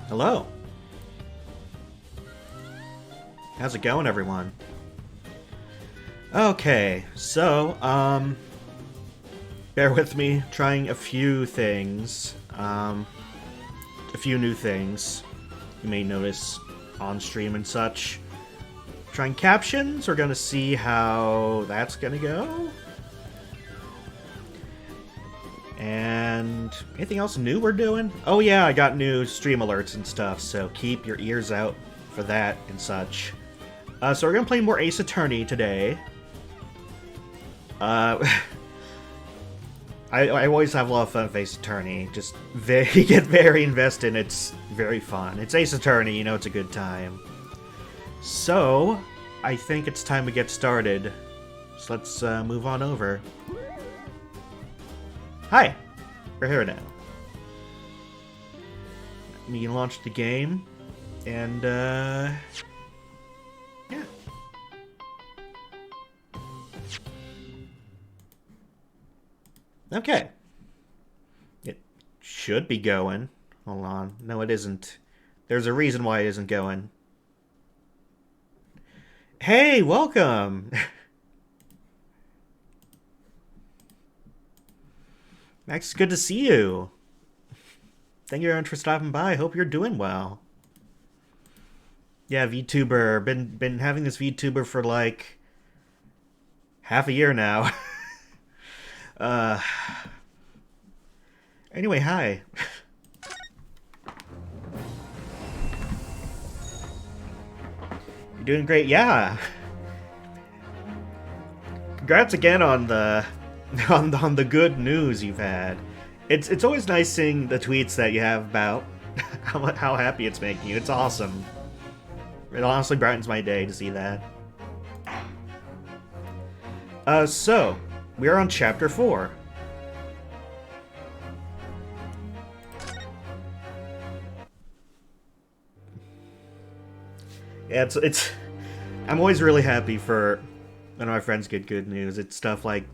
Hello. How's it going, everyone? Okay, so, bear with me, trying a few things, a few new things you may notice on stream and such. Trying captions, we're gonna see how that's gonna go. And anything else new we're doing? Oh yeah, I got new stream alerts and stuff, so keep your ears out for that and such. So we're gonna play more Ace Attorney today. I always have a lot of fun with Ace Attorney. Just you get very invested. It's very fun. It's Ace Attorney, you know it's a good time. So I think it's time to get started. So let's move on over. Hi, we're here now. We launched the game, and yeah. Okay. It should be going. Hold on. No, it isn't. There's a reason why it isn't going. Hey, welcome! Max, it's good to see you. Thank you very much for stopping by. Hope you're doing well. Yeah, VTuber. Been having this VTuber for like half a year now. Anyway, hi. You're doing great, yeah. Congrats again on the on the good news you've had. It's always nice seeing the tweets that you have about how happy it's making you. It's awesome. It honestly brightens my day to see that. So we are on Chapter 4. Yeah, it's I'm always really happy for when my friends get good news. It's stuff like,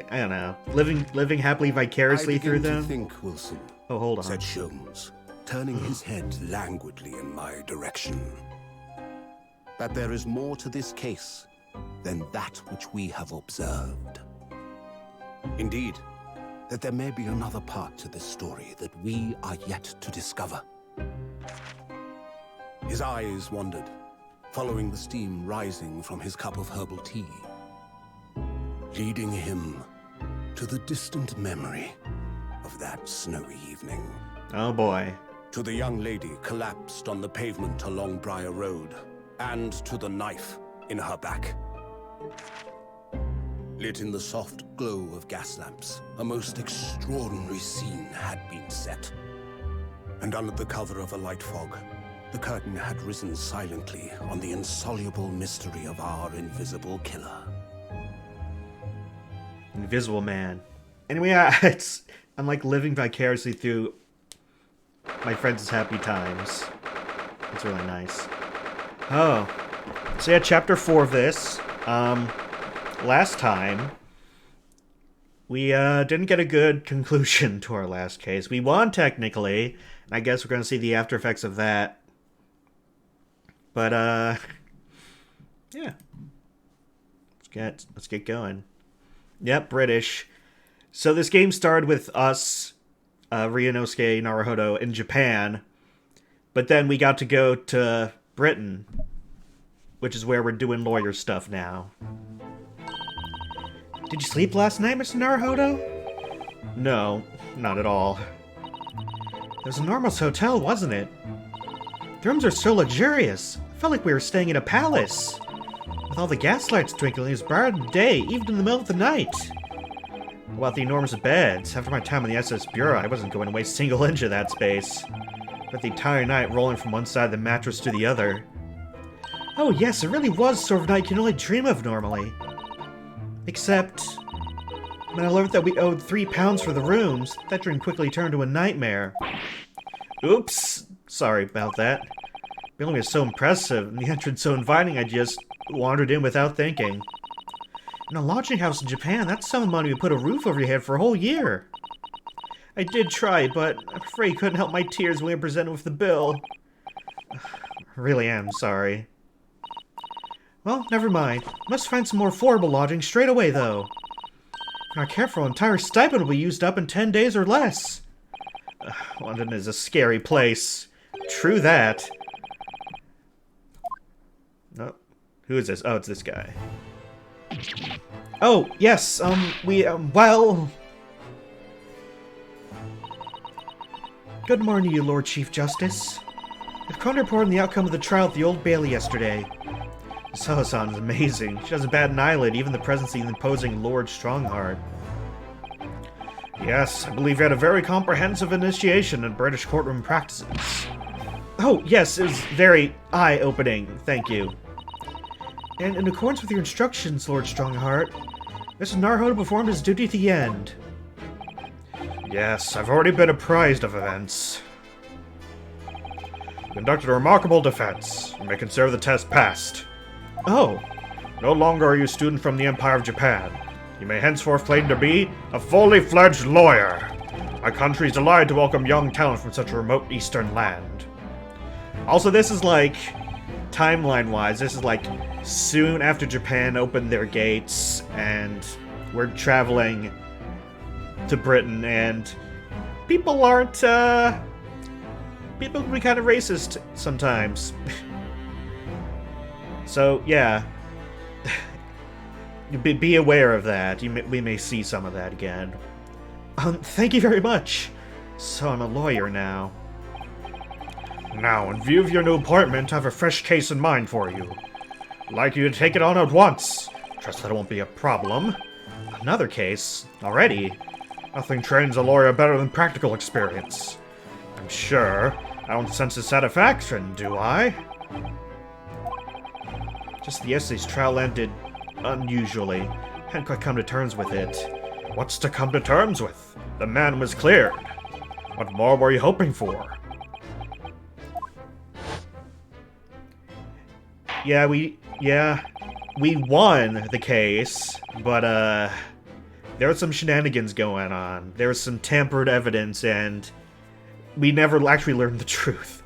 I don't know, living happily vicariously through them. I begin to think, Wilson, oh, hold on, said Sholmes, turning his head languidly in my direction, that there is more to this case than that which we have observed. Indeed, that there may be another part to this story that we are yet to discover. His eyes wandered, following the steam rising from his cup of herbal tea, leading him to the distant memory of that snowy evening. Oh boy. To the young lady collapsed on the pavement along Briar Road, and to the knife in her back. Lit in the soft glow of gas lamps, a most extraordinary scene had been set. And under the cover of a light fog, the curtain had risen silently on the insoluble mystery of our invisible killer. Invisible Man. Anyway, I'm like living vicariously through my friends' happy times. It's really nice. Oh. So yeah, Chapter 4 of this. Last time, we didn't get a good conclusion to our last case. We won, technically, and I guess we're going to see the after effects of that. But, yeah. Let's get going. Yep, British. So this game started with us, Ryunosuke, Naruhodo, in Japan. But then we got to go to Britain, which is where we're doing lawyer stuff now. Did you sleep last night, Mr. Naruhodo? No, not at all. It was an enormous hotel, wasn't it? The rooms are so luxurious. I felt like we were staying in a palace. With all the gaslights twinkling, it was bright day, even in the middle of the night. About the enormous beds. After my time in the SS Bureau, I wasn't going to waste a single inch of that space. But the entire night rolling from one side of the mattress to the other. Oh yes, it really was the sort of night you can only dream of normally. Except, when I learned that we owed £3 for the rooms, that dream quickly turned to a nightmare. Oops, sorry about that. The building was so impressive, and the entrance so inviting, I just wandered in without thinking. In a lodging house in Japan, that's some money to put a roof over your head for a whole year. I did try, but I'm afraid you couldn't help my tears when we were presented with the bill. I really am sorry. Well, never mind. Must find some more affordable lodging straight away, though. If we're not careful, an entire stipend will be used up in 10 days or less. London is a scary place. True that. Oh, who is this? Oh, it's this guy. Oh, yes, well... Good morning, you Lord Chief Justice. I've come to report on the outcome of the trial at the Old Bailey yesterday. Saho-san is amazing. She doesn't bat an eyelid, even the presence of the imposing Lord Strongheart. Yes, I believe you had a very comprehensive initiation in British courtroom practices. Oh, yes, it was very eye-opening. Thank you. And in accordance with your instructions, Lord Strongheart, Mr. Naruhodo performed his duty to the end. Yes, I've already been apprised of events. You conducted a remarkable defense. You may consider the test passed. Oh. No longer are you a student from the Empire of Japan. You may henceforth claim to be a fully fledged lawyer. My country is delighted to welcome young talent from such a remote eastern land. Also, this is like, timeline-wise, this is like soon after Japan opened their gates, and we're traveling to Britain, and people aren't, people can be kind of racist sometimes. So, yeah. Be aware of that. We may see some of that again. Thank you very much. So I'm a lawyer now. Now, in view of your new appointment, I have a fresh case in mind for you. I'd like you to take it on at once. Trust that it won't be a problem. Another case? Already? Nothing trains a lawyer better than practical experience. I'm sure. I don't sense dissatisfaction, do I? Just yesterday's trial ended unusually. Hadn't quite come to terms with it. What's to come to terms with? The man was cleared. What more were you hoping for? Yeah, we won the case, but there were some shenanigans going on. There was some tampered evidence, and we never actually learned the truth.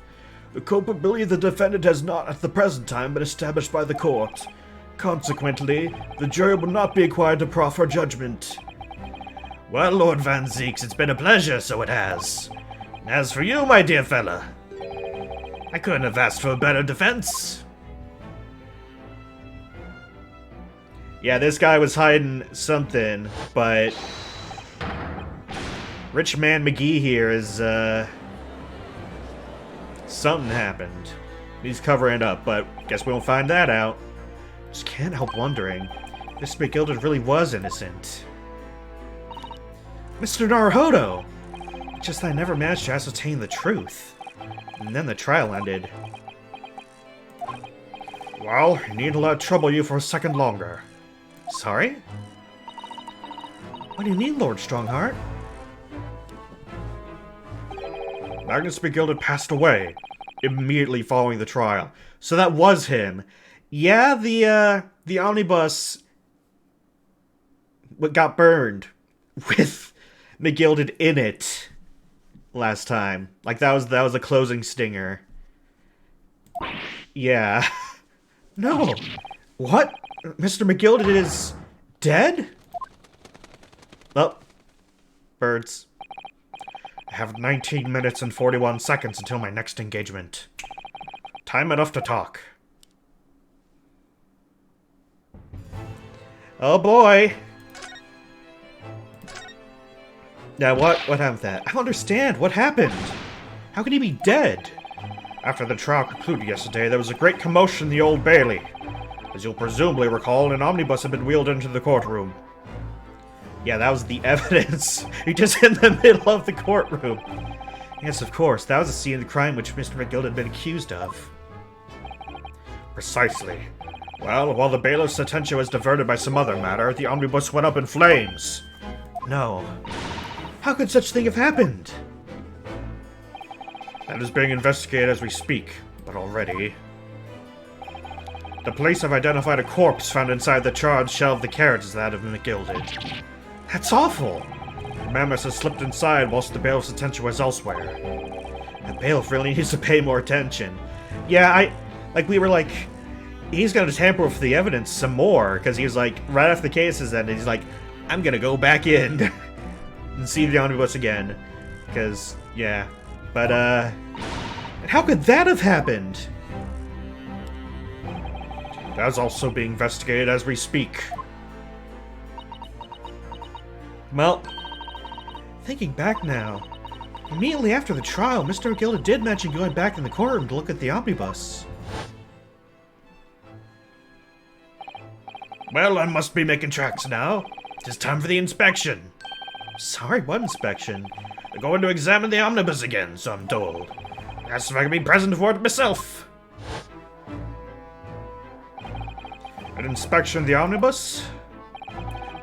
The culpability of the defendant has not, at the present time, been established by the court. Consequently, the jury will not be required to proffer judgment. Well, Lord Van Zeeks, it's been a pleasure, so it has. As for you, my dear fella, I couldn't have asked for a better defense. Yeah, this guy was hiding something, but Rich Man McGee here is, something happened. He's covering it up, but guess we won't find that out. Just can't help wondering if Mr. McGilded really was innocent. Mr. Naruhodo! Just that I never managed to ascertain the truth. And then the trial ended. Well, you needn't let it trouble you for a second longer. Sorry? What do you mean, Lord Strongheart? Magnus McGilded passed away immediately following the trial. So that was him. Yeah, the omnibus got burned with McGilded in it last time. Like, that was a closing stinger. Yeah. No. What? Mr. McGilded is dead? Oh. Birds. I have 19 minutes and 41 seconds until my next engagement. Time enough to talk. Oh boy! Now what happened with that? I don't understand. What happened? How could he be dead? After the trial concluded yesterday, there was a great commotion in the Old Bailey. As you'll presumably recall, an omnibus had been wheeled into the courtroom. Yeah, that was the evidence. He just in the middle of the courtroom. Yes, of course, that was the scene of the crime which Mr. McGill had been accused of. Precisely. Well, while the bailiff's attention was diverted by some other matter, the omnibus went up in flames. No. How could such thing have happened? That is being investigated as we speak, but already... The police have identified a corpse found inside the charred shell of the carriage as that of McGilded. That's awful! The Mammoth has slipped inside whilst the bailiff's attention was elsewhere. The bailiff really needs to pay more attention. Yeah, we were like, he's gonna tamper with the evidence some more, because he was like, right after the case is ended, he's like, I'm gonna go back in and see the omnibus again. Because, yeah. But, and how could that have happened? That's also being investigated as we speak. Well, thinking back now, immediately after the trial, Mr. McGilda did mention going back in the courtroom to look at the omnibus. Well, I must be making tracks now. It's time for the inspection. Sorry, what inspection? They're going to examine the omnibus again, so I'm told. Asked if I could be present for it myself. An inspection of the omnibus?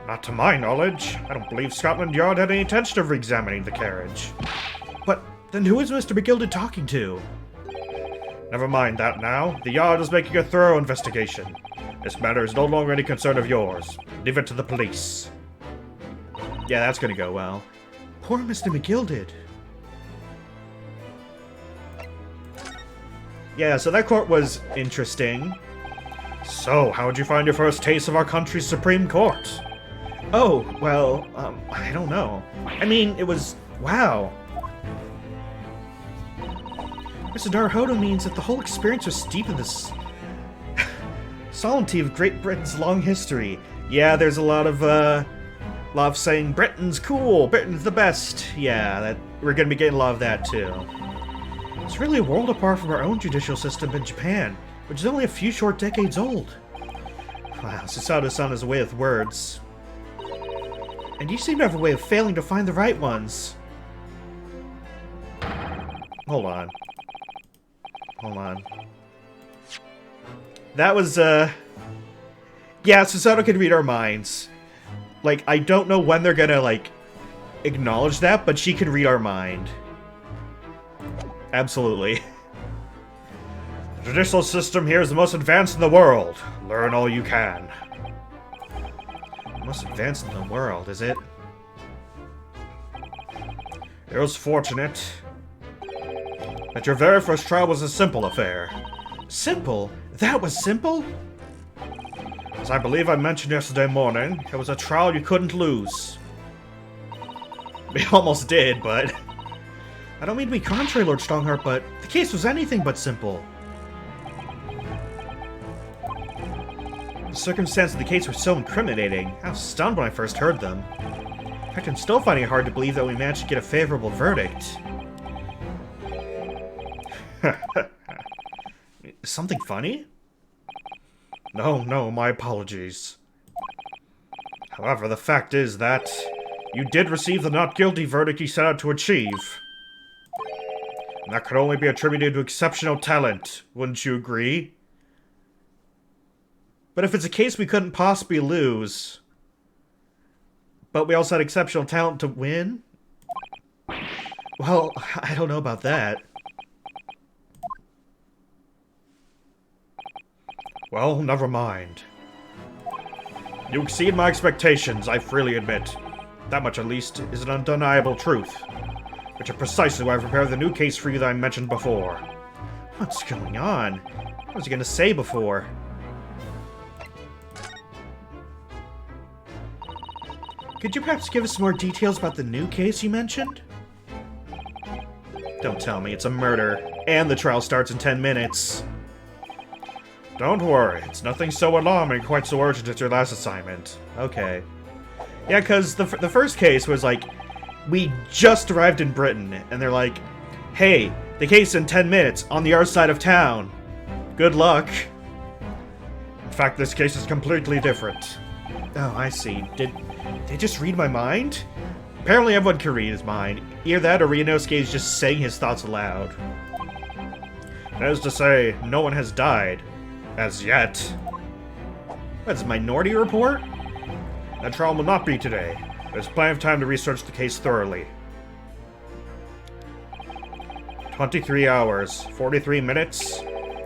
Not to my knowledge. I don't believe Scotland Yard had any intention of re-examining the carriage. But then who is Mr. McGilda talking to? Never mind that now. The Yard is making a thorough investigation. This matter is no longer any concern of yours. Leave it to the police. Yeah, that's gonna go well. Poor Mr. McGilda. Yeah, so that court was interesting. So, how would you find your first taste of our country's Supreme Court? Oh, well, I don't know. I mean, it was... wow. Mr. Naruhodo means that the whole experience was steeped in this... solemnity of Great Britain's long history. Yeah, there's a lot of saying, Britain's cool, Britain's the best. Yeah, that we're gonna be getting a lot of that, too. It's really a world apart from our own judicial system in Japan, which is only a few short decades old. Wow, Susato-san has a way with words. And you seem to have a way of failing to find the right ones. Hold on. Hold on. That was, yeah, Susato can read our minds. Like, I don't know when they're gonna, like, acknowledge that, but she can read our mind. Absolutely. The judicial system here is the most advanced in the world. Learn all you can. Most advanced in the world, is it? It was fortunate that your very first trial was a simple affair. Simple? That was simple? As I believe I mentioned yesterday morning, it was a trial you couldn't lose. We almost did, but... I don't mean to be contrary, Lord Strongheart, but the case was anything but simple. The circumstances of the case were so incriminating. I was stunned when I first heard them. In fact, I'm still finding it hard to believe that we managed to get a favorable verdict. Something funny? No, my apologies. However, the fact is that you did receive the not guilty verdict you set out to achieve. And that could only be attributed to exceptional talent, wouldn't you agree? But if it's a case we couldn't possibly lose, but we also had exceptional talent to win? Well, I don't know about that. Well, never mind. You exceed my expectations, I freely admit. That much, at least, is an undeniable truth. Which is precisely why I prepared the new case for you that I mentioned before. What's going on? What was he gonna say before? Could you perhaps give us more details about the new case you mentioned? Don't tell me it's a murder, and the trial starts in 10 minutes. Don't worry, it's nothing so alarming, quite so urgent as your last assignment. Okay. Yeah, because the first case was like, we just arrived in Britain, and they're like, hey, the case in 10 minutes, on the other side of town. Good luck. In fact, this case is completely different. Oh, I see. Did they just read my mind? Apparently everyone can read his mind. Either that or Ryunosuke is just saying his thoughts aloud. That is to say, no one has died. As yet. That's a Minority Report? That trial will not be today. There's plenty of time to research the case thoroughly. 23 hours, 43 minutes,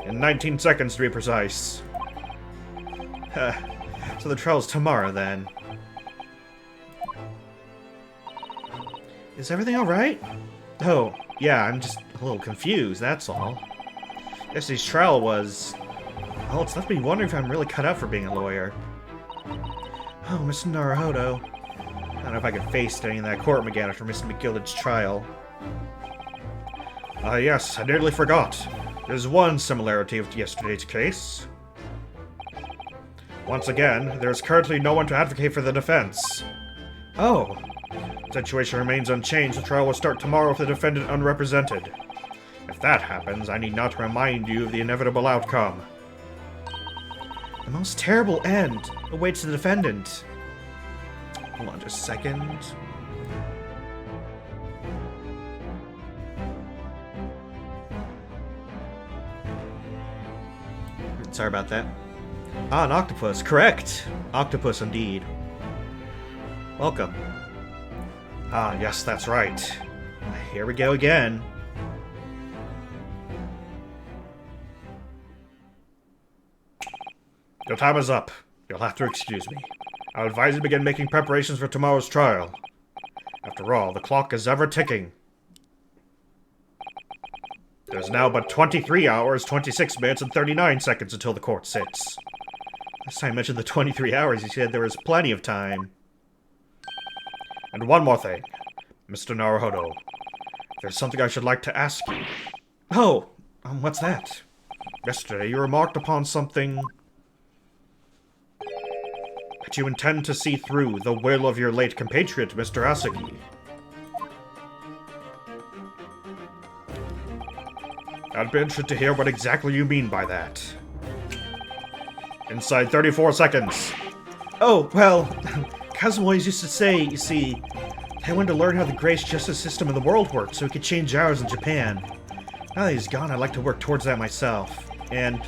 and 19 seconds to be precise. So the trial's tomorrow, then. Is everything alright? Oh, yeah, I'm just a little confused, that's all. Yesterday's trial was... well, it's left me wondering if I'm really cut out for being a lawyer. Oh, Mr. Naruhodo. I don't know if I can face staying in that courtroom again after Mr. McGilded's trial. Yes, I nearly forgot. There's one similarity with yesterday's case. Once again, there's currently no one to advocate for the defense. Oh. The situation remains unchanged. The trial will start tomorrow with the defendant unrepresented. If that happens, I need not remind you of the inevitable outcome. The most terrible end awaits the defendant. Hold on just a second. Sorry about that. Ah, an octopus. Correct. Octopus indeed. Welcome. Ah, yes, that's right. Here we go again. Your time is up. You'll have to excuse me. I'll advise you to begin making preparations for tomorrow's trial. After all, the clock is ever ticking. There's now but 23 hours, 26 minutes, and 39 seconds until the court sits. Last time I mentioned the 23 hours, you said there was plenty of time. And one more thing, Mr. Naruhodo. There's something I should like to ask you. Oh, what's that? Yesterday you remarked upon something... that you intend to see through the will of your late compatriot, Mr. Asagi. I'd be interested to hear what exactly you mean by that. Inside 34 seconds. Oh, well, Kazuma always used to say, you see, I wanted to learn how the greatest justice system in the world worked so he could change ours in Japan. Now that he's gone, I'd like to work towards that myself. And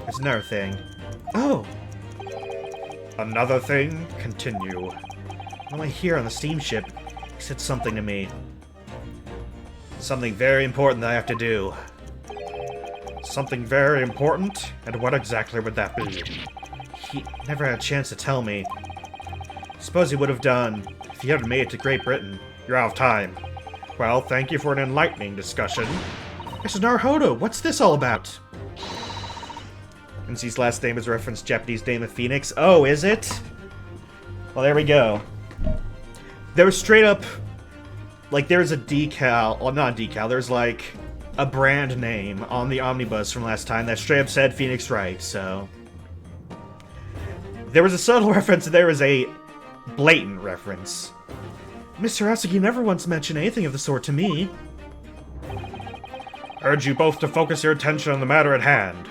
there's another thing. Oh! Another thing? Continue. While I'm here on the steamship, he said something to me. Something very important that I have to do. Something very important? And what exactly would that be? He never had a chance to tell me. Suppose he would have done if he had made it to Great Britain. You're out of time. Well, thank you for an enlightening discussion. Mr. Naruhodo, what's this all about? MC's last name is referenced Japanese name of Phoenix. Oh, is it? Well, there we go. There was straight up... like, there's a decal... well, not a decal. There's, like, a brand name on the omnibus from last time that straight up said Phoenix Wright, so... there was a subtle reference, and there was a blatant reference. Mr. Asagi never once mentioned anything of the sort to me. Urge you both to focus your attention on the matter at hand.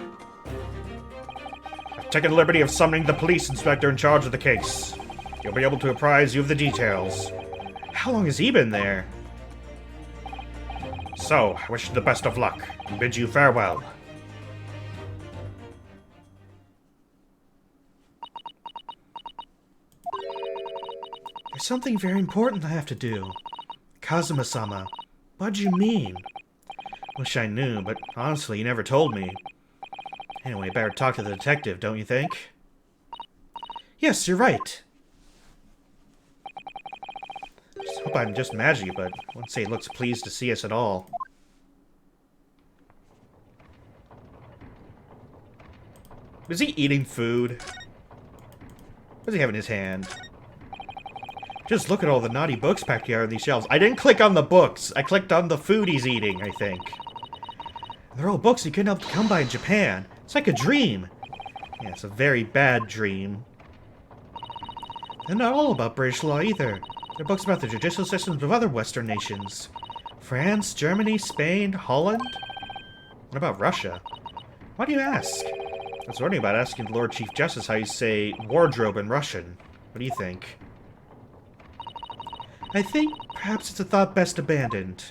I've taken the liberty of summoning the police inspector in charge of the case. He'll be able to apprise you of the details. How long has he been there? So, I wish you the best of luck, and bid you farewell. There's something very important I have to do. Kazuma-sama, what do you mean? Wish I knew, but honestly, you never told me. Anyway, better talk to the detective, don't you think? Yes, you're right. Just hope I'm just magic, but I wouldn't say he looks pleased to see us at all. Was he eating food? What does he have in his hand? Just look at all the naughty books packed here on these shelves. I didn't click on the books. I clicked on the food he's eating, I think. They're all books you couldn't help to come by in Japan. It's like a dream. Yeah, it's a very bad dream. They're not all about British law either. They're books about the judicial systems of other Western nations. France, Germany, Spain, Holland? What about Russia? Why do you ask? I was wondering about asking the Lord Chief Justice how you say wardrobe in Russian. What do you think? I think perhaps it's a thought best abandoned.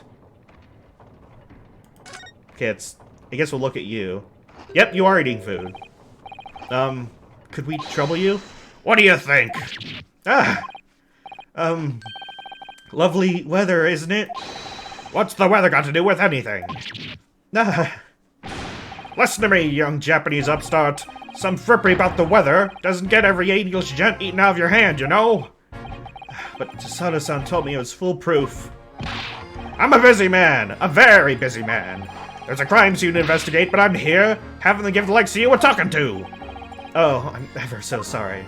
Okay, I guess we'll look at you. Yep, you are eating food. Could we trouble you? What do you think? Lovely weather, isn't it? What's the weather got to do with anything? Listen to me, young Japanese upstart. Some frippery about the weather doesn't get every English gent eaten out of your hand, you know? But Tasada-san told me it was foolproof. I'm a busy man, a very busy man. There's a crime scene to investigate, but I'm here, having to give the likes of you a talking to. Oh, I'm ever so sorry.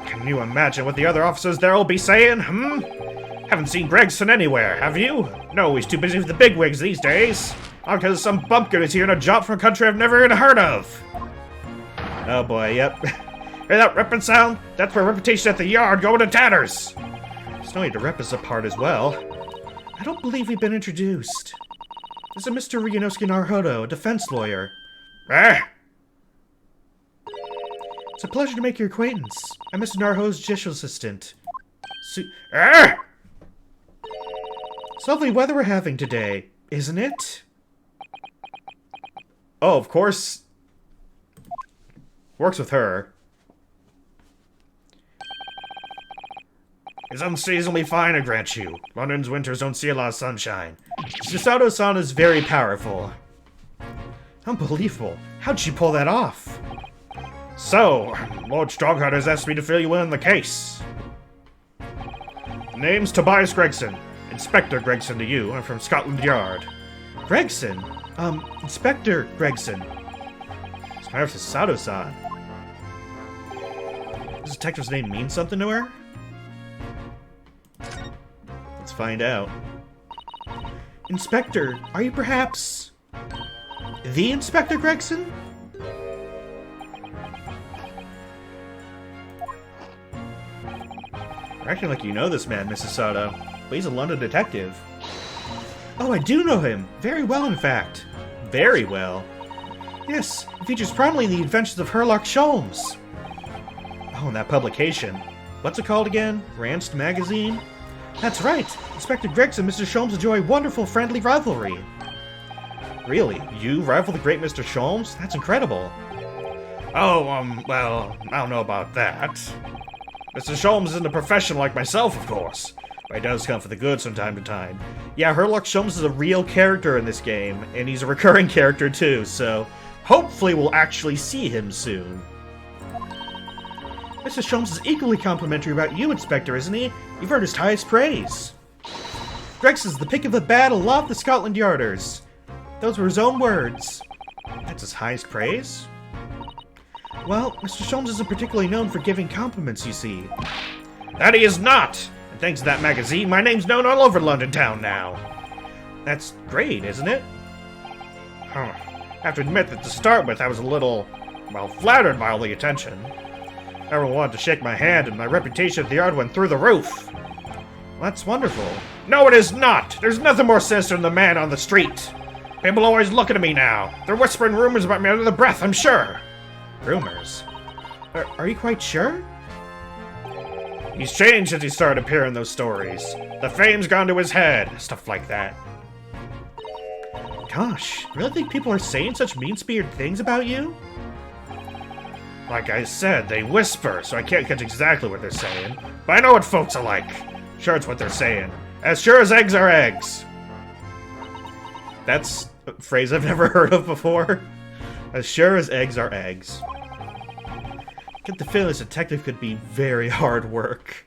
Can you imagine what the other officers there will be saying, Haven't seen Gregson anywhere, have you? No, he's too busy with the bigwigs these days. All because some bumpkin is here in a job from a country I've never even heard of. Oh boy, yep. Hear that ripping sound? That's my reputation at the yard going to tatters. There's no need to rip us apart as well. I don't believe we've been introduced. This is Mr. Ryunosuke Naruhodo, a defense lawyer. It's a pleasure to make your acquaintance. I'm Mr. Naruhodo's judicial assistant. It's lovely weather we're having today, isn't it? Oh, of course. Works with her. It's unseasonably fine, I grant you. London's winters don't see a lot of sunshine. Shisato-san is very powerful. Unbelievable. How'd she pull that off? So, Lord Strongheart has asked me to fill you in on the case. Name's Tobias Gregson. Inspector Gregson to you. I'm from Scotland Yard. Gregson? Inspector Gregson. It's my Shisato-san. Does the detective's name mean something to her? Let's find out. Inspector, are you perhaps the Inspector Gregson? You're acting like you know this man, Mrs. Sato, but he's a London detective. Oh, I do know him. Very well, in fact. Very well. Yes, he features prominently in the adventures of Sherlock Holmes. Oh, and that publication. What's it called again? Ranced Magazine? That's right! Inspector Gregson and Mr. Sholmes enjoy a wonderful friendly rivalry. Really? You rival the great Mr. Sholmes? That's incredible. Oh, well, I don't know about that. Mr. Sholmes isn't a professional like myself, of course. But he does come for the good from time to time. Yeah, Sherlock Holmes is a real character in this game, and he's a recurring character too, so hopefully we'll actually see him soon. Mr. Sholmes is equally complimentary about you, Inspector, isn't he? You've earned his highest praise. Gregson's the pick of the battle, love the Scotland Yarders. Those were his own words. That's his highest praise? Well, Mr. Sholmes isn't particularly known for giving compliments, you see. That he is not! And thanks to that magazine, my name's known all over London town now. That's great, isn't it? Huh. I have to admit that to start with, I was a little, well, flattered by all the attention. Everyone wanted to shake my hand, and my reputation at the yard went through the roof. Well, that's wonderful. No, it is not! There's nothing more sinister than the man on the street. People are always looking at me now. They're whispering rumors about me under the breath, I'm sure. Rumors? Are you quite sure? He's changed since he started appearing in those stories. The fame's gone to his head. Stuff like that. Gosh, you really think people are saying such mean-spirited things about you? Like I said, they whisper, so I can't catch exactly what they're saying. But I know what folks are like. Sure, it's what they're saying. As sure as eggs are eggs. That's a phrase I've never heard of before. As sure as eggs are eggs. Get the feeling this detective could be very hard work.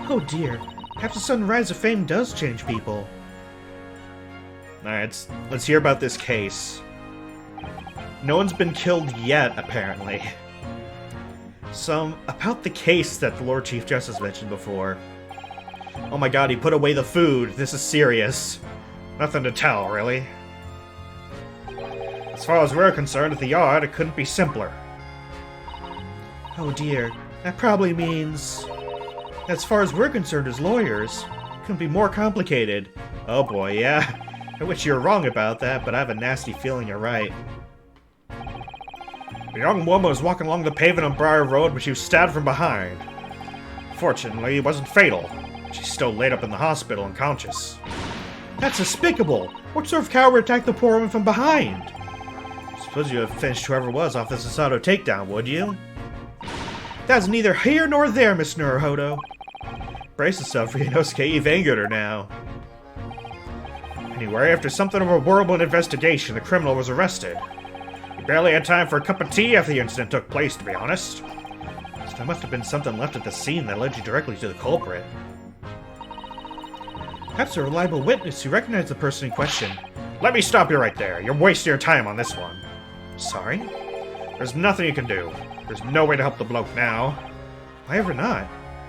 Oh dear. Perhaps the sudden rise of fame does change people. Alright, let's hear about this case. No one's been killed yet, apparently. About the case that the Lord Chief Justice mentioned before. Oh my god, he put away the food. This is serious. Nothing to tell, really. As far as we're concerned at the yard, it couldn't be simpler. Oh dear, that probably means... As far as we're concerned as lawyers, it couldn't be more complicated. Oh boy, yeah. I wish you were wrong about that, but I have a nasty feeling you're right. A young woman was walking along the pavement on Briar Road when she was stabbed from behind. Fortunately, it wasn't fatal. She's still laid up in the hospital unconscious. That's despicable! What sort of coward attacked the poor woman from behind? Suppose you have finished whoever was off the Sasato takedown, would you? That's neither here nor there, Miss Naruhodo. Brace yourself, Ryunosuke, you've angered her now. Anyway, after something of a whirlwind investigation, the criminal was arrested. He barely had time for a cup of tea after the incident took place, to be honest. So there must have been something left at the scene that led you directly to the culprit. Perhaps a reliable witness who recognized the person in question. Let me stop you right there. You're wasting your time on this one. Sorry? There's nothing you can do. There's no way to help the bloke now. Why ever not?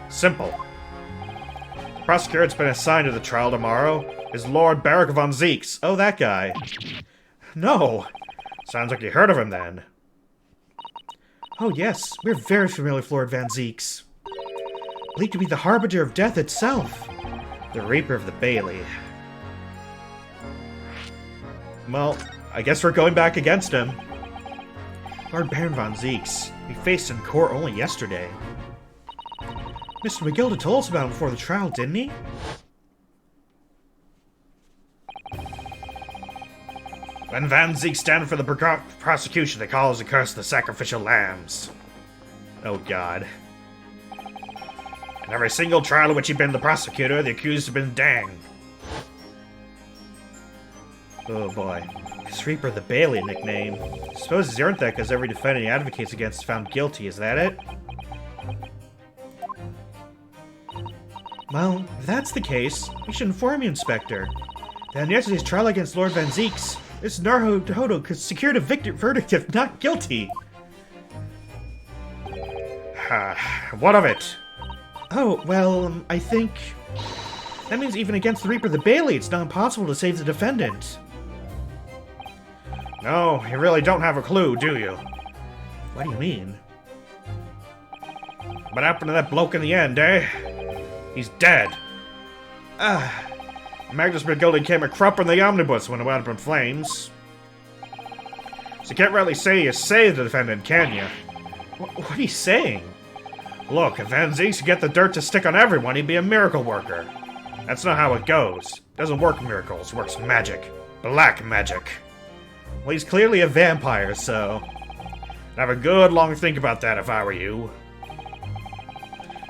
Simple. The prosecutor that's been assigned to the trial tomorrow is Lord Barrack von Zeeks. Oh, that guy. No. Sounds like you heard of him then. Oh yes, we're very familiar with Lord Van Zeeks. Believed to be the harbinger of death itself. The Reaper of the Bailey. Well, I guess we're going back against him. Lord Baron Von Zeeks. We faced in court only yesterday. Mr. McGilda told us about him before the trial, didn't he? When Van Zeeks stand for the prosecution, they call us the curse of the sacrificial lambs. Oh god. In every single trial in which he'd been the prosecutor, the accused had been danged. Oh boy. This Reaper of the Bailey nickname. I suppose he's earned that because every defendant he advocates against is found guilty, is that it? Well, if that's the case, we should inform you, Inspector. That in yesterday's trial against Lord Van Zeeks, this Naruhodo secured a verdict of not guilty. What of it? Oh, well, I think... that means even against the Reaper of the Bailey, it's not impossible to save the defendant. No, you really don't have a clue, do you? What do you mean? What happened to that bloke in the end, eh? He's dead. Magnus McGilda came a crop in the omnibus when it went up in flames. So you can't really say you saved the defendant, can you? What are you saying? Look, if Van Zeeks could get the dirt to stick on everyone, he'd be a miracle worker. That's not how it goes. Doesn't work miracles, works magic. Black magic. Well, he's clearly a vampire, so... I'd have a good long think about that if I were you.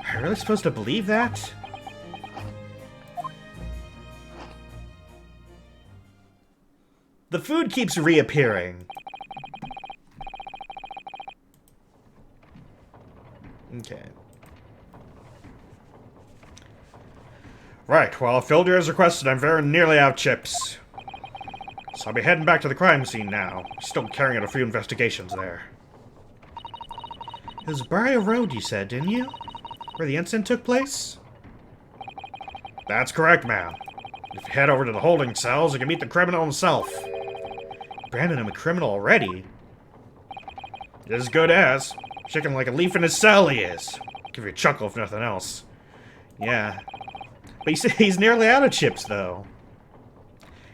Are you really supposed to believe that? The food keeps reappearing. Okay. Right, well, Filder has requested I'm very nearly out of chips. So I'll be heading back to the crime scene now. Still carrying out a few investigations there. It was Briar Road, you said, didn't you? Where the incident took place? That's correct, ma'am. If you head over to the holding cells, you can meet the criminal himself. Brandon, I'm a criminal already. As good as. Shaking like a leaf in his cell, he is. Give you a chuckle if nothing else. Yeah. But he's nearly out of chips, though.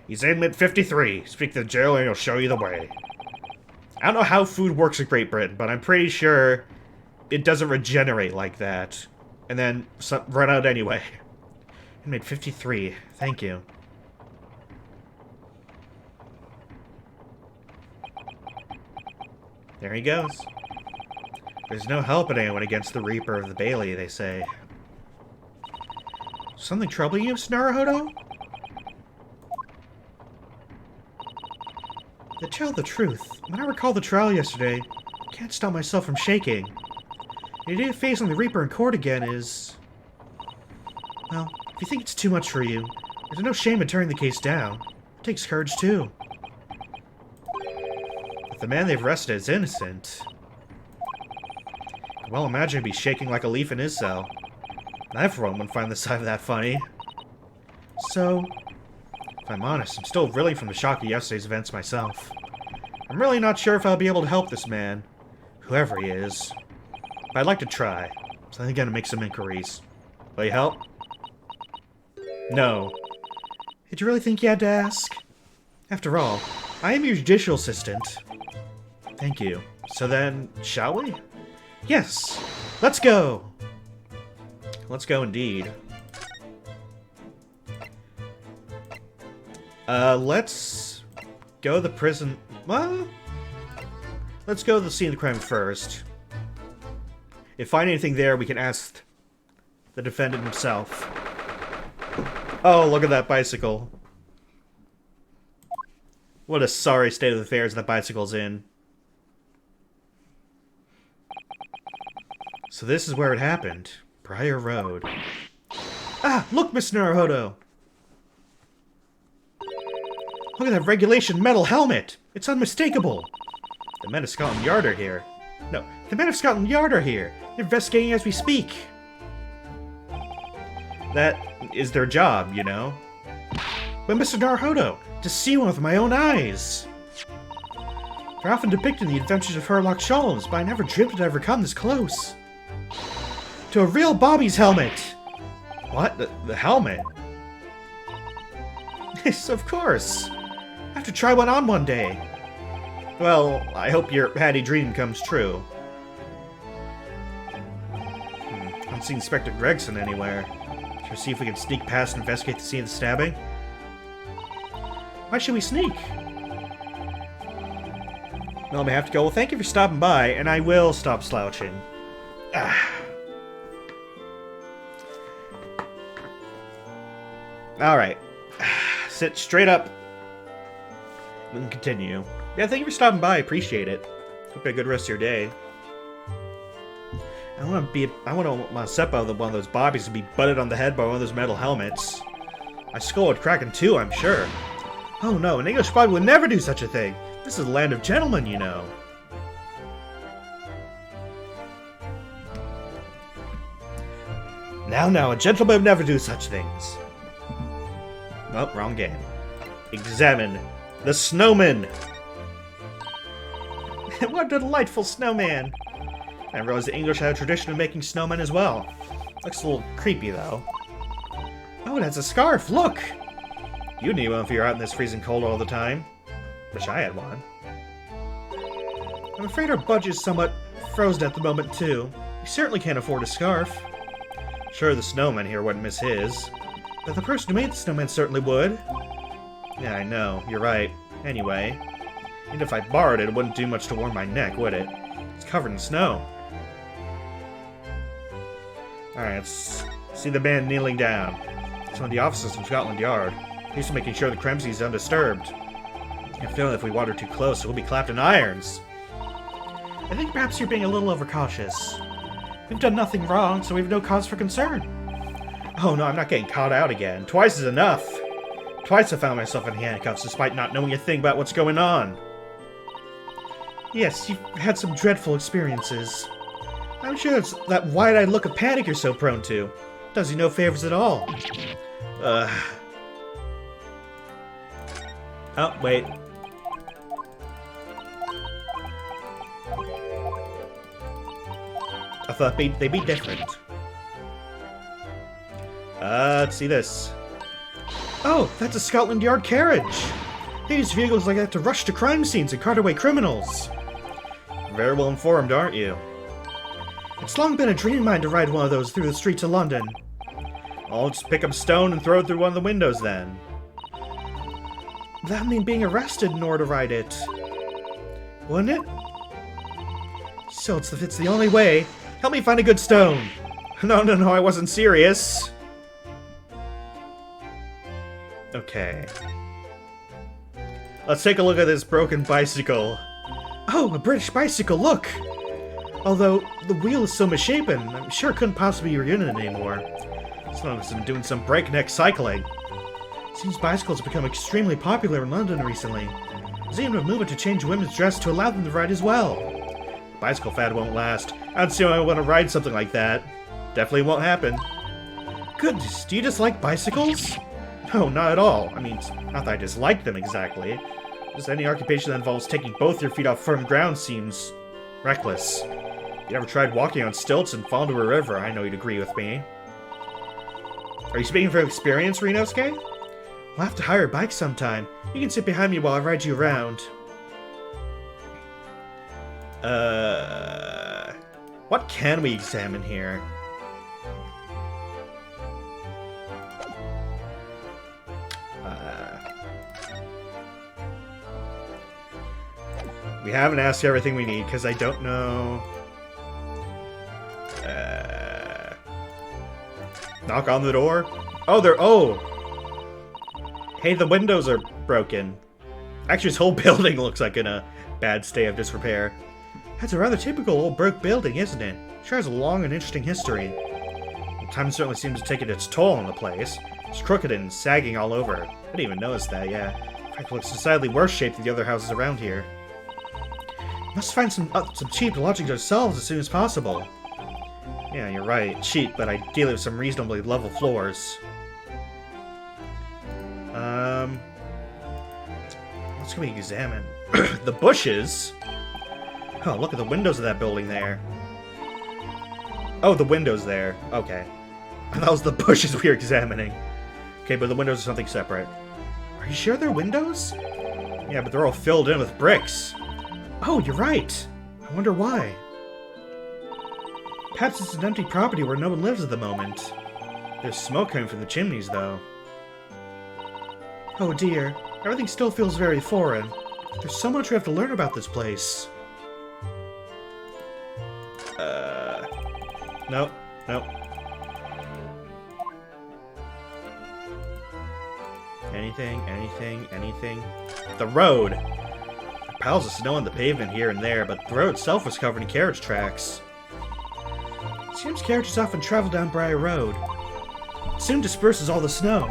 He's in at 53. Speak to the jail and he'll show you the way. I don't know how food works in Great Britain, but I'm pretty sure it doesn't regenerate like that. And then run out anyway. Inmate 53. Thank you. There he goes. There's no helping anyone against the Reaper of the Bailey, they say. Something troubling you, Naruhodo? To tell the truth, when I recall the trial yesterday, I can't stop myself from shaking. The idea of facing the Reaper in court again is... well, if you think it's too much for you, there's no shame in turning the case down. It takes courage, too. If the man they've arrested is innocent... well, imagine he'd be shaking like a leaf in his cell. I, for one, wouldn't find the sight of that funny. So, if I'm honest, I'm still reeling from the shock of yesterday's events myself. I'm really not sure if I'll be able to help this man, whoever he is. But I'd like to try, so I'm gonna make some inquiries. Will you help? No. Did you really think you had to ask? After all, I am your judicial assistant. Thank you. So then, shall we? Yes! Let's go! Let's go indeed. Let's go to the prison. Well, let's go to the scene of the crime first. If find anything there, we can ask the defendant himself. Oh, look at that bicycle. What a sorry state of affairs that bicycle's in. So this is where it happened. Briar Road. Ah, look, Miss Naruhodo! Look at that regulation metal helmet! It's unmistakable! The men of Scotland Yard are here. No, the men of Scotland Yard are here! They're investigating as we speak! That is their job, you know? But Mr. Naruhodo, to see one with my own eyes! They're often depicting the adventures of Sherlock Sholmes, but I never dreamt I'd ever come this close. To a real Bobby's helmet! What? The helmet? Yes, of course! I have to try one on one day. Well, I hope your hatty dream comes true. I don't see Inspector Gregson anywhere. Should we see if we can sneak past and investigate the scene of the stabbing? Why should we sneak? Well, I may have to go. Well, thank you for stopping by, and I will stop slouching. Alright. Sit straight up. We can continue. Yeah, thank you for stopping by. I appreciate it. Hope you have a good rest of your day. I want my Seppo, one of those bobbies, to be butted on the head by one of those metal helmets. My skull would crack in two, I'm sure. Oh no, an English bobby would never do such a thing. This is the land of gentlemen, you know. Now, a gentleman would never do such things. Oh, wrong game. Examine the snowman. What a delightful snowman. I realized the English had a tradition of making snowmen as well. Looks a little creepy, though. Oh, it has a scarf, look! You need one if you're out in this freezing cold all the time. Wish I had one. I'm afraid our budget is somewhat frozen at the moment, too. We certainly can't afford a scarf. Sure, the snowman here wouldn't miss his. But the person who made the snowman certainly would. Yeah, I know. You're right. Anyway, even if I borrowed it, it wouldn't do much to warm my neck, would it? It's covered in snow. Alright, let's see the man kneeling down. It's one of the officers from Scotland Yard. He's making sure the Kremsy is undisturbed. I feel if we wander too close, we'll be clapped in irons. I think perhaps you're being a little overcautious. We've done nothing wrong, so we have no cause for concern. Oh no, I'm not getting caught out again. Twice is enough. Twice I found myself in handcuffs despite not knowing a thing about what's going on. Yes, you've had some dreadful experiences. I'm sure it's that wide-eyed look of panic you're so prone to. Does you no favors at all. Oh, wait. I thought they'd be different. Let's see this. Oh, that's a Scotland Yard carriage! They use vehicles like that to rush to crime scenes and cart away criminals. Very well informed, aren't you? It's long been a dream of mine to ride one of those through the streets of London. I'll just pick up a stone and throw it through one of the windows then. That'd mean being arrested in order to ride it. Wouldn't it? So it's the only way. Help me find a good stone. No, I wasn't serious. Okay. Let's take a look at this broken bicycle. Oh, a British bicycle, look! Although, the wheel is so misshapen, I'm sure it couldn't possibly be your unit anymore. Some of us have been doing some breakneck cycling. Seems bicycles have become extremely popular in London recently. There's even a movement to change women's dress to allow them to ride as well. The bicycle fad won't last. I don't see why I want to ride something like that. Definitely won't happen. Goodness, do you dislike bicycles? No, not at all. I mean, not that I dislike them exactly. Just any occupation that involves taking both your feet off firm ground seems reckless. You ever tried walking on stilts and fall into a river? I know you'd agree with me. Are you speaking from experience, Ryunosuke? We'll have to hire a bike sometime. You can sit behind me while I ride you around. What can we examine here? We haven't asked everything we need, because I don't know... Knock on the door? Oh, oh! Hey, the windows are broken. Actually, this whole building looks like in a bad state of disrepair. That's a rather typical old broke building, isn't it? Sure has a long and interesting history. Time certainly seems to take its toll on the place. It's crooked and sagging all over. I didn't even notice that, yeah. If I It looks decidedly worse shaped than the other houses around here. Must find some cheap lodgings ourselves as soon as possible. Yeah, you're right. Cheap, but ideally with some reasonably level floors. What can we examine? The bushes? Oh, look at the windows of that building there. Oh, the windows there. Okay. That was the bushes we were examining. Okay, but the windows are something separate. Are you sure they're windows? Yeah, but they're all filled in with bricks. Oh, you're right. I wonder why. Perhaps it's an empty property where no one lives at the moment. There's smoke coming from the chimneys, though. Oh dear. Everything still feels very foreign. There's so much we have to learn about this place. Nope. Nope. Anything. The road! There are piles of snow on the pavement here and there, but the road itself was covered in carriage tracks. It seems carriages often travel down Briar Road. It soon disperses all the snow.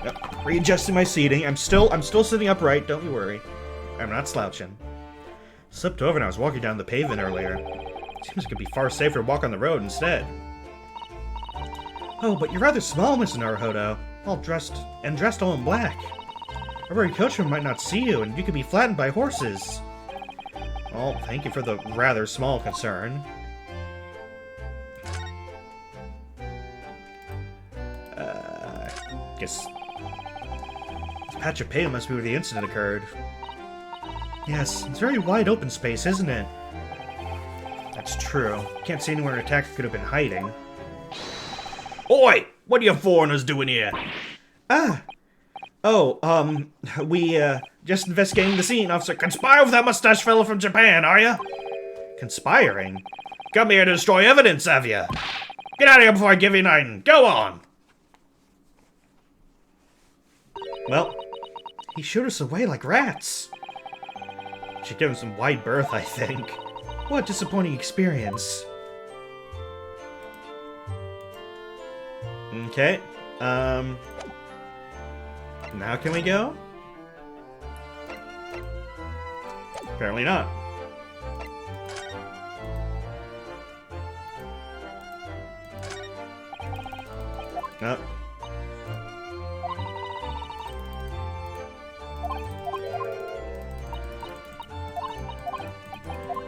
Yep. Readjusting my seating. I'm still sitting upright, don't you worry. I'm not slouching. Slipped over and I was walking down the pavement earlier. Seems it could be far safer to walk on the road instead. Oh, but you're rather small, Mr. Naruhodo. Dressed all in black. A very coachman might not see you, and you could be flattened by horses. Well, thank you for the rather small concern. Guess this patch of pavement must be where the incident occurred. Yes, it's a very wide open space, isn't it? That's true. Can't see anywhere an attacker could have been hiding. Oi! What are you foreigners doing here? We, just investigating the scene, officer. Conspire with that mustache fellow from Japan, are you? Conspiring? Come here to destroy evidence, have you? Get out of here before I give you nine. Go on! Well, he shooed us away like rats. Should give him some wide berth, I think. What a disappointing experience. Okay, now can we go? Apparently not. Nope.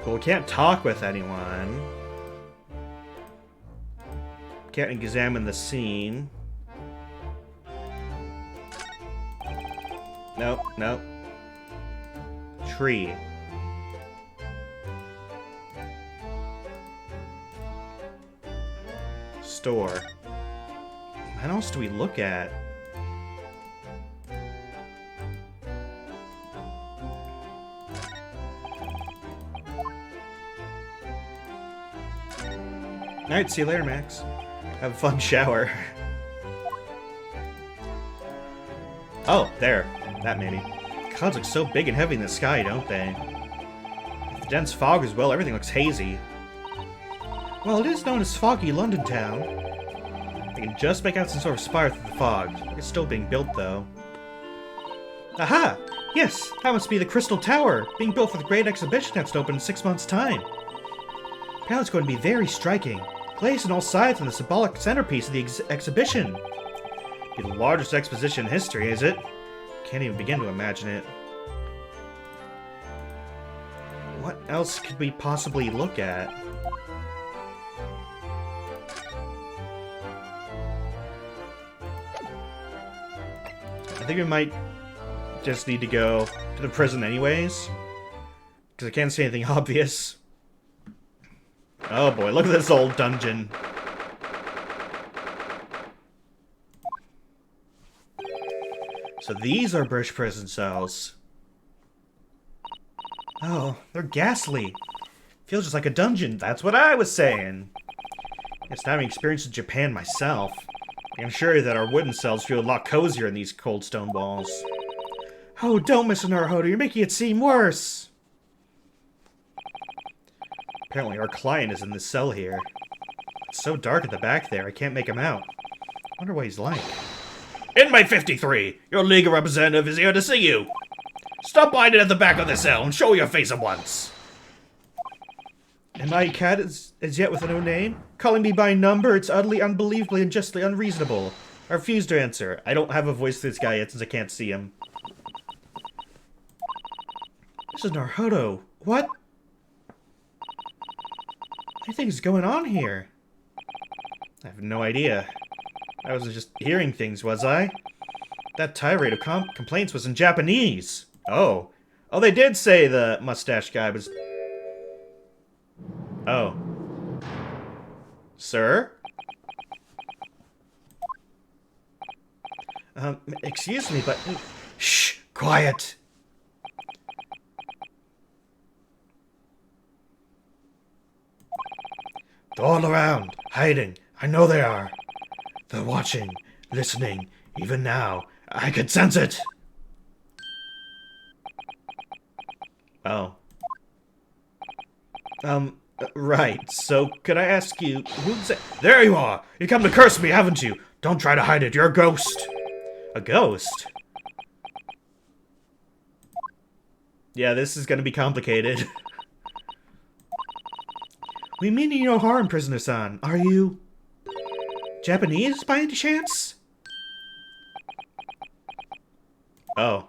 Well, we can't talk with anyone. Can't examine the scene. Nope, nope. Tree. Store. What else do we look at? Alright, see you later, Max. Have a fun shower. Oh, there. That maybe. Clouds look so big and heavy in the sky, don't they? With the dense fog as well, everything looks hazy. Well, it is known as Foggy London Town. I can just make out some sort of spire through the fog. It's still being built, though. Aha! Yes, that must be the Crystal Tower, being built for the great exhibition that's to open in 6 months' time. Apparently it's going to be very striking. Placed on all sides in the symbolic centerpiece of the exhibition. Be the largest exposition in history, is it? Can't even begin to imagine it. What else could we possibly look at? I think we might just need to go to the prison anyways. Because I can't see anything obvious. Oh boy, look at this old dungeon. So these are British prison cells. Oh, they're ghastly. Feels just like a dungeon. That's what I was saying. It's not having experience in Japan myself. I can assure you that our wooden cells feel a lot cozier than these cold stone walls. Oh, don't, Mr. Naruhodo. You're making it seem worse. Apparently our client is in this cell here. It's so dark at the back there, I can't make him out. I wonder what he's like. Inmate 53, your legal representative is here to see you. Stop by at the back of the cell and show your face at once. Am I a cat as yet with no name? Calling me by number, it's utterly, unbelievably, and justly unreasonable. I refuse to answer. I don't have a voice for this guy yet since I can't see him. This is Naruhodo. What? What do you think is going on here? I have no idea. I wasn't just hearing things, was I? That tirade of complaints was in Japanese. Oh. Oh, they did say the mustache guy was... Oh. Sir? Excuse me, but... Shh! Quiet! They're all around, hiding. I know they are. They're watching, listening, even now. I can sense it! Oh. Right. So, could I ask you, who's that? There you are! You come to curse me, haven't you? Don't try to hide it, you're a ghost! A ghost? Yeah, this is gonna be complicated. We mean you no harm, Prisoner-san. Are you... Japanese, by any chance? Oh.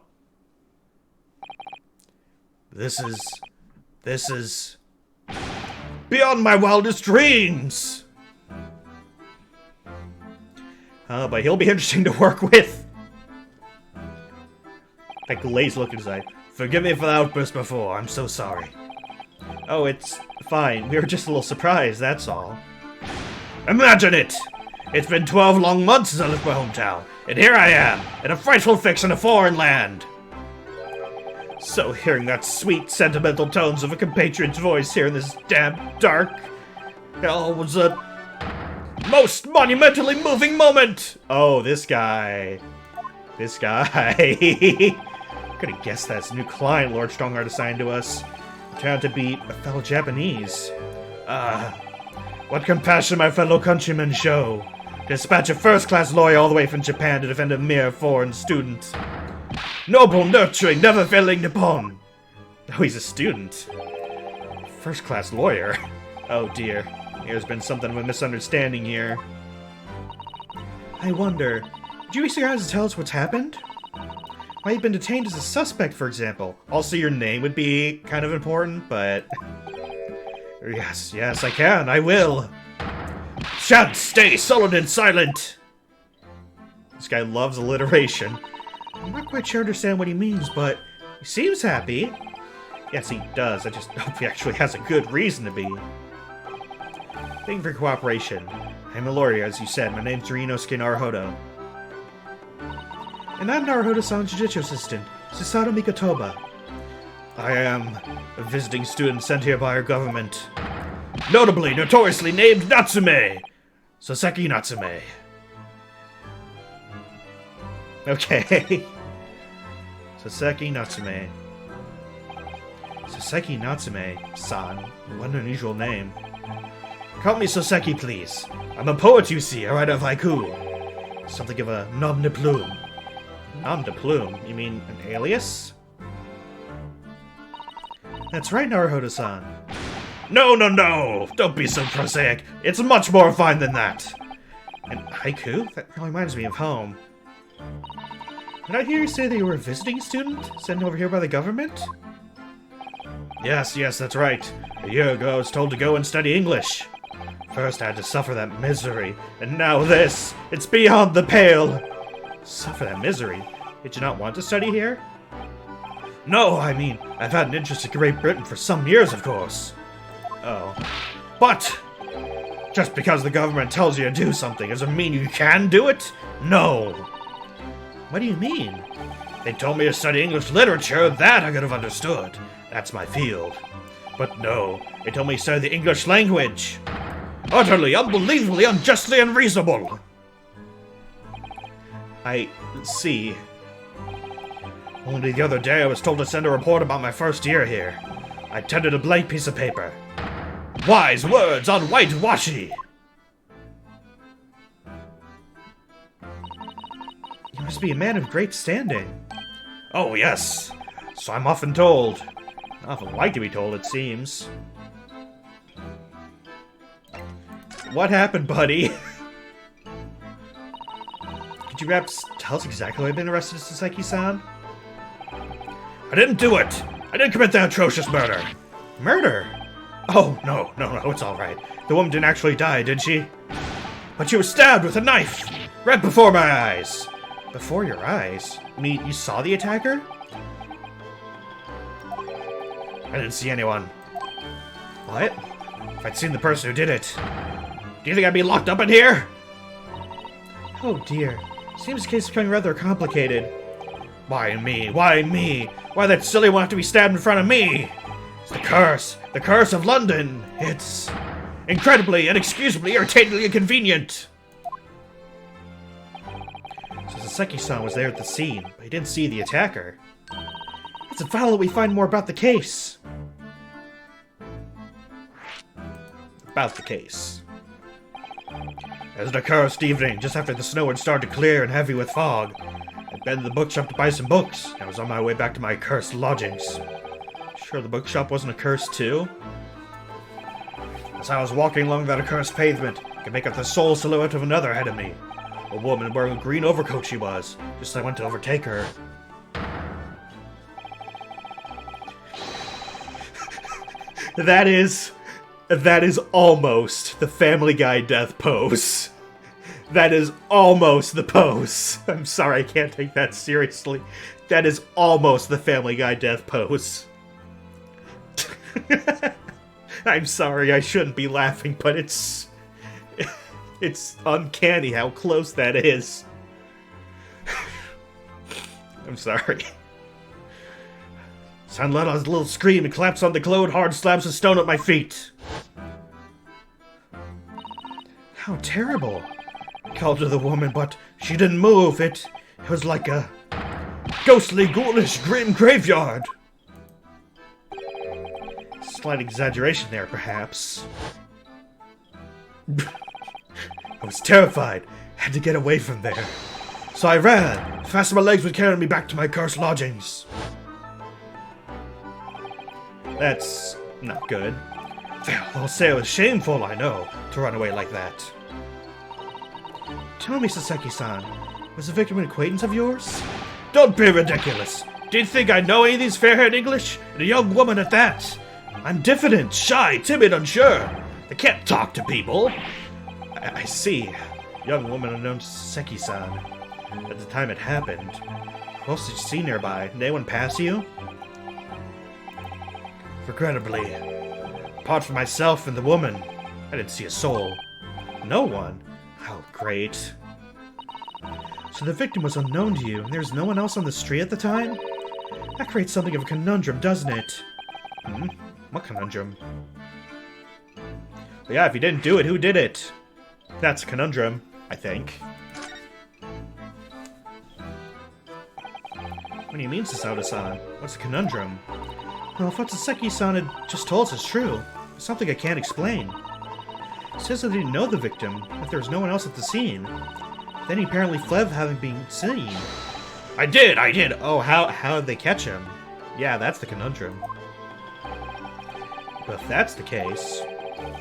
This is... beyond my wildest dreams! But he'll be interesting to work with. That glazed look in his eye. Forgive me for the outburst before, I'm so sorry. Oh, it's fine. We were just a little surprised, that's all. Imagine it! It's been 12 long months since I left my hometown, and here I am, in a frightful fix in a foreign land. So hearing that sweet, sentimental tones of a compatriot's voice here in this damp, dark hell was a most monumentally moving moment! Oh, this guy. This guy. Could have guessed that's a new client Lord Strongheart assigned to us. Turned out to be a fellow Japanese. What compassion my fellow countrymen show. Dispatch a first-class lawyer all the way from Japan to defend a mere foreign student. Noble, nurturing, never-failing Nippon. Oh, he's a student. First-class lawyer? Oh dear. There's been something of a misunderstanding here. I wonder, do you receive to tell us what's happened? Why you've been detained as a suspect, for example. Also, your name would be kind of important, but... Yes, I can, I will. Shan't stay sullen and silent! This guy loves alliteration. I'm not quite sure I understand what he means, but he seems happy. Yes, he does. I just hope he actually has a good reason to be. Thank you for your cooperation. I'm a lawyer, as you said. My name's Ryunosuke Naruhodo. And I'm Naruhodo-san's Jiu-Jitsu assistant, Susato Mikotoba. I am a visiting student sent here by our government. Notably, notoriously named Natsume! Soseki Natsume. Okay. Soseki Natsume. Soseki Natsume-san. What an unusual name. Call me Soseki, please. I'm a poet, you see. I write a haiku. Something of a nom de plume. Nom de plume? You mean an alias? That's right, Naruhodo-san. No! Don't be so prosaic. It's much more fine than that. And haiku? That really reminds me of home. Did I hear you say that you were a visiting student? Sent over here by the government? Yes, that's right. A year ago I was told to go and study English. First I had to suffer that misery, and now this! It's beyond the pale! Suffer that misery? Did you not want to study here? No, I mean, I've had an interest in Great Britain for some years, of course. Oh. But! Just because the government tells you to do something doesn't mean you can do it? No! What do you mean? They told me to study English literature, that I could have understood. That's my field. But no, they told me to study the English language. Utterly, unbelievably, unjustly unreasonable! I see. Only the other day I was told to send a report about my first year here. I tendered a blank piece of paper. Wise words on white washi! Must be a man of great standing. Oh, yes. So I'm often told. I often like to be told, it seems. What happened, buddy? Could you perhaps tell us exactly why I've been arrested, Saseki-san? I didn't do it! I didn't commit that atrocious murder! Murder? Oh, no, it's alright. The woman didn't actually die, did she? But she was stabbed with a knife! Right before my eyes! Before your eyes? I mean, you saw the attacker? I didn't see anyone. What? If I'd seen the person who did it, do you think I'd be locked up in here? Oh dear. Seems the case is becoming rather complicated. Why me? Why me? Why that silly one have to be stabbed in front of me? It's the curse. The curse of London. It's incredibly, inexcusably, irritatingly inconvenient. So Saseki-san was there at the scene, but he didn't see the attacker. It's vital that we find more about the case. About the case. It was an accursed evening, just after the snow had started to clear and heavy with fog. I'd been to the bookshop to buy some books. I was on my way back to my accursed lodgings. Sure the bookshop wasn't accursed too? As I was walking along that accursed pavement, I could make out the sole silhouette of another ahead of me. A woman wearing a green overcoat she was, just as I went to overtake her. That is almost the Family Guy death pose. That is almost the pose. I'm sorry, I can't take that seriously. That is almost the Family Guy death pose. I'm sorry, I shouldn't be laughing, but it's uncanny how close that is. I'm sorry. Son let out a little scream and collapsed on the clothes, hard slabs of stone at my feet. How terrible. I called to the woman, but she didn't move. It was like a ghostly, ghoulish, grim graveyard. Slight exaggeration there, perhaps. I was terrified. Had to get away from there. So I ran, fast my legs would carry me back to my cursed lodgings. That's not good. I'll say it was shameful, I know, to run away like that. Tell me, Saseki-san, was the victim an acquaintance of yours? Don't be ridiculous! Do you think I know any of these fair-haired English? And a young woman at that? I'm diffident, shy, timid, unsure. I can't talk to people. I see. Young woman unknown to Saseki-san. At the time it happened, who else did you see nearby? Did anyone pass you? Regrettably, apart from myself and the woman, I didn't see a soul. No one? Oh, great. So the victim was unknown to you, and there's no one else on the street at the time? That creates something of a conundrum, doesn't it? What conundrum? Well, yeah, if you didn't do it, who did it? That's a conundrum, I think. What do you mean, Sasauda-san? What's a conundrum? Well, if what Saseki-san had just told us is true, it's something I can't explain. He says that he didn't know the victim, that there was no one else at the scene. Then he apparently fled having been seen. I did! Oh, how did they catch him? Yeah, that's the conundrum. But if that's the case,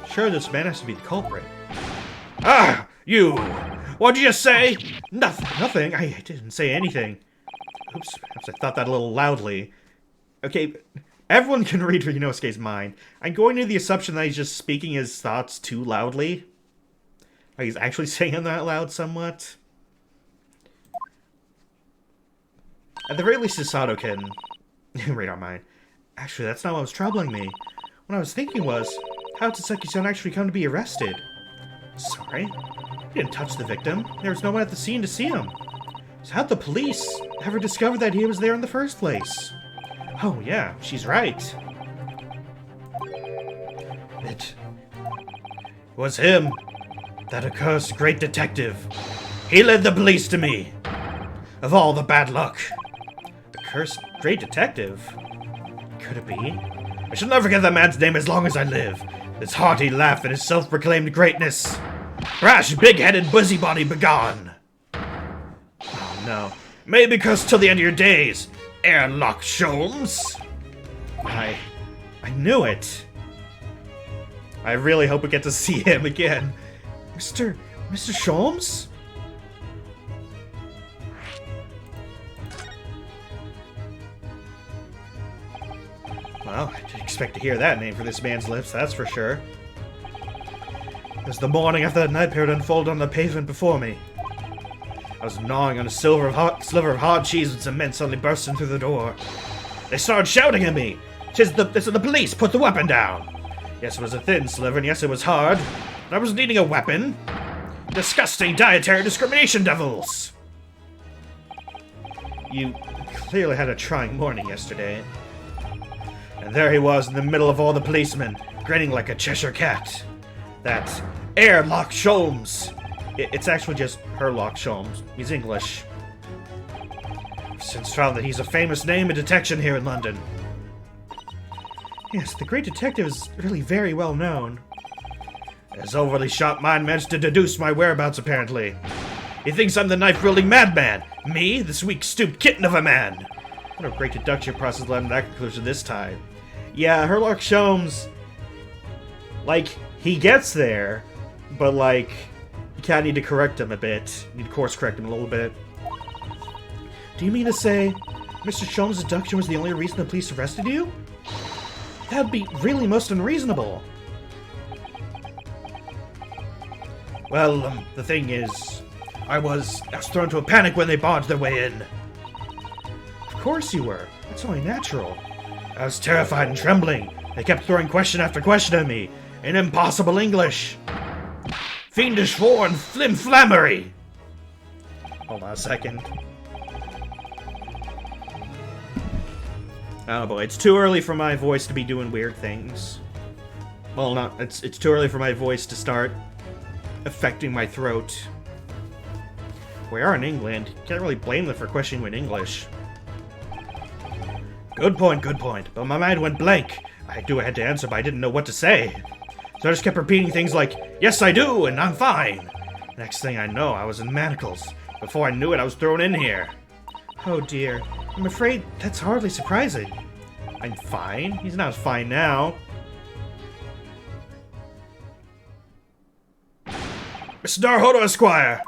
sure this man has to be the culprit. Ah! You! What'd you just say? Nothing. I didn't say anything. Oops, perhaps I thought that a little loudly. Okay, everyone can read Ryunosuke's mind. I'm going to the assumption that he's just speaking his thoughts too loudly. Like he's actually saying them that loud somewhat. At the very least, Sasato can read our mind. Actually, that's not what was troubling me. What I was thinking was, how did Saseki-san actually come to be arrested? Sorry? He didn't touch the victim. There was no one at the scene to see him. So how'd the police ever discover that he was there in the first place? Oh yeah, she's right. It was him. That accursed great detective. He led the police to me. Of all the bad luck. Accursed great detective? Could it be? I shall never forget that man's name as long as I live. His hearty laugh and his self-proclaimed greatness. Rash, big-headed busybody begone. Oh no. Maybe because till the end of your days, Airlock Sholmes. I knew it. I really hope we get to see him again. Mr. Sholmes? Well, I didn't expect to hear that name from this man's lips, that's for sure. As the morning after that night period unfolded on the pavement before me, I was gnawing on a sliver of hard cheese when some men suddenly burst in through the door. They started shouting at me. It's the police, put the weapon down. Yes, it was a thin sliver, and yes, it was hard. And I was needing a weapon. Disgusting dietary discrimination devils! You clearly had a trying morning yesterday. And there he was in the middle of all the policemen, grinning like a Cheshire cat. That Airlock Sholmes. It's actually just Herlock Sholmes. He's English. I've since found that he's a famous name in detection here in London. Yes, the great detective is really very well known. His overly sharp mind managed to deduce my whereabouts, apparently. He thinks I'm the knife-wielding madman. Me, this weak, stooped kitten of a man. What a great deduction process led to that conclusion this time. Yeah, Herlock Sholmes, like, he gets there, but, like, you kind of need to correct him a bit. You need to course correct him a little bit. Do you mean to say Mr. Sholmes' deduction was the only reason the police arrested you? That'd be really most unreasonable. Well, the thing is, I was thrown into a panic when they barged their way in. Of course you were. That's only natural. I was terrified and trembling. They kept throwing question after question at me, in impossible English. Fiendish foreign flim-flammery. Hold on a second. Oh boy, it's too early for my voice to be doing weird things. Well, it's too early for my voice to start affecting my throat. We are in England. Can't really blame them for questioning in English. Good point, but my mind went blank. I had to answer, but I didn't know what to say. So I just kept repeating things like, yes I do, and I'm fine. Next thing I know, I was in manacles. Before I knew it, I was thrown in here. Oh dear, I'm afraid that's hardly surprising. I'm fine? He's not fine now. Mr. Naruhodo, Esquire!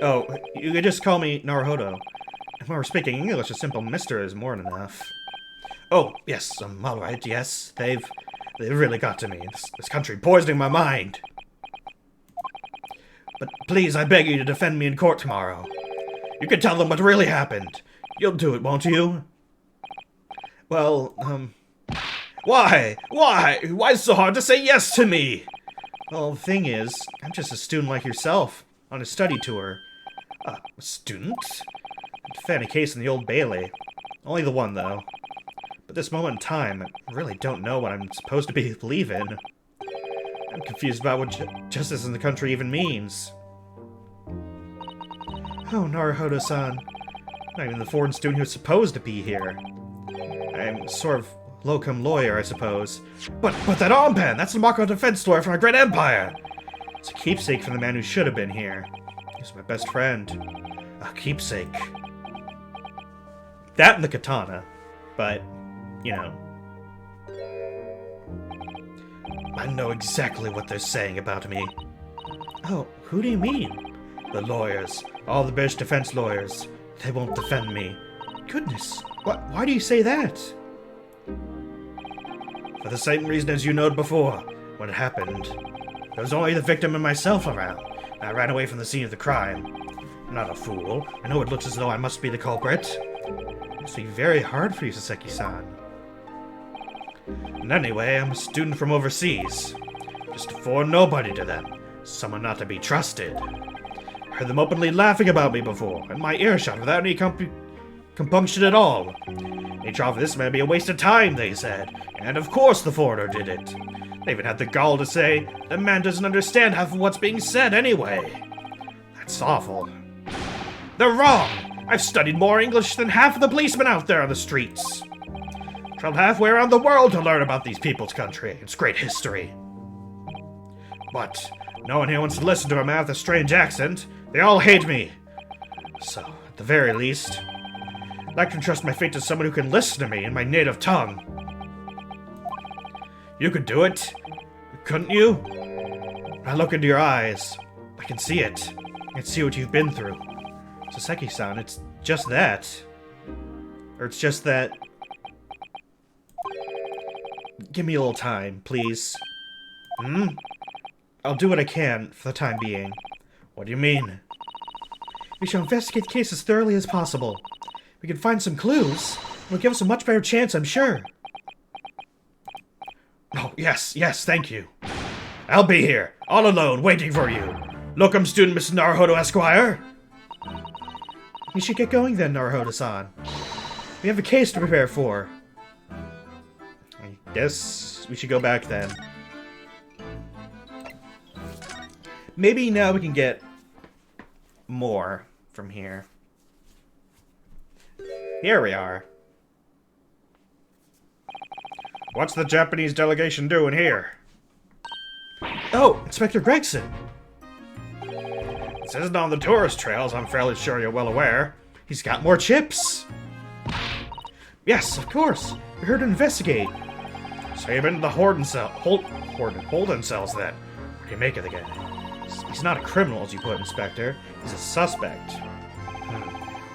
Oh, you could just call me Naruhodo. If I were speaking English, a simple mister is more than enough. Oh, yes, I'm alright, yes. They've really got to me. This country poisoning my mind. But please, I beg you to defend me in court tomorrow. You can tell them what really happened. You'll do it, won't you? Well, Why? Why is it so hard to say yes to me? Well, the thing is, I'm just a student like yourself, on a study tour. A student? I'd defend a case in the Old Bailey. Only the one, though. But this moment in time, I really don't know what I'm supposed to believe in. I'm confused about what justice in the country even means. Oh, Naruhodo-san. Not even the foreign student who's supposed to be here. I'm sort of locum lawyer, I suppose. But that armband! That's the mark of a defense lawyer from our great empire! It's a keepsake from the man who should have been here. He's my best friend. A keepsake. That and the katana. But, you know. I know exactly what they're saying about me. Oh, who do you mean? The lawyers. All the British defense lawyers. They won't defend me. Goodness. Why do you say that? For the same reason as you noted before, when it happened. There was only the victim and myself around. I ran away from the scene of the crime. I'm not a fool. I know it looks as though I must be the culprit. It must be very hard for you, Saseki-san. And anyway, I'm a student from overseas. Just a foreign nobody to them. Someone not to be trusted. I heard them openly laughing about me before, in my earshot without any compunction at all. A trial for this man be a waste of time, they said. And of course the foreigner did it. They even had the gall to say, the man doesn't understand half of what's being said anyway. That's awful. They're wrong! I've studied more English than half of the policemen out there on the streets. Traveled halfway around the world to learn about these people's country, its great history. But no one here wants to listen to a man with a strange accent. They all hate me. So, at the very least, I'd like to entrust my fate to someone who can listen to me in my native tongue. You could do it, couldn't you? When I look into your eyes, I can see it. I can see what you've been through. Saseki-san, it's just that. Or it's just that... Give me a little time, please. I'll do what I can for the time being. What do you mean? We shall investigate the case as thoroughly as possible. We can find some clues. It'll give us a much better chance, I'm sure. Oh, yes, thank you. I'll be here, all alone, waiting for you. Locum student Mr. Naruhodo Esquire. We should get going then, Naruhodo-san. We have a case to prepare for. I guess we should go back then. Maybe now we can get more from here. Here we are. What's the Japanese delegation doing here? Oh, Inspector Gregson. This isn't on the tourist trails, I'm fairly sure you're well aware. He's got more chips. Yes, of course. We're here to investigate. So you've been to the Holden cells then. What do you make of the guy? He's not a criminal, as you put, Inspector. He's a suspect.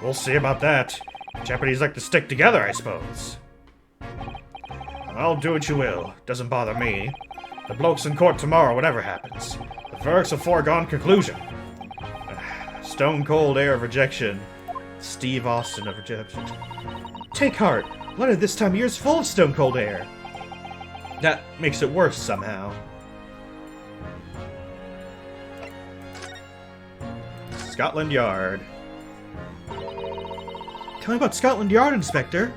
We'll see about that. Japanese like to stick together, I suppose. I'll do what you will. Doesn't bother me. The bloke's in court tomorrow, whatever happens. The verdict's a foregone conclusion. Stone cold air of rejection. Steve Austin of rejection. Take heart. Leonard this time of year is full of stone cold air. That makes it worse somehow. Scotland Yard. Tell me about Scotland Yard, Inspector.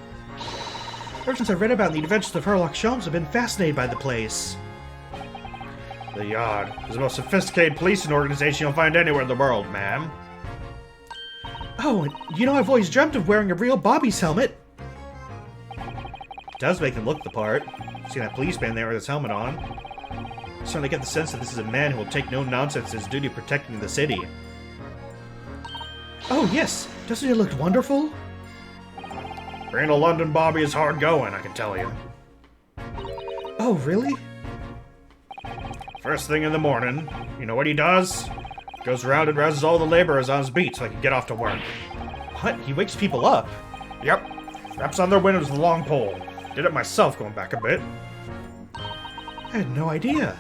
Ever since I read about the adventures of Sherlock Holmes, I've been fascinated by the place. The Yard is the most sophisticated policing organization you'll find anywhere in the world, ma'am. Oh, and you know I've always dreamt of wearing a real Bobby's helmet. It does make him look the part. See that policeman there with his helmet on. I certainly get the sense that this is a man who will take no nonsense in his duty of protecting the city. Oh, yes! Doesn't he look wonderful? Being a London Bobby is hard going, I can tell you. Oh, really? First thing in the morning, you know what he does? Goes around and rouses all the laborers on his beat so they can get off to work. What? He wakes people up? Yep. Raps on their windows with a long pole. Did it myself going back a bit. I had no idea.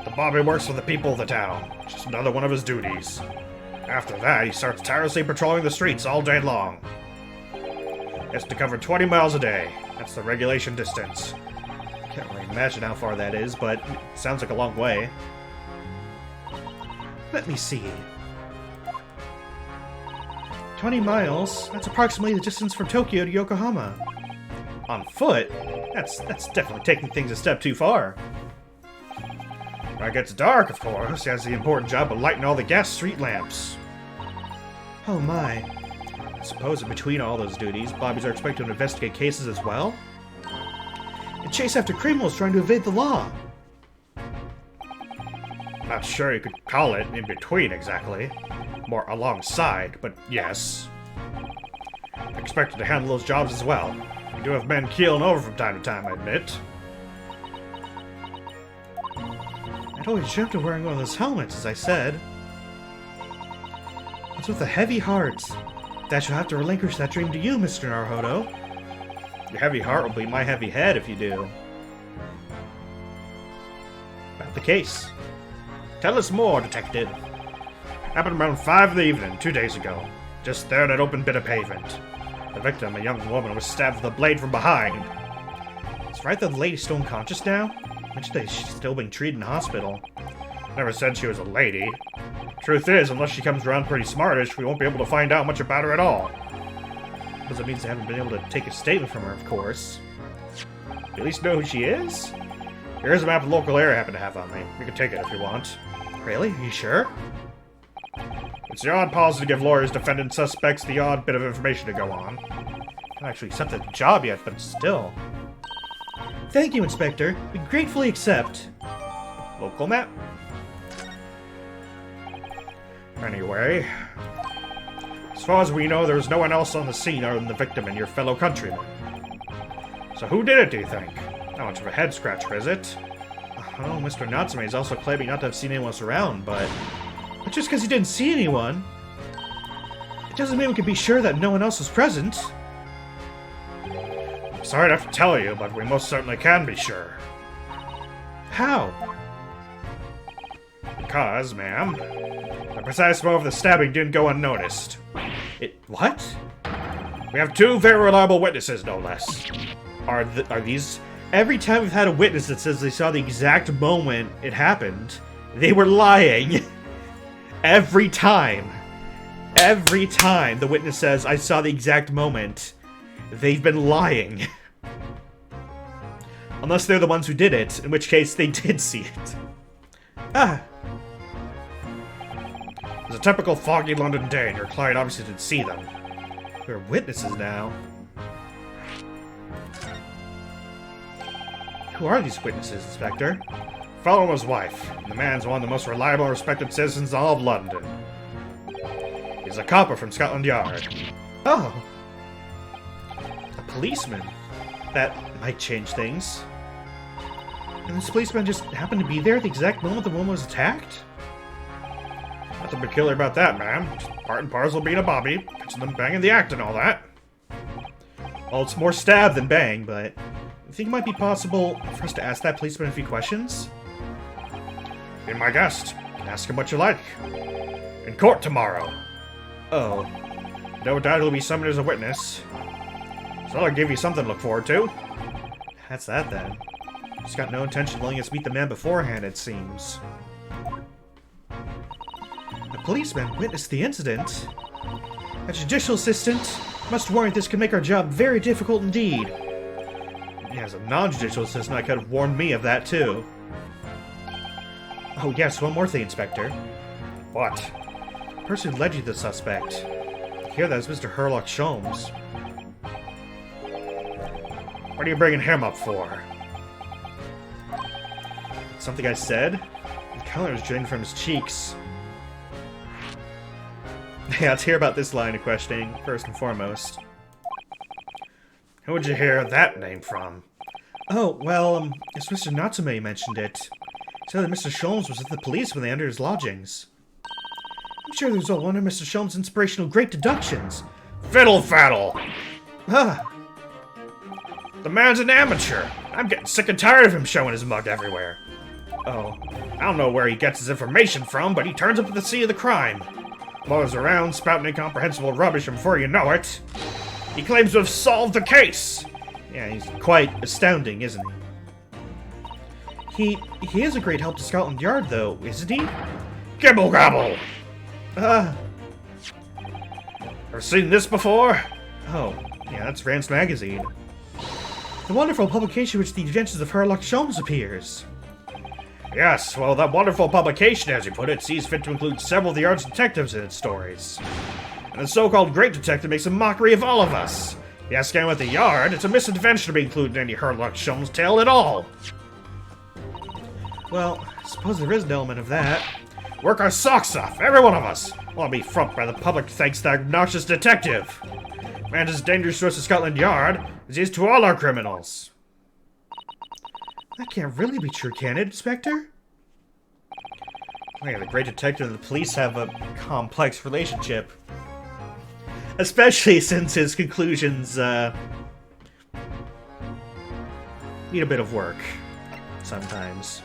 The Bobby works for the people of the town. Just another one of his duties. After that, he starts tirelessly patrolling the streets all day long. He has to cover 20 miles a day. That's the regulation distance. Can't really imagine how far that is, but it sounds like a long way. Let me see. 20 miles? That's approximately the distance from Tokyo to Yokohama. On foot? That's definitely taking things a step too far. When it gets dark, of course, he has the important job of lighting all the gas street lamps. Oh my. I suppose in between all those duties, Bobbies are expected to investigate cases as well? A chase after criminals trying to evade the law. Not sure you could call it in between exactly. More alongside, but yes. Expected to handle those jobs as well. You do have men keeling over from time to time, I admit. I'd always dreamt of wearing one of those helmets, as I said. It's with a heavy heart that you'll have to relinquish that dream to you, Mr. Naruhodo. Your heavy heart will be my heavy head if you do. About the case. Tell us more, Detective. Happened around 5 in the evening, 2 days ago. Just there in an open bit of pavement. The victim, a young woman, was stabbed with a blade from behind. It's right that the lady's still unconscious now? Mentioned that she's still being treated in hospital. Never said she was a lady. Truth is, unless she comes around pretty smartish, we won't be able to find out much about her at all. Because it means they haven't been able to take a statement from her, of course. You at least know who she is? Here's a map of the local area I happen to have on me. You can take it if you want. Really? Are you sure? It's the odd policy to give lawyers, defendants, suspects the odd bit of information to go on. I haven't actually accepted the job yet, but still. Thank you, Inspector. We gratefully accept. Local map. Anyway, as far as we know, there's no one else on the scene other than the victim and your fellow countrymen. So who did it, do you think? Not much of a head-scratcher, is it? Oh, Mr. Natsume is also claiming not to have seen anyone else around, but just because he didn't see anyone, it doesn't mean we can be sure that no one else was present. I'm sorry to have to tell you, but we most certainly can be sure. How? Because, ma'am, the precise moment of the stabbing didn't go unnoticed. What? We have two very reliable witnesses, no less. Are these... Every time we've had a witness that says they saw the exact moment it happened, they were lying. Every time. Every time the witness says, I saw the exact moment, they've been lying. Unless they're the ones who did it, in which case they did see it. Ah. It was a typical foggy London day, and your client obviously didn't see them. We're witnesses now. Who are these witnesses, Inspector? Fellow and his wife. The man's one of the most reliable and respected citizens in all of London. He's a copper from Scotland Yard. Oh. A policeman. That might change things. And this policeman just happened to be there at the exact moment the woman was attacked? Nothing peculiar about that, ma'am. Just part and parcel being a bobby, catching them banging the act and all that. Well, it's more stab than bang, but I think it might be possible for us to ask that policeman a few questions. Be my guest. Ask him what you like. In court tomorrow. Oh. No doubt he'll be summoned as a witness. So I'll give you something to look forward to. That's that, then. He's got no intention of letting us meet the man beforehand, it seems. A policeman witnessed the incident. A judicial assistant must warn this could make our job very difficult indeed. Yeah, as a non-judicial assistant, I could have warned me of that, too. Oh, yes, one more thing, Inspector. What? The person who led you to the suspect. I hear that is Mr. Herlock Sholmes. What are you bringing him up for? Something I said? The color is drained from his cheeks. Yeah, let's hear about this line of questioning, first and foremost. Who would you hear that name from? Oh, well, it's Mr. Natsume mentioned it. He said that Mr. Sholmes was with the police when they entered his lodgings. I'm sure there was all one of Mr. Sholmes' inspirational great deductions. Fiddle faddle! Ah! The man's an amateur! I'm getting sick and tired of him showing his mug everywhere. Oh, I don't know where he gets his information from, but he turns up at the scene of the crime. Blows around, spouting incomprehensible rubbish, and before you know it, he claims to have solved the case! Yeah, he's quite astounding, isn't he? He is a great help to Scotland Yard, though, isn't he? Gibble gobble! Ever seen this before? Oh, yeah, that's Rance Magazine. The wonderful publication which the adventures of Herlock Sholmes appears. Yes, well, that wonderful publication, as you put it, sees fit to include several of the Yard's detectives in its stories. And the so-called great detective makes a mockery of all of us. Yes, again with the Yard, it's a misadventure to be included in any Herlock Sholmes tale at all. Well, I suppose there is an element of that. Work our socks off, every one of us. Want to be frumped by the public thanks to that obnoxious detective. Man as dangerous to us at Scotland Yard as he is to all our criminals. That can't really be true, can it, Inspector? Oh yeah, the great detective and the police have a complex relationship. Especially since his conclusions, need a bit of work. Sometimes.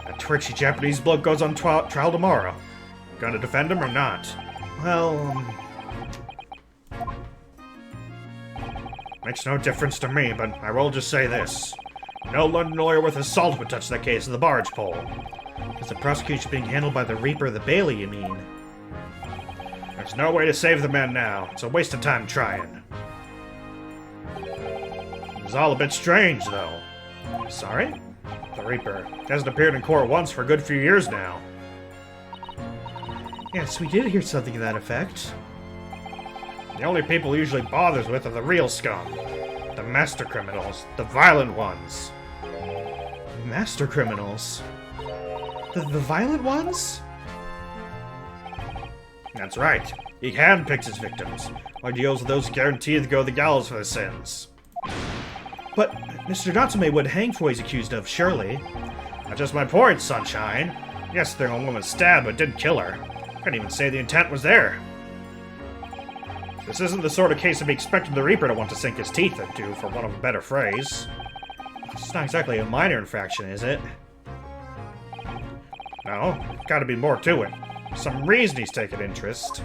That twitchy Japanese bloke goes on trial tomorrow. Gonna defend him or not? Well, makes no difference to me, but I will just say this. No London lawyer worth his salt would touch that case of the barge pole. Is the prosecution being handled by the Reaper or the Bailey, you mean? There's no way to save the men now. It's a waste of time trying. It's all a bit strange, though. Sorry? The Reaper hasn't appeared in court once for a good few years now. Yes, we did hear something to that effect. The only people he usually bothers with are the real scum. The master criminals. The violent ones. Master criminals? The violent ones? That's right. He handpicks his victims, while he deals with those guaranteed to go to the gallows for their sins. But Mr. Natsume would hang for what he's accused of, surely. That's just my point, Sunshine. Yes, the young woman stabbed, but didn't kill her. Couldn't even say the intent was there. This isn't the sort of case to be expecting the Reaper to want to sink his teeth into, for want of a better phrase. It's not exactly a minor infraction, is it? No, gotta be more to it. Some reason he's taken interest.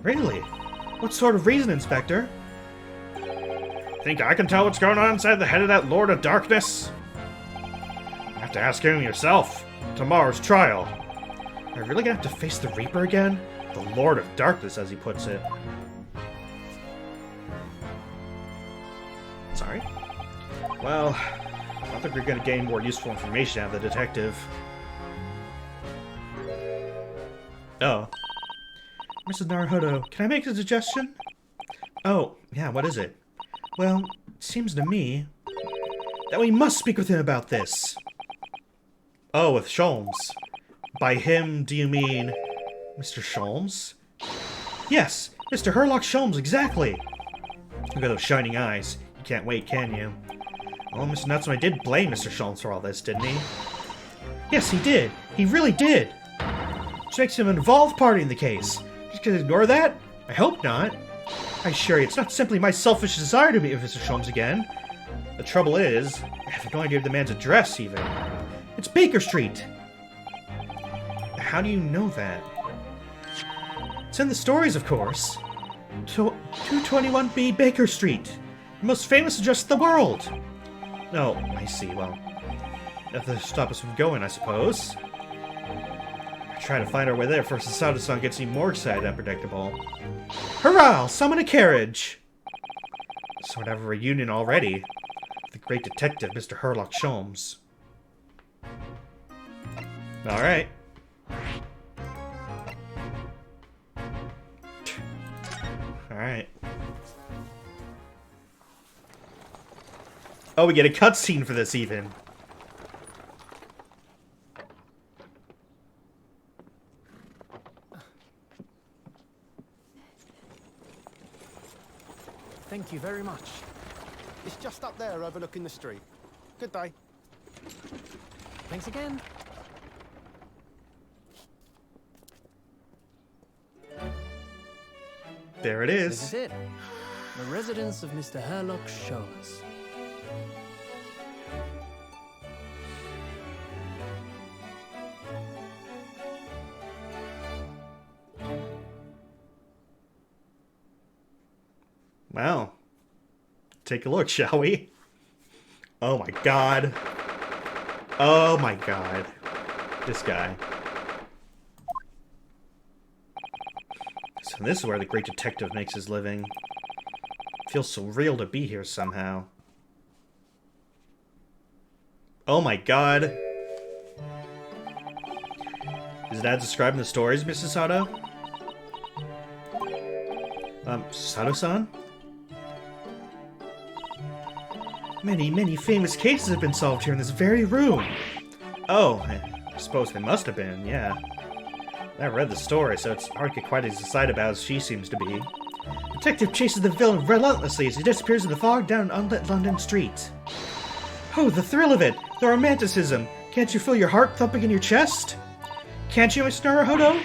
Really? What sort of reason, Inspector? Think I can tell what's going on inside the head of that Lord of Darkness? You have to ask him yourself. Tomorrow's trial. Am I really gonna have to face the Reaper again? The Lord of Darkness, as he puts it. Sorry? Well, I don't think we're gonna gain more useful information out of the detective. Oh. Mrs. Naruhodo, can I make a suggestion? Oh, yeah, what is it? Well, it seems to me that we must speak with him about this. Oh, with Sholmes. By him, do you mean Mr. Sholmes? Yes, Mr. Herlock Sholmes, exactly. Look at those shining eyes. You can't wait, can you? Well, Mr. Natsume did blame Mr. Sholmes for all this, didn't he? Yes, he did. He really did. Which makes him an involved party in the case. Just gonna ignore that? I hope not. I assure you, it's not simply my selfish desire to meet with Mr. Sholmes again. The trouble is, I have no idea of the man's address, even. It's Baker Street. How do you know that? It's in the stories, of course. 221B Baker Street. The most famous address in the world. Oh, I see. Well, you have to stop us from going, I suppose. Try to find our way there first Sato-san gets even more excited and unpredictable. Hurrah! I'll summon a carriage! Sort of a reunion already. The great detective, Mr. Herlock Sholmes. Alright. Alright. Oh, we get a cutscene for this, even. Thank you very much. It's just up there overlooking the street. Good day. Thanks again. There it is. This is it. The residence of Mr. Herlock Sholmes. Wow. Take a look, shall we? Oh my god. Oh my god. This guy. So this is where the great detective makes his living. It feels so real to be here somehow. Oh my god. Is that describing the stories, Mrs. Sato? Sato-san? Many famous cases have been solved here in this very room. Oh, I suppose they must have been, yeah. I read the story, so it's hard to get quite as excited about as she seems to be. Detective chases the villain relentlessly as he disappears in the fog down an unlit London street. Oh, the thrill of it! The romanticism! Can't you feel your heart thumping in your chest? Can't you, Miss Naruhodo?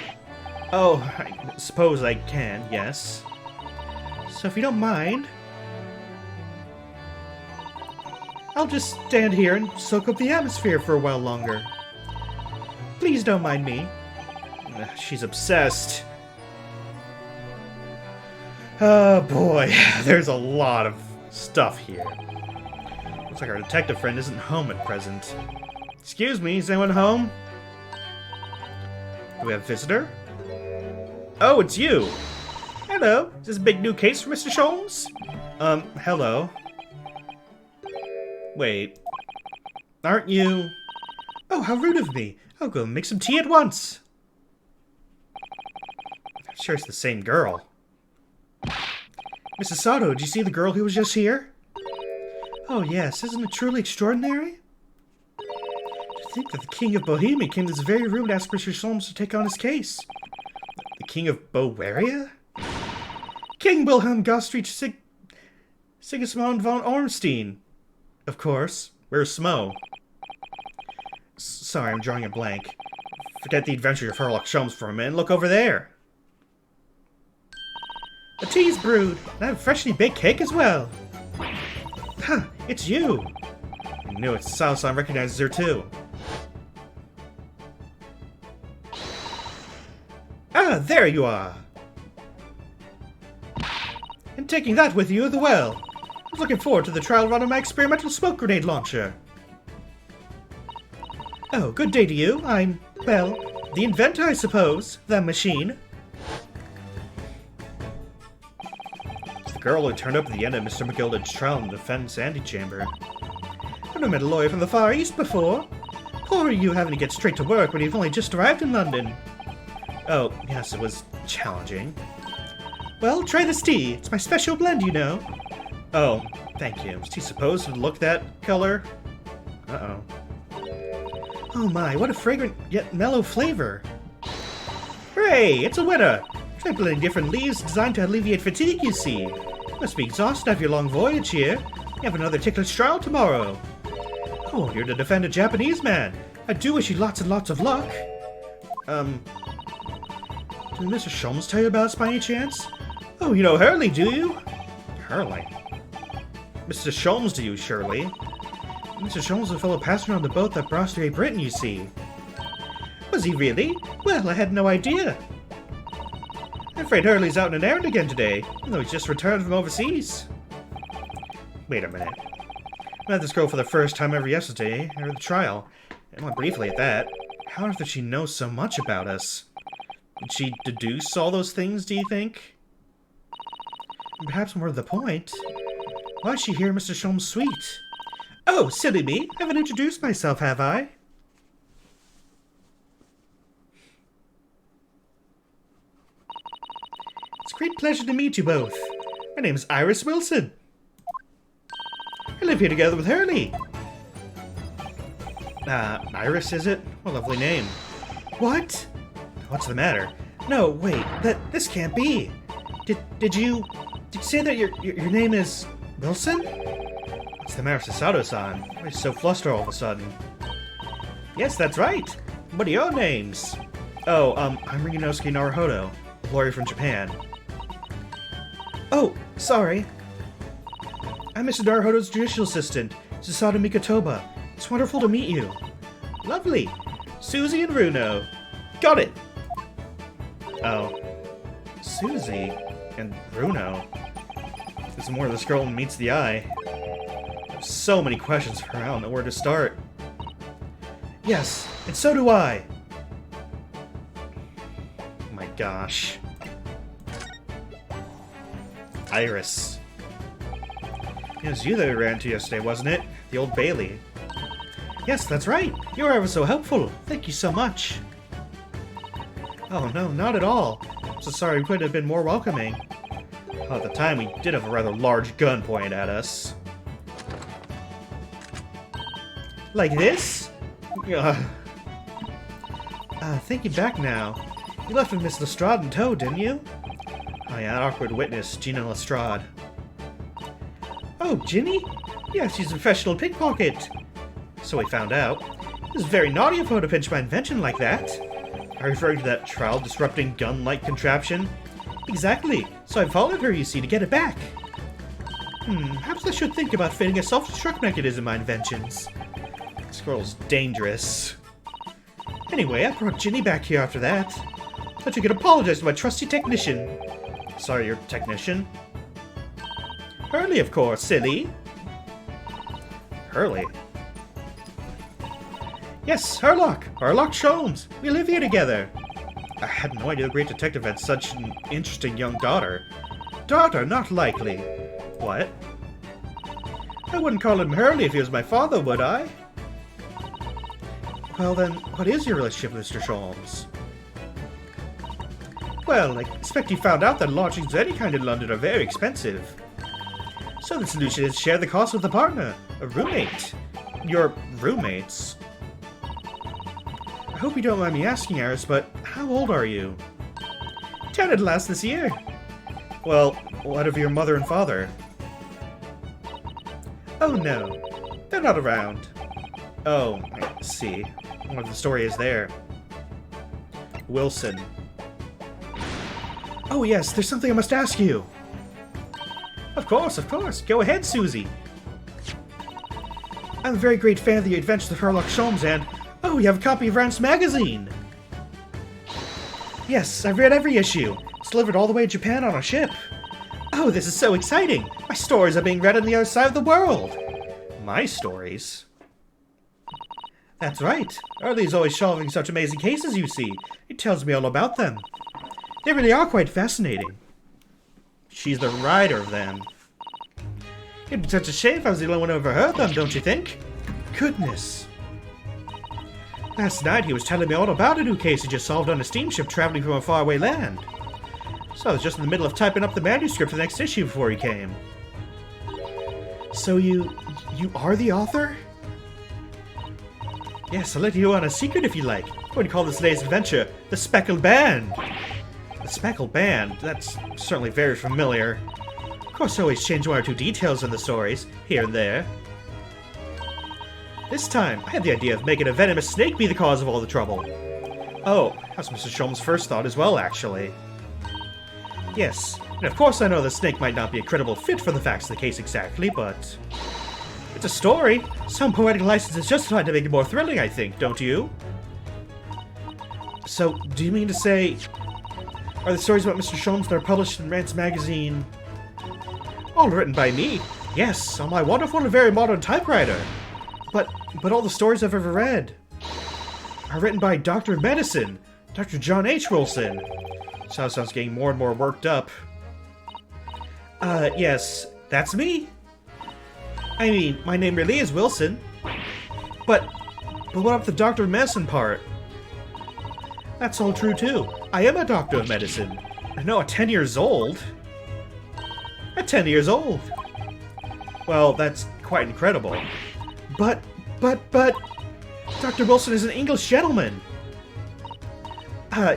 Oh, I suppose I can, yes. So if you don't mind, I'll just stand here and soak up the atmosphere for a while longer. Please don't mind me. She's obsessed. Oh boy, there's a lot of stuff here. Looks like our detective friend isn't home at present. Excuse me, is anyone home? Do we have a visitor? Oh, it's you! Hello, is this a big new case for Mr. Sholmes? Hello. Wait. Aren't you... Oh, how rude of me. I'll go make some tea at once. I'm sure it's the same girl. Mrs. Sato, did you see the girl who was just here? Oh yes, isn't it truly extraordinary? To think that the King of Bohemia came to this very room to ask Mr. Sholmes to take on his case. King of Bowaria? King Wilhelm Gostrich Sigismund von Ormstein. Of course. Where's Smo? Sorry, I'm drawing a blank. Forget the adventure of Herlock Sholmes for a minute. Look over there. A tea's brewed, and I have a freshly baked cake as well. Huh, it's you. I knew it. Sao-san recognizes her too. Ah, there you are. And taking that with you as well. I was looking forward to the trial run of my experimental smoke grenade launcher. Oh, good day to you. I'm, well, the inventor, I suppose. The machine. It's the girl who turned up at the end of Mr. McGilded's trial in the defense antechamber. I've never met a lawyer from the Far East before. Poor you having to get straight to work when you've only just arrived in London. Oh, yes, it was challenging. Well, try this tea. It's my special blend, you know. Oh, thank you. Was tea supposed to look that color? Uh-oh. Oh my, what a fragrant yet mellow flavor. Hooray, it's a winner! Try blending different leaves designed to alleviate fatigue, you see. You must be exhausted after your long voyage here. You have another ticklish trial tomorrow. Oh, you're to defend a Japanese man. I do wish you lots and lots of luck. Did Mr. Sholmes tell you about us by any chance? Oh, you know Hurley, do you? Hurley? Mr. Sholmes, do you, surely? Mr. Sholmes was a fellow passenger on the boat that brought us to Great Britain, you see. Was he really? Well, I had no idea. I'm afraid Hurley's out on an errand again today, even though he's just returned from overseas. Wait a minute. I met this girl for the first time ever yesterday, or the trial, and went briefly at that. How on earth did she know so much about us? Did she deduce all those things, do you think? And perhaps more to the point, why is she here in Mr. Sholmes' suite? Oh, silly me! I haven't introduced myself, have I? It's a great pleasure to meet you both. My name's Iris Wilson. I live here together with Hurley. Iris, is it? What a lovely name. What? What's the matter? No, wait, this can't be. Did you say that your name is Wilson? What's the matter, Sasato-san? Why are you so flustered all of a sudden? Yes, that's right. What are your names? Oh, I'm Ryunosuke Naruhodo, a lawyer from Japan. Oh, sorry. I'm Mr. Naruhodo's judicial assistant, Sasato Mikotoba. It's wonderful to meet you. Lovely. Susie and Runo. Got it. Oh. Susie and Runo. There's more of this girl than meets the eye. There's so many questions for her. I don't know where to start. Yes, and so do I. Oh my gosh. Iris. It was you that we ran into yesterday, wasn't it? The Old Bailey. Yes, that's right. You were ever so helpful. Thank you so much. Oh no, not at all. I'm so sorry we couldn't have been more welcoming. Oh, at the time, we did have a rather large gun pointed at us. Like this? Thinking back now, you left with Miss Lestrade in tow, didn't you? Oh yeah, that awkward witness, Gina Lestrade. Oh, Ginny? Yeah, she's a professional pickpocket. So we found out. It was very naughty of her to pinch my invention like that. Are you referring to that trial-disrupting gun-like contraption? Exactly. So I followed her, you see, to get it back. Perhaps I should think about fitting a self-destruct mechanism in my inventions. This girl's dangerous. Anyway, I brought Ginny back here after that. Thought you could apologize to my trusty technician. Sorry, your technician? Hurley, of course, silly. Hurley? Yes, Herlock Sholmes. We live here together. I had no idea the great detective had such an interesting young daughter. Daughter? Not likely. What? I wouldn't call him Hurley if he was my father, would I? Well then, what is your relationship with Mr. Sholmes? Well, I expect you found out that lodgings of any kind in London are very expensive. So the solution is share the cost with a partner, a roommate. Your roommates? I hope you don't mind me asking, Iris, but how old are you? Canada last this year. Well, what of your mother and father? Oh no, they're not around. Oh, I see. What the story is there. Wilson. Oh yes, there's something I must ask you. Of course, of course. Go ahead, Susie. I'm a very great fan of the Adventures of Sherlock Holmes and... Oh, you have a copy of Rance magazine! Yes, I've read every issue. It's delivered all the way to Japan on a ship. Oh, this is so exciting! My stories are being read on the other side of the world! My stories? That's right. Early's always solving such amazing cases, you see. He tells me all about them. They really are quite fascinating. She's the writer of them. It'd be such a shame if I was the only one who ever heard them, don't you think? Goodness. Last night he was telling me all about a new case he just solved on a steamship traveling from a faraway land. So I was just in the middle of typing up the manuscript for the next issue before he came. So you are the author? Yes, I'll let you on a secret if you like. I'm going to call this latest adventure The Speckled Band. The Speckled Band? That's certainly very familiar. Of course, I always change one or two details in the stories, here and there. This time, I had the idea of making a venomous snake be the cause of all the trouble. Oh, that's Mr. Sholm's first thought as well, actually. Yes, and of course I know the snake might not be a credible fit for the facts of the case exactly, but... It's a story. Some poetic license is justified to make it more thrilling, I think, don't you? So, do you mean to say... Are the stories about Mr. Sholmes that are published in Rance magazine... all written by me? Yes, on my wonderful and very modern typewriter. But all the stories I've ever read are written by Doctor of Medicine, Dr. John H. Wilson. Sounds getting more and more worked up. Yes, that's me. I mean, my name really is Wilson. But what about the Doctor of Medicine part? That's all true too. I am a Doctor of Medicine. No, at 10 years old. At 10 years old. Well, that's quite incredible. But... Dr. Wilson is an English gentleman.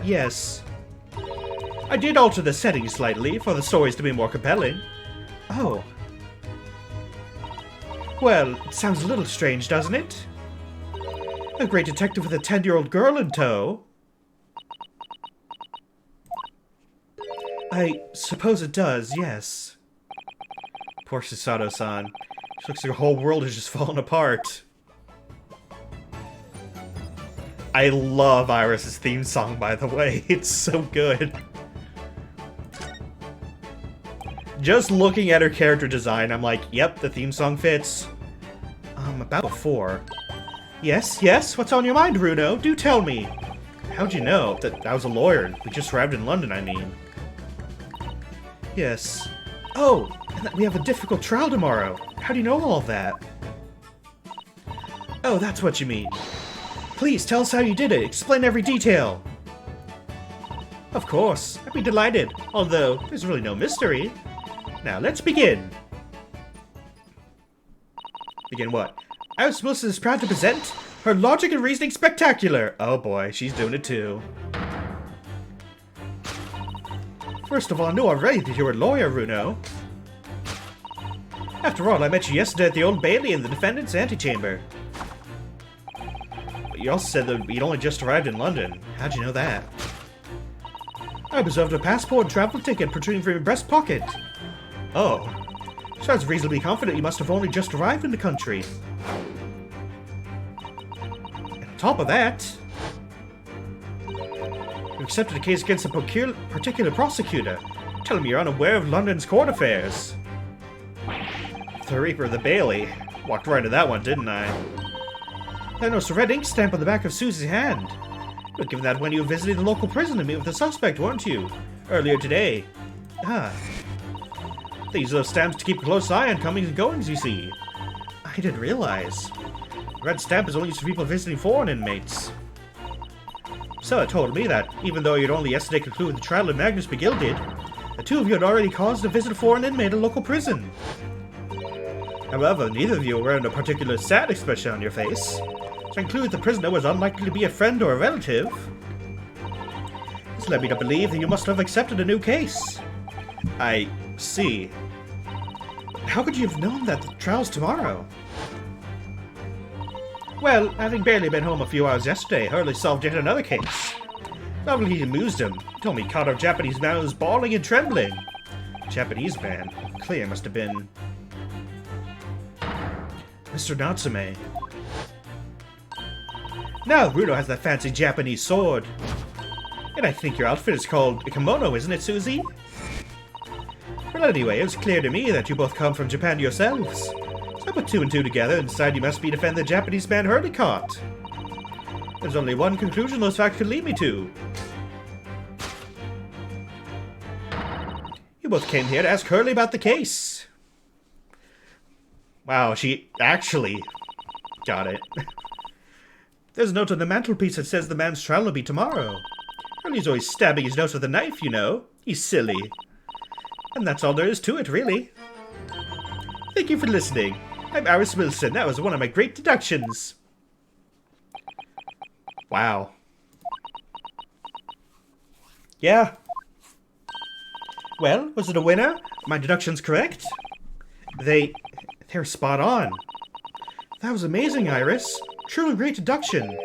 Yes. I did alter the setting slightly for the stories to be more compelling. Oh. Well, it sounds a little strange, doesn't it? A great detective with a 10-year-old girl in tow. I suppose it does, yes. Poor Shisato-san. She looks like her whole world has just fallen apart. I love Iris's theme song, by the way. It's so good. Just looking at her character design, I'm like, yep, the theme song fits. About before. Yes, what's on your mind, Runo? Do tell me. How'd you know that I was a lawyer? We just arrived in London, I mean. Yes. Oh, and that we have a difficult trial tomorrow. How do you know all of that? Oh, that's what you mean. Please, tell us how you did it. Explain every detail. Of course. I'd be delighted. Although, there's really no mystery. Now, let's begin. Begin what? Iris Wilson is proud to present her Logic and Reasoning Spectacular. Oh boy, she's doing it too. First of all, I know already that you're a lawyer, Runo. After all, I met you yesterday at the Old Bailey in the defendant's antechamber. But you also said that you'd only just arrived in London. How'd you know that? I observed a passport and travel ticket protruding from your breast pocket. Oh. So I was reasonably confident you must have only just arrived in the country. And on top of that, you accepted a case against a particular prosecutor, telling me you're unaware of London's court affairs. The Reaper of the Bailey. Walked right into that one, didn't I? I noticed a red ink stamp on the back of Susie's hand. You were given that when you visited the local prison to meet with the suspect, weren't you? Earlier today. Ah. They use those stamps to keep a close eye on comings and goings, you see. I didn't realize. The red stamp is only used for people visiting foreign inmates. So it told me that, even though you'd only yesterday concluded the trial of Magnus Begilded, the two of you had already caused a visit a foreign inmate at a local prison. However, neither of you were wearing a particular sad expression on your face, so I concluded the prisoner was unlikely to be a friend or a relative. As This led me to believe that you must have accepted a new case. I see. How could you have known that the trial's tomorrow? Well, having barely been home a few hours yesterday, Hurley solved yet another case. Probably amused him. He told me he caught our Japanese man who was bawling and trembling. Japanese man? Clear must have been... Mr. Natsume. Now, Runo has that fancy Japanese sword. And I think your outfit is called a kimono, isn't it, Susie? Well, anyway, it was clear to me that you both come from Japan yourselves. So I put two and two together and decided you must be defending the Japanese man Hurley caught. There's only one conclusion those facts could lead me to. You both came here to ask Hurley about the case. Wow, she actually got it. There's a note on the mantelpiece that says the man's trial will be tomorrow. Hurley's always stabbing his nose with a knife, you know. He's silly. And that's all there is to it, really. Thank you for listening. I'm Iris Wilson. That was one of my great deductions. Wow. Yeah. Well, was it a winner? My deductions correct? They're spot on. That was amazing, Iris. Truly great deduction.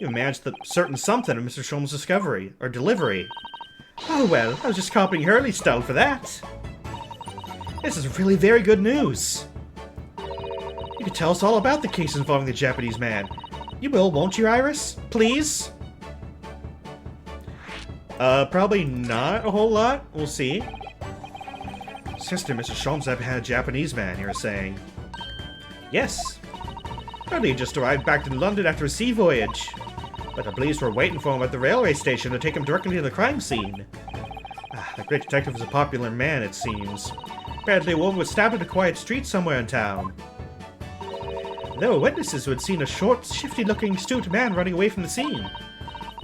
You managed the certain something of Mr. Sholm's discovery, or delivery. Oh well, I was just copying Hurley's style for that. This is really very good news. You could tell us all about the case involving the Japanese man. You will, won't you, Iris? Please? Probably not a whole lot. We'll see. Sister, Mr. Sholmes had a Japanese man, you were saying. Yes. Hurley had just arrived back in London after a sea voyage. But the police were waiting for him at the railway station to take him directly to the crime scene. The great detective was a popular man, it seems. Apparently a woman was stabbed in a quiet street somewhere in town. There were witnesses who had seen a short, shifty-looking, stooped man running away from the scene.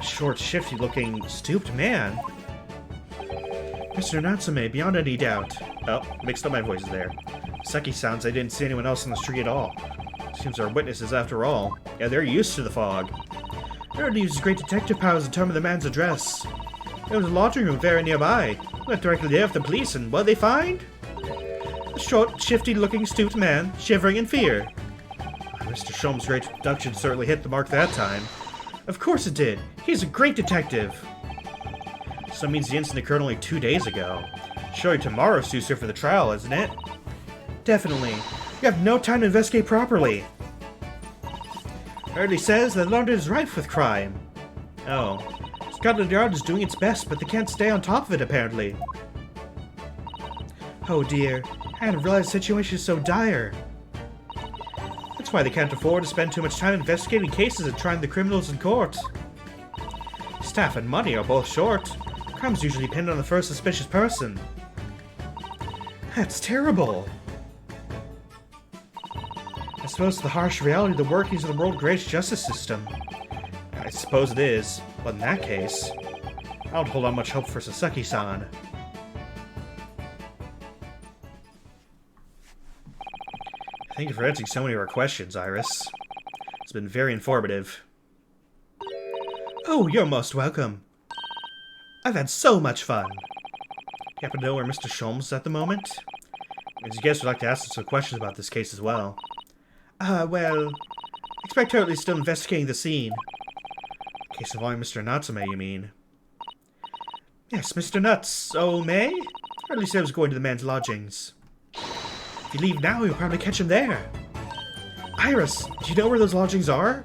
Short, shifty-looking, stooped man? Mr. Natsume, beyond any doubt. Oh, mixed up my voices there. Seki sounds I didn't see anyone else on the street at all. Seems they're witnesses after all. Yeah, they're used to the fog. Hurley used his great detective powers to determine the man's address. There was a lodging room very nearby. Went directly there with the police, and what did they find? A short, shifty-looking, stooped man, shivering in fear. Mr. Sholmes' great deduction certainly hit the mark that time. Of course it did. He's a great detective. So that means the incident occurred only 2 days ago. Surely tomorrow suits her for the trial, isn't it? Definitely. You have no time to investigate properly. Hurley says that London is rife with crime. Oh. Scotland Yard is doing its best, but they can't stay on top of it, apparently. Oh dear. I hadn't realized the situation is so dire. That's why they can't afford to spend too much time investigating cases and trying the criminals in court. Staff and money are both short. Crime's usually pinned on the first suspicious person. That's terrible. I suppose it's the harsh reality of the workings of the world's greatest justice system. I suppose it is, but in that case, I don't hold out much hope for Saseki-san. Thank you for answering so many of our questions, Iris. It's been very informative. Oh, you're most welcome. I've had so much fun. You happen to know where Mr. Sholmes is at the moment? As you guess, would like to ask us some questions about this case as well. Well, expect Hurley's still investigating the scene. Case involving Mr. Natsume, you mean? Yes, Mr. Nuts. Oh, May? Hurley said he was going to the man's lodgings. If you leave now, you'll probably catch him there. Iris, do you know where those lodgings are?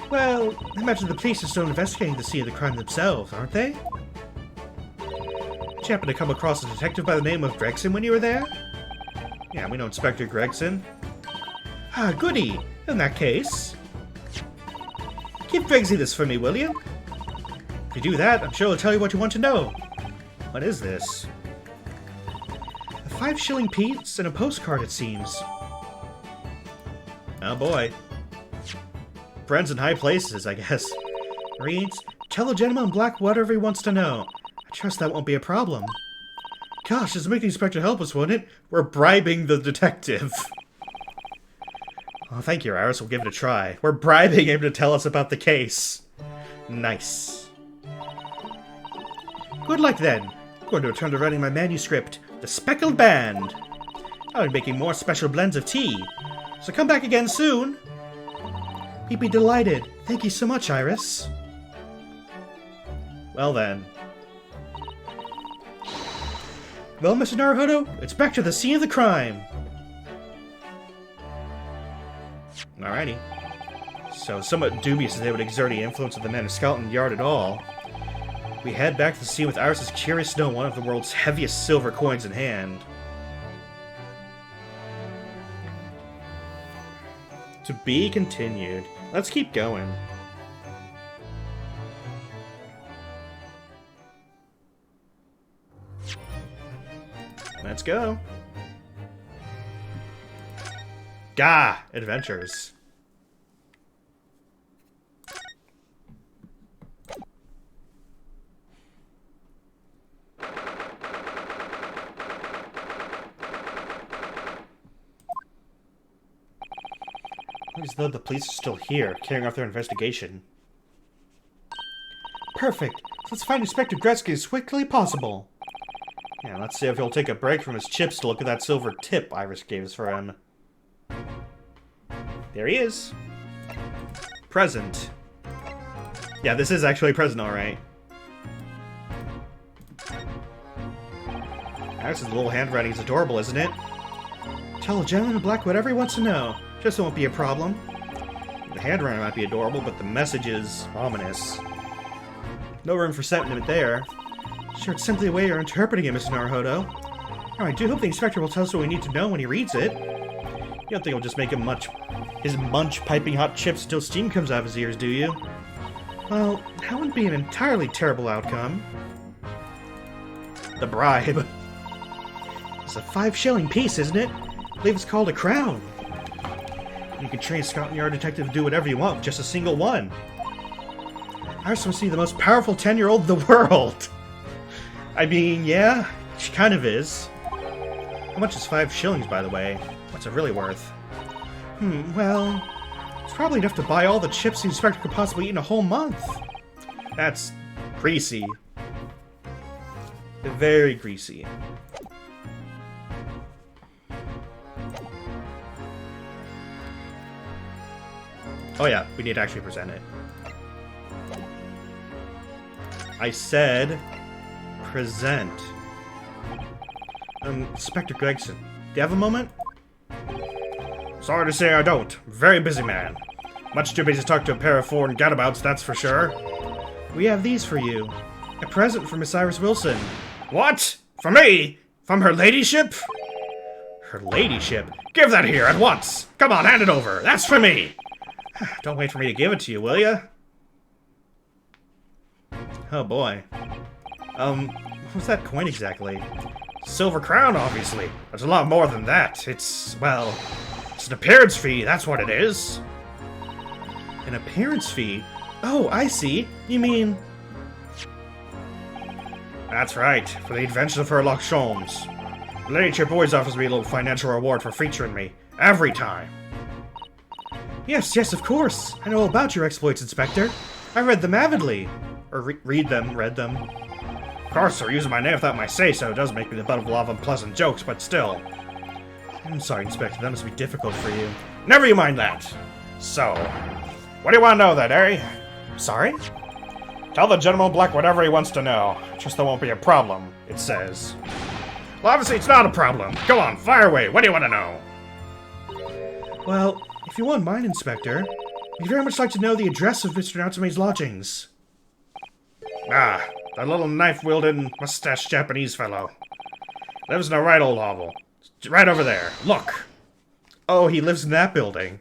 Well, I imagine the police are still investigating the scene of the crime themselves, aren't they? Did you happen to come across a detective by the name of Gregson when you were there? Yeah, we know Inspector Gregson. Ah, goody! In that case... Give Gregsy this for me, will you? If you do that, I'm sure he'll tell you what you want to know. What is this? A 5-shilling piece and a postcard, it seems. Oh boy. Friends in high places, I guess. Reads, tell the gentleman in black whatever he wants to know. I trust that won't be a problem. Gosh, this will make the inspector help us, won't it? We're bribing the detective. Oh, thank you, Iris. We'll give it a try. We're bribing him to tell us about the case. Nice. Good luck then. I'm going to return to writing my manuscript, The Speckled Band. I'll be making more special blends of tea. So come back again soon. We'd be delighted. Thank you so much, Iris. Well then. Well, Mr. Naruhodo, it's back to the scene of the crime. Alrighty. So, somewhat dubious that they would exert any influence of the men of Scotland Yard at all. We head back to the scene with Iris' curious to know one of the world's heaviest silver coins in hand. To be continued. Let's keep going. Let's go. Gah! Adventures. Looks as though the police are still here, carrying out their investigation. Perfect. Let's find Inspector Gretzky as quickly as possible. Yeah, let's see if he'll take a break from his chips to look at that silver tip Iris gave us for him. There he is. Present. Yeah, this is actually a present, alright. Iris' little handwriting is adorable, isn't it? Tell a gentleman in black whatever he wants to know. Just won't be a problem. The handwriting might be adorable, but the message is ominous. No room for sentiment there. Sure, it's simply the way you're interpreting it, Mr. Naruhodo. Oh, I do hope the inspector will tell us what we need to know when he reads it. You don't think it'll just make him munch piping hot chips until steam comes out of his ears, do you? Well, that wouldn't be an entirely terrible outcome. The bribe. It's a 5-shilling piece, isn't it? I believe it's called a crown. You can train a Scotland Yard detective to do whatever you want with just a single one. Iris must be the most powerful 10-year-old in the world. I mean, yeah, she kind of is. How much is 5 shillings, by the way? What's it really worth? Well, it's probably enough to buy all the chips the inspector could possibly eat in a whole month. That's greasy. Very greasy. Oh yeah, we need to actually present it. I said present. Inspector Gregson, do you have a moment? Sorry to say I don't. Very busy man. Much too busy to talk to a pair of foreign gadabouts, that's for sure. We have these for you. A present from Miss Iris Wilson. What? For me? From her ladyship? Her ladyship? Give that here at once! Come on, hand it over. That's for me! Don't wait for me to give it to you, will ya? Oh boy. What was that coin exactly? Silver crown, obviously. There's a lot more than that. It's, well, it's an appearance fee, that's what it is. An appearance fee? Oh, I see. You mean... That's right, for the adventures of Sherlock Holmes. The ladyship always offers me a little financial reward for featuring me. Every time. Yes, of course. I know all about your exploits, Inspector. I read them avidly. Or read them. Of course, sir, using my name without my say-so does make me the butt of a lot of unpleasant jokes, but still. I'm sorry, Inspector, that must be difficult for you. Never you mind that. So, what do you want to know then, eh? Sorry? Tell the gentleman in black whatever he wants to know. Just there won't be a problem, it says. Well, obviously it's not a problem. Go on, fire away. What do you want to know? Well, if you won't mind, Inspector, we'd very much like to know the address of Mr. Natsume's lodgings. Ah, that little knife-wielding, mustached Japanese fellow. Lives in a right old hovel. Right over there. Look! Oh, he lives in that building.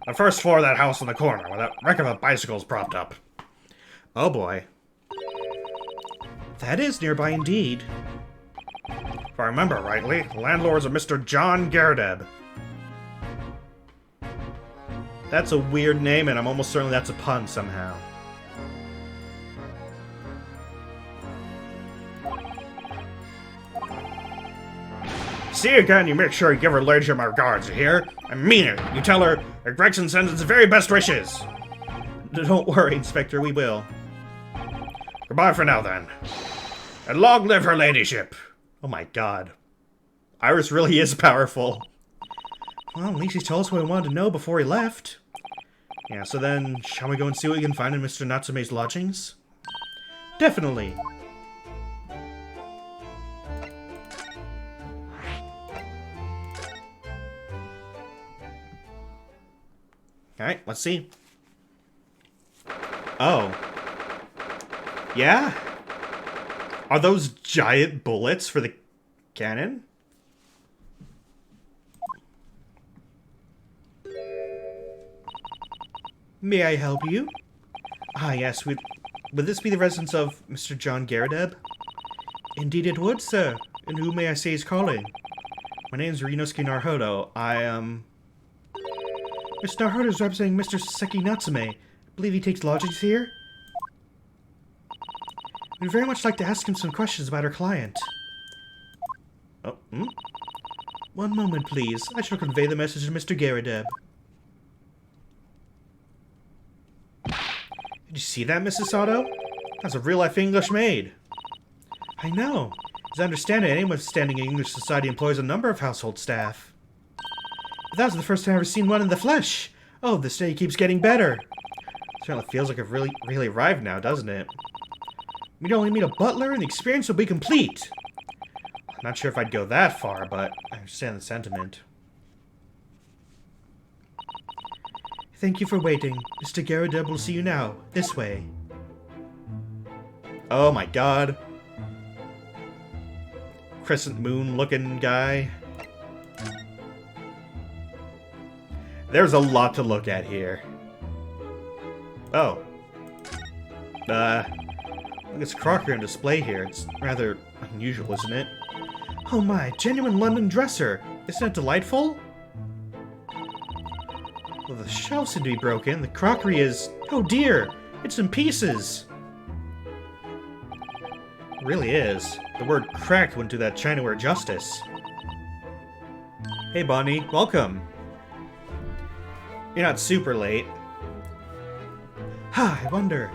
The first floor of that house in the corner, where that wreck of a bicycle's propped up. Oh boy. That is nearby indeed. If I remember rightly, the landlord's a Mr. John Gerdeb. That's a weird name, and I'm almost certain that's a pun somehow. See you again, you make sure you give her ladyship my regards, you hear? I mean it. You tell her that Gregson sends his very best wishes. Don't worry, Inspector, we will. Goodbye for now, then. And long live her ladyship. Oh my god. Iris really is powerful. Well, at least he told us what we wanted to know before he left. Yeah, so then, shall we go and see what we can find in Mr. Natsume's lodgings? Definitely. Alright, let's see. Oh. Yeah? Are those giant bullets for the cannon? May I help you? Ah, yes, would this be the residence of Mr. John Garrideb? Indeed it would, sir. And who may I say is calling? My name is Ryunosuke Naruhodo. I am... Mr. Naruhodo is representing Mr. Seki Natsume. I believe he takes lodgings here? We'd very much like to ask him some questions about our client. Oh, One moment, please. I shall convey the message to Mr. Garrideb. Did you see that, Mrs. Sato? That's a real-life English maid. I know. As I understand it, anyone standing in English society employs a number of household staff. But that was the first time I've ever seen one in the flesh. Oh, this day keeps getting better. Certainly feels like I've really arrived now, doesn't it? We'd only need a butler and the experience will be complete. I'm not sure if I'd go that far, but I understand the sentiment. Thank you for waiting. Mr. Garrideb will see you now. This way. Oh my god. Crescent moon looking guy. There's a lot to look at here. Oh. Look, it's crockery on display here. It's rather unusual, isn't it? Oh my, genuine London dresser. Isn't it delightful? Well, the shelves seem to be broken. The crockery is... Oh dear! It's in pieces! It really is. The word cracked wouldn't do that chinaware justice. Hey Bonnie, welcome! You're not super late. Ha, I wonder...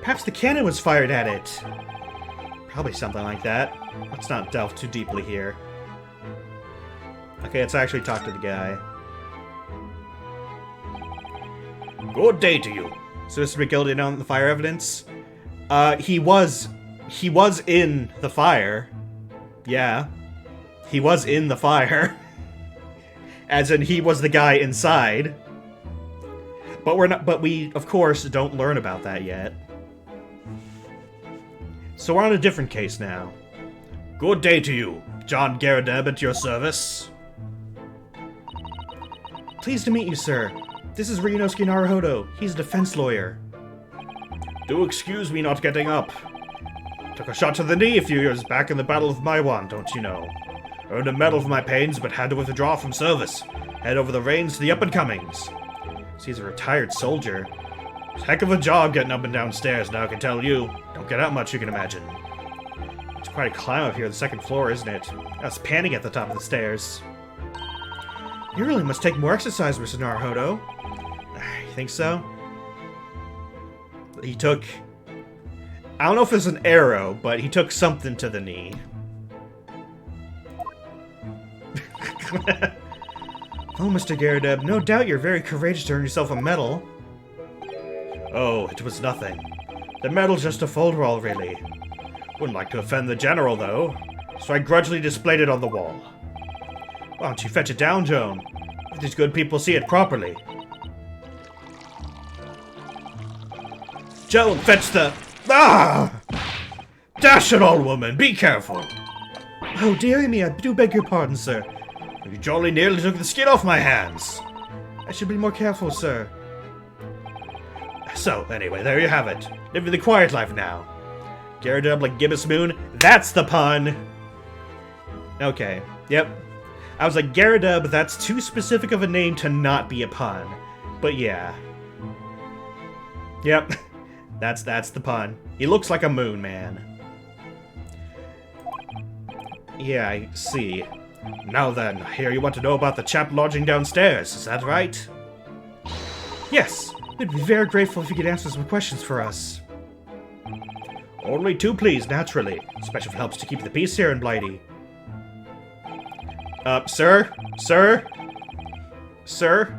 Perhaps the cannon was fired at it! Probably something like that. Let's not delve too deeply here. Okay, let's actually talk to the guy. Good day to you. So Mr. McGill did on the fire evidence? He was in the fire. Yeah. He was in the fire. As in, he was the guy inside. But we, of course, don't learn about that yet. So we're on a different case now. Good day to you. John Garrideb at your service. Pleased to meet you, sir. This is Ryunosuke Naruhodo. He's a defense lawyer. Do excuse me not getting up. Took a shot to the knee a few years back in the Battle of Maiwan, don't you know? Earned a medal for my pains, but had to withdraw from service. Head over the reins to the up-and-comings. So he's a retired soldier. It's a heck of a job getting up and down stairs, now I can tell you. Don't get out much, you can imagine. It's quite a climb up here, the second floor, isn't it? I was panting at the top of the stairs. You really must take more exercise, Mr. Naruhodo. You think so? He took... I don't know if it's an arrow, but he took something to the knee. Oh, Mr. Garrideb, no doubt you're very courageous to earn yourself a medal. Oh, it was nothing. The medal's just a folderol, really. Wouldn't like to offend the general, though, so I grudgingly displayed it on the wall. Why don't you fetch it down, Joan? If these good people see it properly. Joan, fetch the... Ah! Dash it, old woman, be careful. Oh, dearie me, I do beg your pardon, sir. You jolly nearly took the skin off my hands. I should be more careful, sir. So, anyway, there you have it. Living the quiet life now. Garrideb like Gibbous Moon, that's the pun! Okay, yep. I was like, Garrideb, that's too specific of a name to not be a pun. But yeah. Yep, that's the pun. He looks like a moon man. Yeah, I see. Now then, I hear you want to know about the chap lodging downstairs, is that right? Yes, we'd be very grateful if you could answer some questions for us. Only two, please, naturally. Especially if it helps to keep the peace here in Blighty. Sir? Sir? Sir?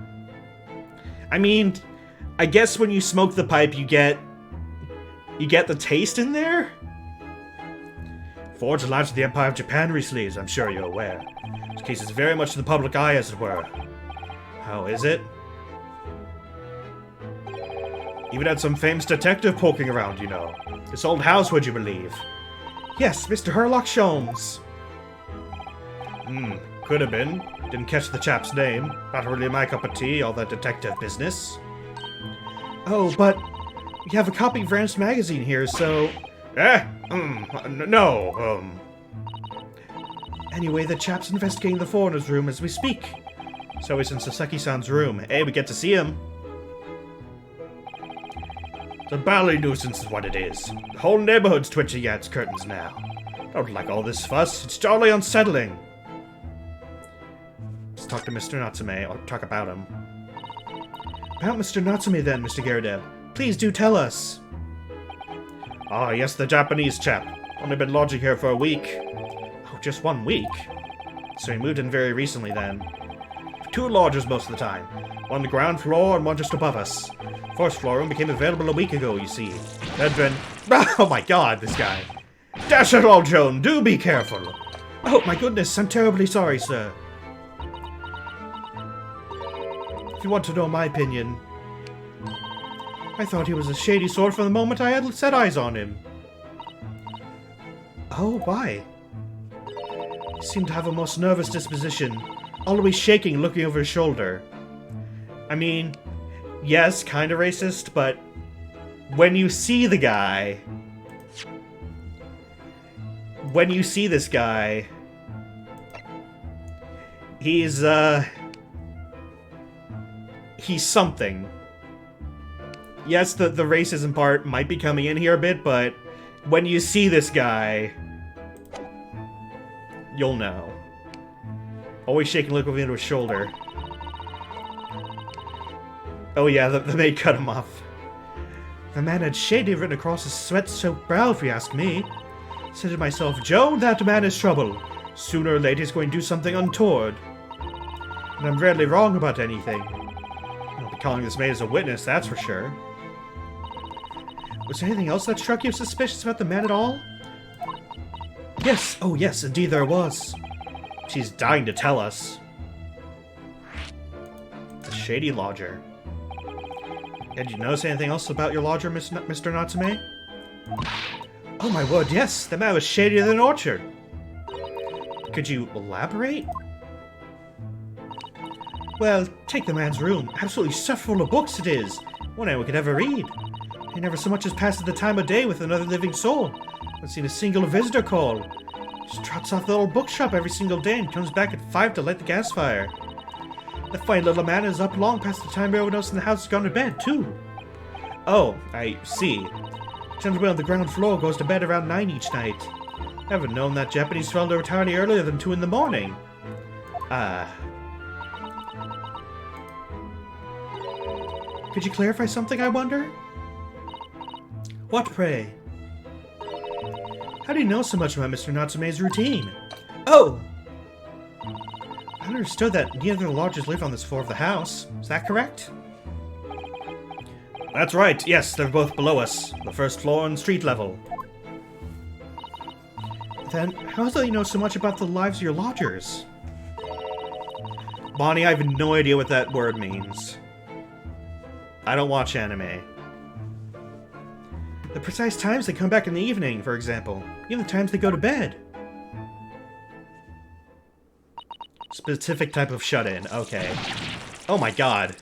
I mean, I guess when you smoke the pipe, you get the taste in there? Forged alliance with the Empire of Japan recently, as I'm sure you're aware. This case is very much in the public eye, as it were. How is it? Even had some famous detective poking around, you know. This old house, would you believe? Yes, Mr. Herlock Sholmes. Could have been. Didn't catch the chap's name. Not really my cup of tea, all that detective business. Oh, but we have a copy of Rand's magazine here, so... no. Anyway, the chap's investigating the foreigner's room as we speak. So he's in Sasaki-san's room. Hey, we get to see him. It's a bally nuisance is what it is. The whole neighborhood's twitching at its curtains now. Don't like all this fuss. It's jolly unsettling. Let's talk to Mr. Natsume, or talk about him. About Mr. Natsume then, Mr. Gardev. Please do tell us. Ah, yes, the Japanese chap. Only been lodging here for a week. Oh, just 1 week? So he moved in very recently then. 2 lodgers most of the time. One on the ground floor and one just above us. First floor room became available a week ago, you see. There'd been... Oh my god, this guy. Dash it all, Joan, do be careful. Oh my goodness, I'm terribly sorry, sir. If you want to know my opinion, I thought he was a shady sort from the moment I had set eyes on him. Oh, why? He seemed to have a most nervous disposition, always shaking, looking over his shoulder. I mean, yes, kind of racist, but when you see the guy... When you see this guy... He's something. Yes, the racism part might be coming in here a bit, but when you see this guy, you'll know. Always shaking, look over into his shoulder. Oh yeah, the maid cut him off. The man had shady written across his sweat-soaked brow, if you ask me. Said to myself, Joe, that man is trouble. Sooner or later he's going to do something untoward. And I'm rarely wrong about anything. I'll be calling this maid as a witness, that's for sure. Was there anything else that struck you suspicious about the man at all? Yes, oh yes, indeed there was. She's dying to tell us. The Shady Lodger. Did you notice anything else about your lodger, Mr. Natsume? Oh my word, yes! The man was shadier than an orchard! Could you elaborate? Well, take the man's room. Absolutely stuffed full of books it is. One anyone could ever read. He never so much as passes the time of day with another living soul. I've seen a single visitor call. Just trots off the old bookshop every single day and comes back at 5 to light the gas fire. The fine little man is up long past the time everyone else in the house has gone to bed, too. Oh, I see. Gentleman on the ground floor goes to bed around 9 each night. Haven't known that Japanese fella to retire any earlier than 2 in the morning. Could you clarify something, I wonder? What, pray? How do you know so much about Mr. Natsume's routine? Oh! I understood that neither of the lodgers live on this floor of the house. Is that correct? That's right, yes, they're both below us. The first floor and street level. Then, how is it you know so much about the lives of your lodgers? Bonnie, I have no idea what that word means. I don't watch anime. The precise times they come back in the evening, for example. Even the times they go to bed. Specific type of shut-in, okay. Oh my god.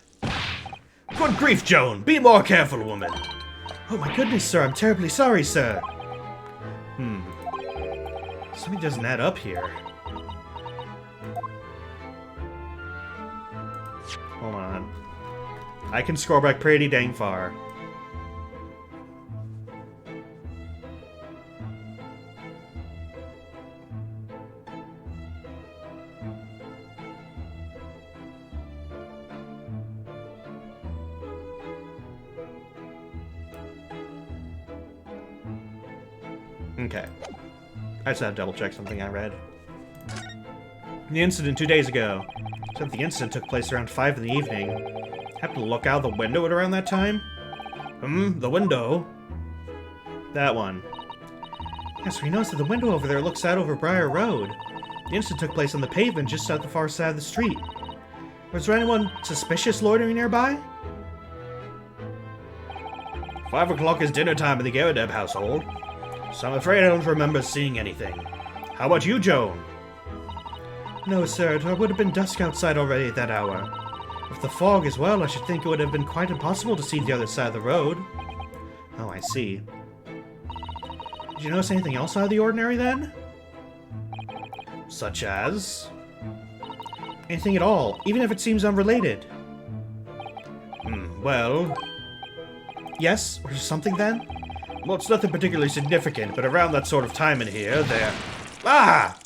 Good grief, Joan! Be more careful, woman! Oh my goodness, sir, I'm terribly sorry, sir. Something doesn't add up here. Hold on. I can score back pretty dang far. Okay. I just had to double check something I read. The incident 2 days ago. Except the incident took place around 5 in the evening. Happened to look out the window at around that time? The window? That one. Yes, we noticed that the window over there looks out over Briar Road. The incident took place on the pavement just out the far side of the street. Was there anyone suspicious loitering nearby? 5 o'clock is dinner time in the Garrideb household, so I'm afraid I don't remember seeing anything. How about you, Joan? No, sir, it would have been dusk outside already at that hour. With the fog as well, I should think it would have been quite impossible to see the other side of the road. Oh, I see. Did you notice anything else out of the ordinary, then? Such as? Anything at all, even if it seems unrelated. Well... Yes? Or something, then? Well, it's nothing particularly significant, but around that sort of time in here, there... Ah!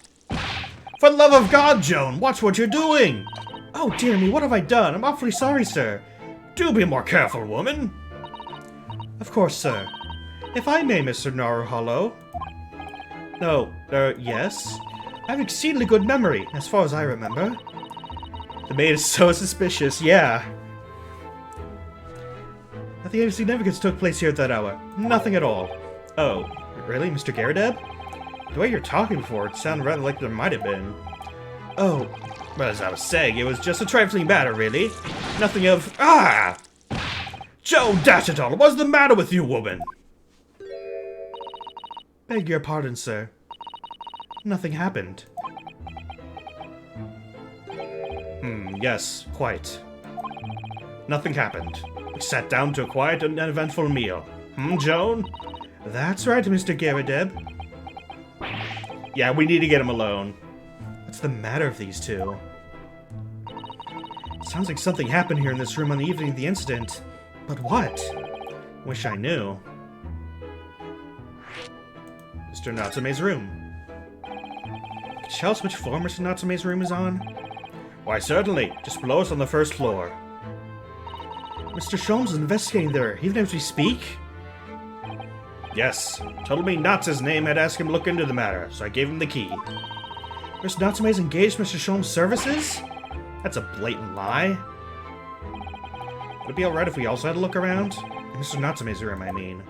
For the love of God, Joan, watch what you're doing! Oh, dear me, what have I done? I'm awfully sorry, sir. Do be more careful, woman! Of course, sir. If I may, Mr. Naruholo. No, yes? I have exceedingly good memory, as far as I remember. The maid is so suspicious, yeah. Nothing of significance took place here at that hour. Nothing at all. Oh, really, Mr. Garrideb? The way you're talking before, it sounded rather like there might have been. Oh, well, as I was saying, it was just a trifling matter, really. Nothing of... Ah! Joan, dash it all, what's the matter with you, woman? Beg your pardon, sir. Nothing happened. Yes, quite. Nothing happened. We sat down to a quiet and uneventful meal. Joan? That's right, Mr. Garrideb. Yeah, we need to get him alone. What's the matter with these two? Sounds like something happened here in this room on the evening of the incident. But what? Wish I knew. Mr. Natsume's room. Can you tell us which floor Mr. Natsume's room is on? Why, certainly. Just below us on the first floor. Mr. Sholmes is investigating there, even as we speak? Yes. Told me Natsu's name. I'd ask him to look into the matter, so I gave him the key. Mr. Natsume's engaged Mr. Sholmes' services? That's a blatant lie. Would it be alright if we also had a look around? In Mr. Natsume's room, I mean.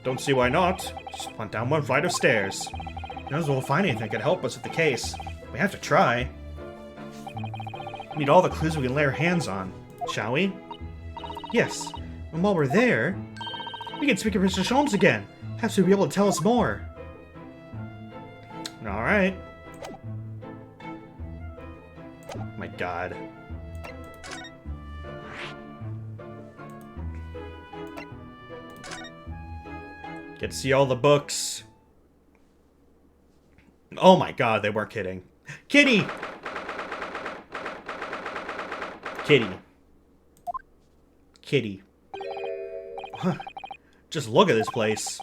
Don't see why not. Just went down one flight of stairs. Who knows if we'll find anything that could help us with the case. We have to try. We need all the clues we can lay our hands on, shall we? Yes. And while we're there, we can speak of Mr. Sholmes again. Perhaps he'll be able to tell us more. Alright. My god. Get to see all the books. Oh my god, they weren't kidding. Kitty! Kitty. Kitty. Huh. Just look at this place.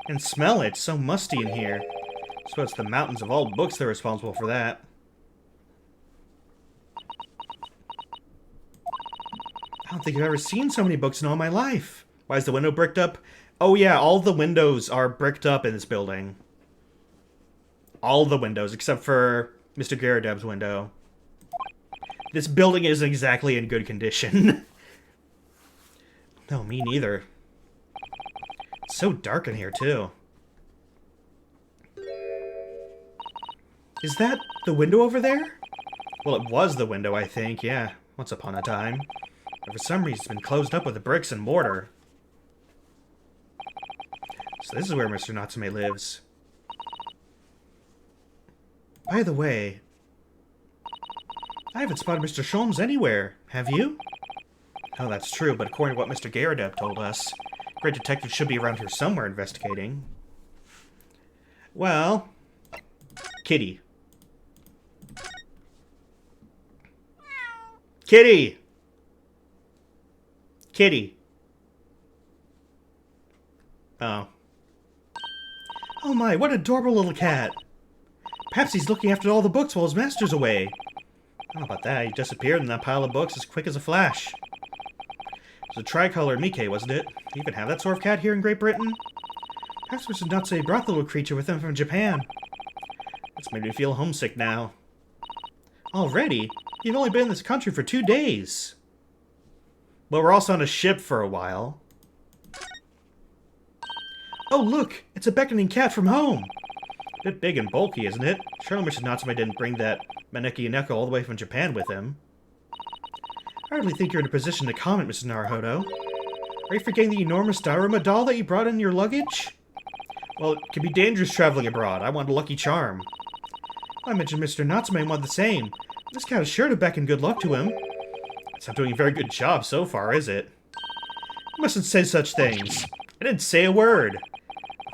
And smell it. It's so musty in here. I suppose the mountains of old books that are responsible for that. I don't think I've ever seen so many books in all my life. Why is the window bricked up? Oh yeah, all the windows are bricked up in this building. All the windows, except for Mr. Garrideb's window. This building isn't exactly in good condition. No, me neither. It's so dark in here, too. Is that the window over there? Well, it was the window, I think, yeah. Once upon a time. But for some reason, it's been closed up with the bricks and mortar. So this is where Mr. Natsume lives. By the way, I haven't spotted Mr. Sholmes anywhere. Have you? Oh, that's true, but according to what Mr. Garrideb told us, great detective should be around here somewhere investigating. Well, Kitty. Kitty! Kitty. Oh. Oh my, what an adorable little cat. Perhaps he's looking after all the books while his master's away. How about that? He disappeared in that pile of books as quick as a flash. was a tricolor Mike, wasn't it? Do you even have that sort of cat here in Great Britain? Perhaps Mr. Natsume brought the little creature with him from Japan. It's made me feel homesick now. Already? You've only been in this country for 2 days. But we're also on a ship for a while. Oh, look! It's a beckoning cat from home! A bit big and bulky, isn't it? Surely Mr. Natsume didn't bring that Maneki Neko all the way from Japan with him. I hardly think you're in a position to comment, Mrs. Naruhodo. Are you forgetting the enormous diorama doll that you brought in your luggage? Well, it can be dangerous traveling abroad. I want a lucky charm. I mentioned Mr. Natsume wanted the same. This cat is sure to beckon good luck to him. It's not doing a very good job so far, is it? You mustn't say such things. I didn't say a word.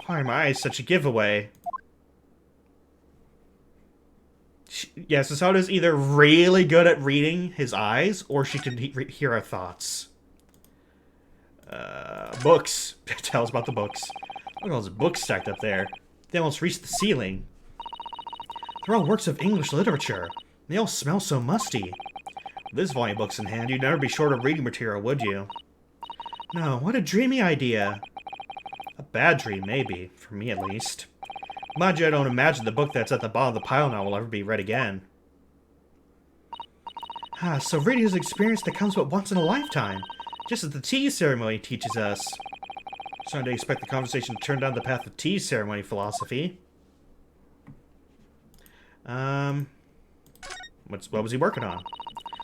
Why are my eyes such a giveaway? Yes, Sasato's either really good at reading his eyes, or she can hear our thoughts. Books. Tell us about the books. Look at all those books stacked up there. They almost reached the ceiling. They're all works of English literature. They all smell so musty. With this volume of books in hand, you'd never be short of reading material, would you? No, what a dreamy idea. A bad dream, maybe. For me, at least. Mind you, I don't imagine the book that's at the bottom of the pile now will ever be read again. Ah, so reading is an experience that comes but once in a lifetime. Just as the tea ceremony teaches us. Starting to expect the conversation to turn down the path of tea ceremony philosophy. What was he working on?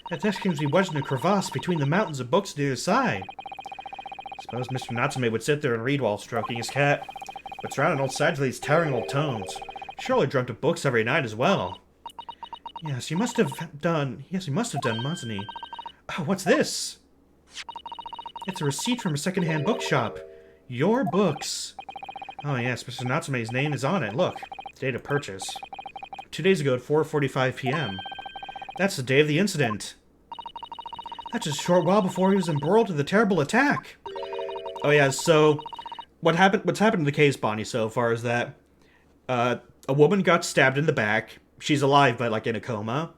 That desk seems to be wedged in a crevasse between the mountains of books to the other side. Suppose Mr. Natsume would sit there and read while stroking his cat. But surrounded on all sides of these towering old tomes. Surely dreamt of books every night as well. Yes, he must have done, mustn't he? Oh, what's this? It's a receipt from a second-hand bookshop. Your books. Oh yes, Mr. Natsume's name is on it. Look, the date of purchase. 2 days ago at 4:45 p.m. That's the day of the incident. That's just a short while before he was embroiled in the terrible attack. Oh yeah, so what's happened in the case, Bonnie, so far is that a woman got stabbed in the back. She's alive, but like in a coma.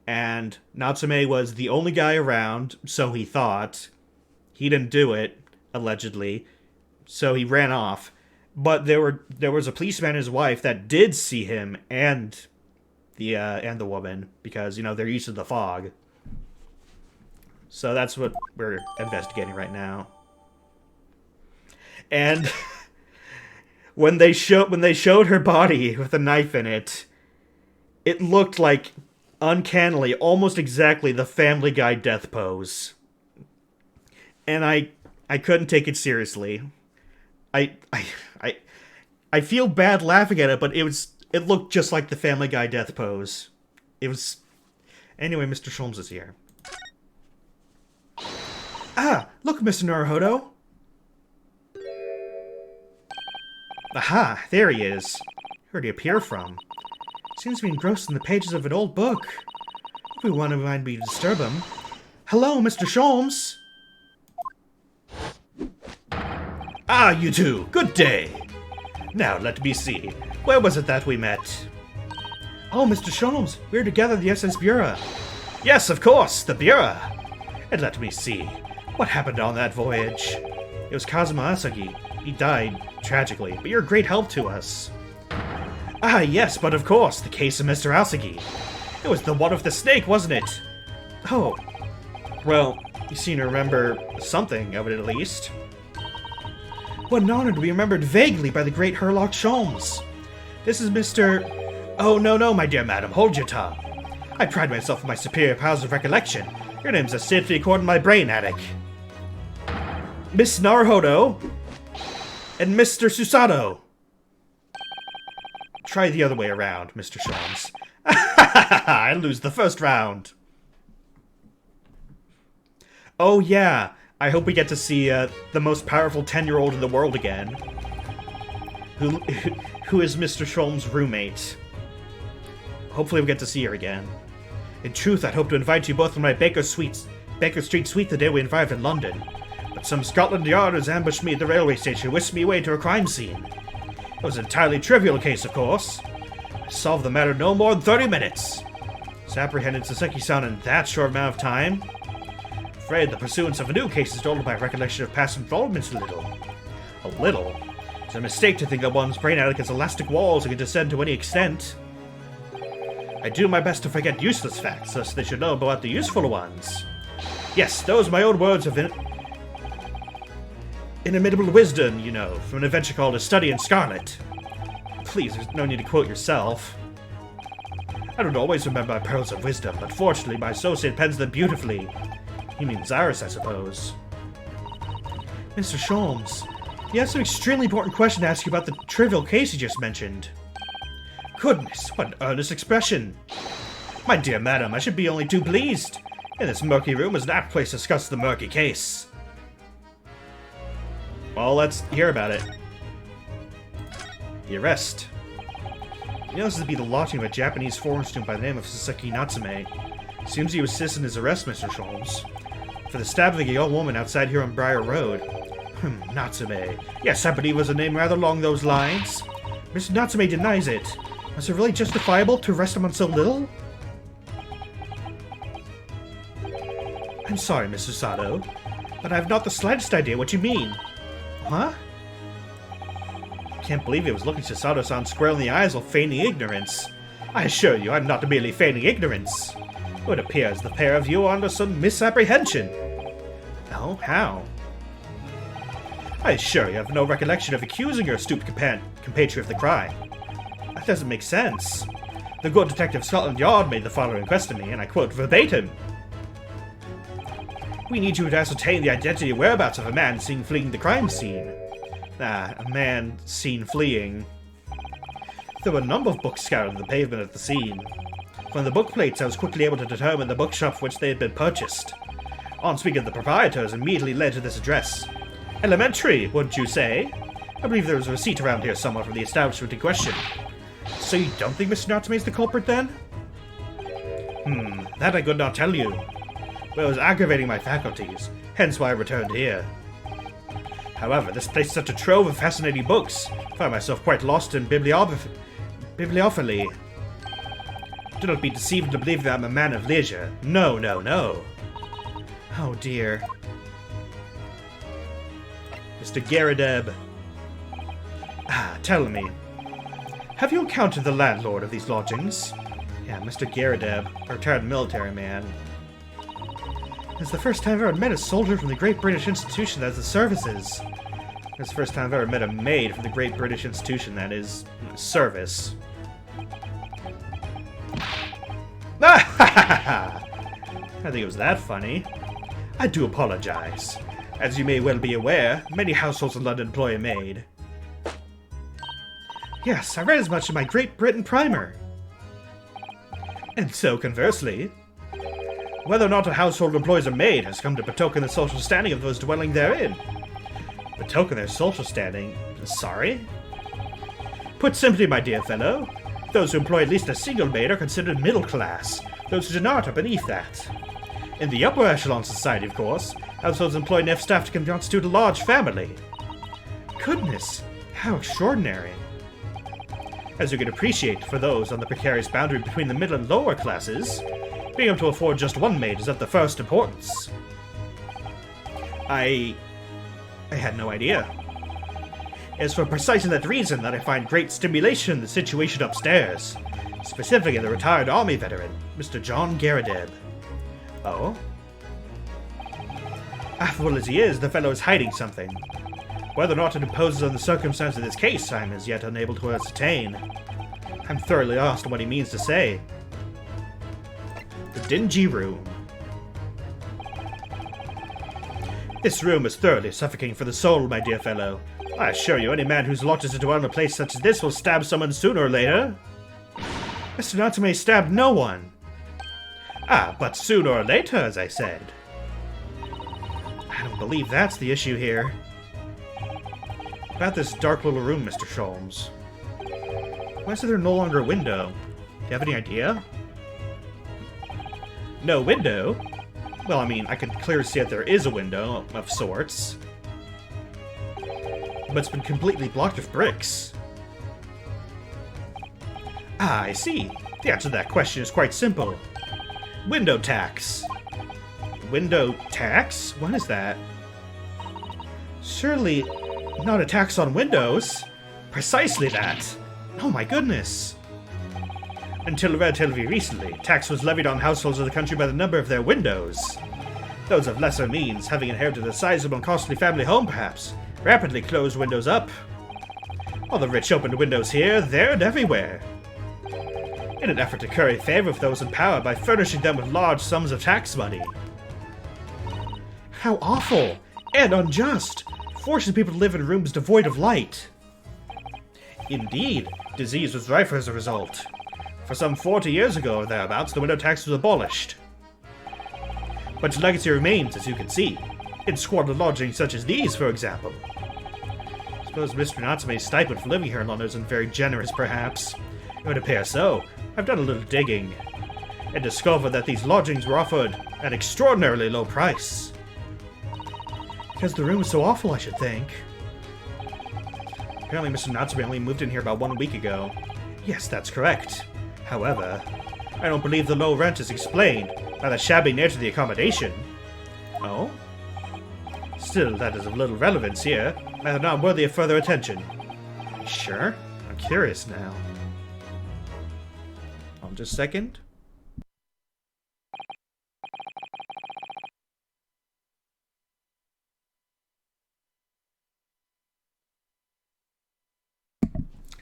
And Natsume was the only guy around, so he thought. He didn't do it, allegedly. So he ran off. But there was a policeman and his wife that did see him and the woman, because, you know, they're used to the fog. So that's what we're investigating right now. And when they showed her body with a knife in it, it looked like, uncannily, almost exactly the Family Guy death pose. And I couldn't take it seriously. I feel bad laughing at it, but it looked just like the Family Guy death pose. It was... Anyway, Mr. Sholmes is here. Ah! Look, Mr. Naruhodo! Aha! There he is. Where'd he appear from? Seems to be engrossed in the pages of an old book. If we want to mind me to disturb him. Hello, Mr. Sholmes! Ah, you two! Good day! Now, let me see. Where was it that we met? Oh, Mr. Sholmes, we were together at the SS Bureau. Yes, of course, the Bureau. And let me see. What happened on that voyage? It was Kazuma Asagi. He died, tragically, but you're a great help to us. Ah, yes, but of course, the case of Mr. Asagi. It was the one with the snake, wasn't it? Oh. Well, you seem to remember something of it at least. What an honor to be remembered vaguely by the great Herlock Sholmes. This is Mr... Oh, no, my dear madam, hold your tongue. I pride myself on my superior powers of recollection. Your name's as safely recorded in my brain attic. Miss Naruhodo and Mr. Susato. Try the other way around, Mr. Sholmes. I lose the first round. Oh yeah, I hope we get to see the most powerful 10-year-old in the world again. Who is Mr. Sholmes' roommate. Hopefully we get to see her again. In truth, I'd hope to invite you both to my Baker Street suite the day we arrived in London. But some Scotland Yarders ambushed me at the railway station and whisked me away to a crime scene. It was an entirely trivial case, of course. I solved the matter in no more than 30 minutes. So apprehended Saseki-san in that short amount of time. afraid the pursuance of a new case is dulled by recollection of past involvements a little. A little? It's a mistake to think that one's brain out against elastic walls and can descend to any extent. I do my best to forget useless facts, thus they should know about the useful ones. Yes, those are my own words of inimitable wisdom, you know, from an adventure called A Study in Scarlet. Please, there's no need to quote yourself. I don't always remember my pearls of wisdom, but fortunately my associate pens them beautifully. He means Iris, I suppose. Mr. Sholmes, you have some extremely important question to ask you about the trivial case you just mentioned. Goodness, what an earnest expression. My dear madam, I should be only too pleased. In this murky room is an apt place to discuss the murky case. Well, let's hear about it. The arrest. He knows to be the lodging of a Japanese foreign student by the name of Sasaki Natsume. Seems you assist in his arrest, Mr. Sholmes. For the stabbing of a young woman outside here on Briar Road. Natsume. Yes, I believe it was a name rather along those lines. Mr. Natsume denies it. Was it really justifiable to arrest him on so little? I'm sorry, Mr. Sato, but I have not the slightest idea what you mean. Huh? Can't believe he was looking Sato-san square in the eyes while feigning ignorance. I assure you, I'm not merely feigning ignorance. It appears the pair of you are under some misapprehension. Oh, how? I assure you, I have no recollection of accusing your stupid compatriot of the crime. That doesn't make sense. The good detective Scotland Yard made the following request to me, and I quote verbatim. We need you to ascertain the identity and whereabouts of a man seen fleeing the crime scene. A man seen fleeing. There were a number of books scattered on the pavement at the scene. From the book plates, I was quickly able to determine the bookshop for which they had been purchased. On speaking of the proprietors, immediately led to this address. Elementary, wouldn't you say? I believe there was a receipt around here somewhere from the establishment in question. So you don't think Mr. Natsume is the culprit, then? That I could not tell you. But it was aggravating my faculties, hence why I returned here. However, this place is such a trove of fascinating books. I find myself quite lost in bibliophily. Do not be deceived into believing that I'm a man of leisure. No, no, no. Oh dear. Mr. Garadeb. Tell me. Have you encountered the landlord of these lodgings? Yeah, Mr. Garadeb, a retired military man. It's the first time I've ever met a soldier from the Great British Institution that has the services. It's the first time I've ever met a maid from the Great British Institution that is service. I think it was that funny. I do apologize. As you may well be aware, many households in London employ a maid. Yes, I read as much in my Great Britain primer. And so, conversely, whether or not a household employs a maid has come to betoken the social standing of those dwelling therein. Betoken their social standing? Sorry? Put simply, my dear fellow, those who employ at least a single maid are considered middle class. Those who do not are beneath that. In the upper echelon society, of course, households employ enough staff to constitute a large family. Goodness, how extraordinary. As you can appreciate, for those on the precarious boundary between the middle and lower classes, being able to afford just one maid is of the first importance. I had no idea. It's for precisely that reason that I find great stimulation in the situation upstairs, specifically the retired army veteran, Mr. John Garadeb. Oh? Affable as he is, the fellow is hiding something. Whether or not it imposes on the circumstances of this case, I am as yet unable to ascertain. I'm thoroughly lost on what he means to say. The Dingy Room. This room is thoroughly suffocating for the soul, my dear fellow. I assure you, any man whose lot is to dwell in a place such as this will stab someone sooner or later. Mr. Natsume stabbed no one. But sooner or later, as I said. I don't believe that's the issue here. About this dark little room, Mr. Sholmes. Why is there no longer a window? Do you have any idea? No window? Well, I mean, I could clearly see that there is a window of sorts. But it's been completely blocked with bricks. I see. The answer to that question is quite simple. Window tax. window tax? What is that? Surely not a tax on windows. Precisely that. Oh my goodness. Until relatively recently, tax was levied on households of the country by the number of their windows. Those of lesser means, having inherited a sizable and costly family home perhaps, rapidly closed windows up. While the rich opened windows here, there, and everywhere. In an effort to curry favor with those in power by furnishing them with large sums of tax money. How awful and unjust, forcing people to live in rooms devoid of light. Indeed, disease was rife as a result. For some 40 years ago or thereabouts, the window tax was abolished. But its legacy remains, as you can see, in squalid lodgings such as these, for example. I suppose Mr. Natsume's stipend for living here in London isn't very generous, perhaps. It would appear so. I've done a little digging, and discovered that these lodgings were offered at an extraordinarily low price. Because the room was so awful, I should think. Apparently Mr. Natsume only moved in here about 1 week ago. Yes, that's correct. However, I don't believe the low rent is explained by the shabby nature of the accommodation. Oh? Still, that is of little relevance here, and not worthy of further attention. You sure? I'm curious now. Just a second.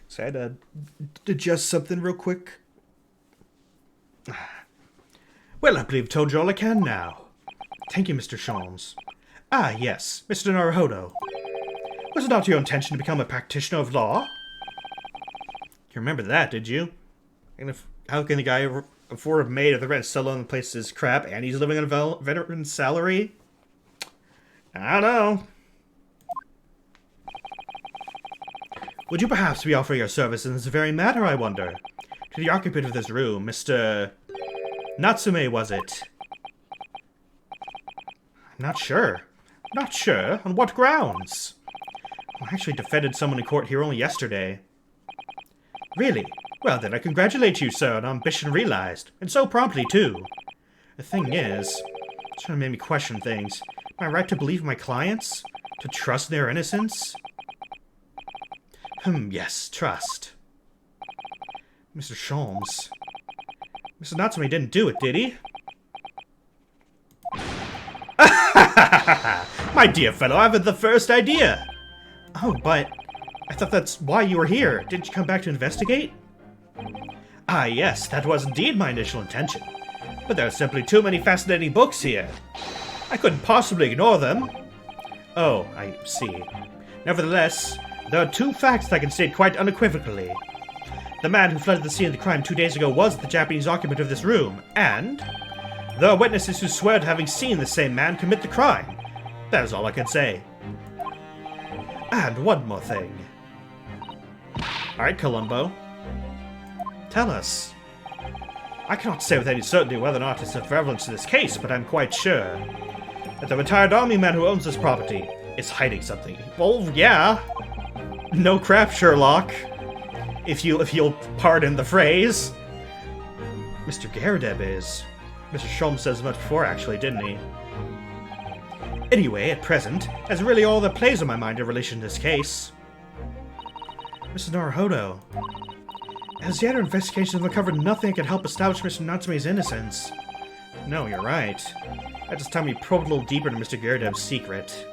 So I had to adjust something real quick. Well, I believe I've told you all I can now. Thank you, Mr. Sholmes. Ah, yes, Mr. Naruhodo. Was it not your intention to become a practitioner of law? You remember that, did you? And how can the guy afford a maid if the rent selling the place is crap and he's living on a veteran's salary? I don't know. Would you perhaps be offering your service in this very matter, I wonder? To the occupant of this room, Mr. Natsume, was it? I'm not sure. Not sure? On what grounds? I actually defended someone in court here only yesterday. Really? Well, then I congratulate you, sir, on ambition realized. And so promptly, too. The thing is, it's trying to make me question things. Am I right to believe my clients? To trust their innocence? Yes, trust. Mr. Sholmes. Mr. Natsume didn't do it, did he? My dear fellow, I have the first idea. Oh, but I thought that's why you were here. Didn't you come back to investigate? Ah, yes, that was indeed my initial intention. But there are simply too many fascinating books here. I couldn't possibly ignore them. Oh, I see. Nevertheless, there are 2 facts that I can state quite unequivocally. The man who fled the scene of the crime 2 days ago was the Japanese occupant of this room, and there are witnesses who swear to having seen the same man commit the crime. That is all I can say. And one more thing. Alright, Columbo. Tell us. I cannot say with any certainty whether or not it's of relevance to this case, but I'm quite sure that the retired army man who owns this property is hiding something. Well, yeah. No crap, Sherlock. If you'll pardon the phrase. Mr. Garrideb is. Mr. Sholmes says as much before, actually, didn't he? Anyway, at present, that's really all that plays on my mind in relation to this case. Mr. Naruhodo, as yet our investigation has uncovered nothing that can help establish Mr. Natsume's innocence. No, you're right. That just time we probed a little deeper into Mr. Garrideb's secret.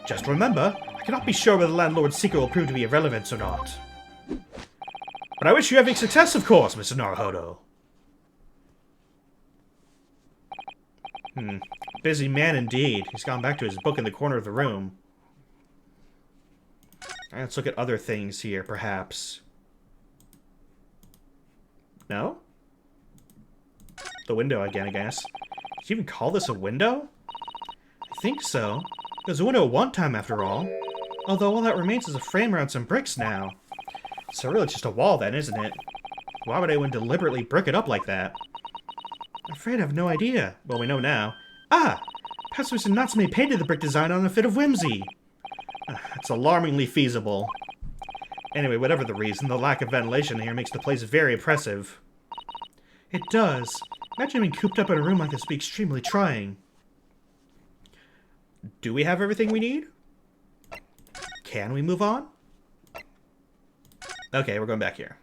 Just remember, I cannot be sure whether the landlord's secret will prove to be irrelevant or not. But I wish you every success, of course, Mr. Naruhodo. Busy man indeed. He's gone back to his book in the corner of the room. Let's look at other things here, perhaps. No? The window again, I guess. Did you even call this a window? I think so. It was a window at one time, after all. Although all that remains is a frame around some bricks now. So really it's just a wall then, isn't it? Why would anyone deliberately brick it up like that? I'm afraid I have no idea. Well, we know now. Ah! Perhaps Mr. Natsume painted the brick design on a fit of whimsy. It's alarmingly feasible. Anyway, whatever the reason, the lack of ventilation here makes the place very oppressive. It does. Imagine being cooped up in a room like this would be extremely trying. Do we have everything we need? Can we move on? Okay, we're going back here.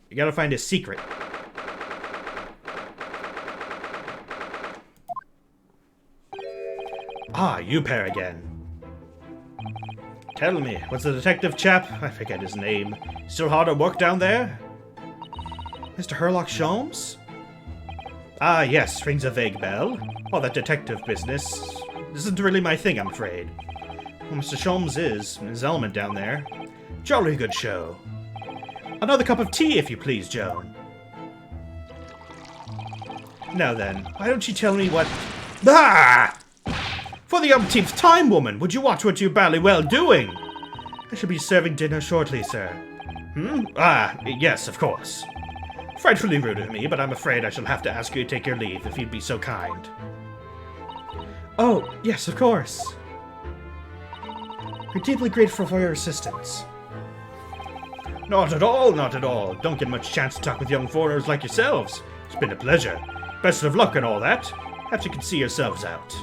You gotta find a secret. Ah, you pair again. Tell me, what's the detective chap? I forget his name. Still hard at work down there? Mr. Herlock Sholmes? Ah, yes, rings a vague bell. All that detective business isn't really my thing, I'm afraid. Well, Mr. Sholmes is, in his element down there. Jolly good show. Another cup of tea, if you please, Joan. Now then, why don't you tell me what... Ah! For the umpteenth time, woman, would you watch what you're bally well doing? I shall be serving dinner shortly, sir. Ah, yes, of course. Frightfully rude of me, but I'm afraid I shall have to ask you to take your leave, if you'd be so kind. Oh, yes, of course. We're deeply grateful for your assistance. Not at all, not at all. Don't get much chance to talk with young foreigners like yourselves. It's been a pleasure. Best of luck and all that. Perhaps you can see yourselves out.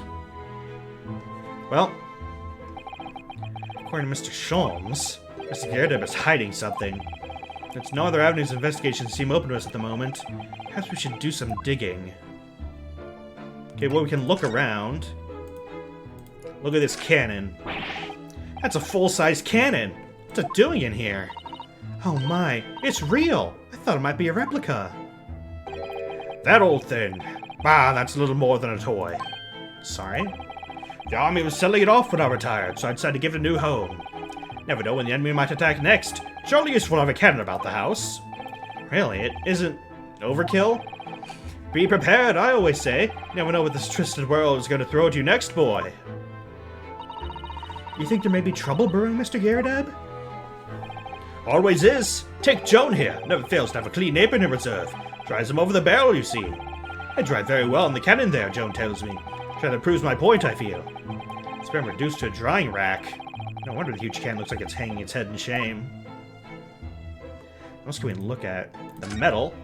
Well, according to Mr. Sholmes, Mr. Gerda is hiding something. Since no other avenues of investigation seem open to us at the moment, perhaps we should do some digging. Okay, well, we can look around. Look at this cannon. That's a full-size cannon! What's it doing in here? Oh my, it's real! I thought it might be a replica. That old thing. Ah, that's a little more than a toy. Sorry? The army was selling it off when I retired, so I decided to give it a new home. Never know when the enemy might attack next. Surely useful to have a cannon about the house. Really, it isn't overkill? Be prepared, I always say. Never know what this twisted world is going to throw at you next, boy. You think there may be trouble brewing, Mr. Gyarados? Always is. Take Joan here. Never fails to have a clean apron in reserve. Drives him over the barrel, you see. I drive very well in the cannon there, Joan tells me. That proves my point, I feel. It's been reduced to a drying rack. No wonder the huge can looks like it's hanging its head in shame. What else can we look at? The medal.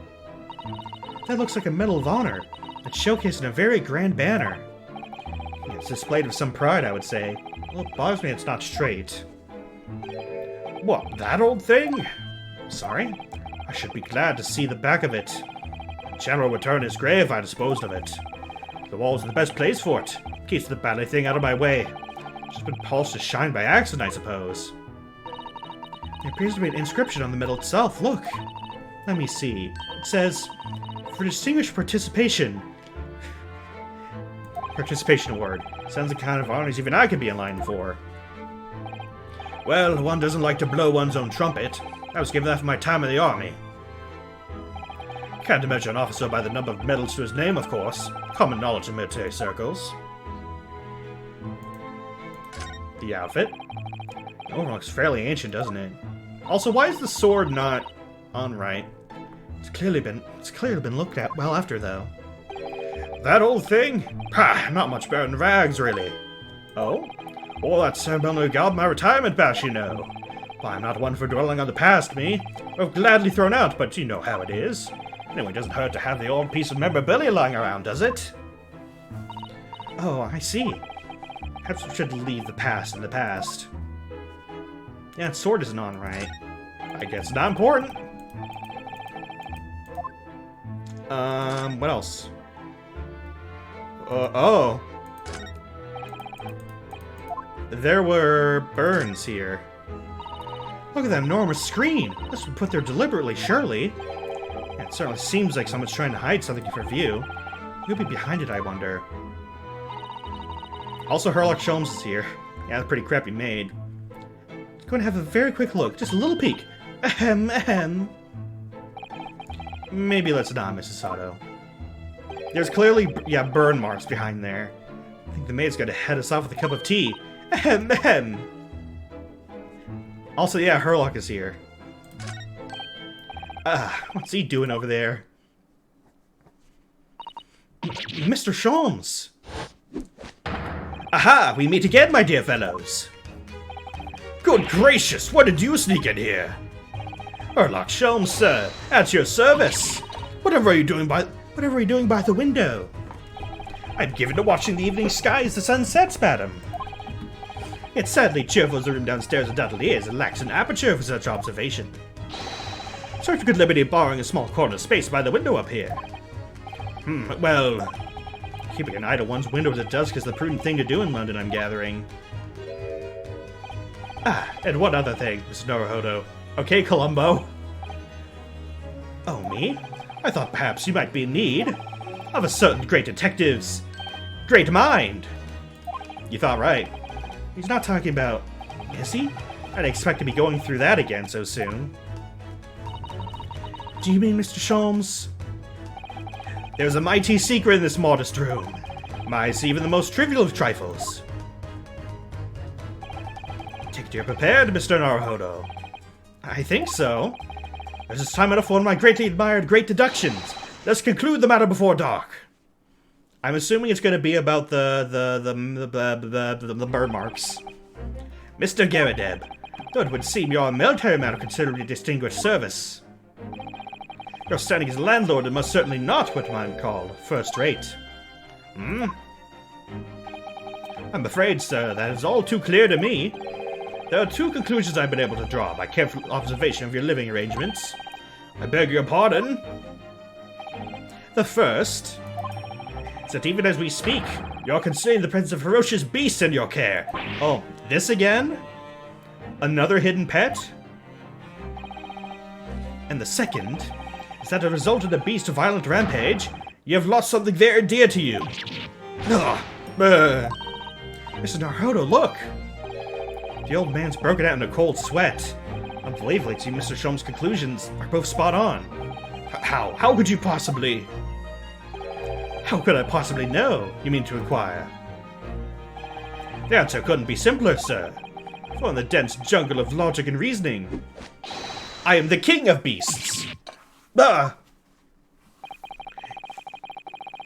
That looks like a Medal of Honor. It's showcased in a very grand banner. It's displayed with some pride, I would say. Well, it bothers me it's not straight. What, that old thing? Sorry? I should be glad to see the back of it. The general would turn his grave if I disposed of it. The wall's the best place for it. Keeps the bally thing out of my way. It's just been polished to shine by accident, I suppose. There appears to be an inscription on the medal itself. Look. Let me see. It says, for distinguished participation. Participation award. Sounds the kind of honors even I could be in line for. Well, one doesn't like to blow one's own trumpet. I was given that for my time in the army. Can't imagine an officer by the number of medals to his name, of course. Common knowledge in military circles. The outfit. The overall looks fairly ancient, doesn't it? Also, why is the sword not on right? It's clearly been looked at well after, though. That old thing? Pah, not much better than rags, really. Oh? All that ceremonial garb my retirement bash, you know. Why, I'm not one for dwelling on the past, me. I've gladly thrown out, but you know how it is. Anyway, it doesn't hurt to have the old piece of memorabilia lying around, does it? Oh, I see. Perhaps we should leave the past in the past. Yeah, its sword isn't on right. I guess not important. What else? Oh. There were burns here. Look at that enormous screen! This was put there deliberately, surely. Yeah, it certainly seems like someone's trying to hide something from view. Who'd be behind it, I wonder? Also, Herlock Sholmes is here. Yeah, that's pretty crappy made. Let's go and have a very quick look. Just a little peek. Ahem, ahem. Maybe let's not, Mrs. Sato. There's clearly, yeah, burn marks behind there. I think the maid's got to head us off with a cup of tea. Ahem, ahem. Also, yeah, Herlock is here. What's he doing over there? Mr. Sholmes! Aha! We meet again, my dear fellows! Good gracious, what did you sneak in here? Herlock Sholmes, sir, at your service! Whatever are you doing by... Whatever are you doing by the window? I'm given to watching the evening sky as the sun sets, madam. It's sadly cheerful as the room downstairs undoubtedly is, and lacks an aperture for such observation. Sorry for good liberty of borrowing a small corner of space by the window up here. Well, keeping an eye to one's windows at dusk is the prudent thing to do in London, I'm gathering. Ah, and one other thing, Mr. Naruhodo. Okay, Columbo. Oh, me? I thought perhaps you might be in need of a certain great detective's great mind. You thought right. He's not talking about... Is he? I'd expect to be going through that again so soon. Do you mean Mr. Sholmes? There's a mighty secret in this modest room. Mice even the most trivial of trifles. Take it you're prepared, Mr. Naruhodo. I think so. There's this time enough for one of my greatly admired great deductions. Let's conclude the matter before dark. I'm assuming it's going to be about the bird marks. Mr. Garrideb, though it would seem you're a military man of considerably distinguished service. Your standing as landlord and most certainly not what one call first-rate. I'm afraid, sir, that is all too clear to me. There are two conclusions I've been able to draw by careful observation of your living arrangements. I beg your pardon. The first is that even as we speak, you're considering the presence of ferocious beasts in your care. Oh, this again? Another hidden pet? And the second is that as a result of the beast's violent rampage, you have lost something very dear to you. Ugh. Mr. Naruhodo, look! The old man's broken out in a cold sweat. Unbelievably, it seems Mr. Sholmes' conclusions are both spot on. How? How could you possibly... How could I possibly know, you mean to inquire? The answer couldn't be simpler, sir. For in the dense jungle of logic and reasoning, I am the king of beasts. Ah!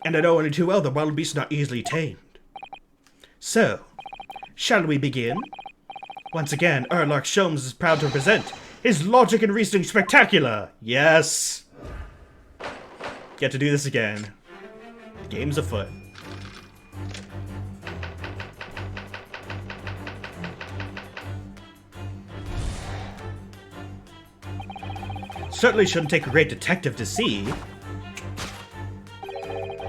And I know only too well that wild beasts are not easily tamed. So, shall we begin? Once again, Erlark Sholmes is proud to present his logic and reasoning spectacular. Yes! Get to do this again. The game's afoot. Certainly shouldn't take a great detective to see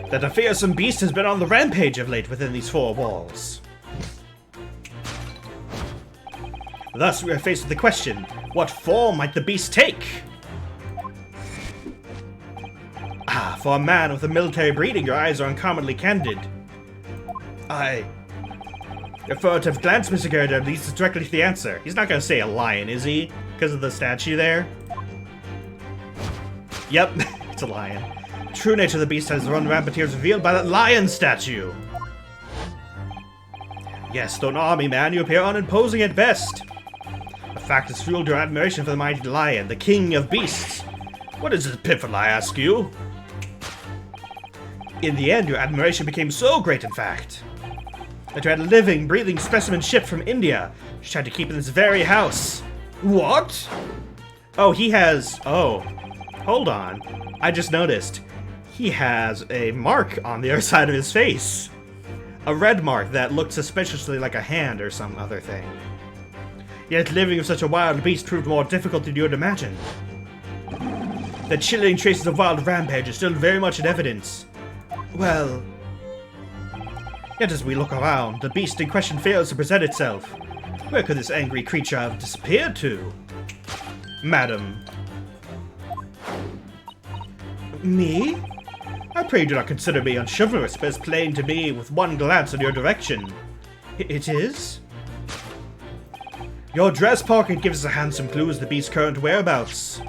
that a fearsome beast has been on the rampage of late within these four walls. Thus, we are faced with the question, what form might the beast take? Ah, for a man with a military breeding, your eyes are uncommonly candid. Your furtive glance, Mr. Garrideb, leads us directly to the answer. He's not going to say a lion, is he? Because of the statue there? Yep, it's a lion. The true nature of the beast has run rampant here is revealed by that lion statue. Yes, though an army man, you appear unimposing at best. A fact has fueled your admiration for the mighty lion, the king of beasts. What is his piffle, I ask you? In the end, your admiration became so great, in fact, that you had a living, breathing specimen shipped from India, which you tried to keep in this very house. What? Oh, he has... Oh, hold on. I just noticed. He has a mark on the other side of his face. A red mark that looked suspiciously like a hand or some other thing. Yet living with such a wild beast proved more difficult than you would imagine. The chilling traces of wild rampage are still very much in evidence. Well... Yet as we look around, the beast in question fails to present itself. Where could this angry creature have disappeared to? Madam. Me? I pray do not consider me unchivalrous, but it's plain to me with one glance in your direction. It is? Your dress pocket gives us a handsome clue as the beast's current whereabouts.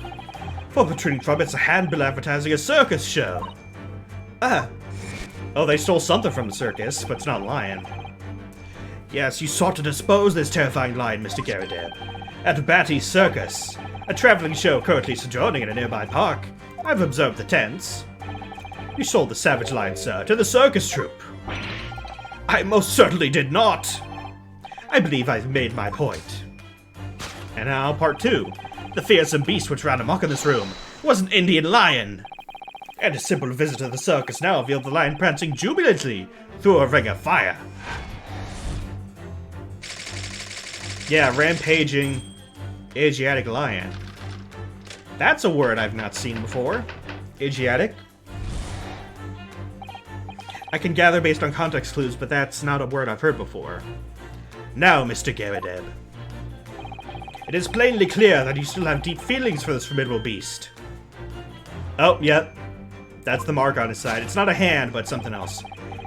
For protruding from it's a handbill advertising a circus show. Ah. Oh, they stole something from the circus, but it's not a lion. Yes, you sought to dispose this terrifying lion, Mr. Garrideb, at Batty's Circus, a traveling show currently sojourning in a nearby park. I've observed the tents. You sold the savage lion, sir, to the circus troupe. I most certainly did not. I believe I've made my point. And now, part two. The fearsome beast which ran amok in this room was an Indian lion. And a simple visit to the circus now revealed the lion prancing jubilantly through a ring of fire. Yeah, rampaging Asiatic lion. That's a word I've not seen before. Asiatic. I can gather based on context clues, but that's not a word I've heard before. Now, Mr. Garrideb. It is plainly clear that you still have deep feelings for this formidable beast. Oh, yep. That's the mark on his side. It's not a hand, but something else.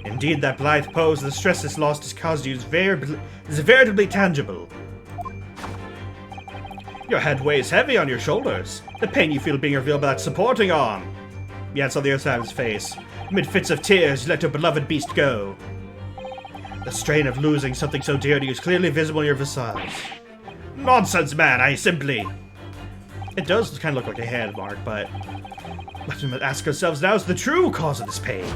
Indeed, that blithe pose, the stress this loss has caused you is veritably tangible. Your head weighs heavy on your shoulders. The pain you feel being revealed by that supporting arm. Yeah, it's on the other side of his face. Amid fits of tears, you let your beloved beast go. The strain of losing something so dear to you is clearly visible in your visage. Nonsense, man, I simply... It does kind of look like a hand mark, but... Let's ask ourselves now is the true cause of this pain.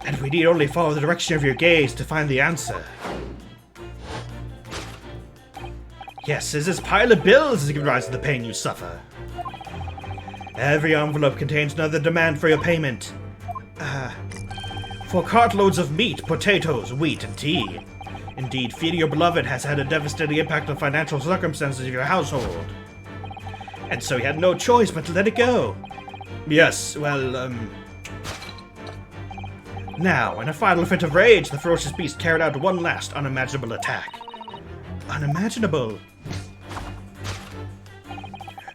And we need only follow the direction of your gaze to find the answer. Yes, as this pile of bills has given rise to the pain you suffer. Every envelope contains another demand for your payment. For cartloads of meat, potatoes, wheat, and tea. Indeed, feeding your beloved has had a devastating impact on financial circumstances of your household. And so you had no choice but to let it go. Yes, well, Now, in a final fit of rage, the ferocious beast carried out one last unimaginable attack. Unimaginable?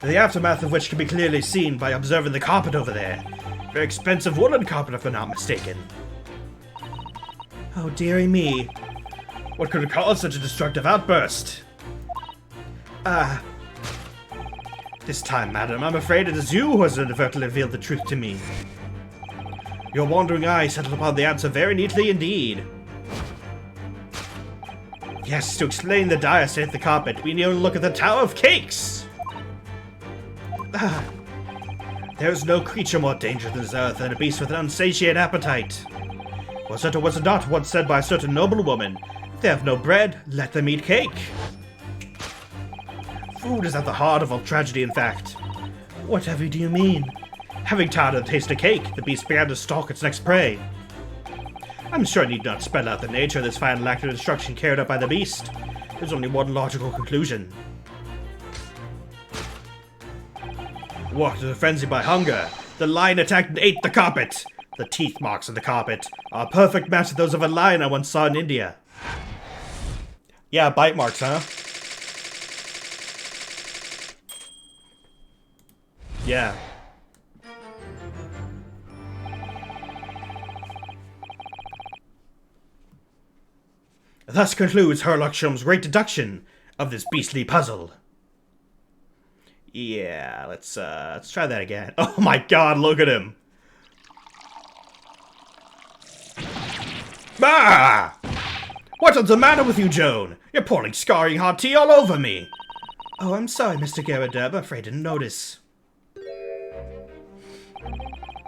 The aftermath of which can be clearly seen by observing the carpet over there. Very expensive woolen carpet, if I'm not mistaken. Oh, dearie me. What could have caused such a destructive outburst? This time, madam, I'm afraid it is you who has inadvertently revealed the truth to me. Your wandering eye settled upon the answer very neatly indeed. Yes, to explain the dire state of the carpet, we need only look at the Tower of Cakes! There is no creature more dangerous than this earth than a beast with an unsatiate appetite. Was it or was it not once said by a certain noblewoman, if they have no bread, let them eat cake? Food is at the heart of all tragedy, in fact. Whatever do you mean? Having tired of the taste of cake, the beast began to stalk its next prey. I'm sure I need not spell out the nature of this final act of destruction carried out by the beast. There's only one logical conclusion. Walked in a frenzy by hunger, the lion attacked and ate the carpet. The teeth marks on the carpet are a perfect match to those of a lion I once saw in India. Yeah, bite marks, huh? Yeah. Thus concludes Herlockshum's great deduction of this beastly puzzle. Yeah, let's try that again. Oh my god, look at him! Ah! What is the matter with you, Joan? You're pouring scarring hot tea all over me! Oh, I'm sorry, Mr. Garrideb. I'm afraid I didn't notice.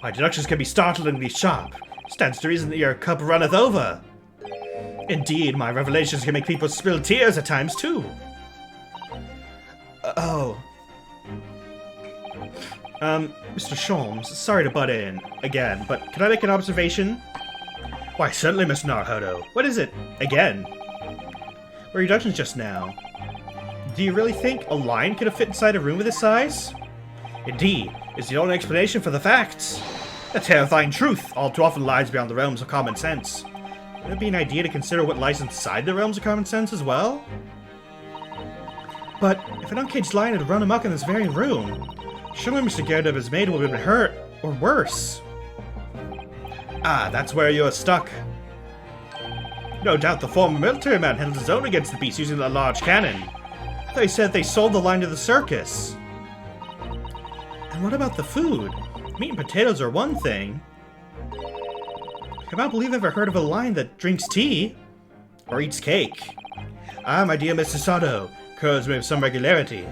My deductions can be startlingly sharp. Stands to reason that your cup runneth over. Indeed, my revelations can make people spill tears at times, too. Mr. Sholmes, sorry to butt in again, but can I make an observation? Why, certainly, Miss Naruhodo. What is it? Again? What are your deductions just now? Do you really think a lion could have fit inside a room of this size? Indeed, it's the only explanation for the facts. A terrifying truth all too often lies beyond the realms of common sense. Would it be an idea to consider what lies inside the realms of common sense as well? But if an uncaged lion had run amok in this very room, surely Mr. Garrideb's maid would have been hurt, or worse. Ah, that's where you are stuck. No doubt the former military man handled his own against the beast using a large cannon. They said they sold the lion to the circus. And what about the food? Meat and potatoes are one thing. I cannot believe I've ever heard of a lion that drinks tea. Or eats cake. Ah, my dear Mr. Sato, curs may have some regularity.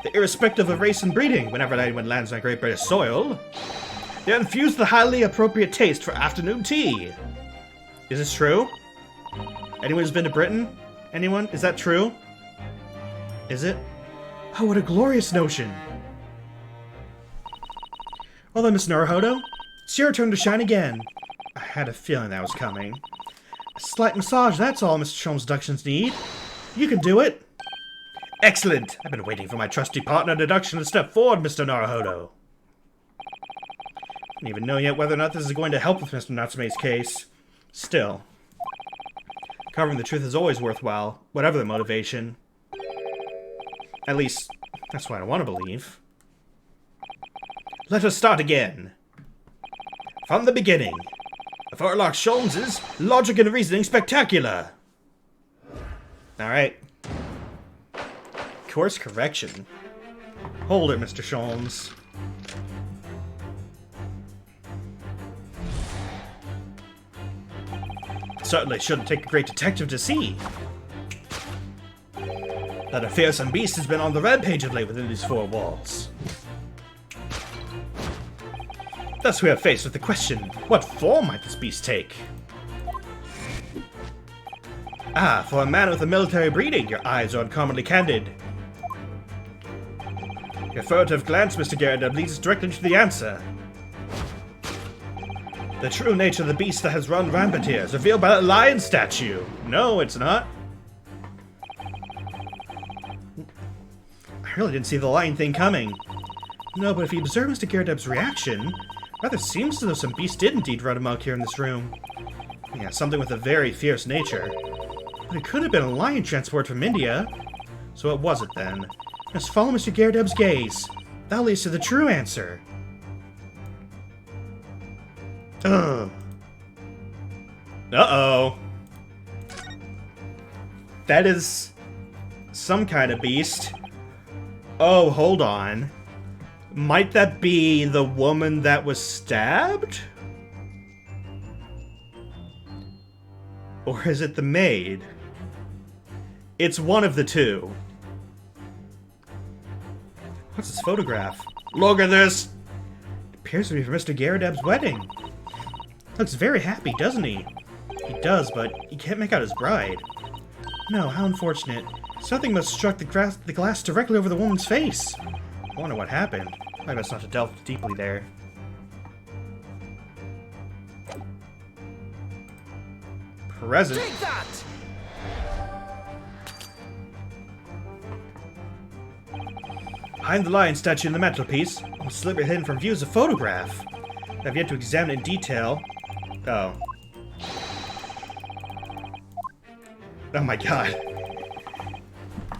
That irrespective of race and breeding, whenever anyone lands on Great British soil, they infuse the highly appropriate taste for afternoon tea. Is this true? Anyone who's been to Britain? Anyone? Is that true? Is it? Oh, what a glorious notion! Well then, Miss Naruhodo, it's your turn to shine again. I had a feeling that was coming. A slight massage, that's all Mr. Sholmes' deductions need. You can do it. Excellent. I've been waiting for my trusty partner deduction to step forward, Mr. Naruhodo. I don't even know yet whether or not this is going to help with Mr. Natsume's case. Still, covering the truth is always worthwhile, whatever the motivation. At least, that's what I want to believe. Let us start again. From the beginning. Farlock Sholmes's logic and reasoning spectacular. Alright. Course correction. Hold it, Mr. Sholmes. Certainly shouldn't take a great detective to see that a fearsome beast has been on the rampage of late within these four walls. Thus we are faced with the question, what form might this beast take? Ah, for a man with a military breeding, your eyes are uncommonly candid. Your furtive glance, Mr. Garrett, leads us directly to the answer. The true nature of the beast that has run rampant here is revealed by that lion statue. No, it's not. I really didn't see the lion thing coming. No, but if you observe Mr. Garrett's reaction, rather seems as though some beast did indeed run amok here in this room. Yeah, something with a very fierce nature. But it could have been a lion transport from India. So what was it then? Just follow Mr. Garrett's gaze. That leads to the true answer. Ugh. Uh-oh. That is some kind of beast. Oh, hold on. Might that be the woman that was stabbed? Or is it the maid? It's one of the two. What's this photograph? Look at this! It appears to be for Mr. Garrett's wedding. Looks very happy, doesn't he? He does, but he can't make out his bride. No, how unfortunate. Something must have struck the glass directly over the woman's face. I wonder what happened. I best not to delve deeply there. Present. Take that! Behind the lion statue in the mantelpiece, almost deliberately hidden from view is a photograph. I have yet to examine it in detail. Oh. Oh my god.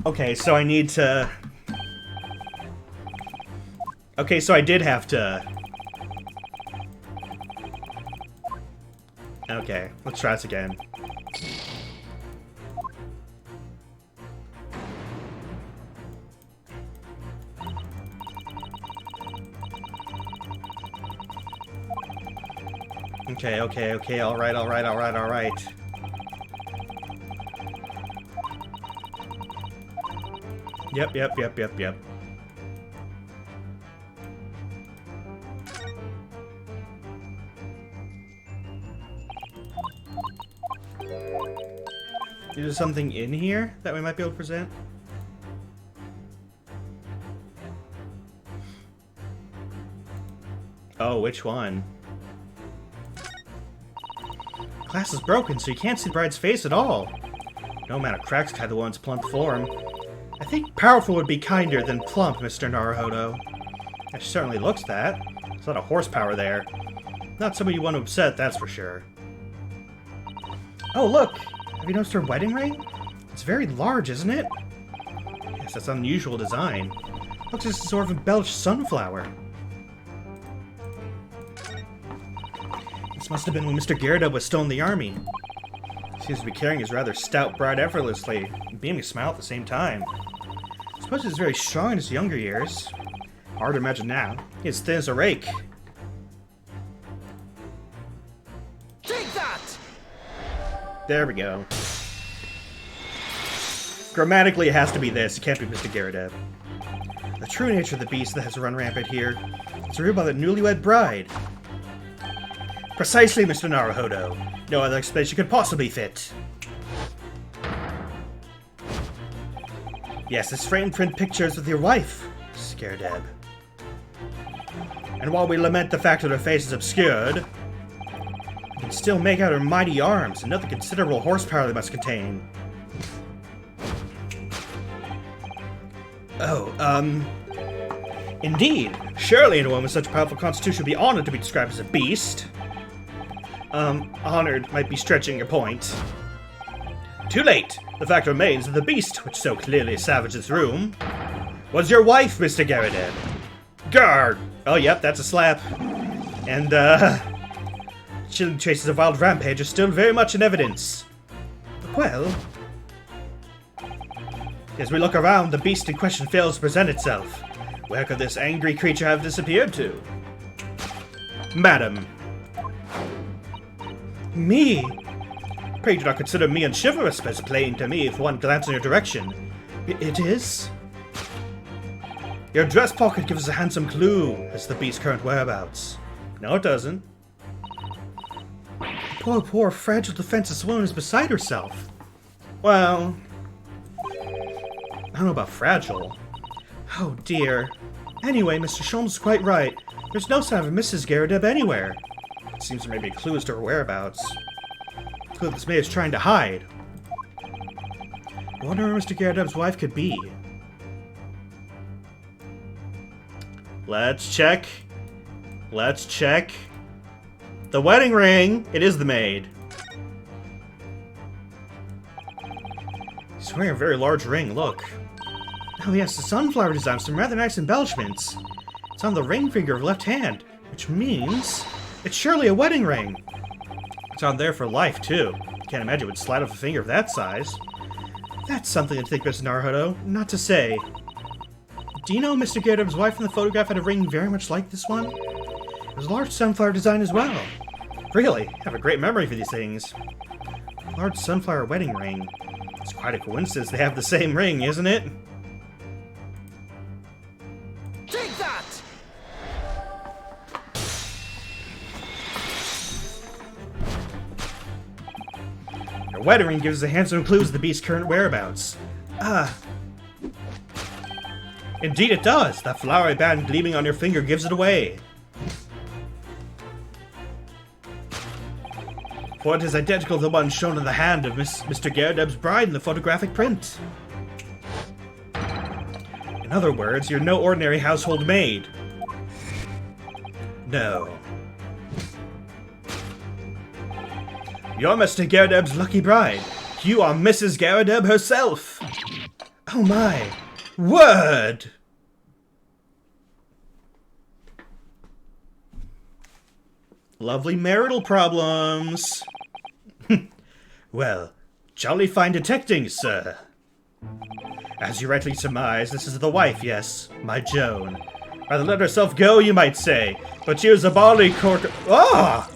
Okay, so I need to... Okay, so I did have to... Okay, let's try this again. Okay, alright. Yep. Is there something in here that we might be able to present? Oh, which one? Glass is broken, so you can't see the bride's face at all. No amount of cracks hide the woman's plump form. I think powerful would be kinder than plump, Mr. Naruhodo. It certainly looks that. There's a lot of horsepower there. Not somebody you want to upset, that's for sure. Oh, look! Have you noticed her wedding ring? It's very large, isn't it? Yes, that's unusual design. Looks like a sort of embellished sunflower. This must have been when Mr. Garrett was still in the army. He seems to be carrying his rather stout bride effortlessly, and beaming a smile at the same time. I suppose he's very strong in his younger years. Hard to imagine now. He's thin as a rake. Take that! There we go. Grammatically, it has to be this. It can't be Mr. Garrett. The true nature of the beast that has run rampant here is revealed by the newlywed bride. Precisely, Mr. Naruhodo. No other explanation could possibly fit. Yes, this framed print pictures with your wife, Scaredeb. And while we lament the fact that her face is obscured, we can still make out her mighty arms and note the considerable horsepower they must contain. Oh, indeed. Surely a woman with such a powerful constitution would be honored to be described as a beast. Honored might be stretching your point. Too late! The fact remains that the beast, which so clearly savaged this room, was your wife, Mr. Garrideb. Garr! Oh, yep, that's a slap. And, chilling traces of wild rampage are still very much in evidence. Well, as we look around, the beast in question fails to present itself. Where could this angry creature have disappeared to? Madam. Me? Pray do not consider me unchivalrous, but it's plain to me if one glance in your direction. It is? Your dress pocket gives us a handsome clue as to the beast's current whereabouts. No, it doesn't. Poor, fragile, defenseless woman is beside herself. Well, I don't know about fragile. Oh dear. Anyway, Mr. Sholmes is quite right. There's no sign of Mrs. Garrideb anywhere. It seems there may be clues to her whereabouts. Clue this maid is trying to hide. I wonder where Mr. Garrideb's wife could be. Let's check. Let's check. The wedding ring! It is the maid. He's wearing a very large ring, look. Oh yes, the sunflower design with some rather nice embellishments. It's on the ring finger of the left hand, which means it's surely a wedding ring. It's on there for life, too. Can't imagine it would slide off a finger of that size. That's something to think, Mr. Naruhodo. Not to say. Do you know Mr. Garrideb's wife in the photograph had a ring very much like this one? It was a large sunflower design as well. Really? I have a great memory for these things. A large sunflower wedding ring. It's quite a coincidence they have the same ring, isn't it? Take that! Your wedding ring gives us a handsome clue to the beast's current whereabouts. Indeed it does! That flowery band gleaming on your finger gives it away. For it is identical to the one shown in the hand of Mr. Garrideb's bride in the photographic print. In other words, you're no ordinary household maid. No. You're Mr. Garrideb's lucky bride. You are Mrs. Garrideb herself. Oh my. Word! Lovely marital problems. Well, jolly fine detecting, sir. As you rightly surmise, this is the wife, yes, my Joan. Rather let herself go, you might say, but she was a bally cork— Ah!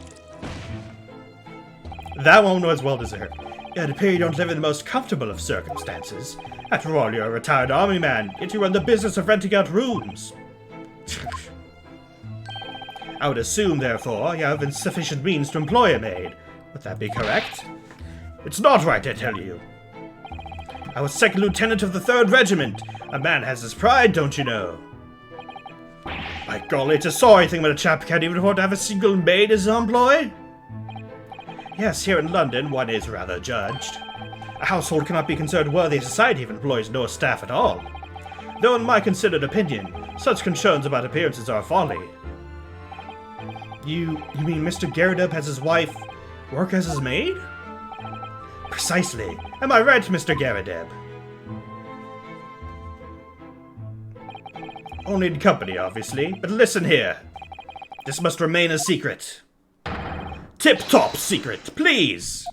That one was well deserved. It appears you don't live in the most comfortable of circumstances. After all, you're a retired army man, yet you run the business of renting out rooms. I would assume, therefore, you have insufficient means to employ a maid. Would that be correct? It's not right, I tell you. I was second lieutenant of the 3rd Regiment. A man has his pride, don't you know? By golly, it's a sorry thing when a chap can't even afford to have a single maid as his employ. Yes, here in London, one is rather judged. A household cannot be considered worthy of society if it employs no staff at all. Though in my considered opinion, such concerns about appearances are folly. You mean Mr. Garrideb has his wife work as his maid? Precisely. Am I right, Mr. Garrideb? Only in company, obviously, but listen here. This must remain a secret. Tip-top secret, please!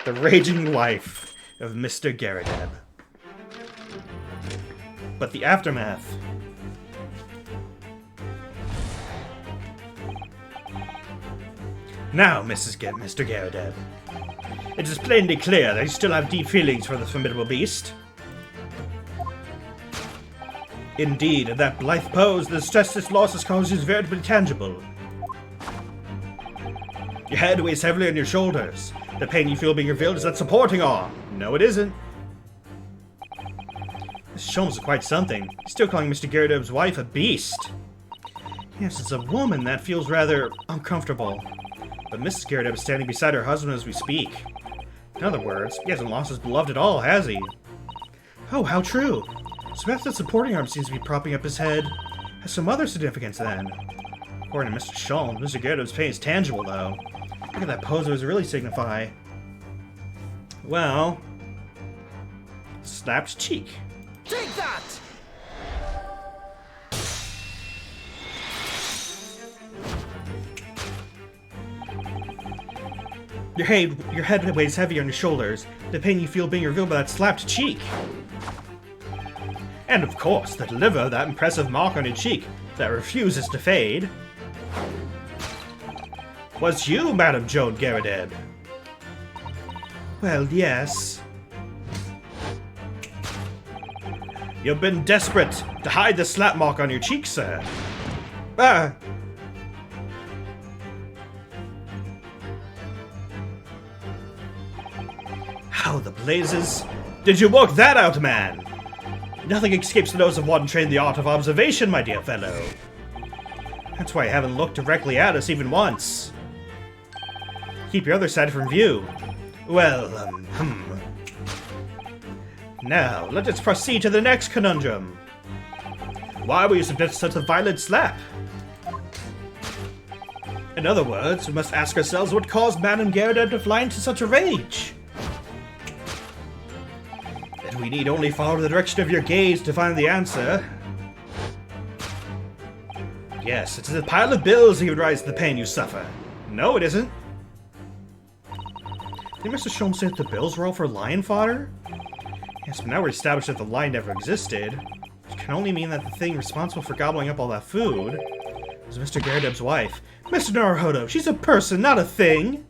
The raging wife of Mr. Garrideb. But the aftermath. Now, Mr. Garrideb, it is plainly clear that you still have deep feelings for the formidable beast. Indeed, in that blithe pose, the stress this loss has caused is veritably tangible. Your head weighs heavily on your shoulders. The pain you feel being revealed is that supporting arm. No, it isn't. Mrs. Sholmes is quite something. He's still calling Mr. Gyarados' wife a beast. Yes, it's a woman that feels rather uncomfortable. But Mrs. Gyarados is standing beside her husband as we speak. In other words, he hasn't lost his beloved at all, has he? Oh, how true. So perhaps that supporting arm seems to be propping up his head. Has some other significance then. According to Mr. Sholmes, Mr. Gyarados' pain is tangible, though. Look at that pose, what does it really signify? Well... slapped cheek. Take that! Your head weighs heavy on your shoulders. The pain you feel being revealed by that slapped cheek. And of course, the liver, that impressive mark on your cheek that refuses to fade. Was you, Madam Joan Garrideb? Well, yes. You've been desperate to hide the slap mark on your cheek, sir. Ah! How the blazes did you work that out, man? Nothing escapes the nose of one trained in the art of observation, my dear fellow. That's why I haven't looked directly at us even once. Keep your other side from view. Well, Now, let us proceed to the next conundrum. Why were you subject to such a violent slap? In other words, we must ask ourselves what caused Madame Gyarados to fly into such a rage. And we need only follow the direction of your gaze to find the answer. Yes, it's a pile of bills that would rise to the pain you suffer. No, it isn't. Did Mr. Sholmes say that the bills were all for lion fodder? Yes, but now we're established that the lion never existed, which can only mean that the thing responsible for gobbling up all that food was Mr. Gyarados' wife. Mr. Naruhodo, she's a person, not a thing!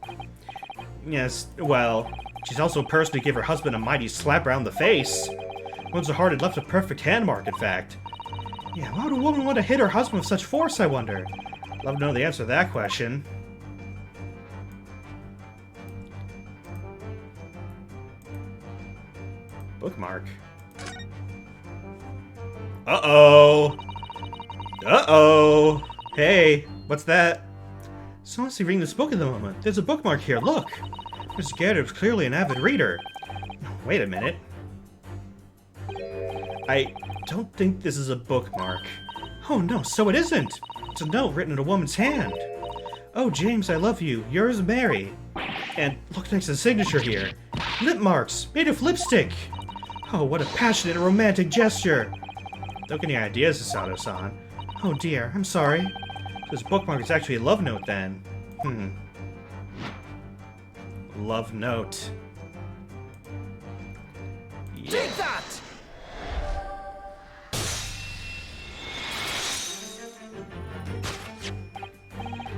Yes, well, she's also a person who gave her husband a mighty slap around the face. Once her heart had left a perfect hand mark, in fact. Yeah, why would a woman want to hit her husband with such force, I wonder? I'd love to know the answer to that question. Bookmark. Uh-oh! Uh-oh! Hey, what's that? Someone's reading this book at the moment. There's a bookmark here, look! Mr. Gyarados is clearly an avid reader. Wait a minute. I don't think this is a bookmark. Oh no, so it isn't! It's a note written in a woman's hand. Oh, James, I love you. Yours, Mary. And look next to the signature here. Lip marks, made of lipstick! Oh, what a passionate and romantic gesture! Don't get any ideas, Sato-san. Oh dear, I'm sorry. This bookmark is actually a love note, then. Love note. Yeah. Take that!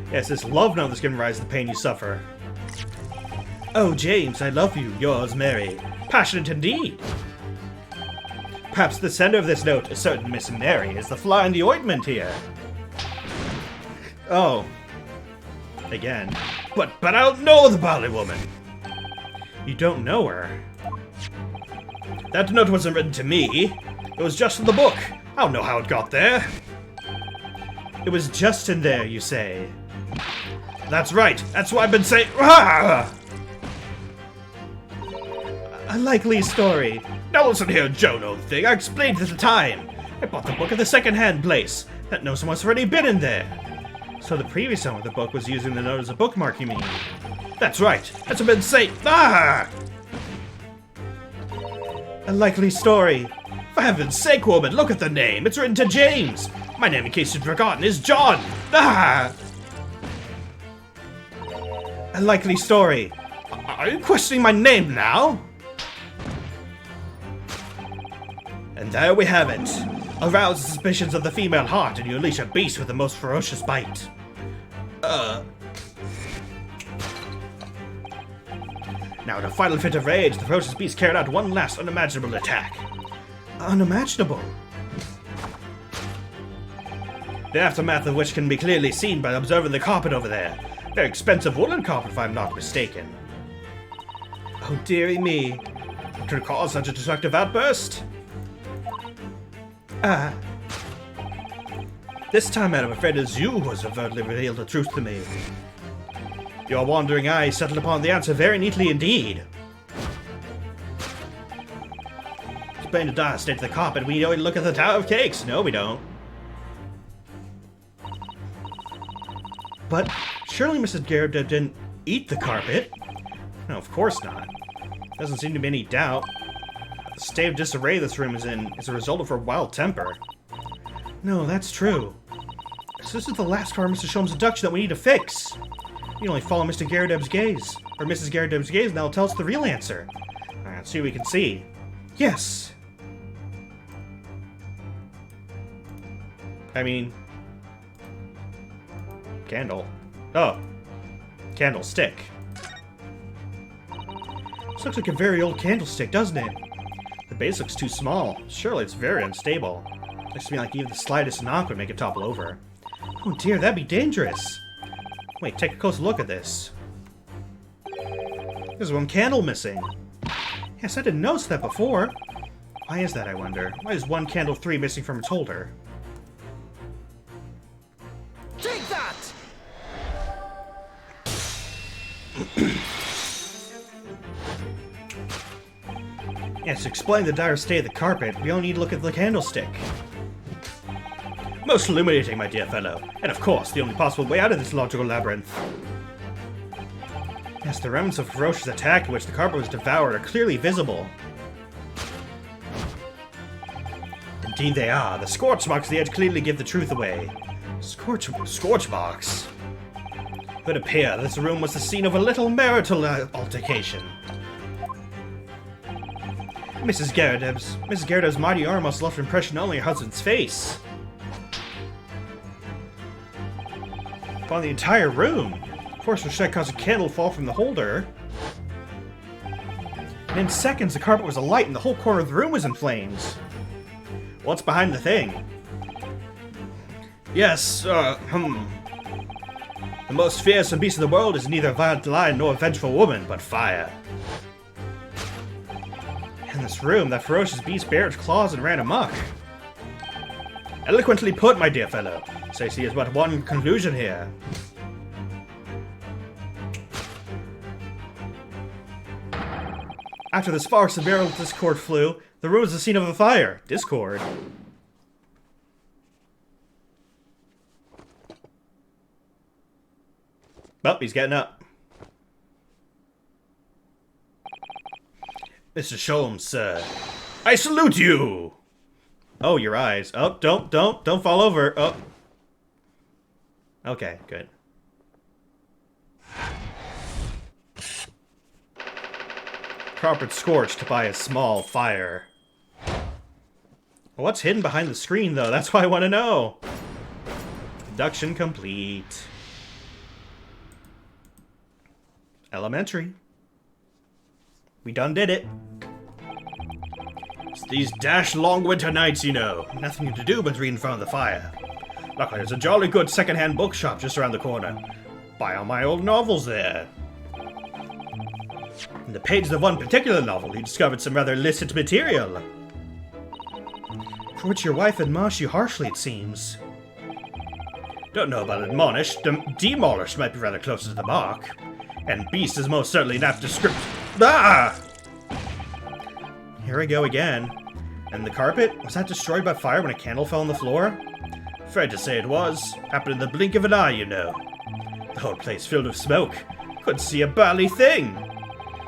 Yes, this love note that's giving rise to the pain you suffer. Oh, James, I love you. Yours, Mary. Passionate indeed. Perhaps the sender of this note, a certain Miss Mary, is the fly in the ointment here. Oh. Again. But I don't know the Bali woman. You don't know her? That note wasn't written to me. It was just in the book. I don't know how it got there. It was just in there, you say? That's right. That's what I've been saying. Ah! A likely story. Now listen here, Joan, old thing. I explained it at the time. I bought the book at the second-hand place. That note must have already been in there. So the previous owner of the book was using the note as a bookmark, you mean? That's right. That's what I've been saying. Ah! A likely story. For heaven's sake, woman, look at the name. It's written to James. My name, in case you'd forgotten, is John. Ah! A likely story. Are you questioning my name now? And there we have it. Arouse the suspicions of the female heart and you unleash a beast with the most ferocious bite. Now in a final fit of rage, the ferocious beast carried out one last unimaginable attack. Unimaginable? The aftermath of which can be clearly seen by observing the carpet over there. Very expensive woolen carpet, if I'm not mistaken. Oh, dearie me. What could cause such a destructive outburst? This time I'm afraid it's you who has overtly revealed the truth to me. Your wandering eyes settled upon the answer very neatly indeed. Explain the dire state of the carpet, we only look at the Tower of Cakes. No, we don't. But surely Mrs. Garrett didn't eat the carpet? No, of course not. Doesn't seem to be any doubt. The state of disarray this room is in is a result of her wild temper. No, that's true. So this is the last part of Mr. Sholmes' abduction that we need to fix. We only follow Mr. Garredeb's gaze. Or Mrs. Garredeb's gaze, and that'll tell us the real answer. Alright, let's see what we can see. Yes! I mean... Candle. Oh. Candlestick. This looks like a very old candlestick, doesn't it? The base looks too small. Surely it's very unstable. Looks to me like even the slightest knock would make it topple over. Oh dear, that'd be dangerous. Wait, take a closer look at this. There's one candle missing. Yes, I didn't notice that before. Why is that, I wonder? Why is one candle 3 missing from its holder? Take that! Yes, to explain the dire state of the carpet, we only need to look at the candlestick. Most illuminating, my dear fellow. And of course, the only possible way out of this logical labyrinth. Yes, the remnants of ferocious attack in which the carpet was devoured are clearly visible. Indeed they are. The scorch marks on the edge clearly give the truth away. Scorch marks? It would appear this room was the scene of a little marital altercation. Mrs. Garredeb's mighty arm must have left an impression only on her husband's face. Upon the entire room. Of course, which that caused a candle to fall from the holder. And in seconds, the carpet was alight and the whole corner of the room was in flames. What's behind the thing? Yes, The most fearsome beast in the world is neither a violent lion nor a vengeful woman, but fire. In this room, that ferocious beast bared its claws and ran amok. Eloquently put, my dear fellow. So I see there's but one conclusion here. After the sparks of viral discord flew, the room was the scene of a fire. Discord. Oh, he's getting up. Mr. Sholmes, sir. I salute you! Oh, your eyes. Oh, don't fall over. Oh. Okay, good. Carpet scorched by a small fire. What's hidden behind the screen, though? That's what I want to know. Abduction complete. Elementary. We done did it. It's these dash long winter nights, you know. Nothing to do but read in front of the fire. Luckily, there's a jolly good second-hand bookshop just around the corner. Buy all my old novels there. In the pages of one particular novel, he discovered some rather illicit material. For which your wife admonished you harshly, it seems. Don't know about admonished. Demolished might be rather closer to the mark. And beast is most certainly an apt description. Ah! Here I go again. And the carpet? Was that destroyed by fire when a candle fell on the floor? Afraid to say it was. Happened in the blink of an eye, you know. The whole place filled with smoke. Couldn't see a barley thing.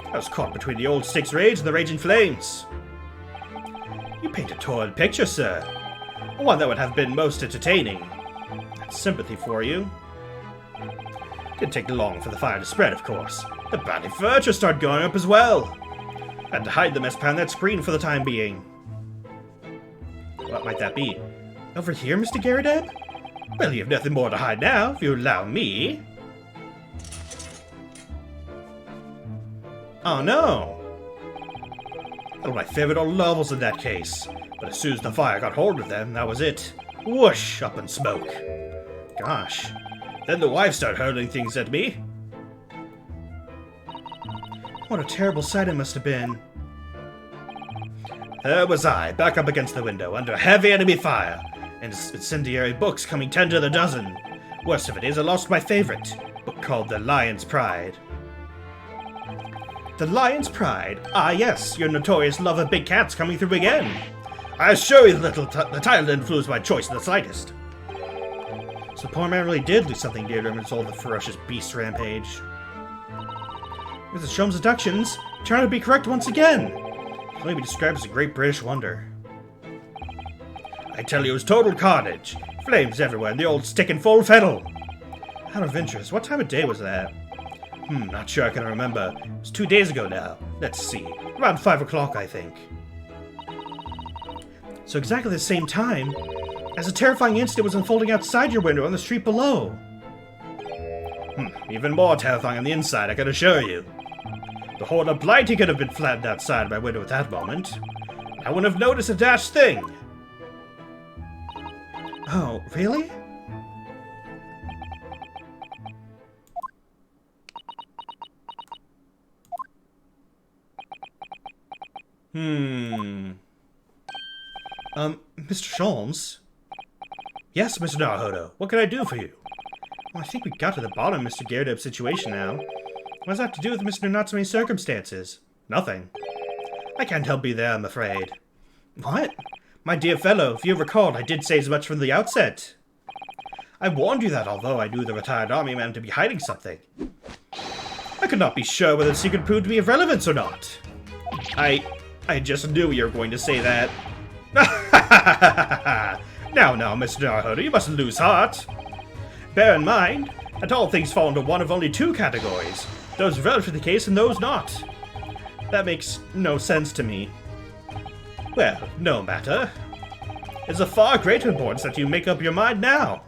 I was caught between the old Styx rage and the raging flames. You paint a torrid picture, sir. One that would have been most entertaining. That's sympathy for you. Didn't take long for the fire to spread, of course. The barley furniture started going up as well. Had to hide the mess behind that screen for the time being. What might that be? Over here, Mr. Garredeb? Well, you have nothing more to hide now, if you allow me. Oh no! One of my favorite old novels in that case. But as soon as the fire got hold of them, that was it. Whoosh! Up in smoke. Gosh. Then the wife started hurling things at me. What a terrible sight it must have been. There was I, back up against the window, under heavy enemy fire, and incendiary books coming 10 to the dozen. Worst of it is, I lost my favorite, book called The Lion's Pride. The Lion's Pride? Ah yes, your notorious love of big cats coming through again. I assure you the title didn't influence my choice in the slightest. So the poor man really did lose something dear to him in all the ferocious beast rampage. Mrs. Sholmes' deductions turn out to be correct once again. It can only be described as a great British wonder. I tell you, it was total carnage. Flames everywhere and the old stick in full fiddle. Out of interest, what time of day was that? Not sure I can remember. It was 2 days ago now. Let's see. Around 5 o'clock, I think. So exactly the same time as a terrifying incident was unfolding outside your window on the street below. Even more terrifying on the inside, I can assure you. The horde of Blighty could have been flattened outside my window at that moment. I wouldn't have noticed a dash thing. Oh, really? Mr. Sholmes? Yes, Mr. Naruhodo. What can I do for you? Well, I think we got to the bottom of Mr. Gyarados' situation now. What does that have to do with Mr. Natsume's circumstances? Nothing. I can't help you there, I'm afraid. What? My dear fellow, if you recall, I did say as much from the outset. I warned you that although I knew the retired army man to be hiding something, I could not be sure whether the secret proved to be of relevance or not. I just knew you were going to say that. Now, Mr. Naruhodo, you mustn't lose heart. Bear in mind that all things fall into one of only two categories, those relevant to the case and those not. That makes no sense to me. Well, no matter. It's of far greater importance that you make up your mind now.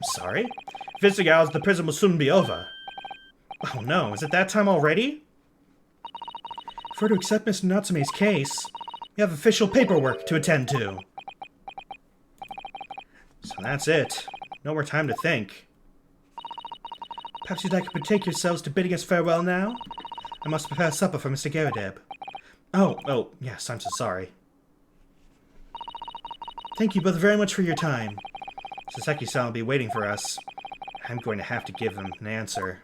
Sorry? Visiting hours at the prison will soon be over. Oh no, is it that time already? If we're to accept Mr. Natsume's case, we have official paperwork to attend to. So that's it. No more time to think. Perhaps you'd like to betake yourselves to bidding us farewell now? I must prepare supper for Mr. Gyarados. Oh, yes, I'm so sorry. Thank you both very much for your time. Saseki-san will be waiting for us. I'm going to have to give him an answer.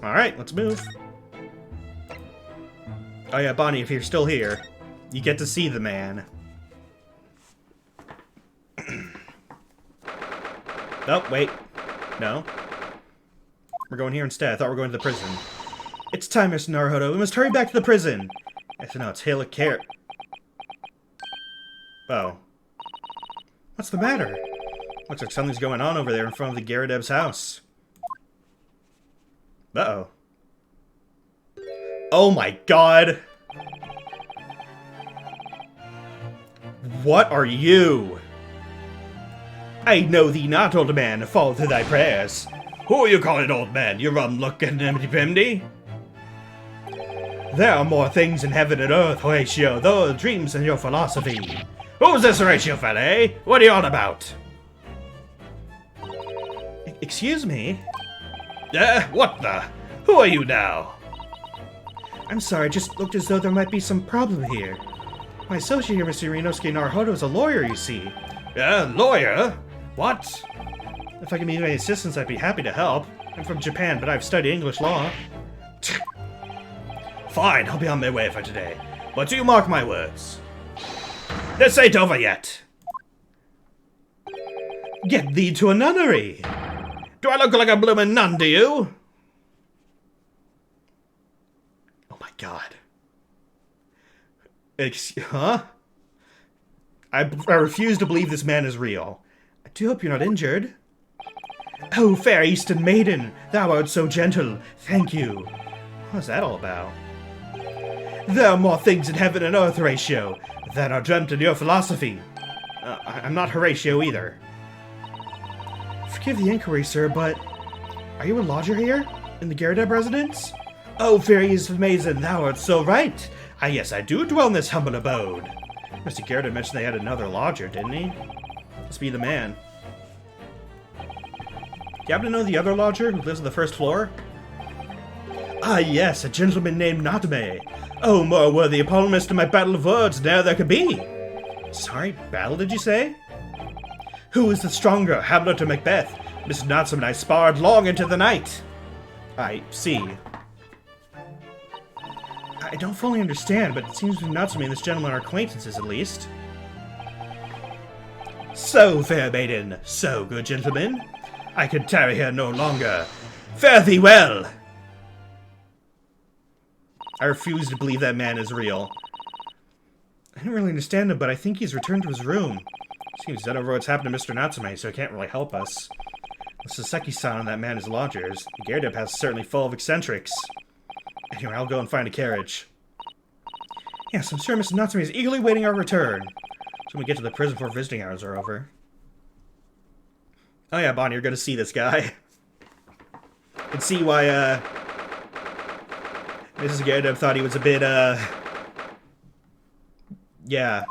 Alright, let's move. Oh yeah, Bonnie, if you're still here, you get to see the man. Oh, wait. No. We're going here instead. I thought we were going to the prison. It's time, Mr. Naruhodo. We must hurry back to the prison. No, it's Hail of Care. Oh. What's the matter? Looks like something's going on over there in front of the Gyarados house. Uh-oh. Oh my god! What are you? I know thee not, old man, fall to thy prayers. Who are you calling old man, you rum-looking empty-pimdy? There are more things in heaven and earth, Horatio, though dreams in your philosophy. Who's this Horatio fella, eh? What are you on about? Excuse me? What the? Who are you now? I'm sorry, it just looked as though there might be some problem here. My associate here, Mr. Ryunosuke Naruhodo, is a lawyer, you see. Lawyer? What? If I can be of any assistance, I'd be happy to help. I'm from Japan, but I've studied English law. Fine, I'll be on my way for today. But do you mark my words? This ain't over yet. Get thee to a nunnery. Do I look like a bloomin' nun to you? Oh my god. Huh? I refuse to believe this man is real. I do hope you're not injured. Oh, fair Eastern maiden, thou art so gentle. Thank you. What's that all about? There are more things in heaven and earth, Horatio, than are dreamt in your philosophy. I'm not Horatio either. Forgive the inquiry, sir, but are you a lodger here? In the Gyarados residence? Oh, fair Eastern maiden, thou art so right. Ah, yes, I do dwell in this humble abode. Mr. Gyarados mentioned they had another lodger, didn't he? Must be the man. Do you happen to know the other lodger who lives on the first floor? Ah, yes, a gentleman named Natame. Oh, more worthy opponent in my battle of words than there could be. Sorry, battle, did you say? Who is the stronger, Hamlet or Macbeth? Mr. Natsume and I sparred long into the night. I see. I don't fully understand, but it seems Natsume and this gentleman are acquaintances, at least. So, fair maiden, so, good gentlemen, I could tarry here no longer. Fare thee well! I refuse to believe that man is real. I don't really understand him, but I think he's returned to his room. Seems that over what's happened to Mr. Natsume, so he can't really help us. The Saseki-san on that man is lodgers. The Gyarados Pass is certainly full of eccentrics. Anyway, I'll go and find a carriage. Yes, I'm sure Mr. Natsume is eagerly waiting our return. So when we get to the prison before visiting hours are over. Oh yeah, Bonnie, you're gonna see this guy. You can see why, Mrs. Gyarados thought he was a bit, yeah.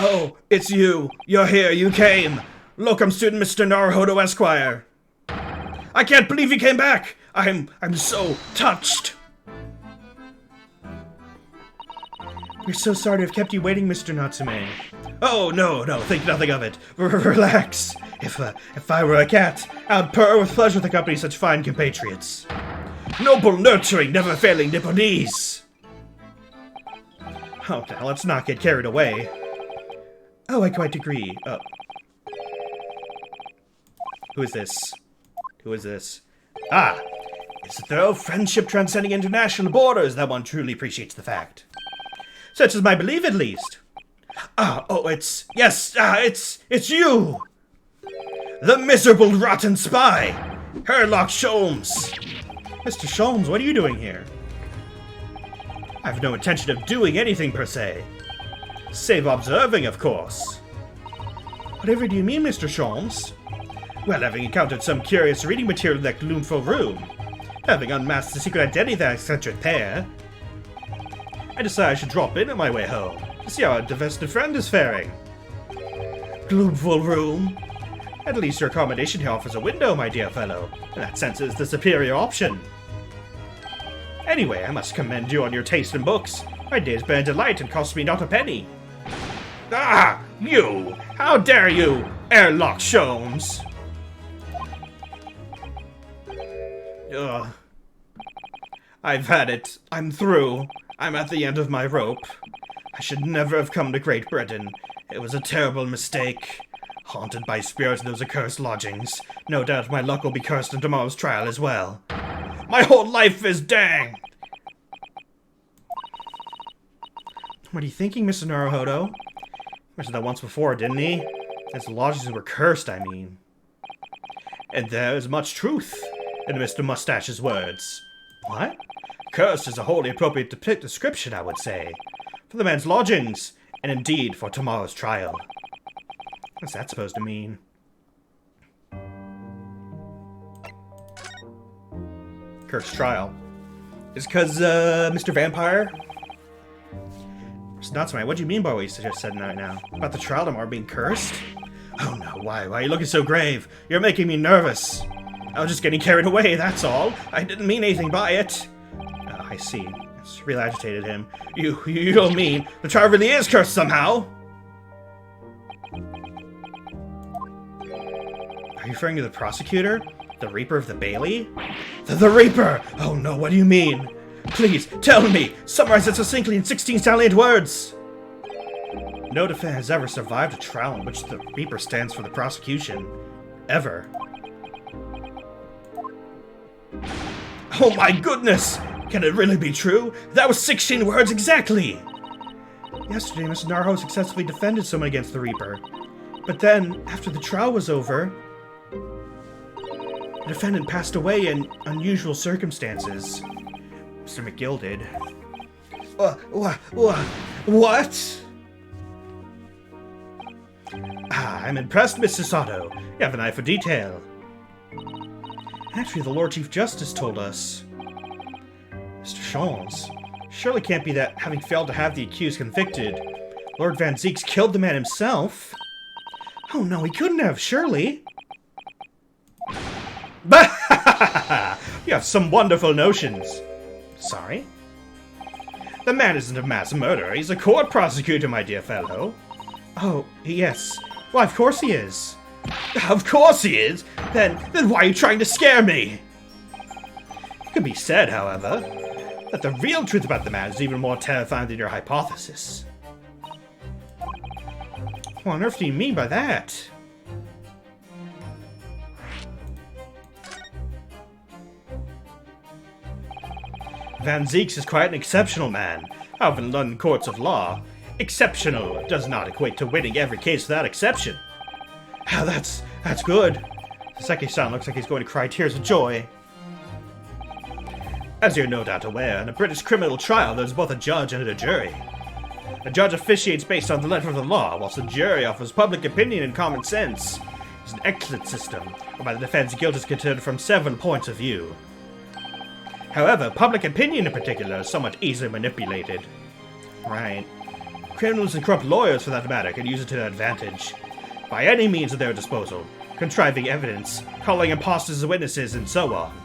Oh, it's you! You're here, you came! Locum student Mr. Naruhodo Esquire! I can't believe he came back! I'm so touched! We're so sorry to have kept you waiting, Mr. Natsume. Oh, no, think nothing of it. Relax. If I were a cat, I'd purr with pleasure to accompany such fine compatriots. Noble, nurturing, never-failing Nipponese! Oh, now let's not get carried away. Oh, I quite agree. Who is this? Who is this? Ah! It's a thorough friendship transcending international borders that one truly appreciates the fact. Such is my belief, at least. It's you! The miserable, rotten spy! Herlock Sholmes! Mr. Sholmes, what are you doing here? I have no intention of doing anything, per se. Save observing, of course. Whatever do you mean, Mr. Sholmes? Well, having encountered some curious reading material in that gloomful room, having unmasked the secret identity of that eccentric pair, I decided I should drop in on my way home to see how our divested friend is faring. Gloomful room? At least your accommodation here offers a window, my dear fellow. In that sense, it is the superior option. Anyway, I must commend you on your taste in books. My day's been a delight and cost me not a penny. Ah! You! How dare you, Airlock Sholmes! Ugh. I've had it. I'm through. I'm at the end of my rope. I should never have come to Great Britain. It was a terrible mistake. Haunted by spirits in those accursed lodgings. No doubt my luck will be cursed in tomorrow's trial as well. My whole life is danged! What are you thinking, Mr. Naruhodo? Mentioned that once before, didn't he? As the lodgings were cursed, I mean. And there is much truth in Mr. Mustache's words. What? Cursed is a wholly appropriate description, I would say. For the man's lodgings, and indeed for tomorrow's trial. What's that supposed to mean? Cursed trial. Is because, Mr. Vampire? Mr. Natsume, what do you mean by what you just said right now? About the trial tomorrow being cursed? Oh no, why are you looking so grave? You're making me nervous. I was just getting carried away, that's all. I didn't mean anything by it. Oh, I see. It's really agitated him. You don't mean the trial really is cursed somehow? Are you referring to the prosecutor? The Reaper of the Bailey? The Reaper! Oh no, what do you mean? Please, tell me! Summarize it succinctly in 16 salient words! No defendant has ever survived a trial in which the Reaper stands for the prosecution. Ever. Oh my goodness! Can it really be true? That was 16 words exactly! Yesterday, Mr. Naruhodo successfully defended someone against the Reaper. But then, after the trial was over, the defendant passed away in unusual circumstances. Mr. McGill did. What? Ah, I'm impressed, Mr. Sato. You have an eye for detail. Actually, the Lord Chief Justice told us. Mr. Sholmes, surely can't be that having failed to have the accused convicted, Lord Van Zeek's killed the man himself? Oh no, he couldn't have, surely. Bah! You have some wonderful notions. Sorry? The man isn't a mass murderer. He's a court prosecutor, my dear fellow. Oh, yes. Why, of course he is. Of course he is? Then why are you trying to scare me? It could be said, however, that the real truth about the man is even more terrifying than your hypothesis. What on earth do you mean by that? Van Zeeks is quite an exceptional man. However, in London courts of law, exceptional does not equate to winning every case without exception. Ah, that's good. Seki-san looks like he's going to cry tears of joy. As you're no doubt aware, in a British criminal trial there's both a judge and a jury. The judge officiates based on the letter of the law, whilst the jury offers public opinion and common sense. It's an excellent system, whereby the defense guilt is considered from several points of view. However, public opinion in particular is somewhat easily manipulated. Right. Criminals and corrupt lawyers, for that matter, can use it to their advantage. By any means at their disposal, contriving evidence, calling imposters as witnesses, and so on.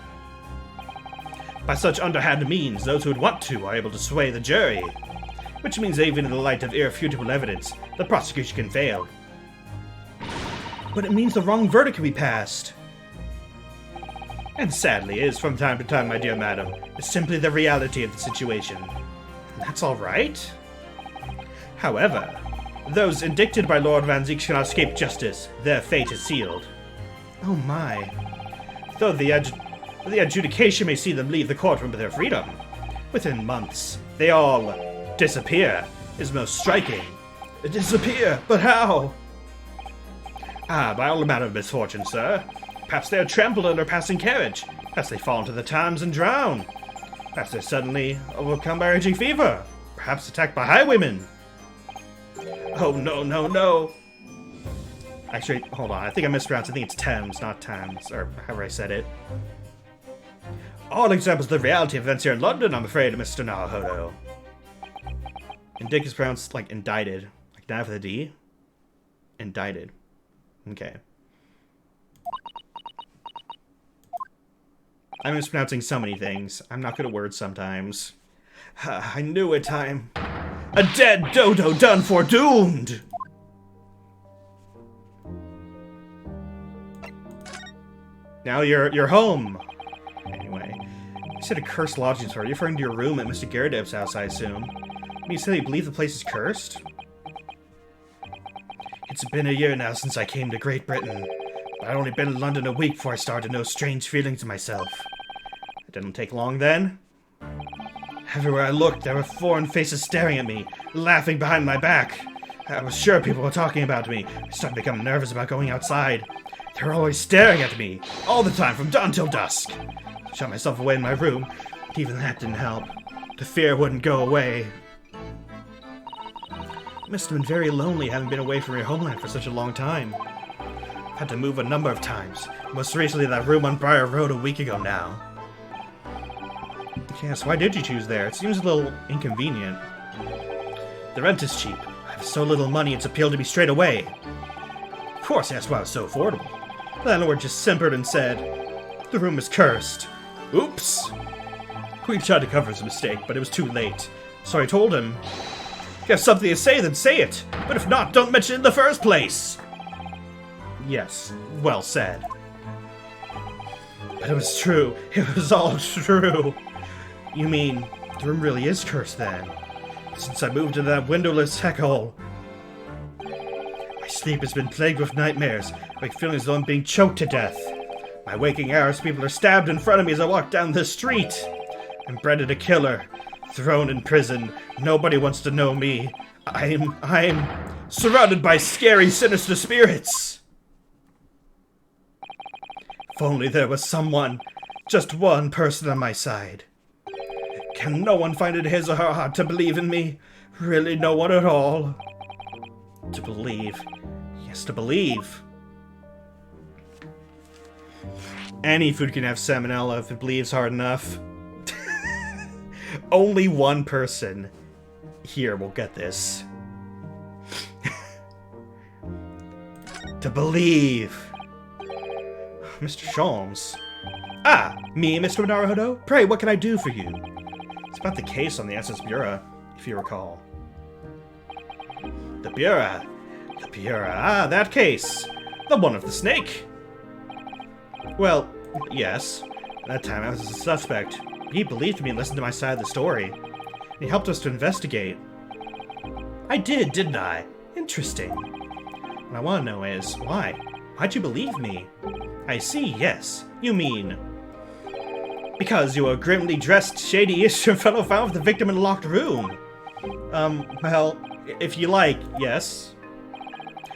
By such underhand means, those who would want to are able to sway the jury, which means that even in the light of irrefutable evidence, the prosecution can fail. But it means the wrong verdict can be passed. And sadly is, from time to time, my dear madam, is simply the reality of the situation. And that's alright. However, those indicted by Lord Van Zeek cannot escape justice. Their fate is sealed. Oh my. Though the adjudication may see them leave the courtroom with their freedom, within months, they all disappear, is most striking. Disappear? But how? Ah, by all manner of misfortune, sir. Perhaps they are trampled under a passing carriage. Perhaps they fall into the Thames and drown. Perhaps they're suddenly overcome by raging fever. Perhaps attacked by highwaymen. Oh, no. Actually, hold on. I think I mispronounced. I think it's Thames, not Thames, or however I said it. All examples of the reality of events here in London, I'm afraid, Mr. Naruhodo. Indict is pronounced like indicted. Like that with a D? Indicted. Okay. I'm mispronouncing so many things. I'm not good at words sometimes. I knew it, I'm a dead dodo done for doomed! Now you're home. Anyway, you said a cursed lodging store. You're referring to your room at Mr. Garrideb's house, I assume. When you say you believe the place is cursed? It's been a year now since I came to Great Britain. But I'd only been in London a week before I started to know strange feelings in myself. It didn't take long then. Everywhere I looked, there were foreign faces staring at me, laughing behind my back. I was sure people were talking about me. I started to become nervous about going outside. They were always staring at me, all the time, from dawn till dusk. I shut myself away in my room, but even that didn't help. The fear wouldn't go away. It must have been very lonely having been away from your homeland for such a long time. I've had to move a number of times, most recently that room on Briar Road a week ago now. Yes, why did you choose there? It seems a little inconvenient. The rent is cheap. I have so little money it's appealed to me straight away. Of course, that's why it was so affordable. The landlord just simpered and said, "The room is cursed." Oops! We tried to cover his mistake, but it was too late. So I told him, "If you have something to say, then say it. But if not, don't mention it in the first place." Yes, well said. But it was true. It was all true. You mean, the room really is cursed then? Since I moved into that windowless heckhole. My sleep has been plagued with nightmares, like feeling as though I'm being choked to death. My waking hours, people are stabbed in front of me as I walk down the street. I'm bred a killer, thrown in prison. Nobody wants to know me. I'm surrounded by scary, sinister spirits. If only there was someone, just one person on my side. Can no one find it his or her heart to believe in me? Really no one at all? To believe. Yes, to believe. Any food can have salmonella if it believes hard enough. Only one person here will get this. To believe. Mr. Sholmes. Ah, me, Mr. Naruhodo? Pray, what can I do for you? It's about the case on the SS Bureau, if you recall. The Bureau. The Bureau. Ah, that case. The one of the snake. Well, yes. At that time, I was a suspect. He believed me and listened to my side of the story. He helped us to investigate. I did, didn't I? Interesting. What I want to know is, why? Why'd you believe me? I see, yes. You mean... Because you were a grimly dressed, shady-ish fellow found with the victim in a locked room. Well, if you like, yes.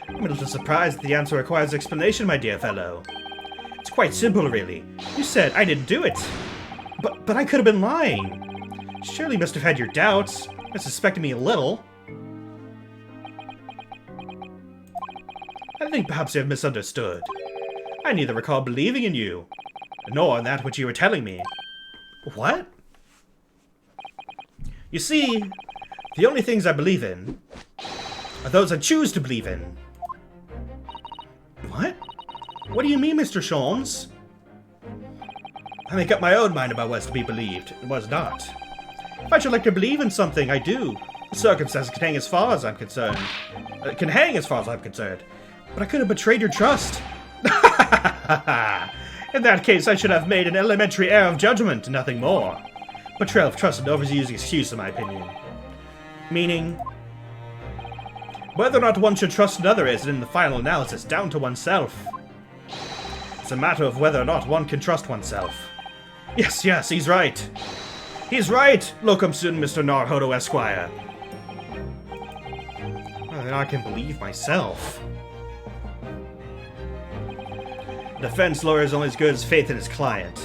I'm a little surprised that the answer requires explanation, my dear fellow. It's quite simple, really. You said I didn't do it. But I could have been lying. Surely you must have had your doubts. You suspected me a little. I think perhaps you have misunderstood. I neither recall believing in you, nor in that which you were telling me. What? You see, the only things I believe in are those I choose to believe in. What? What do you mean, Mr. Sholmes? I make up my own mind about what's to be believed and what's not. If I should like to believe in something, I do. The circumstances can hang as far as I'm concerned. But I could have betrayed your trust. In that case, I should have made an elementary error of judgment, and nothing more. Betrayal of trust and overused excuse, in my opinion. Meaning, whether or not one should trust another is, in the final analysis, down to oneself. It's a matter of whether or not one can trust oneself. Yes, he's right. He's right, locum student Mr. Naruhodo Esquire. Well, then I can believe myself. A defense lawyer is only as good as faith in his client.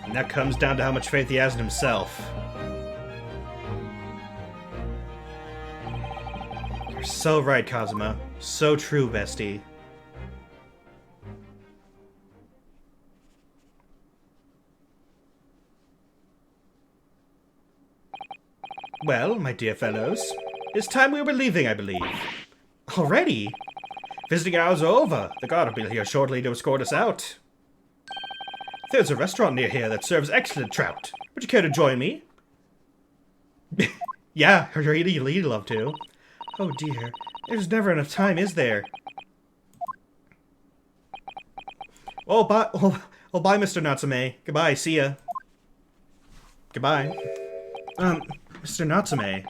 And that comes down to how much faith he has in himself. You're so right, Kazuma. So true, bestie. Well, my dear fellows, it's time we were leaving, I believe. Already? Visiting hours are over. The guard will be here shortly to escort us out. There's a restaurant near here that serves excellent trout. Would you care to join me? Yeah, I'd really love to. Oh dear, there's never enough time, is there? Oh, bye, bye, Mr. Natsume. Goodbye, see ya. Goodbye. Mr. Natsume,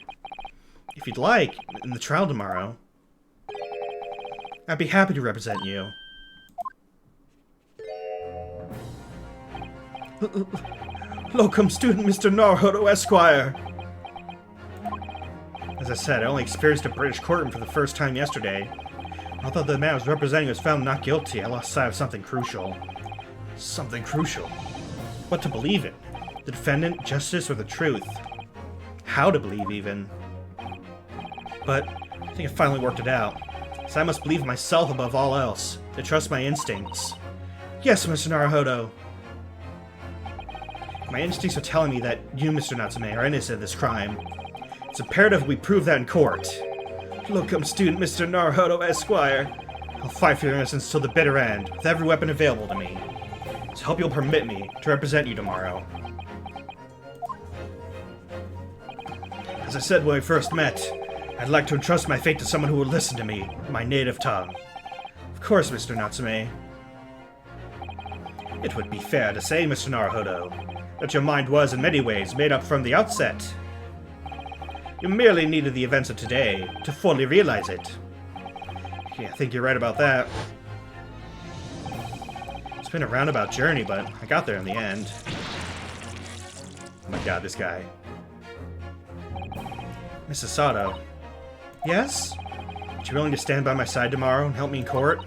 if you'd like, in the trial tomorrow, I'd be happy to represent you. Locum student Mr. Naruhodo Esquire! As I said, I only experienced a British courtroom for the first time yesterday. Although the man I was representing was found not guilty, I lost sight of something crucial. Something crucial? What to believe in? The defendant, justice, or the truth? How to believe, even. But I think I finally worked it out. So I must believe in myself above all else, to trust my instincts. Yes, Mr. Naruhodo. My instincts are telling me that you, Mr. Natsume, are innocent of this crime. It's imperative we prove that in court. Locum student Mr. Naruhodo Esquire. I'll fight for your innocence till the bitter end, with every weapon available to me. So I hope you'll permit me to represent you tomorrow. As I said when we first met, I'd like to entrust my fate to someone who will listen to me, in my native tongue. Of course, Mr. Natsume. It would be fair to say, Mr. Naruhodo, that your mind was in many ways made up from the outset. You merely needed the events of today to fully realize it. Yeah, I think you're right about that. It's been a roundabout journey, but I got there in the end. Oh my god, this guy. Mrs. Sato. Yes? Are you willing to stand by my side tomorrow and help me in court?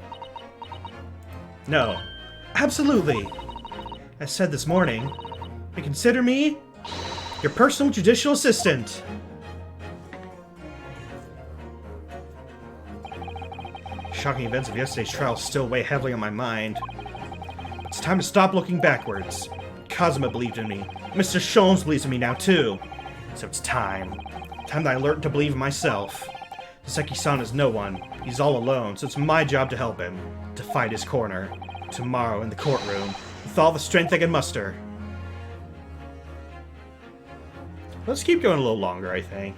No. Absolutely. As said this morning, you consider me your personal judicial assistant. Shocking events of yesterday's trial still weigh heavily on my mind. It's time to stop looking backwards. Kazuma believed in me. Mr. Sholmes believes in me now, too. So it's time. Time that I learned to believe in myself. Seki-san is no one. He's all alone, so it's my job to help him. To find his corner. Tomorrow in the courtroom. With all the strength I can muster. Let's keep going a little longer, I think.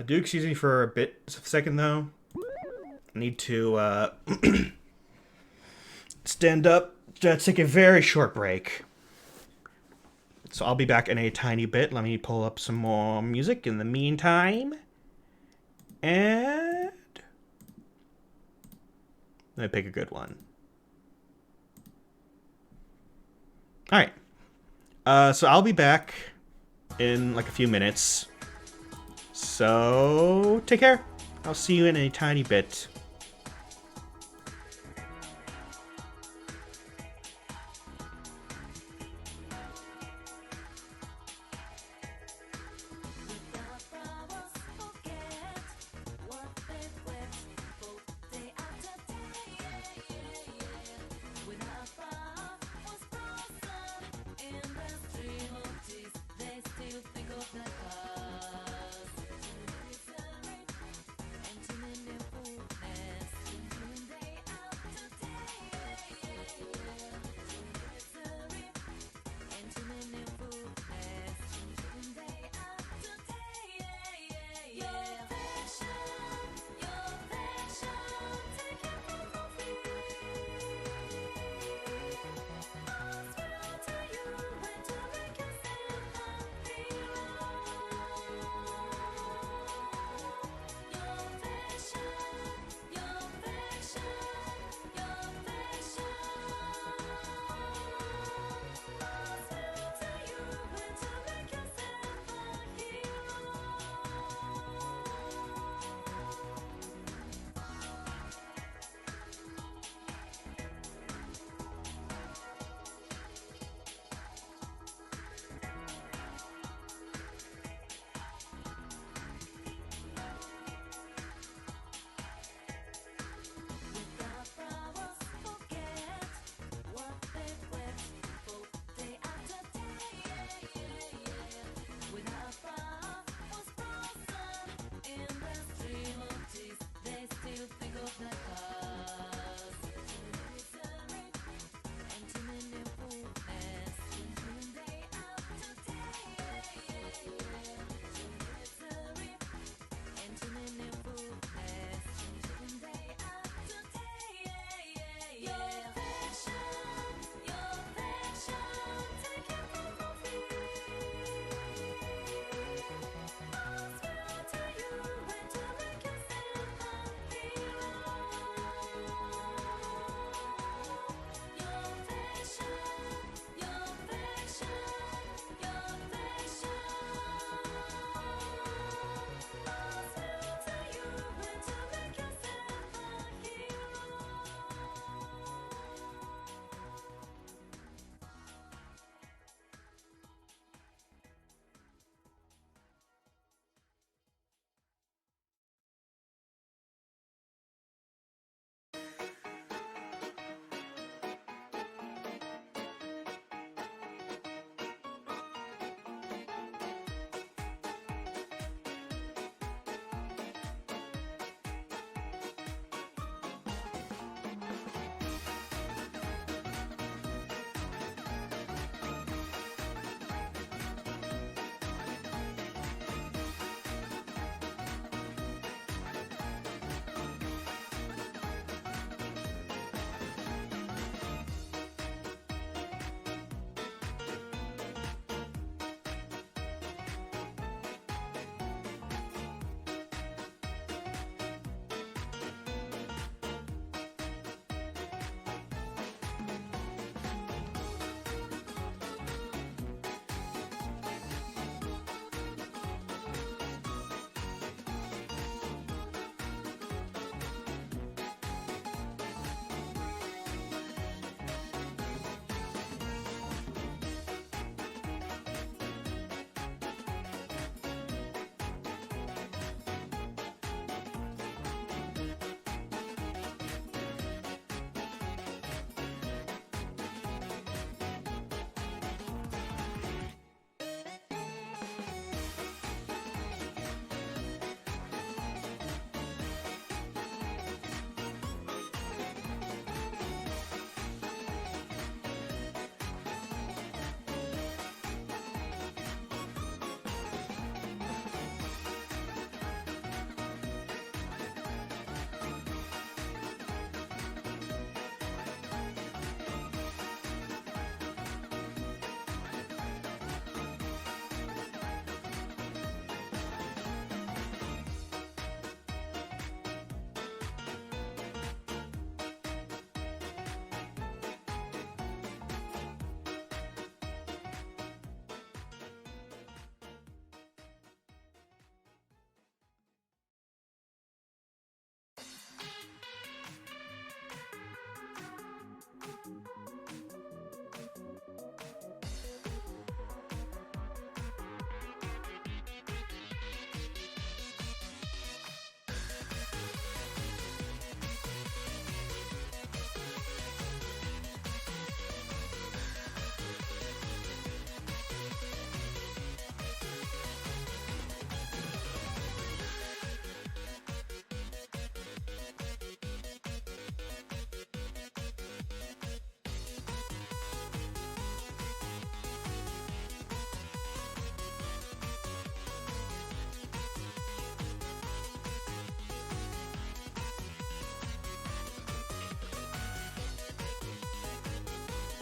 Do excuse me for a bit of a second, though. I need to stand up, take a very short break. So I'll be back in a tiny bit. Let me pull up some more music in the meantime. And let me pick a good one. Alright. So I'll be back in like a few minutes. So take care. I'll see you in a tiny bit.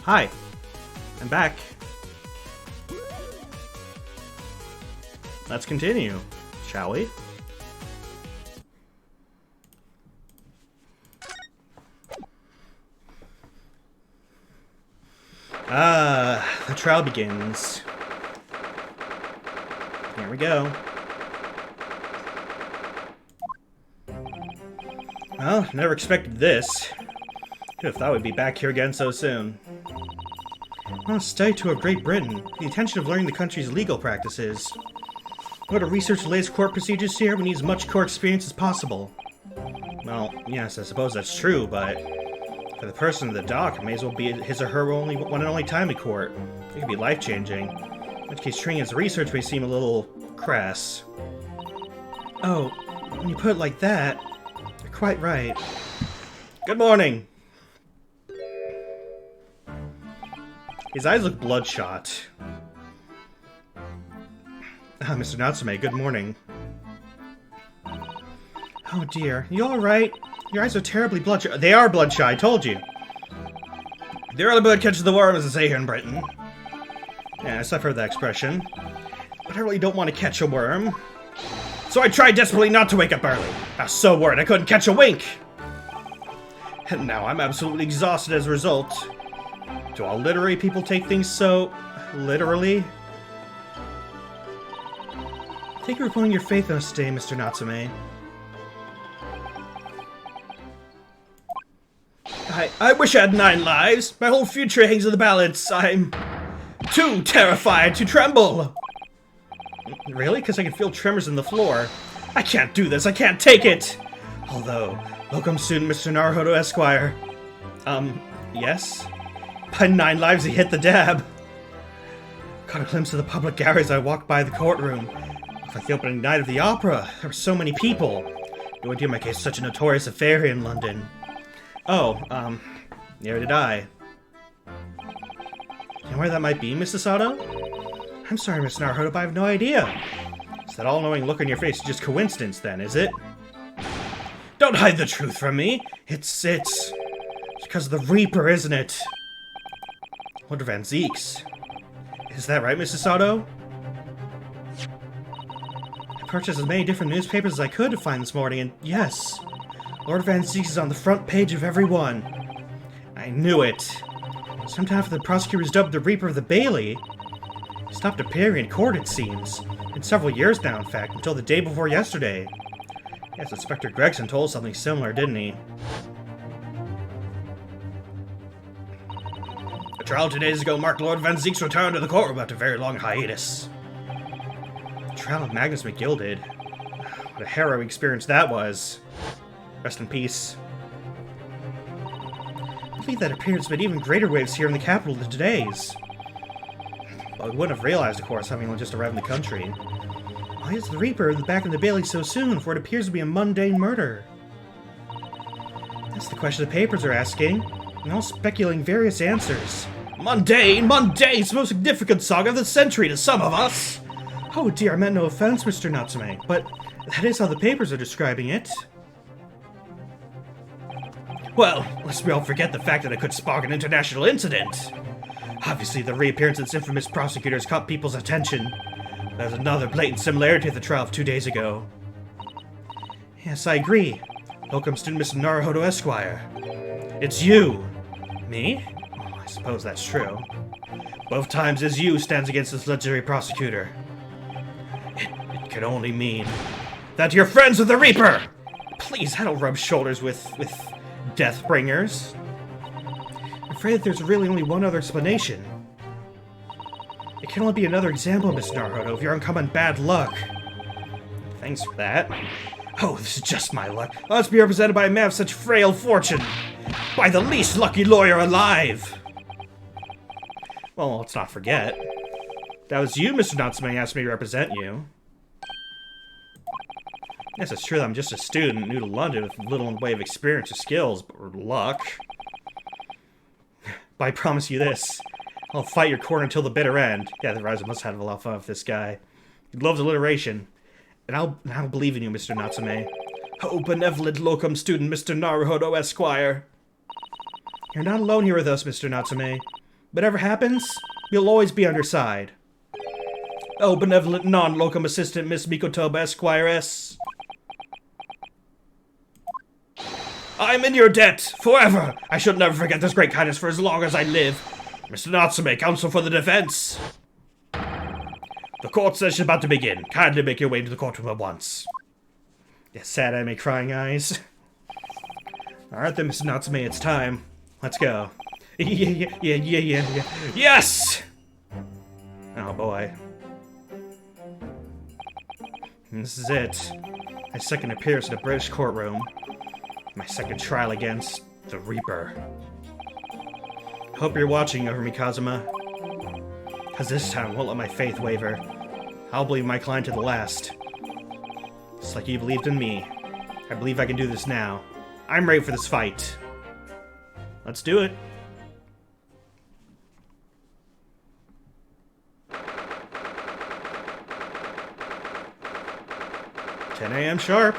Hi. I'm back. Let's continue, shall we? The trial begins. Here we go. Well, never expected this. Could have thought we'd be back here again so soon. On a study tour of Great Britain, the intention of learning the country's legal practices. In order to research the latest court procedures here, we need as much court experience as possible. Well, yes, I suppose that's true, but for the person in the dock, it may as well be his or her one and only time in court. It could be life-changing. In which case, training as research may seem a little crass. Oh, when you put it like that, you're quite right. Good morning! His eyes look bloodshot. Ah, Mr. Natsume, good morning. Oh dear, you alright? Your eyes are terribly bloodshot. They are bloodshot, I told you. The early bird catches the worm, as they say here in Britain. Yes, I've heard that expression. But I really don't want to catch a worm. So I tried desperately not to wake up early. I was so worried I couldn't catch a wink. And now I'm absolutely exhausted as a result. Do all literary people take things so literally? Thank you for putting your faith in us today, Mr. Natsume. I wish I had 9 lives. My whole future hangs in the balance. I'm too terrified to tremble. Really? Because I can feel tremors in the floor. I can't do this. I can't take it. Although, welcome soon, Mr. Naruhodo Esquire. Yes? By 9 lives, he hit the dab. Caught a glimpse of the public gallery as I walked by the courtroom. Looked like the opening night of the opera. There were so many people. No idea my case is such a notorious affair here in London. Oh, neither did I. You know where that might be, Mrs. Sato? I'm sorry, Miss Naruhodo, but I have no idea. Is that all-knowing look on your face just coincidence, then, is it? Don't hide the truth from me! It's because of the Reaper, isn't it? Lord Van Zeeks. Is that right, Mrs. Sato? I purchased as many different newspapers as I could to find this morning, and yes, Lord Van Zeeks is on the front page of every one. I knew it. Sometime after the prosecutor was dubbed the Reaper of the Bailey, he stopped appearing in court, it seems. In several years now, in fact, until the day before yesterday. Yes, Inspector Gregson told us something similar, didn't he? A trial 2 days ago marked Lord Van Zeek's return to the courtroom after a very long hiatus. The trial of Magnus McGilded. What a harrowing experience that was. Rest in peace. I believe that appearance made even greater waves here in the capital than today's. Well, we wouldn't have realized, of course, having only just arrived in the country. Why is the Reaper back in the Bailey so soon, for it appears to be a mundane murder? That's the question the papers are asking, and all speculating various answers. Mundane! Mundane! It's the most significant saga of the century to some of us! Oh dear, I meant no offense, Mr. Natsume, but that is how the papers are describing it. Well, lest we all forget the fact that it could spark an international incident. Obviously, the reappearance of this infamous prosecutor has caught people's attention. There's another blatant similarity to the trial of 2 days ago. Yes, I agree. Welcome, student Mr. Naruhodo Esquire. It's you. Me? Oh, I suppose that's true. Both times as you stands against this legendary prosecutor. It can only mean that you're friends with the Reaper! Please, I don't rub shoulders with Deathbringers. I'm afraid that there's really only one other explanation. It can only be another example, Miss Naruhodo, of your uncommon bad luck. Thanks for that. Oh, this is just my luck. I must be represented by a man of such frail fortune. By the least lucky lawyer alive. Well, let's not forget. That was you, Mr. Natsume, asked me to represent you. Yes, it's true that I'm just a student new to London with little in the way of experience or skills, or luck. But I promise you this. I'll fight your corner until the bitter end. Yeah, the Ryunosuke must have a lot of fun with this guy. He loves alliteration. And I'll believe in you, Mr. Natsume. Oh, benevolent locum student, Mr. Naruhodo Esquire. You're not alone here with us, Mr. Natsume. Whatever happens, you'll always be on your side. Oh, benevolent non-locum assistant Miss Mikotoba Esquire-S. I'm in your debt, forever! I shall never forget this great kindness for as long as I live. Mr. Natsume, counsel for the defense. The court session is about to begin. Kindly make your way to the courtroom at once. Yeah, sad anime crying eyes. Alright then, Mr. Natsume, it's time. Let's go. Yeah. Yes! Oh boy. And this is it. My second appearance in a British courtroom. My second trial against the Reaper. Hope you're watching over me, Kazuma. Cause this time I won't let my faith waver. I'll believe my client to the last. Just like you believed in me. I believe I can do this now. I'm ready for this fight. Let's do it. 10 a.m. sharp.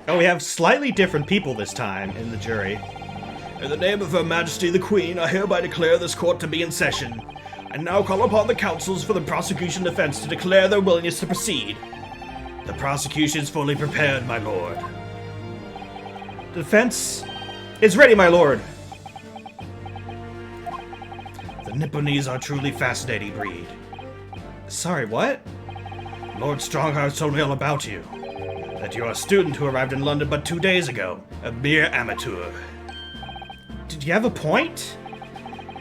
Oh, we have slightly different people this time in the jury. In the name of Her Majesty the Queen, I hereby declare this court to be in session. I now call upon the counsels for the prosecution and defense to declare their willingness to proceed. The prosecution is fully prepared, my lord. The defense is ready, my lord. The Nipponese are a truly fascinating breed. Sorry, what? Lord Strongheart told me all about you. That you're a student who arrived in London but 2 days ago. A mere amateur. Did you have a point?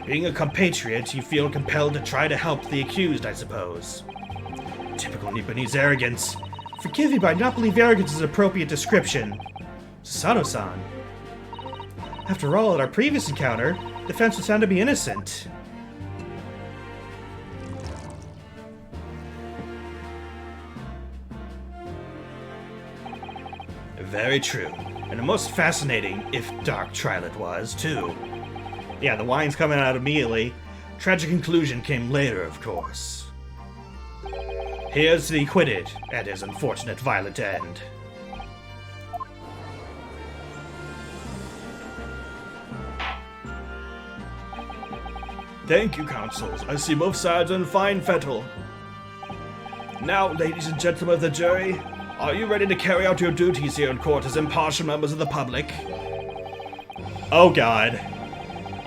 Being a compatriot, you feel compelled to try to help the accused, I suppose. Typical Nipponese arrogance. Forgive me, but I do not believe arrogance is an appropriate description. Sato-san. After all, at our previous encounter, the defense was found to be innocent. Very true. And a most fascinating, if dark, trial it was, too. Yeah, the wine's coming out immediately. Tragic conclusion came later, of course. Here's the acquitted, and his unfortunate violent end. Thank you, counsels. I see both sides on fine fettle. Now, ladies and gentlemen of the jury, are you ready to carry out your duties here in court as impartial members of the public? Oh god.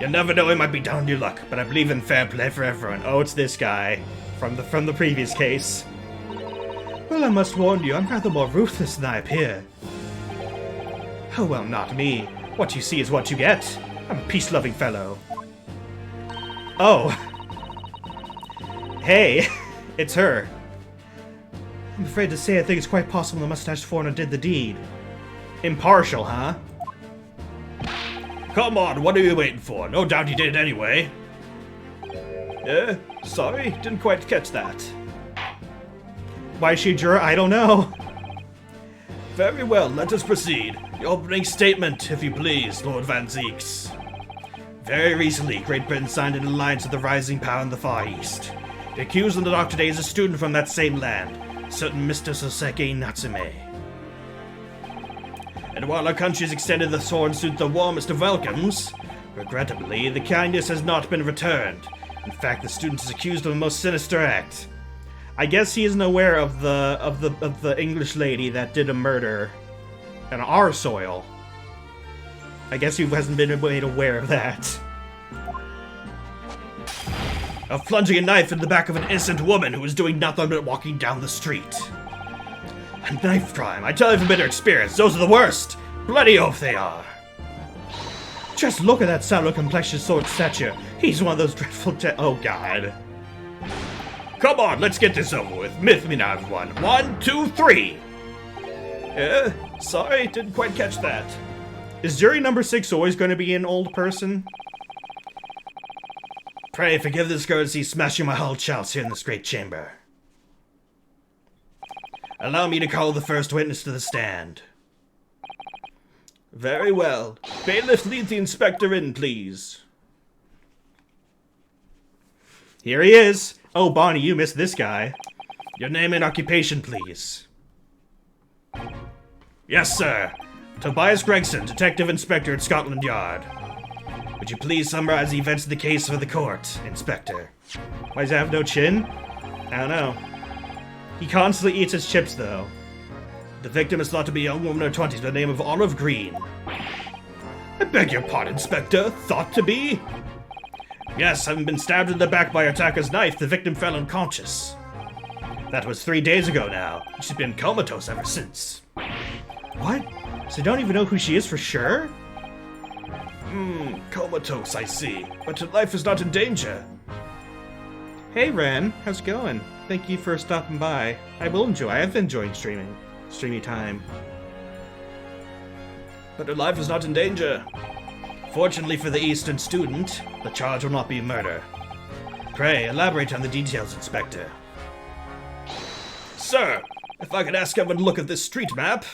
You never know, it might be down to your luck, but I believe in fair play for everyone. Oh, it's this guy. From the previous case. Well, I must warn you, I'm rather more ruthless than I appear. Oh well, not me. What you see is what you get. I'm a peace-loving fellow. Oh. Hey, it's her. I'm afraid to say I think it's quite possible the mustached foreigner did the deed. Impartial, huh? Come on, what are you waiting for? No doubt he did it anyway. Sorry, didn't quite catch that. Why is she a juror? I don't know. Very well, let us proceed. The opening statement, if you please, Lord Van Zeeks. Very recently, Great Britain signed an alliance with the rising power in the Far East. The accused in the dock today is a student from that same land, certain Mr. Soseki Natsume. And while our country has extended the swords to the warmest of welcomes, regrettably, the kindness has not been returned. In fact, the student is accused of a most sinister act. I guess he isn't aware of the English lady that did a murder on our soil. I guess he hasn't been made aware of that. Of plunging a knife in the back of an innocent woman who was doing nothing but walking down the street. A knife crime, I tell you from bitter experience, those are the worst! Bloody oath they are! Just look at that sallow complexion, sword stature. He's one of those dreadful oh god. Come on, let's get this over with. Myth me now, everyone. 1, 2, 3! Sorry, didn't quite catch that. Is jury number 6 always going to be an old person? Pray forgive this courtesy smashing my hull chalice here in this great chamber. Allow me to call the first witness to the stand. Very well. Bailiff, lead the inspector in, please. Here he is. Oh, Bonnie, you missed this guy. Your name and occupation, please. Yes, sir. Tobias Gregson, Detective Inspector at Scotland Yard. Would you please summarize the events of the case for the court, Inspector? Why does he have no chin? I don't know. He constantly eats his chips, though. The victim is thought to be a young woman in her 20s by the name of Olive Green. I beg your pardon, Inspector. Thought to be? Yes, having been stabbed in the back by her attacker's knife, the victim fell unconscious. That was 3 days ago now. She's been comatose ever since. What? So you don't even know who she is for sure? Comatose, I see. But her life is not in danger. Hey, Ren. How's it going? Thank you for stopping by. I have been enjoying streamy time. But her life is not in danger. Fortunately for the Eastern student, the charge will not be murder. Pray, elaborate on the details, Inspector. Sir, if I could ask everyone to look at this street map.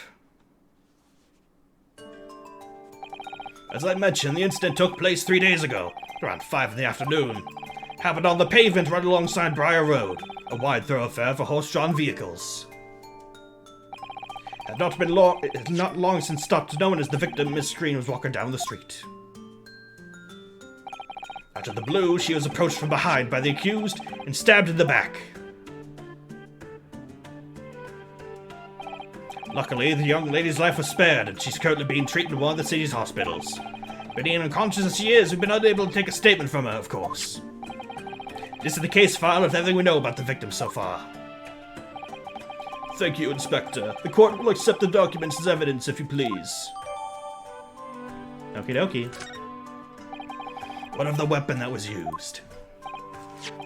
As I mentioned, the incident took place 3 days ago, around 5 in the afternoon. Happened on the pavement right alongside Briar Road, a wide thoroughfare for horse-drawn vehicles. It had not long since stopped known as the victim, Miss Green, was walking down the street. Out of the blue, she was approached from behind by the accused and stabbed in the back. Luckily, the young lady's life was spared, and she's currently being treated in one of the city's hospitals. Being unconscious as she is, we've been unable to take a statement from her, of course. This is the case file with everything we know about the victim so far. Thank you, Inspector. The court will accept the documents as evidence, if you please. Okie dokie. What of the weapon that was used?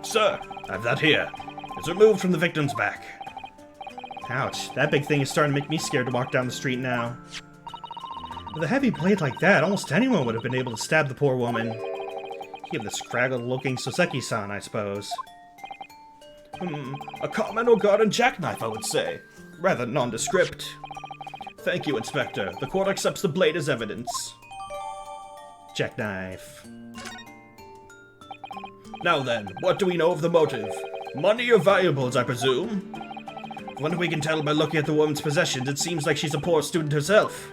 Sir, I have that here. It's removed from the victim's back. Ouch, that big thing is starting to make me scared to walk down the street now. With a heavy blade like that, almost anyone would have been able to stab the poor woman. Give the scraggle-looking Soseki-san, I suppose. A common or garden jackknife, I would say. Rather nondescript. Thank you, Inspector. The court accepts the blade as evidence. Jackknife. Now then, what do we know of the motive? Money or valuables, I presume? From what we can tell by looking at the woman's possessions, it seems like she's a poor student herself.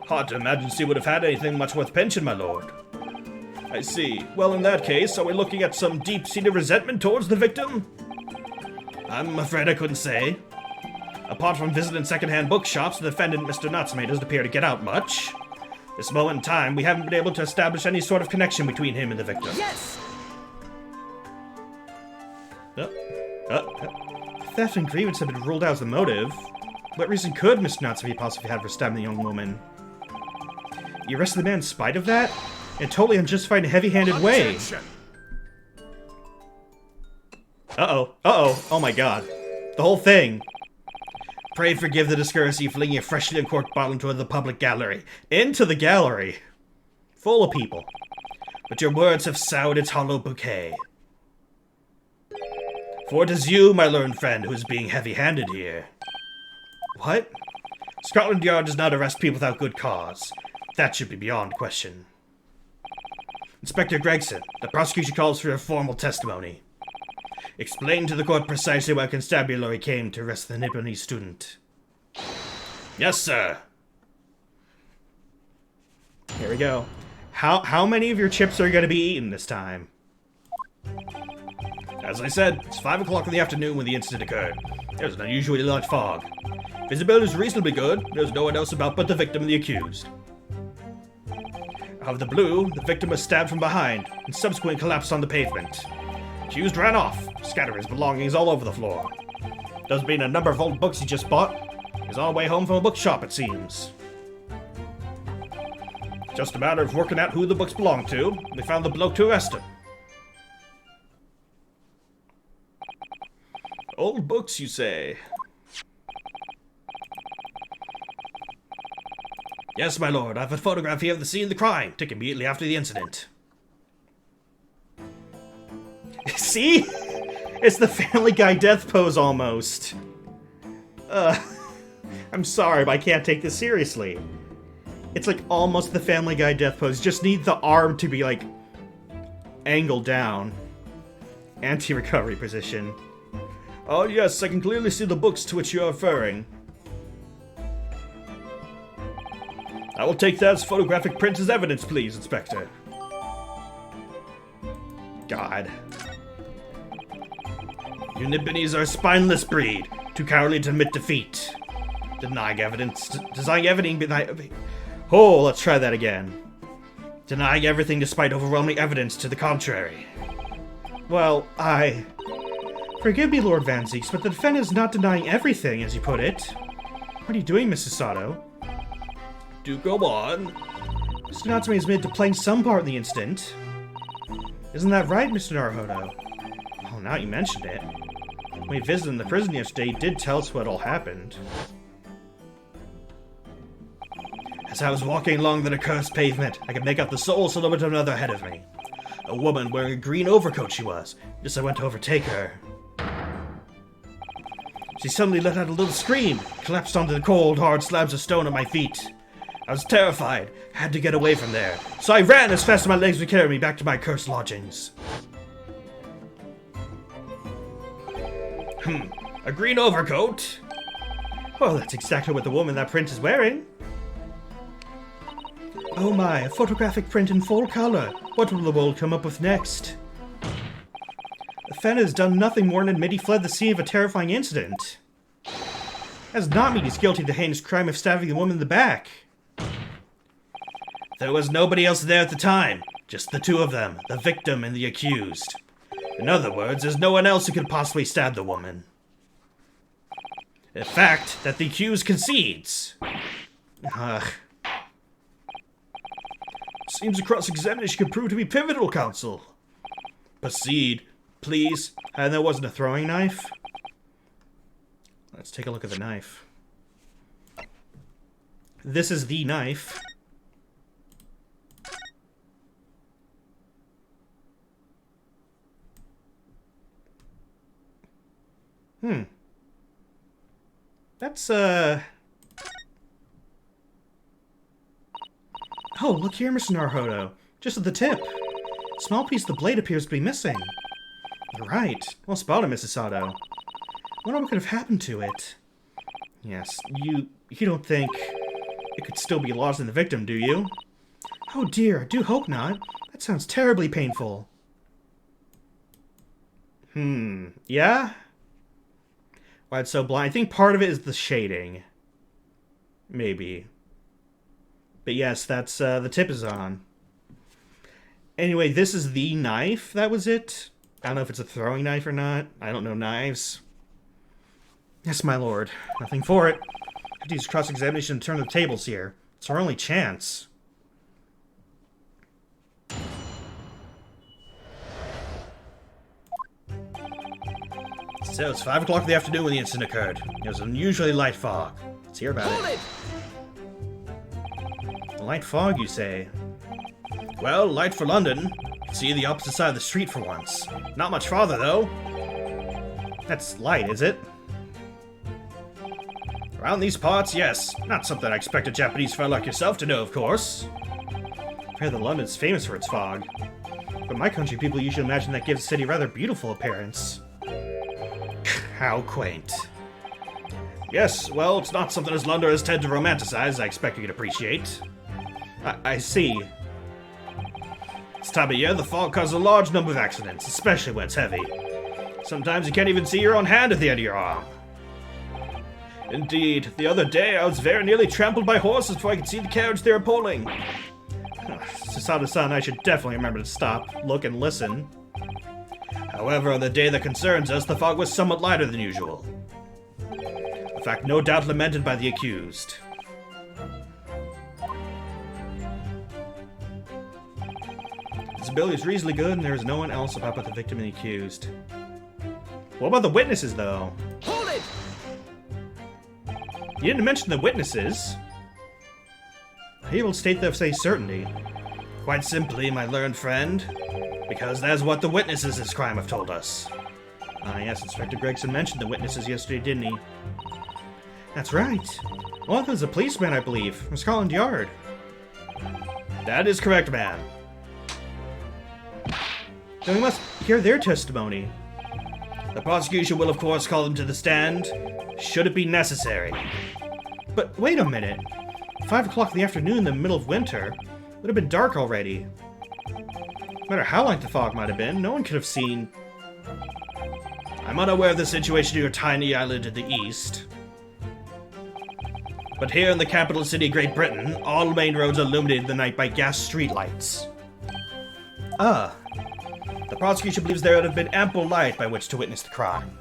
Hard to imagine she would have had anything much worth pension, my lord. I see. Well, in that case, are we looking at some deep-seated resentment towards the victim? I'm afraid I couldn't say. Apart from visiting second-hand bookshops, the defendant, Mr. Natsume, doesn't appear to get out much. This moment in time, we haven't been able to establish any sort of connection between him and the victim. Yes! Theft and grievance have been ruled out as the motive. What reason could Mr. Natsume possibly have for stabbing the young woman? You arrested the man in spite of that? In a totally unjustified and heavy-handed way. Oh my god. The whole thing. Pray forgive the discourtesy flinging a freshly uncorked bottle into the public gallery. Into the gallery. Full of people. But your words have soured its hollow bouquet. For it is you, my learned friend, who is being heavy-handed here. What? Scotland Yard does not arrest people without good cause. That should be beyond question. Inspector Gregson, the prosecution calls for your formal testimony. Explain to the court precisely why constabulary came to arrest the Nipponese student. Yes, sir. Here we go. How many of your chips are going to be eaten this time? As I said, it's 5 o'clock in the afternoon when the incident occurred. There's an unusually large fog. Visibility is reasonably good. There's no one else about but the victim and the accused. Out of the blue, the victim was stabbed from behind and subsequently collapsed on the pavement. Accused ran off, scattering his belongings all over the floor. Does mean a number of old books he just bought. He's on the way home from a bookshop, it seems. Just a matter of working out who the books belong to. We found the bloke to arrest him. Old books, you say? Yes, my lord. I have a photograph here of the scene of the crime, taken immediately after the incident. See? It's the Family Guy death pose, almost. I'm sorry, but I can't take this seriously. It's like almost the Family Guy death pose. Just need the arm to be, like, angled down. Anti-recovery position. Oh yes, I can clearly see the books to which you are referring. I will take that as photographic print as evidence, please, Inspector. God. You Nibbinis are a spineless breed, too cowardly to admit defeat. Denying evidence, Oh, let's try that again. Denying everything despite overwhelming evidence to the contrary. Well, Forgive me, Lord Van Zieks, but the defendant is not denying everything, as you put it. What are you doing, Mrs. Sato? Do go on. Mr. Natsume has admitted to playing some part in the incident. Isn't that right, Mr. Naruhodo? Oh, now you mentioned it. When we visited in the prison yesterday, he did tell us what all happened. As I was walking along the accursed pavement, I could make out the sole silhouette of another ahead of me. A woman wearing a green overcoat she was, just as I went to overtake her. She suddenly let out a little scream, collapsed onto the cold, hard slabs of stone at my feet. I was terrified, had to get away from there, so I ran as fast as my legs would carry me back to my cursed lodgings. A green overcoat? Well, that's exactly what the woman in that print is wearing. Oh my, a photographic print in full color. What will the world come up with next? The defendant has done nothing more than admit he fled the scene of a terrifying incident. That does not mean he's guilty of the heinous crime of stabbing the woman in the back. There was nobody else there at the time, just the two of them, the victim and the accused. In other words, there's no one else who could possibly stab the woman. A fact that the accused concedes. Seems a cross-examination could prove to be pivotal, counsel. Proceed, please. And there wasn't a throwing knife? Let's take a look at the knife. This is the knife. That's, Oh, look here, Mr. Naruhodo. Just at the tip. A small piece of the blade appears to be missing. You're right. Well spotted, Mrs. Sato. I wonder what could have happened to it. Yes, you don't think it could still be lost in the victim, do you? Oh dear, I do hope not. That sounds terribly painful. Yeah? Why it's so blind? I think part of it is the shading. Maybe. But yes, that's, the tip is on. Anyway, this is the knife. That was it. I don't know if it's a throwing knife or not. I don't know knives. Yes, my lord. Nothing for it. I have to use cross-examination to turn the tables here. It's our only chance. So, it's 5 o'clock in the afternoon when the incident occurred. It was an unusually light fog. Let's hear about it. A light fog, you say? Well, light for London. You can see the opposite side of the street for once. Not much farther, though. That's light, is it? Around these parts, yes. Not something I expect a Japanese fellow like yourself to know, of course. I've heard that London's famous for its fog. But in my country, people usually imagine that gives the city a rather beautiful appearance. How quaint. Yes, well, it's not something as Londoners tend to romanticize, I expect you could appreciate. I see. This time of year, the fog causes a large number of accidents, especially when it's heavy. Sometimes you can't even see your own hand at the end of your arm. Indeed, the other day I was very nearly trampled by horses before I could see the carriage they were pulling. Sasato-san, I should definitely remember to stop, look, and listen. However, on the day that concerns us, the fog was somewhat lighter than usual. A fact no doubt lamented by the accused. Visibility is reasonably good, and there is no one else about but the victim and the accused. What about the witnesses, though? Hold it! You didn't mention the witnesses. He will state that with a certainty. Quite simply, my learned friend, because that is what the witnesses of this crime have told us. Ah, yes, Inspector Gregson mentioned the witnesses yesterday, didn't he? That's right. One of them is a policeman, I believe, from Scotland Yard. That is correct, ma'am. Then we must hear their testimony. The prosecution will, of course, call them to the stand, should it be necessary. But wait a minute. 5 o'clock in the afternoon in the middle of winter. It would have been dark already. No matter how light the fog might have been, no one could have seen... I'm unaware of the situation in your tiny island in the east. But here in the capital city of Great Britain, all main roads are illuminated in the night by gas streetlights. Ah. The prosecution believes there would have been ample light by which to witness the crime.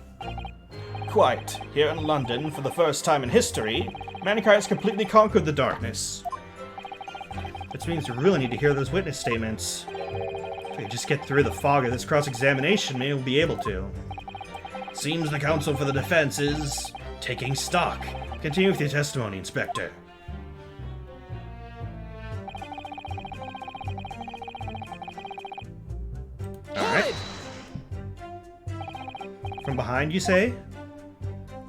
Quite. Here in London, for the first time in history, mankind has completely conquered the darkness. Which means we really need to hear those witness statements. If we could just get through the fog of this cross-examination, maybe we'll be able to. Seems the counsel for the defense is taking stock. Continue with your testimony, Inspector. Alright. From behind, you say?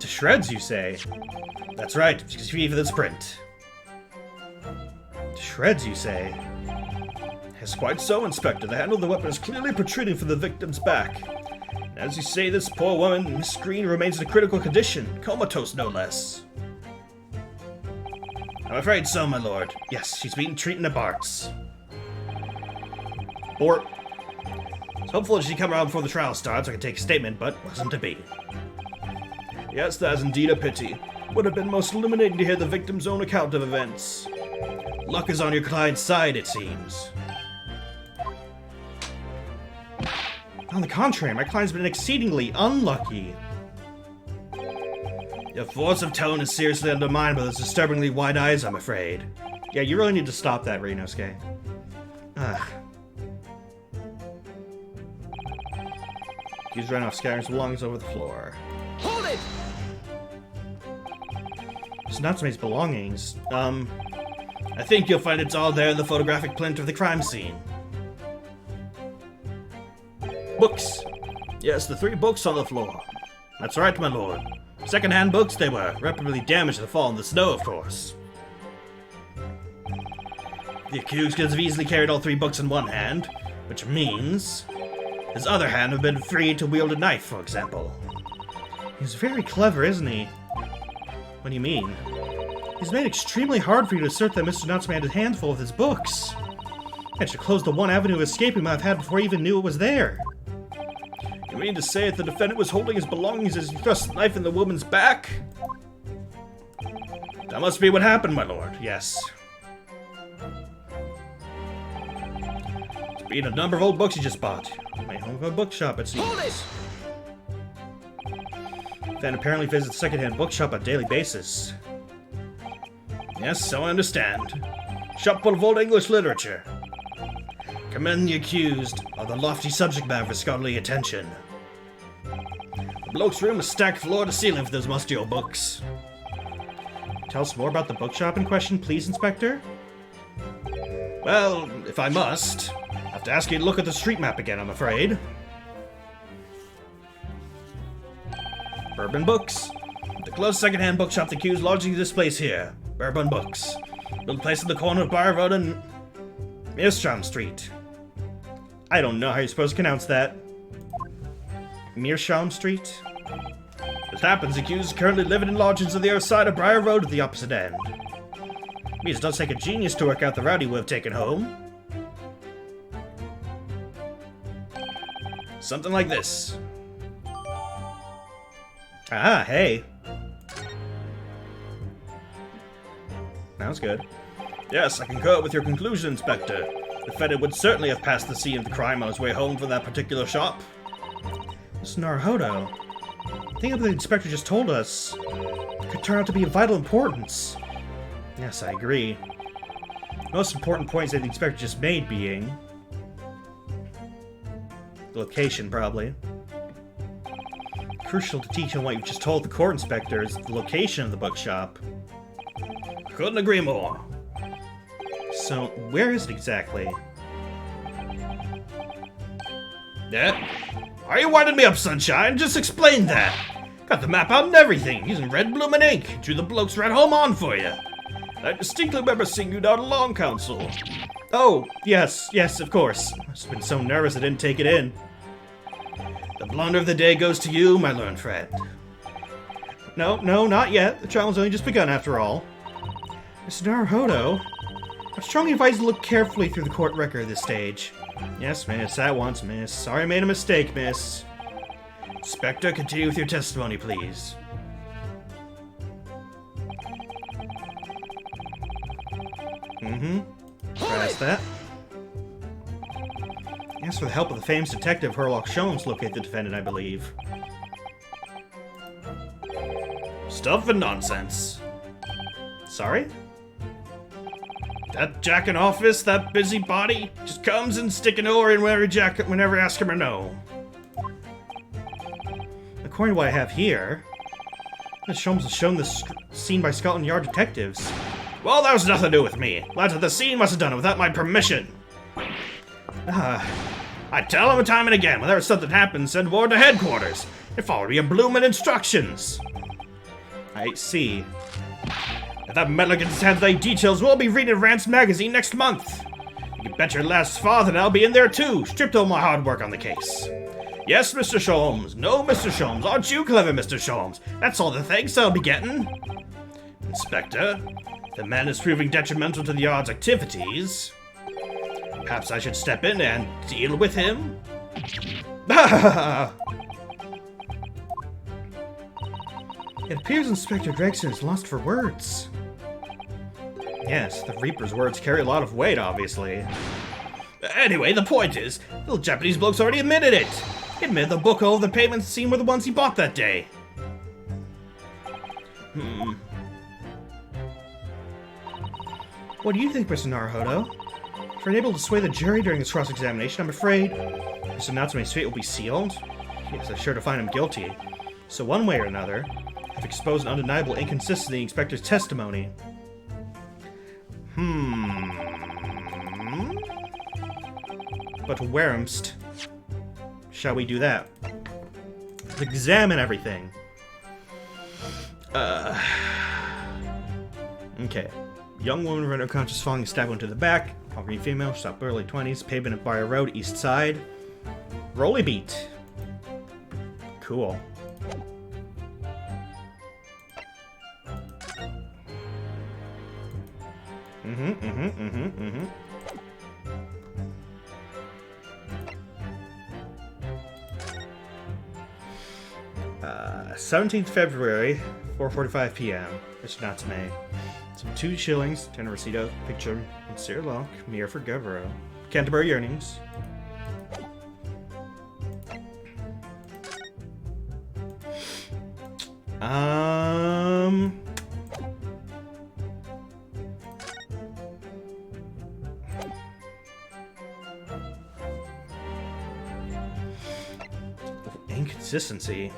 To shreds, you say? That's right, 6 feet for this print. To shreds, you say? Yes, quite so, Inspector. The handle of the weapon is clearly protruding from the victim's back. And as you say, this poor woman, Miss Green, remains in a critical condition, comatose no less. I'm afraid so, my lord. Yes, she's been treated at Bart's. Or... It's hopeful that she'd come around before the trial starts so I can take a statement, but wasn't to be. Yes, that is indeed a pity. Would have been most illuminating to hear the victim's own account of events. Luck is on your client's side, it seems. On the contrary, my client's been exceedingly unlucky. Your force of tone is seriously undermined by those disturbingly wide eyes, I'm afraid. Yeah, you really need to stop that, Ryunosuke. Ugh. Accused ran off, scattering his belongings over the floor. Hold it! It's not somebody's belongings. I think you'll find it's all there in the photographic print of the crime scene. Books. Yes, the 3 books on the floor. That's right, my lord. Second-hand books they were, irreparably damaged in the fall in the snow, of course. The accused could have easily carried all 3 books in one hand, which means his other hand would have been free to wield a knife, for example. He's very clever, isn't he? What do you mean? He's made it extremely hard for you to assert that Mr. Natsume had a handful of his books. And should close the one avenue of escape he might have had before he even knew it was there. You mean to say that the defendant was holding his belongings as he thrust the knife in the woman's back? That must be what happened, my lord, yes. It's been a number of old books you just bought. My home of a bookshop, it seems. Hold it! Then apparently visits a secondhand bookshop on a daily basis. Yes, so I understand. Shop full of old English literature. Commend the accused of the lofty subject matter for scholarly attention. The bloke's room is stacked floor to ceiling with those musty old books. Tell us more about the bookshop in question, please, Inspector? Well, if I must, I have to ask you to look at the street map again, I'm afraid. Bourbon Books. The close second-hand bookshop the accused lodging this place here. Bourbon Books. Little place in the corner of Briar Road and Meerschaum Street. I don't know how you're supposed to pronounce that. Meerschaum Street? It happens the accused is currently living in lodgings on the other side of Briar Road at the opposite end. Means it does take a genius to work out the route he would have taken home. Something like this. Ah, hey. That was good. Yes, I concur with your conclusion, Inspector. The defendant would certainly have passed the scene of the crime on his way home from that particular shop. This Naruhodo. I think the Inspector just told us could turn out to be of vital importance. Yes, I agree. The most important points that the Inspector just made being the location, probably. Crucial to teach him what you've just told the court inspector is the location of the bookshop. Couldn't agree more. So, where is it exactly? Yeah? Are you winding me up, Sunshine? Just explain that. Got the map out and everything, using red bloomin' ink. Drew the bloke's red home on for you. I distinctly remember seeing you down at Long Council. Oh, yes, of course. I've been so nervous I didn't take it in. The blunder of the day goes to you, my learned friend. No, not yet. The trial's only just begun after all. Mr. Naruhodo, I strongly advise you to look carefully through the court record at this stage. Yes, miss, at once, miss. Sorry I made a mistake, miss. Inspector, continue with your testimony, please. Press that. Yes, with the help of the famous detective Herlock Sholmes, locate the defendant, I believe. Stuff and nonsense. Sorry? That Jack in office, that busybody, just comes and stick an oar in whenever I ask him or no. According to what I have here, Miss Sholmes was shown this scene by Scotland Yard detectives. Well, that was nothing to do with me. Lads at the scene must have done it without my permission. I tell them time and again, whenever something happens, send word to headquarters. It followed me a bloomin' instructions. I see. If that meddler gets his hands on any details, we'll be reading Rance magazine next month. You can bet your last father and I'll be in there too, stripped of my hard work on the case. Yes, Mr. Sholmes. No, Mr. Sholmes. Aren't you clever, Mr. Sholmes? That's all the thanks I'll be getting. Inspector, the man is proving detrimental to the Yard's activities. Perhaps I should step in and deal with him? It appears Inspector Gregson is lost for words. Yes, the Reaper's words carry a lot of weight, obviously. Anyway, the point is, little Japanese bloke's already admitted it. He admitted the book all of the payments seen were the ones he bought that day. What do you think, Mr. Naruhodo? If you're unable to sway the jury during this cross-examination, I'm afraid Mr. Natsume's fate will be sealed. Yes, I'm sure to find him guilty. So one way or another, I've exposed an undeniable inconsistency in the inspector's testimony. But where'mst shall we do that? Let's examine everything. Okay. Young woman rendered unconscious following a stab wound to the back. Hungry female, shot early 20s. Pavement at Briar Road, East Side. Rolly beat. Cool. Mm-hmm. 17th February, 4:45 p.m. Mr. Natsume. Some 2 shillings, tenor receipt of picture, sincere lock, mirror for Govero. Canterbury earnings. Inconsistency.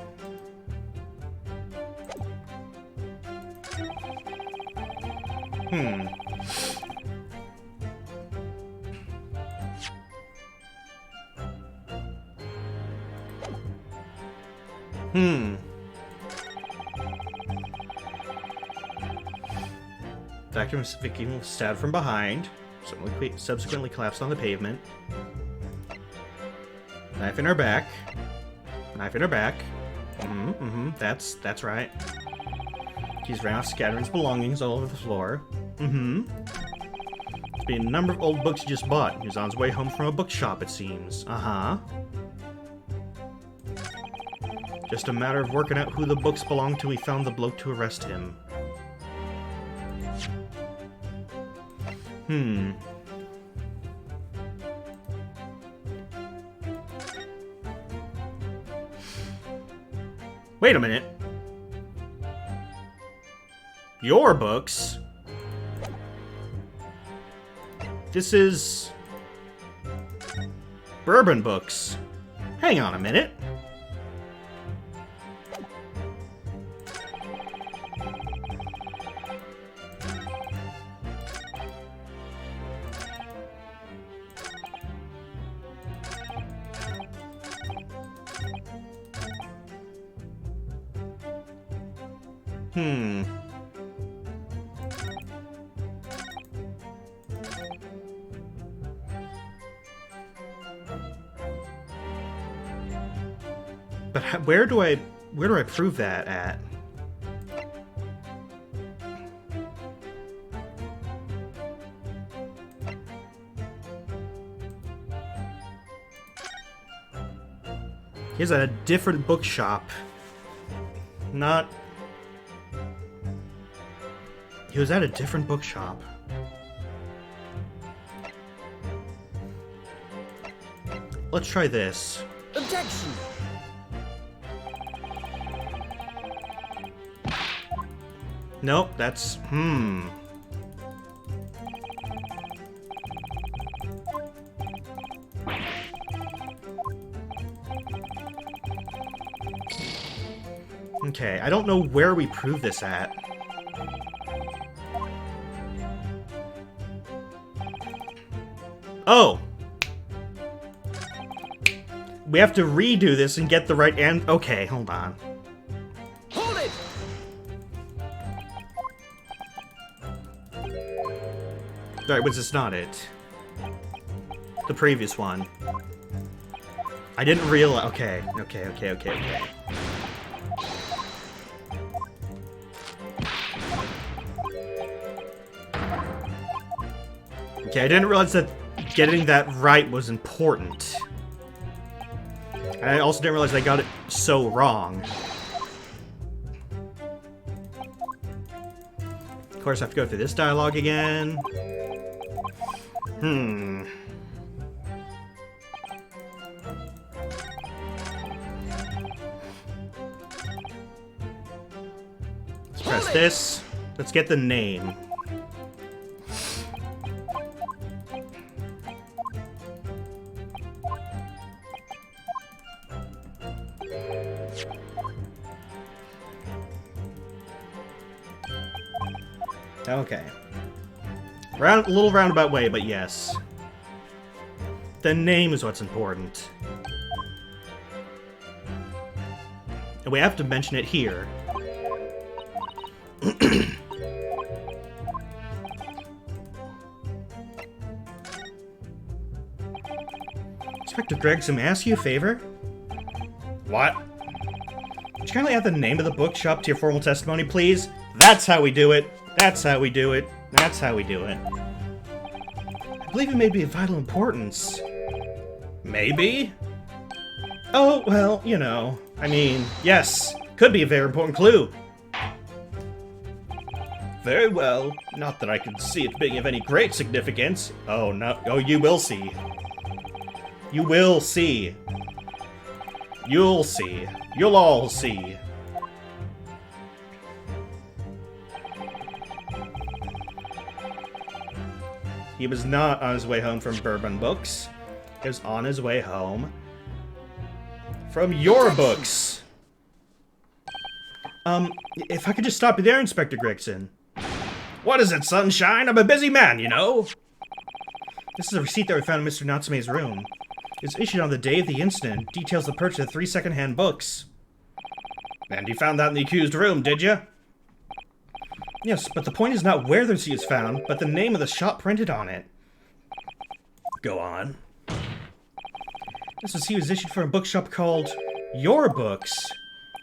Victim was stabbed from behind, subsequently collapsed on the pavement. Knife in her back. Knife in her back. That's right. He's ran off scattering his belongings all over the floor. There's been a number of old books he just bought. He was on his way home from a bookshop, it seems. Just a matter of working out who the books belonged to. He found the bloke to arrest him. Wait a minute. Your books? This is... Bourbon books. Hang on a minute. But where do I prove that at? He's at a different bookshop. Not... He was at a different bookshop. Let's try this. Objection! Nope, that's... Okay, I don't know where we prove this at. Oh! We have to redo this and get the right end. Okay, hold on. Hold it! Alright, was this not it? The previous one. I didn't realize. Okay. Okay, I didn't realize that getting that right was important. And I also didn't realize I got it so wrong. Of course, I have to go through this dialogue again. Let's press this. Let's get the name. Okay. A little roundabout way, but yes. The name is what's important. And we have to mention it here. Inspector Gregson, may I ask you a favor? What? Would you kindly add the name of the bookshop to your formal testimony, please? That's how we do it. That's how we do it. That's how we do it. I believe it may be of vital importance. Maybe? Oh, well, you know. I mean, yes. Could be a very important clue. Very well. Not that I can see it being of any great significance. Oh, no. Oh, you will see. You will see. You'll see. You'll all see. He was not on his way home from Bourbon Books. He was on his way home from your books. If I could just stop you there, Inspector Gregson. What is it, sunshine? I'm a busy man, you know. This is a receipt that we found in Mr. Natsume's room. It was issued on the day of the incident. Details the purchase of 3 second-hand books. And you found that in the accused room, did you? Yes, but the point is not where the receipt is found, but the name of the shop printed on it. Go on. This receipt was issued from a bookshop called Your Books.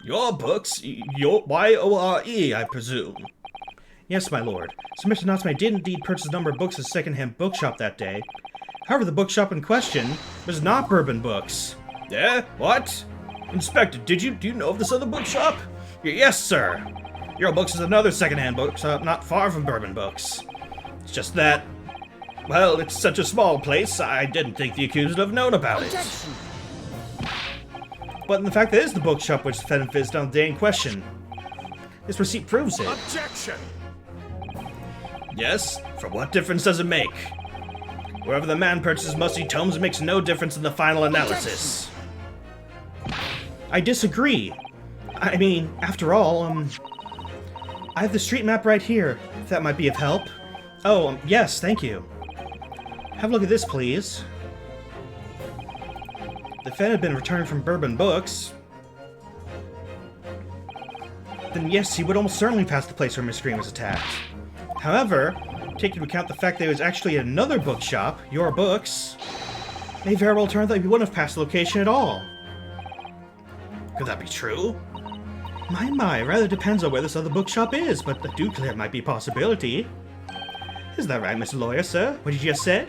Your books? Your Y-O-R-E, I presume. Yes, my lord. So Mr. Natsume did indeed purchase a number of books at a second-hand bookshop that day. However, the bookshop in question was not Bourbon Books. Yeah? What? Inspector, do you know of this other bookshop? Yes, sir. Your Books is another second-hand bookshop not far from Bourbon Books. It's just that, well, it's such a small place, I didn't think the accused would have known about it. But in the fact that it is the bookshop which the defendant visited on the day in question. This receipt proves it. Objection! Yes? For what difference does it make? Wherever the man purchases musty tomes, it makes no difference in the final analysis. I disagree. I mean, after all, I have the street map right here, if that might be of help. Oh, yes, thank you. Have a look at this, please. The defendant had been returned from Bourbon Books. Then yes, he would almost certainly pass the place where Miss Green was attacked. However, taking into account the fact that it was actually another bookshop, Your Books, may very well turn out that he wouldn't have passed the location at all. Could that be true? My, rather depends on where this other bookshop is, but I do clear it might be a possibility. Is that right, Mr. Lawyer, sir? What you just said?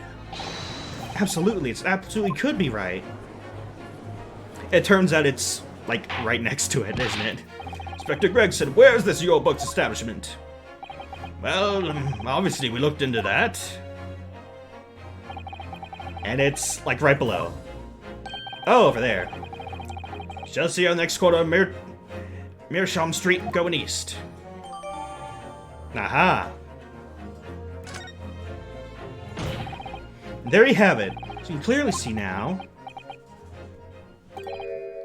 Absolutely, it absolutely could be right. It turns out it's, like, right next to it, isn't it? Inspector Gregson, where's this Your Books establishment? Well, obviously we looked into that. And it's, like, right below. Oh, over there. Just here on the next corner of Meerschaum Street going east. Aha. There you have it. So you can clearly see now.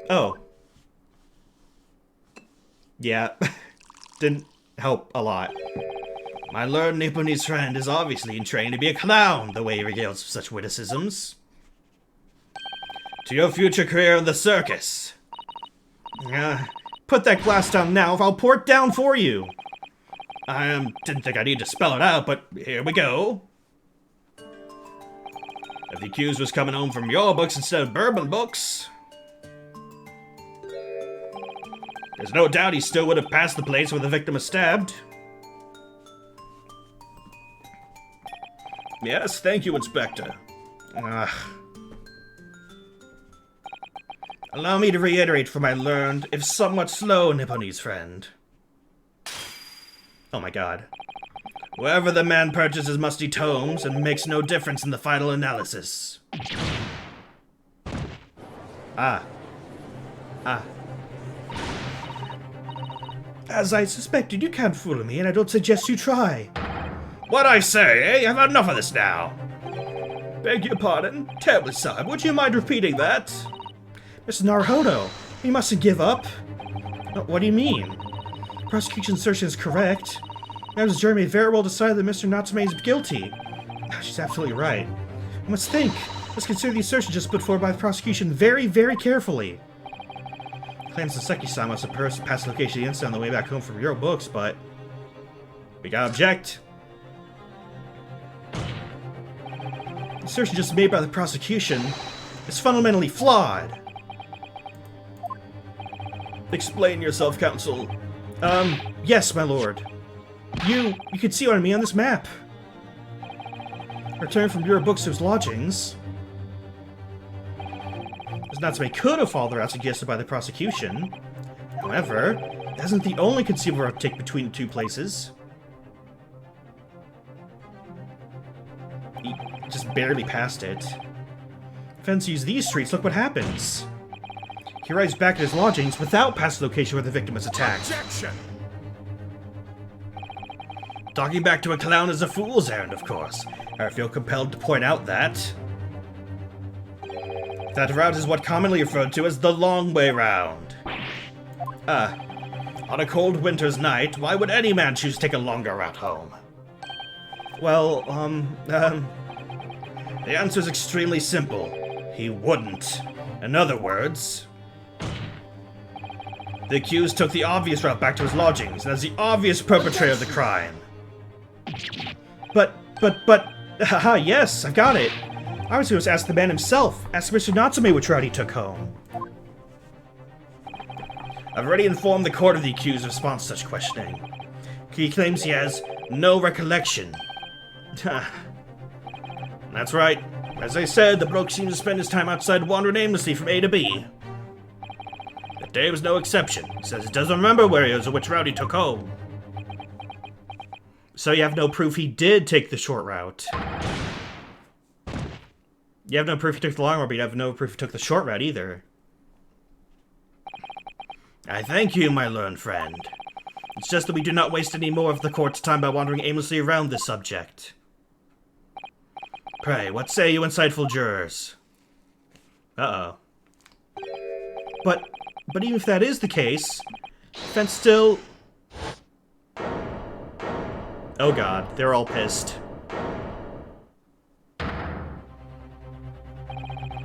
Oh. Yeah. Didn't help a lot. My learned Nipponese friend is obviously in training to be a clown, the way he regales such witticisms. To your future career in the circus. Put that glass down now, or I'll pour it down for you. I didn't think I need to spell it out, but here we go. If the accused was coming home from your books instead of bourbon books, there's no doubt he still would have passed the place where the victim was stabbed. Yes, thank you, Inspector. Allow me to reiterate for my learned, if somewhat slow, Nipponese friend. Oh my god. Wherever the man purchases musty tomes, it makes no difference in the final analysis. As I suspected, you can't fool me, and I don't suggest you try. What I say, eh? I've had enough of this now. Beg your pardon? Terribly sorry. Would you mind repeating that? Mr. Naruhodo, you mustn't give up. What do you mean? Prosecution's assertion is correct. Madam Jeremy very well decided that Mr. Natsume is guilty. She's absolutely right. You must think. Let's consider the assertion just put forward by the prosecution very, very carefully. Claims that Seki-san must have passed the location of the incident on the way back home from your books, but we gotta object. The assertion just made by the prosecution is fundamentally flawed. Explain yourself, counsel. Yes, my lord. You can see what I mean on this map. Returned from your books to his lodgings. As Natsume could have followed the route suggested by the prosecution. However, that isn't the only conceivable route to take between the two places. He just barely passed it. If Fence used these streets, look what happens. He arrives back at his lodgings without past the location where the victim was attacked. Objection! Talking back to a clown is a fool's errand, of course. I feel compelled to point out that that route is what commonly referred to as the long way round. On a cold winter's night, why would any man choose to take a longer route home? Well, The answer is extremely simple. He wouldn't. In other words, the accused took the obvious route back to his lodgings, and as the obvious perpetrator of the crime. But, haha, yes, I've got it. I was going to ask the man himself. Ask Mr. Natsume which route he took home. I've already informed the court of the accused's response to such questioning. He claims he has no recollection. That's right. As I said, the bloke seems to spend his time outside wandering aimlessly from A to B. That day was no exception. He says he doesn't remember where he was or which route he took home. So you have no proof he did take the short route. You have no proof he took the long route, but you have no proof he took the short route either. I thank you, my learned friend. It's just that we do not waste any more of the court's time by wandering aimlessly around this subject. Pray, what say you insightful jurors? Uh-oh. But even if that is the case, defense still... Oh god, they're all pissed.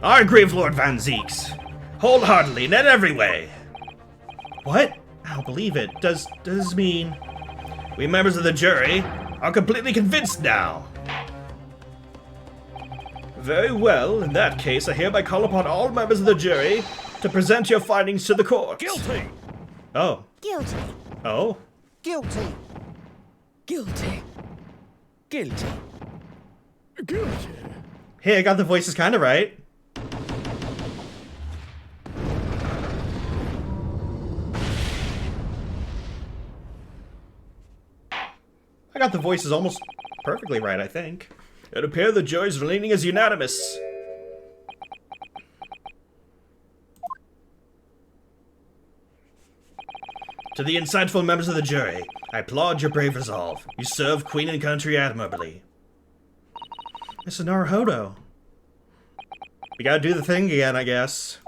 I agree with Lord Van Zeeks. Wholeheartedly and in every way. What? I don't believe it. Does this mean... We members of the jury are completely convinced now. Very well, in that case, I hereby call upon all members of the jury to present your findings to the court. Guilty! Oh. Guilty. Oh? Guilty. Guilty. Guilty. Guilty! Hey, I got the voices kind of right. got the voices almost perfectly right, I think. It appears the jury's leaning is unanimous. To the insightful members of the jury, I applaud your brave resolve. You serve Queen and country admirably. Mr. Naruhodo. We gotta do the thing again, I guess.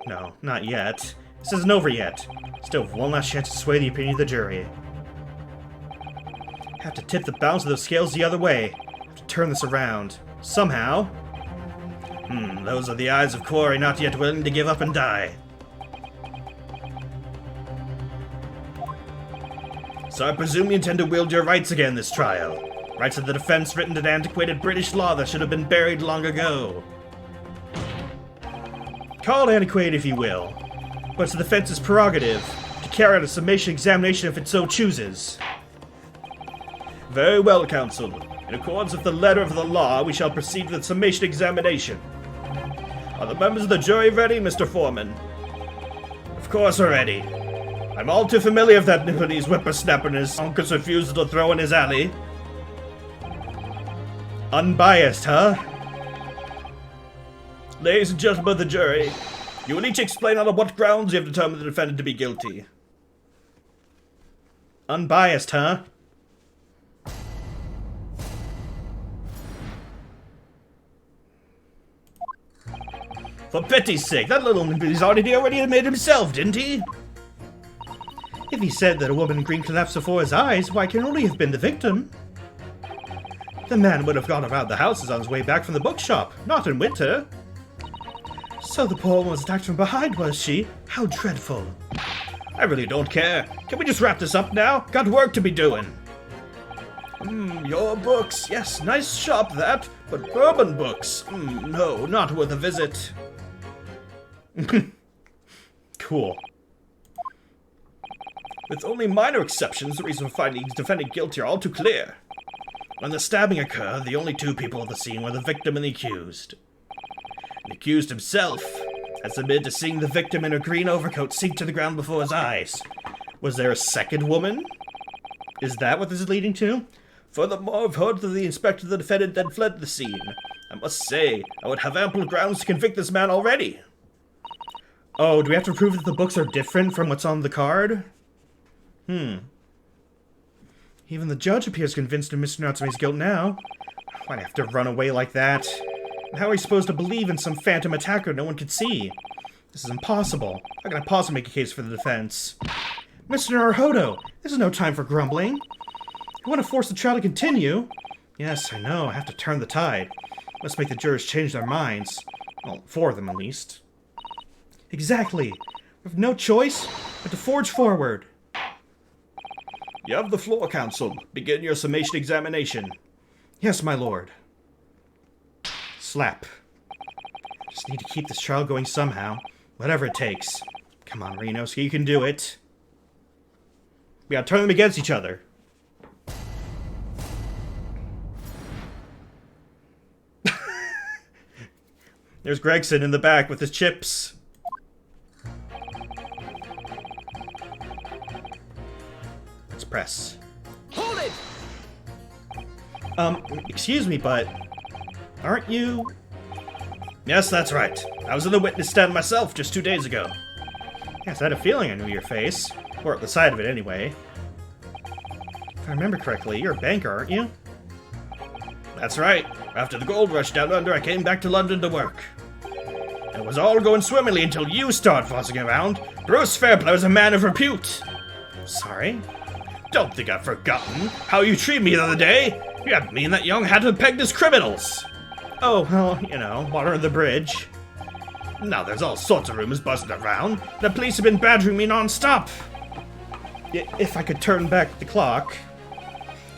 No, not yet. This isn't over yet. Still have one last chance to sway the opinion of the jury. Have to tip the balance of those scales the other way. Have to turn this around. Somehow. Those are the eyes of Quarry not yet willing to give up and die. So I presume you intend to wield your rights again this trial. Rights of the defense written in antiquated British law that should have been buried long ago. Call it antiquated if you will, but it's the defense's prerogative to carry out a summation examination if it so chooses. Very well, counsel. In accordance with the letter of the law, we shall proceed with the summation examination. Are the members of the jury ready, Mr. Foreman? Of course we're ready. I'm all too familiar with that Nipponese whippersnapper and his uncle's refusal to throw in his alley. Unbiased, huh? Ladies and gentlemen of the jury, you will each explain on what grounds you have determined the defendant to be guilty. Unbiased, huh? For pity's sake, that little he's already admitted himself, didn't he? If he said that a woman in green collapsed before his eyes, why, it can only have been the victim. The man would have gone around the houses on his way back from the bookshop, not in winter. So the poor woman was attacked from behind, was she? How dreadful. I really don't care. Can we just wrap this up now? Got work to be doing. Your books. Yes, nice shop that. But bourbon books. No, not worth a visit. Cool. With only minor exceptions, the reason for finding the defendant guilty are all too clear. When the stabbing occurred, the only two people at the scene were the victim and the accused. The accused himself has admitted to seeing the victim in her green overcoat sink to the ground before his eyes. Was there a second woman? Is that what this is leading to? Furthermore, I've heard that the inspector the defendant then fled the scene. I must say, I would have ample grounds to convict this man already. Oh, do we have to prove that the books are different from what's on the card? Even the judge appears convinced of Mr. Natsume's guilt now. Why'd I have to run away like that? And how are we supposed to believe in some phantom attacker no one could see? This is impossible. How can I possibly make a case for the defense? Mr. Naruhodo, this is no time for grumbling. You want to force the trial to continue? Yes, I know. I have to turn the tide. Must make the jurors change their minds. Well, 4 of them at least. Exactly. We have no choice but to forge forward. You have the floor, counsel. Begin your summation examination. Yes, my lord. Slap. Just need to keep this trial going somehow. Whatever it takes. Come on, Ryunosuke, you can do it. We gotta turn them against each other. There's Gregson in the back with his chips. Let's press. Hold it! Excuse me, but aren't you? Yes, that's right. I was in the witness stand myself just 2 days ago. Yes, I had a feeling I knew your face. Or at the side of it, anyway. If I remember correctly, you're a banker, aren't you? That's right. After the gold rush down under, I came back to London to work. It was all going swimmingly until you started fussing around. Bruce Fairplay was a man of repute. Sorry? Don't think I've forgotten how you treated me the other day. You had me and that young hat pegged as criminals. Oh, well, you know, water under the bridge. Now there's all sorts of rumors buzzing around. The police have been badgering me non-stop. If I could turn back the clock.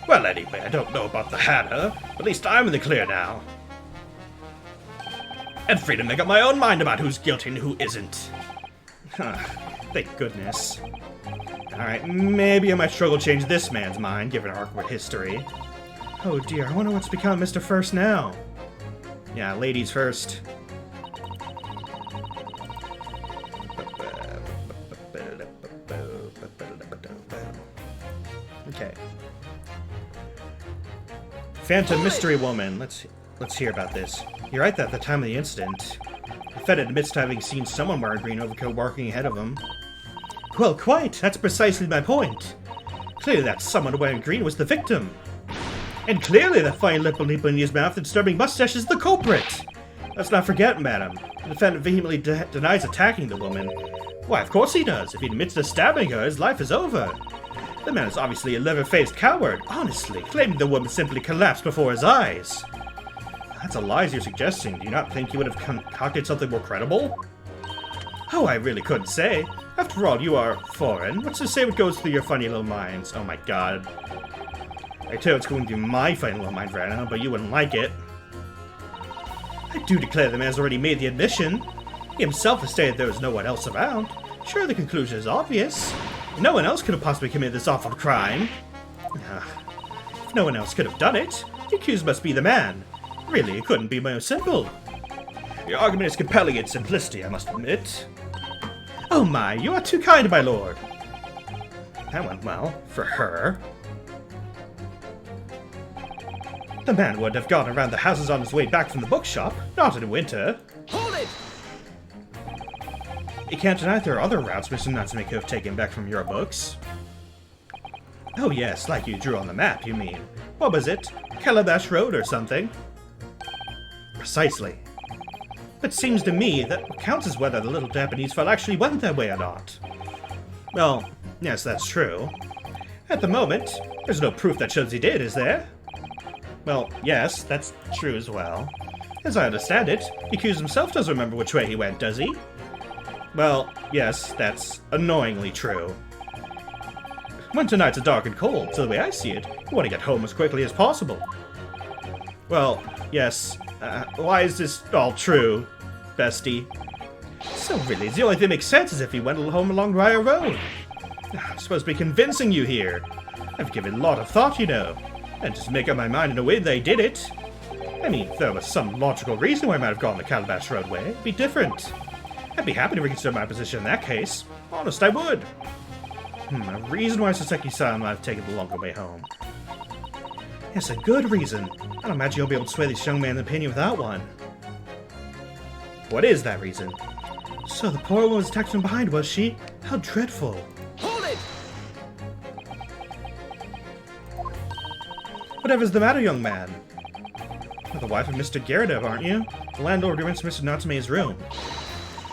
Well, anyway, I don't know about the Hatter. At least I'm in the clear now. And free to make up my own mind about who's guilty and who isn't. Thank goodness. Alright, maybe I might struggle to change this man's mind, given our awkward history. Oh dear, I wonder what's become of Mr. First now. Yeah, ladies first. Okay. Phantom Mystery Woman. Let's hear about this. You're right that at the time of the incident, the Fed admits to having seen someone wearing a green overcoat walking ahead of him. Well, quite. That's precisely my point. Clearly that someone wearing green was the victim. And clearly the fine lip in his mouth and disturbing mustache is the culprit. Let's not forget, madam, the defendant vehemently denies attacking the woman. Why, of course he does. If he admits to stabbing her, his life is over. The man is obviously a leather-faced coward, honestly, claiming the woman simply collapsed before his eyes. That's a lie you're suggesting. Do you not think he would have concocted something more credible? Oh, I really couldn't say. After all, you are foreign. What's to say what goes through your funny little minds? Oh my god. I tell you what's going through my funny little mind right now, but you wouldn't like it. I do declare the man's already made the admission. He himself has stated there was no one else around. Sure, the conclusion is obvious. No one else could have possibly committed this awful crime. If no one else could have done it, the accused must be the man. Really, it couldn't be more simple. Your argument is compelling in simplicity, I must admit. Oh my, you are too kind, my lord. That went well, for her. The man would have gone around the houses on his way back from the bookshop, not in winter. Hold it! You can't deny there are other routes Mr. Natsume could have taken back from your books. Oh yes, like you drew on the map, you mean. What was it? Calabash Road or something? Precisely. It seems to me that what counts is whether the little Japanese fellow actually went that way or not. Well, yes, that's true. At the moment, there's no proof that shows he did, is there? Well, yes, that's true as well. As I understand it, the accused himself doesn't remember which way he went, does he? Well, yes, that's annoyingly true. Winter nights are dark and cold, so the way I see it, you want to get home as quickly as possible. Well, yes, why is this all true, bestie? So really, the only thing that makes sense is if he went home along Rye Road. I'm supposed to be convincing you here. I've given a lot of thought, you know. And just make up my mind in a way they did it. I mean, if there was some logical reason why I might have gone the Calabash Road way, it'd be different. I'd be happy to reconsider my position in that case. Honest, I would. A reason why Saseki-san might have taken the longer way home. Yes, a good reason. I don't imagine you'll be able to sway this young man's opinion without one. What is that reason? So the poor woman was attacked from behind, was she? How dreadful. Hold it! Whatever's the matter, young man? You're the wife of Mr. Gerda, aren't you? The landlord rents Mr. Natsume's room.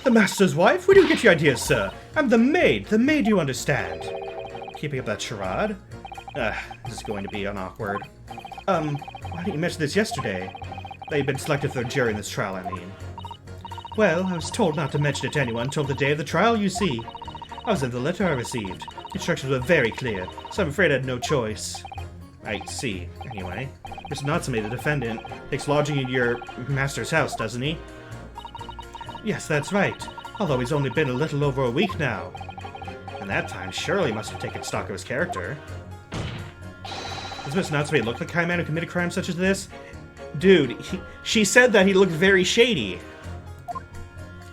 The master's wife? Where do you get your ideas, sir? I'm the maid you understand. Keeping up that charade? This is going to be awkward. Why didn't you mention this yesterday? That you'd been selected for the jury in this trial, I mean. Well, I was told not to mention it to anyone until the day of the trial, you see. I was in the letter I received. The instructions were very clear, so I'm afraid I had no choice. I see. Anyway, Mr. Natsume, the defendant, takes lodging in your master's house, doesn't he? Yes, that's right. Although he's only been a little over a week now. And that time, surely he must have taken stock of his character. Does Mr. Natsume look like the kind of man who committed crimes such as this? Dude, she said that he looked very shady.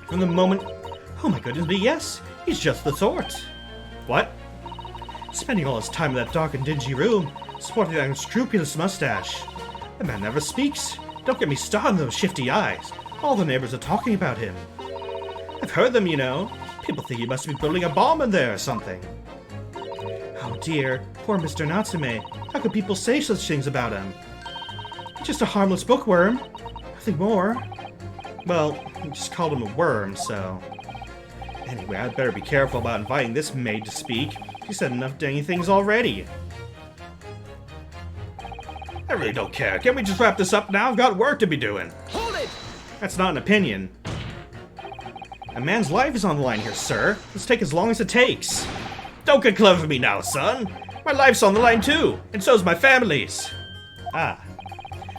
From the moment... Oh my goodness, but yes, he's just the sort. What? Spending all his time in that dark and dingy room, sporting that unscrupulous mustache. The man never speaks. Don't get me started on those shifty eyes. All the neighbors are talking about him. I've heard them, you know. People think he must be building a bomb in there or something. Oh dear, poor Mr. Natsume. How could people say such things about him? Just a harmless bookworm. Nothing more. Well, you just called him a worm, so... Anyway, I'd better be careful about inviting this maid to speak. She said enough dang things already. I really don't care. Can't we just wrap this up now? I've got work to be doing. Hold it! That's not an opinion. A man's life is on the line here, sir. Let's take as long as it takes. Don't get clever with me now, son. My life's on the line too, and so's my family's. Ah.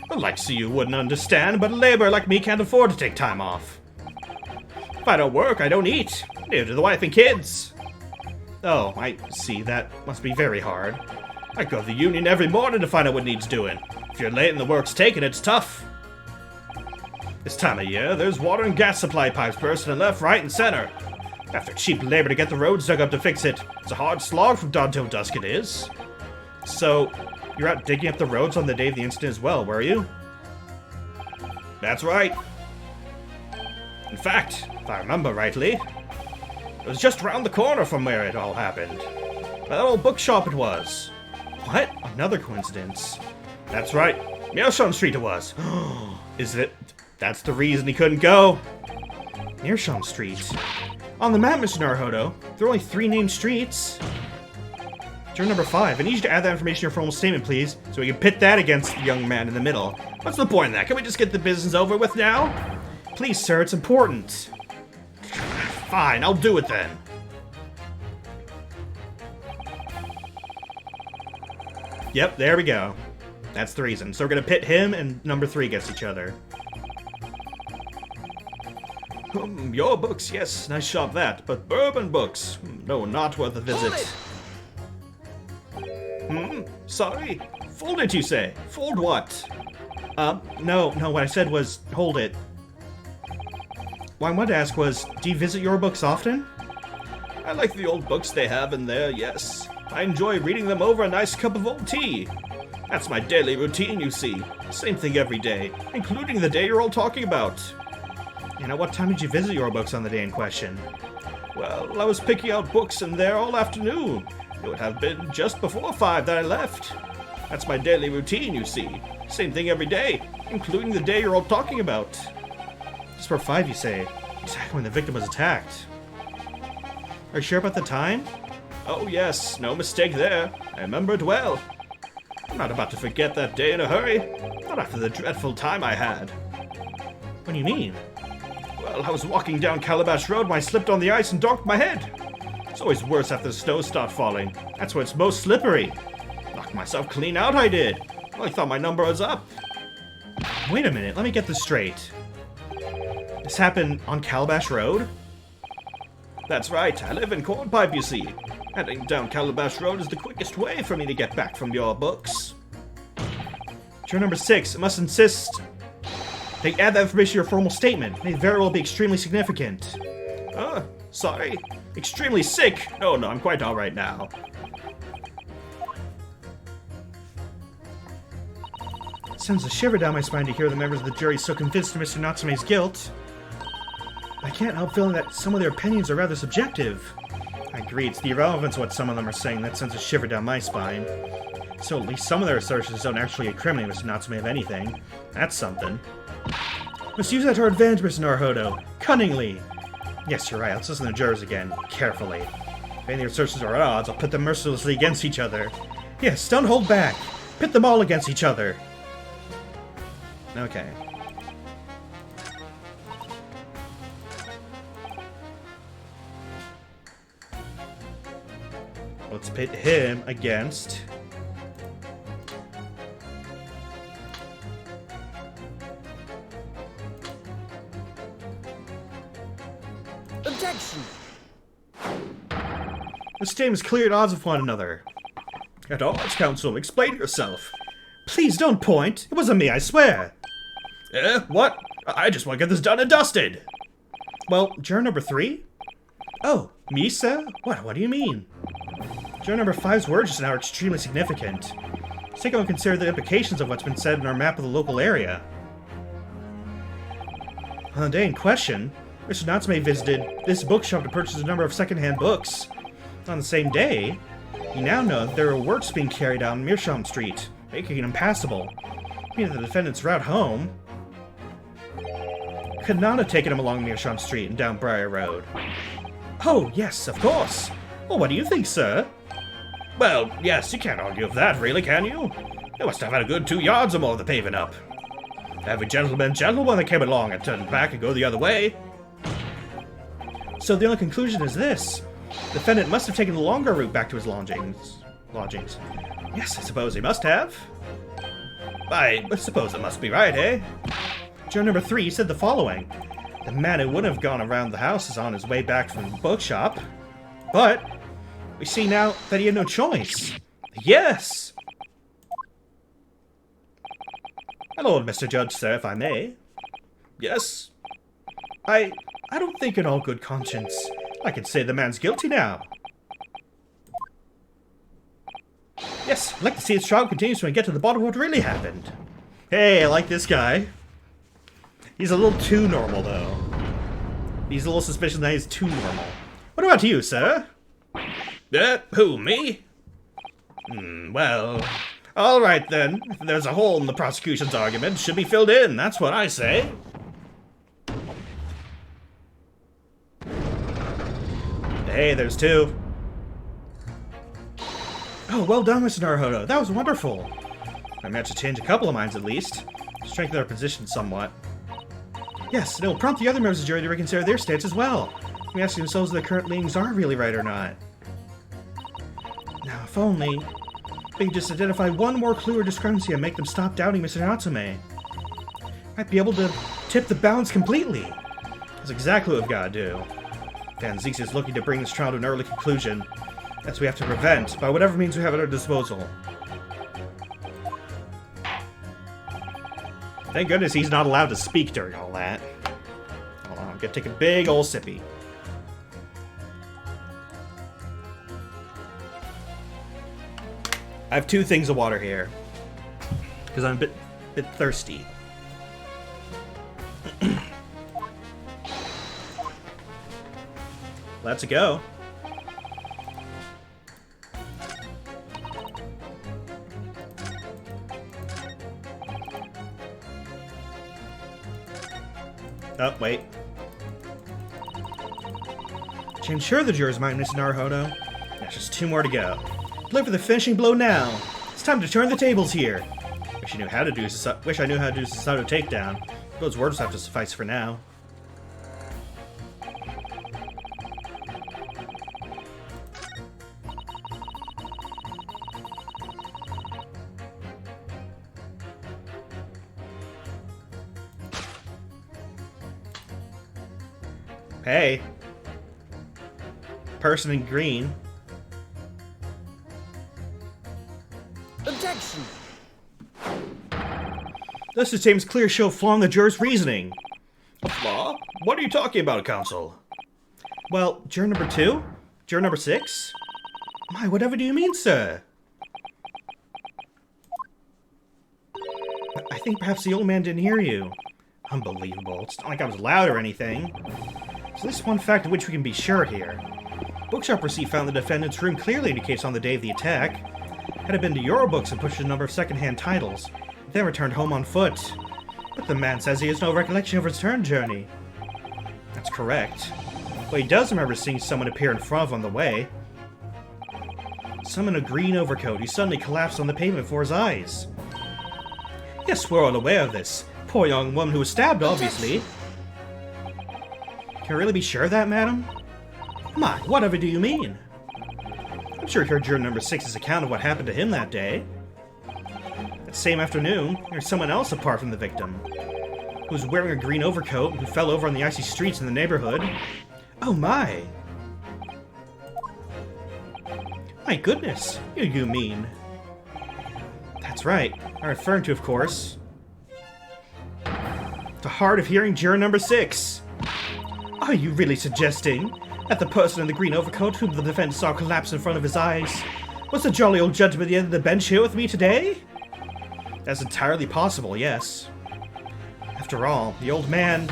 The likes of you wouldn't understand, but a laborer like me can't afford to take time off. If I don't work, I don't eat. Neither do the wife and kids. Oh, I see. That must be very hard. I go to the union every morning to find out what needs doing. If you're late and the work's taken, it's tough. This time of year, there's water and gas supply pipes bursting left, right, and center. After cheap labor to get the roads dug up to fix it, it's a hard slog from dawn till dusk it is. So, You're out digging up the roads on the day of the incident as well, were you? That's right. In fact, if I remember rightly, it was just around the corner from where it all happened. That old bookshop it was. What? Another coincidence. That's right. Meerschaum Street it was. Is it? That's the reason he couldn't go. Meerschaum Street. On the map, Mr. Naruhodo, there are only 3 named streets. Juror number 5, I need you to add that information to your formal statement, please, so we can pit that against the young man in the middle. What's the point in that? Can we just get the business over with now? Please, sir, it's important. Fine, I'll do it then. Yep, there we go. That's the reason. So we're gonna pit him and number 3 against each other. Your books, yes, nice shop that. But bourbon books, no, not worth a visit. Sorry? Fold it, you say? Fold what? No, what I said was, hold it. What I wanted to ask was, do you visit your books often? I like the old books they have in there, yes. I enjoy reading them over a nice cup of old tea. That's my daily routine, you see. Same thing every day, including the day you're all talking about. And at what time did you visit your books on the day in question? Well, I was picking out books in there all afternoon. It would have been just before 5 that I left. That's my daily routine, you see. Same thing every day, including the day you're all talking about. Just for 5, you say? Exactly when the victim was attacked. Are you sure about the time? Oh yes, no mistake there. I remember it well. I'm not about to forget that day in a hurry. Not after the dreadful time I had. What do you mean? Well, I was walking down Calabash Road when I slipped on the ice and donked my head. It's always worse after the snow starts falling. That's when it's most slippery. Knocked myself clean out, I did. I thought my number was up. Wait a minute, let me get this straight. This happened on Calabash Road? That's right, I live in Cornpipe, you see. Heading down Calabash Road is the quickest way for me to get back from your books. Juror number 6, I must insist that you add that information to your formal statement. It may very well be extremely significant. Sorry. Extremely sick? No, I'm quite alright now. It sends a shiver down my spine to hear the members of the jury so convinced of Mr. Natsume's guilt. I can't help feeling that some of their opinions are rather subjective. I agree, it's the irrelevance of what some of them are saying that sends a shiver down my spine. So at least some of their assertions don't actually incriminate Mr. Natsume of anything. That's something. Must use that to our advantage, Mr. Naruhodo. Cunningly. Yes, you're right, let's listen to the jurors again. Carefully. If any of their assertions are at odds, I'll pit them mercilessly against each other. Yes, don't hold back. Pit them all against each other. Okay. Let's pit him against... Objection! This team is clear at odds with one another. At odds, counsel, explain yourself. Please don't point. It wasn't me, I swear. What? I just want to get this done and dusted. Well, juror number 3? Oh, me, sir? What do you mean? Juror number 5's words just now are extremely significant. Let's take a look and consider the implications of what's been said in our map of the local area. On the day in question, Mr. Natsume visited this bookshop to purchase a number of second-hand books. On the same day, you now know that there are works being carried out on Meerschaum Street, making it impassable. Meaning the defendant's route home could not have taken him along Meerschaum Street and down Briar Road. Oh, yes, of course. Well, what do you think, sir? Well, yes, you can't argue with that, really, can you? They must have had a good 2 yards or more of the paving up. Every gentleman that came along and turned back and go the other way. So the only conclusion is this. The defendant must have taken the longer route back to his lodgings. Yes, I suppose he must have. I suppose it must be right, eh? Juror number 3 said the following. The man who wouldn't have gone around the house is on his way back from the bookshop. But we see now that he had no choice. Yes! Hello, Mr. Judge, sir, if I may. Yes? I don't think in all good conscience I can say the man's guilty now. Yes, I'd like to see its trial continues when we get to the bottom of what really happened. Hey, I like this guy. He's a little too normal, though. He's a little suspicious that he's too normal. What about you, sir? Who, me? Well... Alright then. If there's a hole in the prosecution's argument, it should be filled in, that's what I say. Hey, there's two. Oh, well done, Mr. Naruhodo. That was wonderful. I managed to change a couple of minds at least. Strengthen our position somewhat. Yes, and it will prompt the other members of the jury to reconsider their stance as well. We ask themselves if the current leanings are really right or not. Now, if only we could just identify one more clue or discrepancy and make them stop doubting Mr. Natsume. Might be able to tip the balance completely. That's exactly what we've got to do. Van Zeeks is looking to bring this trial to an early conclusion. That's what we have to prevent, by whatever means we have at our disposal. Thank goodness he's not allowed to speak during all that. Hold on, I'm gonna take a big ol' sippy. I have two things of water here. Because I'm a bit thirsty. Let's go. Oh, wait. To ensure the jurors might miss Naruhodo, there's just two more to go. Deliver the finishing blow now. It's time to turn the tables here. Wish I knew how to do Susato takedown. Those words have to suffice for now. Hey. Person in green. Objection! This seems clear show of flaw in the juror's reasoning. A flaw? What are you talking about, counsel? Well, juror number 2? Juror number 6? My, whatever do you mean, sir? I think perhaps the old man didn't hear you. Unbelievable. It's not like I was loud or anything. So this is one fact of which we can be sure here. Bookshop receipt found the defendant's room clearly indicates on the day of the attack. Had it been to Eurobooks and pushed a number of second-hand titles, then returned home on foot. But the man says he has no recollection of his return journey. That's correct. But he does remember seeing someone appear in front of him on the way. Someone in a green overcoat who suddenly collapsed on the pavement before his eyes. Yes, we're all aware of this. Poor young woman who was stabbed, obviously. Can we really be sure of that, madam? My, whatever do you mean? I'm sure you heard juror number 6's account of what happened to him that day. That same afternoon, there's someone else apart from the victim, who was wearing a green overcoat and who fell over on the icy streets in the neighborhood. Oh my! My goodness, you mean? That's right, I'm referring to, of course, the hard of hearing juror number 6. Are you really suggesting that the person in the green overcoat whom the defense saw collapse in front of his eyes was the jolly old gentleman at the end of the bench here with me today? That's entirely possible, yes. After all, the old man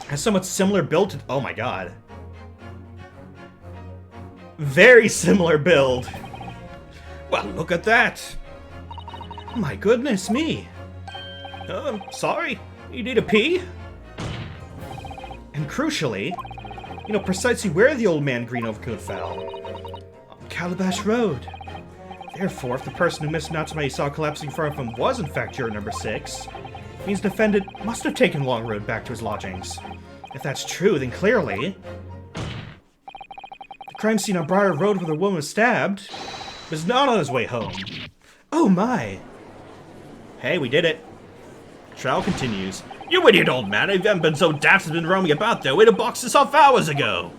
has somewhat similar build to... Oh my god. Very similar build. Well, look at that. My goodness me. Sorry. You need a pee? And crucially, you know precisely where the old man green overcoat fell. On Calabash Road. Therefore, if the person who Miss Natsume saw collapsing in front of him was in fact juror number 6, it means the defendant must have taken the long road back to his lodgings. If that's true, then clearly the crime scene on Briar Road where the woman was stabbed was not on his way home. Oh my! Hey, we did it. Trial continues. You idiot old man, if you haven't been so daft as been roaming about there, we'd have boxed this off hours ago.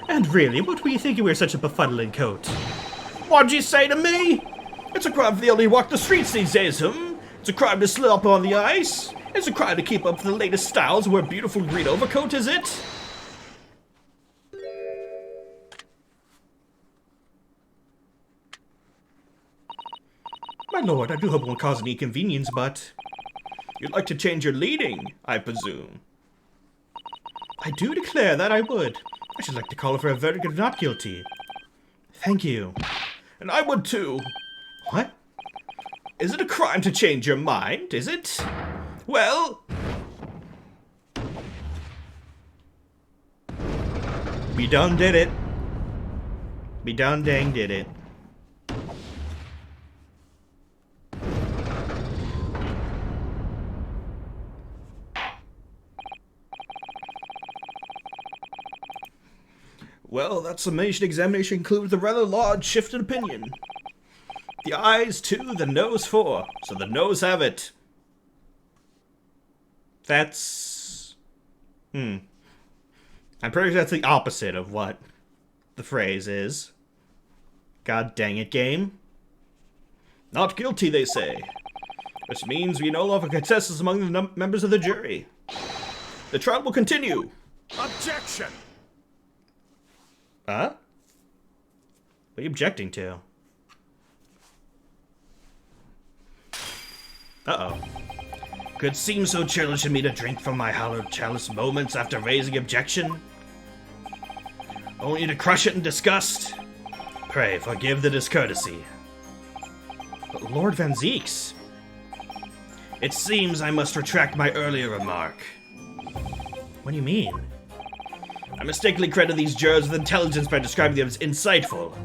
And really, what were you thinking we were such a befuddling coat? What'd you say to me? It's a crime for the elderly to walk the streets these days, It's a crime to slip on the ice? It's a crime to keep up with the latest styles and wear a beautiful green overcoat, is it? My lord, I do hope it won't cause any inconvenience, but... You'd like to change your leading, I presume. I do declare that I would. I should like to call for a verdict of not guilty. Thank you. And I would too. What? Is it a crime to change your mind, is it? Well... We done did it. We done dang did it. Well, that summation examination concludes a rather large shift in opinion. The ayes 2, the noes 4, so the noes have it. That's... I'm pretty sure that's the opposite of what the phrase is. God dang it, game. Not guilty, they say. Which means we no longer contest among the members of the jury. The trial will continue. Objection! Huh? What are you objecting to? Uh-oh. Could seem so churlish in me to drink from my hallowed chalice moments after raising objection. Only to crush it in disgust. Pray forgive the discourtesy. But Lord Van Zeeks. It seems I must retract my earlier remark. What do you mean? I mistakenly credited these jurors with intelligence by describing them as insightful.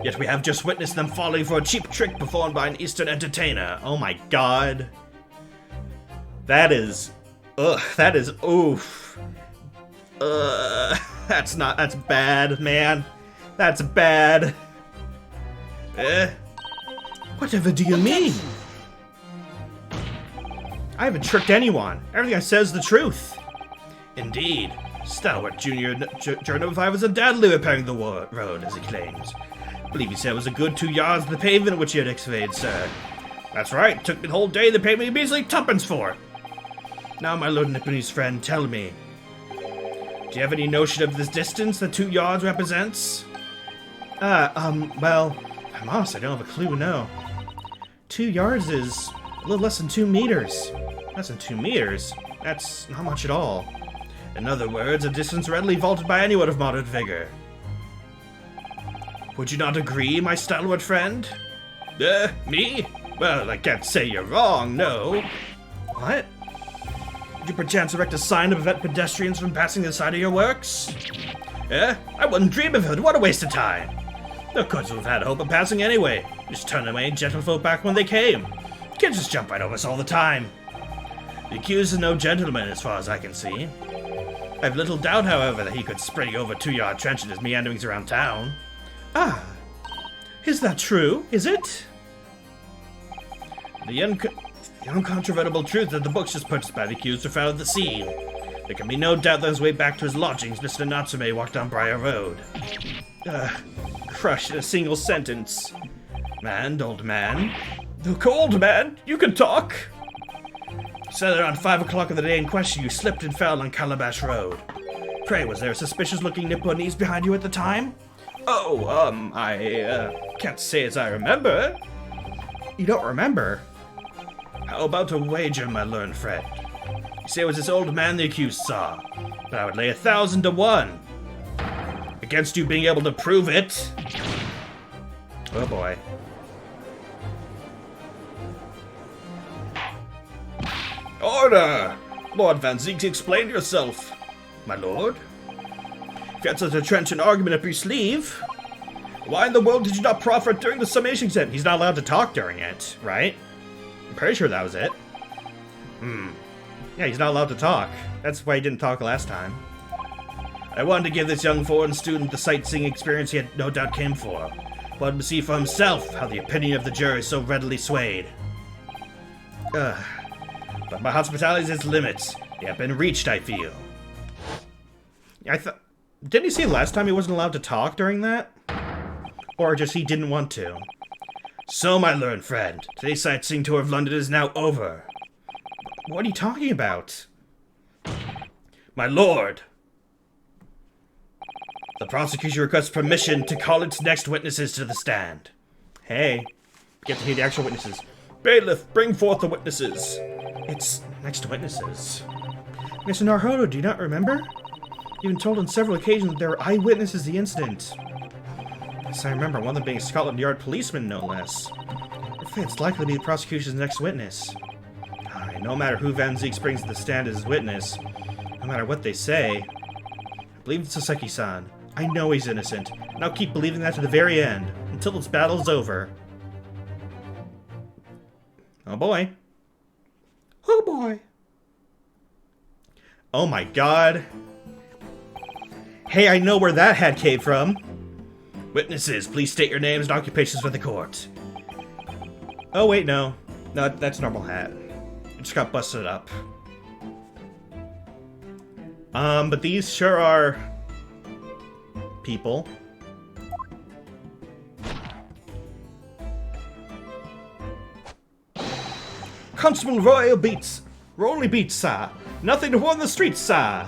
Yet we have just witnessed them falling for a cheap trick performed by an Eastern entertainer. Oh my god. That is... Ugh, that is... Oof. That's not... That's bad, man. That's bad. Whatever do you mean? I haven't tricked anyone. Everything I say is the truth. Indeed. Stalwart Junior Journal 5 was undoubtedly repairing the road, as he claims. I believe he said it was a good 2 yards of the pavement which he had excavated, sir. That's right, it took me the whole day, the pavement he measly tuppence for it. Now, my Lord Nipponese friend, tell me. Do you have any notion of this distance that 2 yards represents? Well, I'm honest, I don't have a clue, no. 2 yards is a little less than 2 meters. Less than 2 meters? That's not much at all. In other words, a distance readily vaulted by anyone of moderate vigor. Would you not agree, my stalwart friend? Me? Well, I can't say you're wrong, no. What? Would you perchance erect a sign to prevent pedestrians from passing the side of your works? I wouldn't dream of it. What a waste of time. The goods would have had hope of passing anyway. Just turn away gentlefolk back when they came. Kids just jump right over us all the time. The accused is no gentleman, as far as I can see. I have little doubt, however, that he could spring over 2-yard trench in his meanderings around town. Ah, is that true? Is it? The uncontrovertible truth that the books just purchased by the accused were found at the scene. There can be no doubt that on his way back to his lodgings, Mr. Natsume walked down Briar Road. Crushed in a single sentence. And, old man. Look, old man, you can talk. Said around 5 o'clock of the day in question, you slipped and fell on Calabash Road. Pray, was there a suspicious-looking Nipponese behind you at the time? Oh, I can't say as I remember. You don't remember? How about a wager, my learned friend? You say it was this old man the accused saw, but I would lay 1,000 to 1 against you being able to prove it. Oh boy. Order! Lord Van Zeeks, explain yourself. My lord? If you had such a trenchant argument up your sleeve, why in the world did you not proffer it during the summation exam? He's not allowed to talk during it, right? I'm pretty sure that was it. Yeah, he's not allowed to talk. That's why he didn't talk last time. I wanted to give this young foreign student the sightseeing experience he had no doubt came for. Wanted to see for himself how the opinion of the jury is so readily swayed. But my hospitality has its limits. They have been reached, I feel. Didn't he say last time he wasn't allowed to talk during that? Or just he didn't want to? So, my learned friend, today's sightseeing tour of London is now over. What are you talking about? My lord! The prosecution requests permission to call its next witnesses to the stand. Hey, get to hear the actual witnesses. Bailiff, bring forth the witnesses. It's next to witnesses. Mr. Naruhodo, do you not remember? You've been told on several occasions that there were eyewitnesses to the incident. Yes, I remember, one of them being a Scotland Yard policeman, no less. It's likely to be the prosecution's next witness. No matter who Van Zeek brings to the stand as his witness, no matter what they say, I believe it's Saseki-san. I know he's innocent, and I'll keep believing that to the very end, until this battle's over. Oh boy. Oh boy. Oh my god. Hey, I know where that hat came from. Witnesses, please state your names and occupations for the court. Oh wait, no. No, that's a normal hat. It just got busted up. But these sure are people. Constable Royal beats. Rolly beats, sir. Nothing to warn the streets, sir.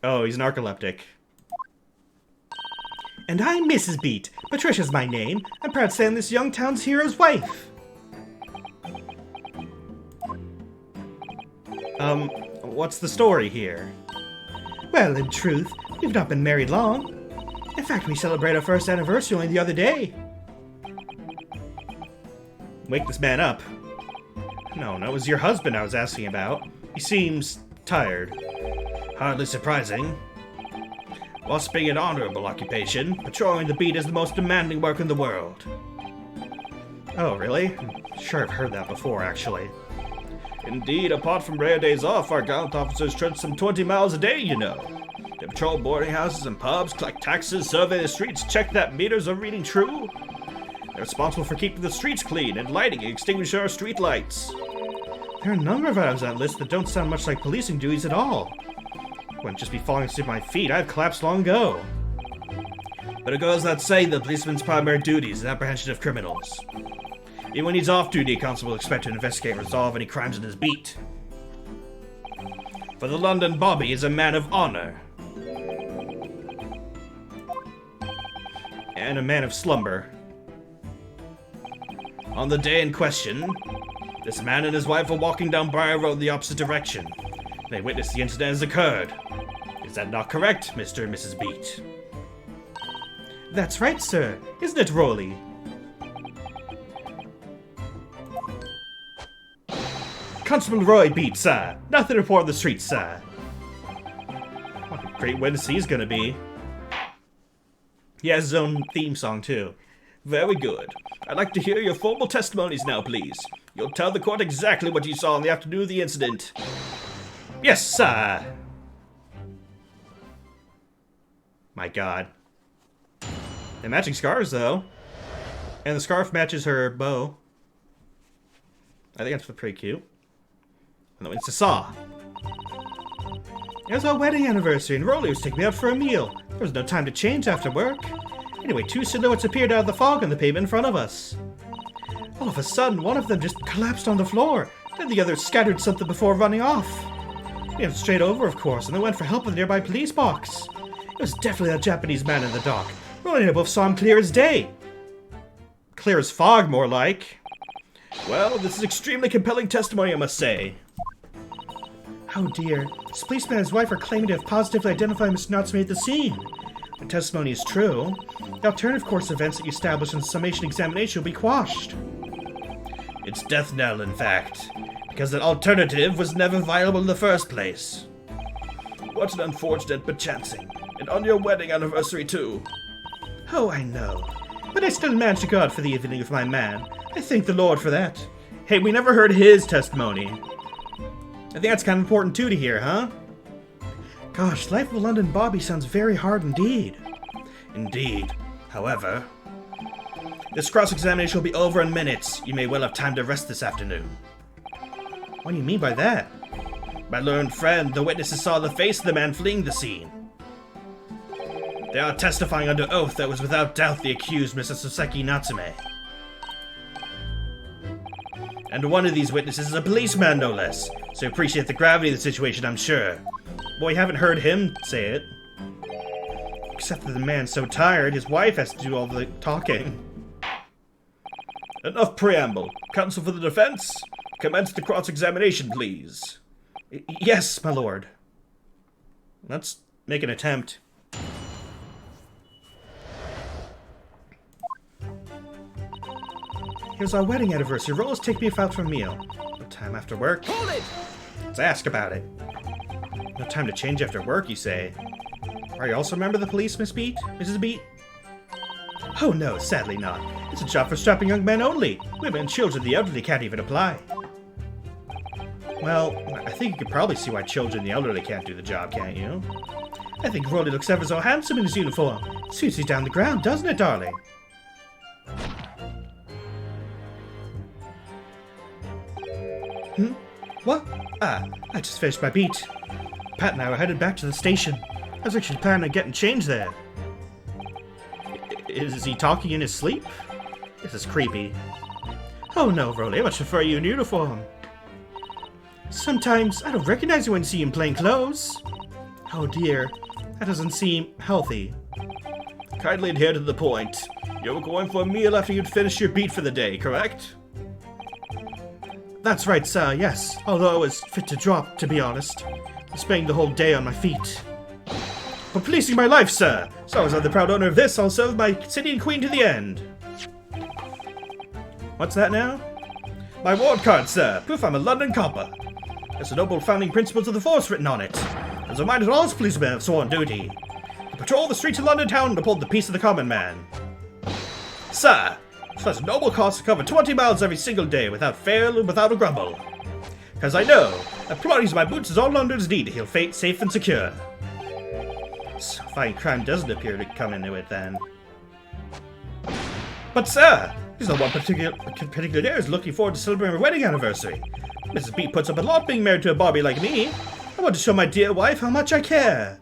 Oh, he's narcoleptic. And I'm Mrs. Beat. Patricia's my name. I'm proud to say I'm this young town's hero's wife. What's the story here? Well, in truth, we've not been married long. In fact, we celebrated our first anniversary only the other day. Wake this man up. No, it was your husband I was asking about. He seems tired. Hardly surprising. Whilst being an honorable occupation, patrolling the beat is the most demanding work in the world. Oh, really? I'm sure I've heard that before, actually. Indeed, apart from rare days off, our gallant officers trudge some 20 miles a day, you know. They patrol boarding houses and pubs, collect taxes, survey the streets, check that meters are reading true. They're responsible for keeping the streets clean and lighting and extinguishing our street lights. There are a number of items on that list that don't sound much like policing duties at all. I wouldn't just be falling asleep at my feet, I've collapsed long ago. But it goes without saying the policeman's primary duty is the apprehension of criminals. Even when he's off duty, a constable will expect to investigate and resolve any crimes in his beat. For the London Bobby is a man of honor. And a man of slumber. On the day in question, this man and his wife were walking down Briar Road in the opposite direction. They witnessed the incident as occurred. Is that not correct, Mr. and Mrs. Beat? That's right, sir. Isn't it, Rolly? Constable Roy Beat, sir. Nothing to report on the streets, sir. What a great witness he's gonna be. He has his own theme song, too. Very good. I'd like to hear your formal testimonies now, please. You'll tell the court exactly what you saw on the afternoon of the incident. Yes, sir. My god. They're matching scarves, though. And the scarf matches her bow. I think that's pretty cute. And the witness saw. It was our wedding anniversary, and Rolly was taking me out for a meal. There was no time to change after work. Anyway, two silhouettes appeared out of the fog on the pavement in front of us. All of a sudden, one of them just collapsed on the floor. Then the other scattered something before running off. We went straight over, of course, and then went for help with the nearby police box. It was definitely that Japanese man in the dock. Rolly and I both saw him clear as day. Clear as fog, more like. Well, this is extremely compelling testimony, I must say. Oh dear. This policeman and his wife are claiming to have positively identified Mr. Natsume at the scene. The testimony is true. The alternative course of events that you established in the summation examination will be quashed. It's death knell, in fact, because the alternative was never viable in the first place. What an unfortunate but chancing. And on your wedding anniversary, too. Oh, I know. But I still managed to go out for the evening with my man. I thank the Lord for that. Hey, we never heard his testimony. I think that's kind of important too to hear, huh? Gosh, life of a London Bobby sounds very hard indeed. Indeed. However, this cross-examination will be over in minutes. You may well have time to rest this afternoon. What do you mean by that? My learned friend, the witnesses saw the face of the man fleeing the scene. They are testifying under oath that was without doubt the accused Mr. Soseki Natsume. And one of these witnesses is a policeman, no less, so appreciate the gravity of the situation, I'm sure. Boy, you haven't heard him say it. Except that the man's so tired, his wife has to do all the talking. Enough preamble. Counsel for the defense, commence the cross-examination, please. Yes, my lord. Let's make an attempt. Here's our wedding anniversary. Rose, take me out for a meal. No time after work? Hold it! Let's ask about it. No time to change after work, you say? Are you also a member of the police, Miss Beat? Mrs. Beat? Oh no, sadly not. It's a job for strapping young men only. Women and children, the elderly can't even apply. Well, I think you could probably see why children and the elderly can't do the job, can't you? I think Rolly looks ever so handsome in his uniform. Suits you down the ground, doesn't it, darling? What? Ah, I just finished my beat. Pat and I were headed back to the station. I was actually planning on getting changed there. Is he talking in his sleep? This is creepy. Oh no, Rolly, I much prefer you in uniform. Sometimes I don't recognize you when I see you in plain clothes. Oh dear, that doesn't seem healthy. Kindly adhere to the point. You were going for a meal after you'd finished your beat for the day, correct? That's right, sir, yes. Although I was fit to drop, to be honest. I spending the whole day on my feet. For policing my life, sir! As long as I'm the proud owner of this, I'll serve my city and queen to the end. What's that now? My ward card, sir. Proof I'm a London copper. There's the noble founding principles of the force written on it. As a reminder to all policemen of sworn duty. To patrol the streets of London town and uphold the peace of the common man. Sir! Such noble cause to cover 20 miles every single day without fail and without a grumble. Because I know that plodding my boots is all Londoners need to feel safe and secure. So fighting crime doesn't appear to come into it then. But sir, there's no one particular day is looking forward to celebrating our wedding anniversary. Mrs. B puts up a lot being married to a Bobby like me. I want to show my dear wife how much I care.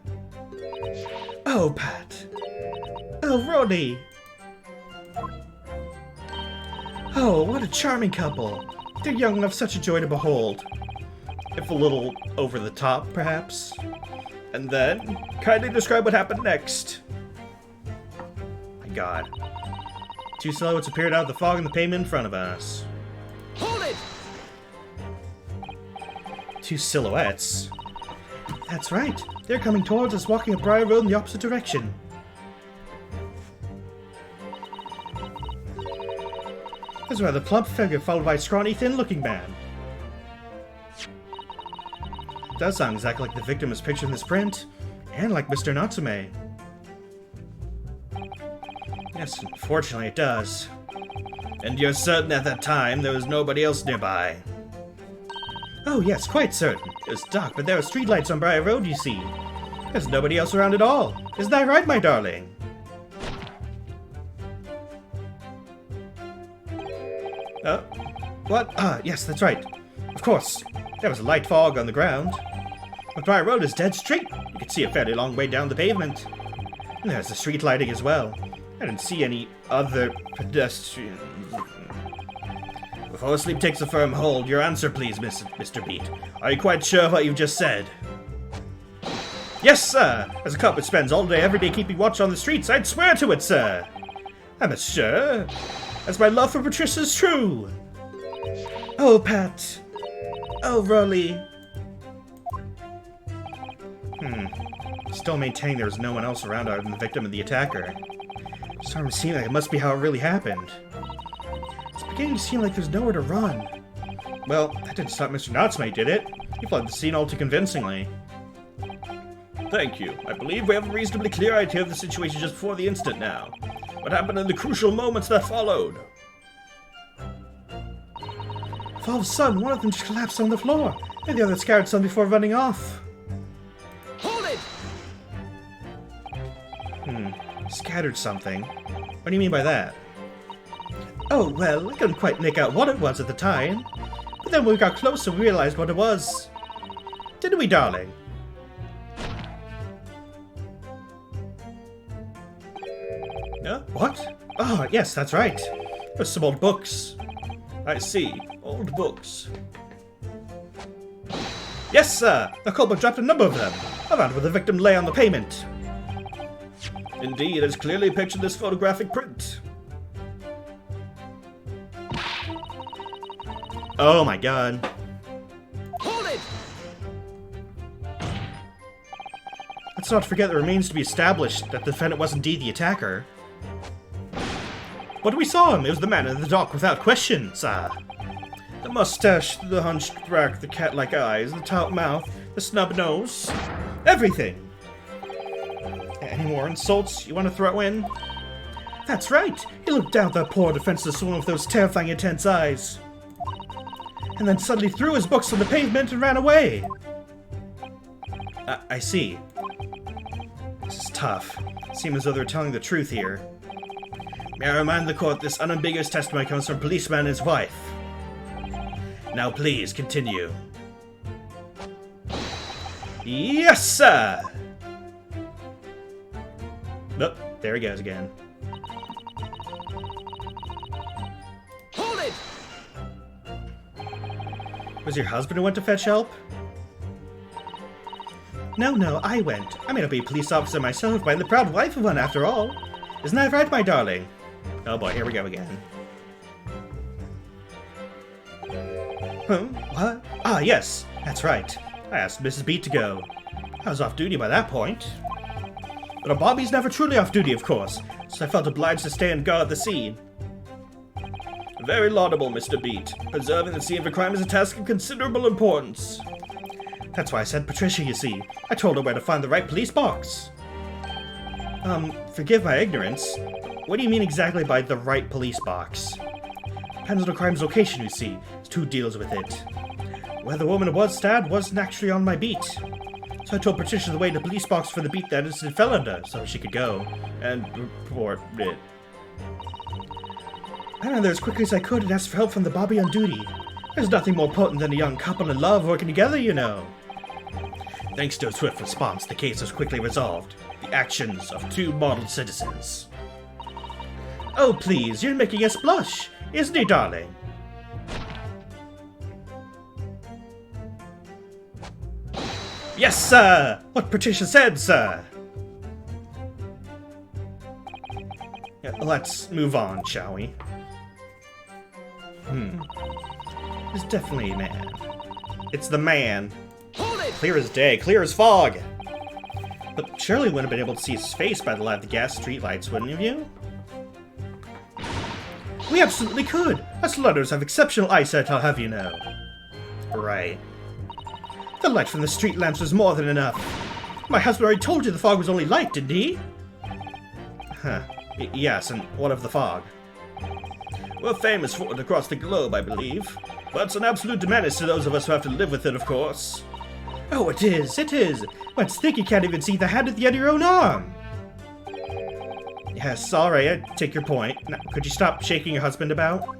Oh, Pat. Oh, Rodney. Oh, what a charming couple. They're young and have such a joy to behold. If a little over the top, perhaps. And then, kindly describe what happened next. My god. Two silhouettes appeared out of the fog in the pavement in front of us. Hold it! Two silhouettes? That's right. They're coming towards us, walking up Briar Road in the opposite direction. There's a rather plump figure followed by a scrawny, thin-looking man. It does sound exactly like the victim was pictured in this print, and like Mr. Natsume. Yes, unfortunately it does. And you're certain at that time there was nobody else nearby? Oh yes, quite certain. It was dark, but there were streetlights on Briar Road, you see. There's nobody else around at all. Isn't that right, my darling? What? Ah, yes, that's right. Of course. There was a light fog on the ground. But Briar Road is dead straight. You can see a fairly long way down the pavement. And there's the street lighting as well. I didn't see any other pedestrians. Before sleep takes a firm hold, your answer please, Mr. Beat. Are you quite sure of what you've just said? Yes, sir! As a cop who spends all day every day keeping watch on the streets, I'd swear to it, sir! I'm as sure as my love for Patricia's true! Oh, Pat! Oh, Rolly! Still maintaining there was no one else around other than the victim and the attacker. It's starting to seem like it must be how it really happened. It's beginning to seem like there's nowhere to run. Well, that didn't stop Mr. Natsume, did it? He fled the scene all too convincingly. Thank you. I believe we have a reasonably clear idea of the situation just before the incident now. What happened in the crucial moments that followed? All of a sudden, one of them just collapsed on the floor, and the other scattered some before running off. Hold it! Scattered something? What do you mean by that? Oh, well, I couldn't quite make out what it was at the time. But then when we got closer, we realized what it was. Didn't we, darling? What? Oh, yes, that's right. There's some old books. I see. Old books. Yes, sir! The culprit dropped a number of them, around where the victim lay on the pavement. Indeed, as clearly pictured in this photographic print. Oh my god. Hold it! Let's not forget that it remains to be established that the defendant was indeed the attacker. But we saw him. It was the man in the dock without question, sir. The mustache, the hunched back, the cat-like eyes, the taut mouth, the snub nose. Everything. Any more insults you want to throw in? That's right. He looked down at that poor defenseless woman with those terrifying intense eyes. And then suddenly threw his books on the pavement and ran away. I see. This is tough. Seems as though they're telling the truth here. May I remind the court this unambiguous testimony comes from a policeman and his wife. Now please, continue. Yes, sir! Oh, there he goes again. Hold it! Was your husband who went to fetch help? No, I went. I may not be a police officer myself, but I'm the proud wife of one after all. Isn't that right, my darling? Oh boy, here we go again. Huh? What? Ah, yes, that's right. I asked Mrs. Beat to go. I was off duty by that point. But a Bobby's never truly off duty, of course, so I felt obliged to stay and guard the scene. Very laudable, Mr. Beat. Preserving the scene of a crime is a task of considerable importance. That's why I sent Patricia, you see. I told her where to find the right police box. Forgive my ignorance. What do you mean exactly by the right police box? Depends on the crime's location, you see. There's two deals with it. Where the woman was stabbed wasn't actually on my beat. So I told Patricia the way to the police box for the beat that incident fell under, so she could go and report it. I ran there as quickly as I could and asked for help from the Bobby on duty. There's nothing more potent than a young couple in love working together, you know. Thanks to a swift response, the case was quickly resolved. The actions of two model citizens. Oh, please, you're making us blush, isn't he, darling? Yes, sir! What Patricia said, sir! Yeah, let's move on, shall we? It's definitely a man. It's the man. Clear as day, clear as fog! But surely wouldn't have been able to see his face by the light of the gas streetlights, wouldn't you? We absolutely could! Us Ludders have exceptional eyesight, I'll have you know. Right. The light from the street lamps was more than enough. My husband already told you the fog was only light, didn't he? Huh. Yes, and what of the fog? We're famous for it across the globe, I believe. But it's an absolute menace to those of us who have to live with it, of course. Oh, it is, it is. Let's think you can't even see the hand at the end of your own arm. Yes, alright, I take your point. Now, could you stop shaking your husband about?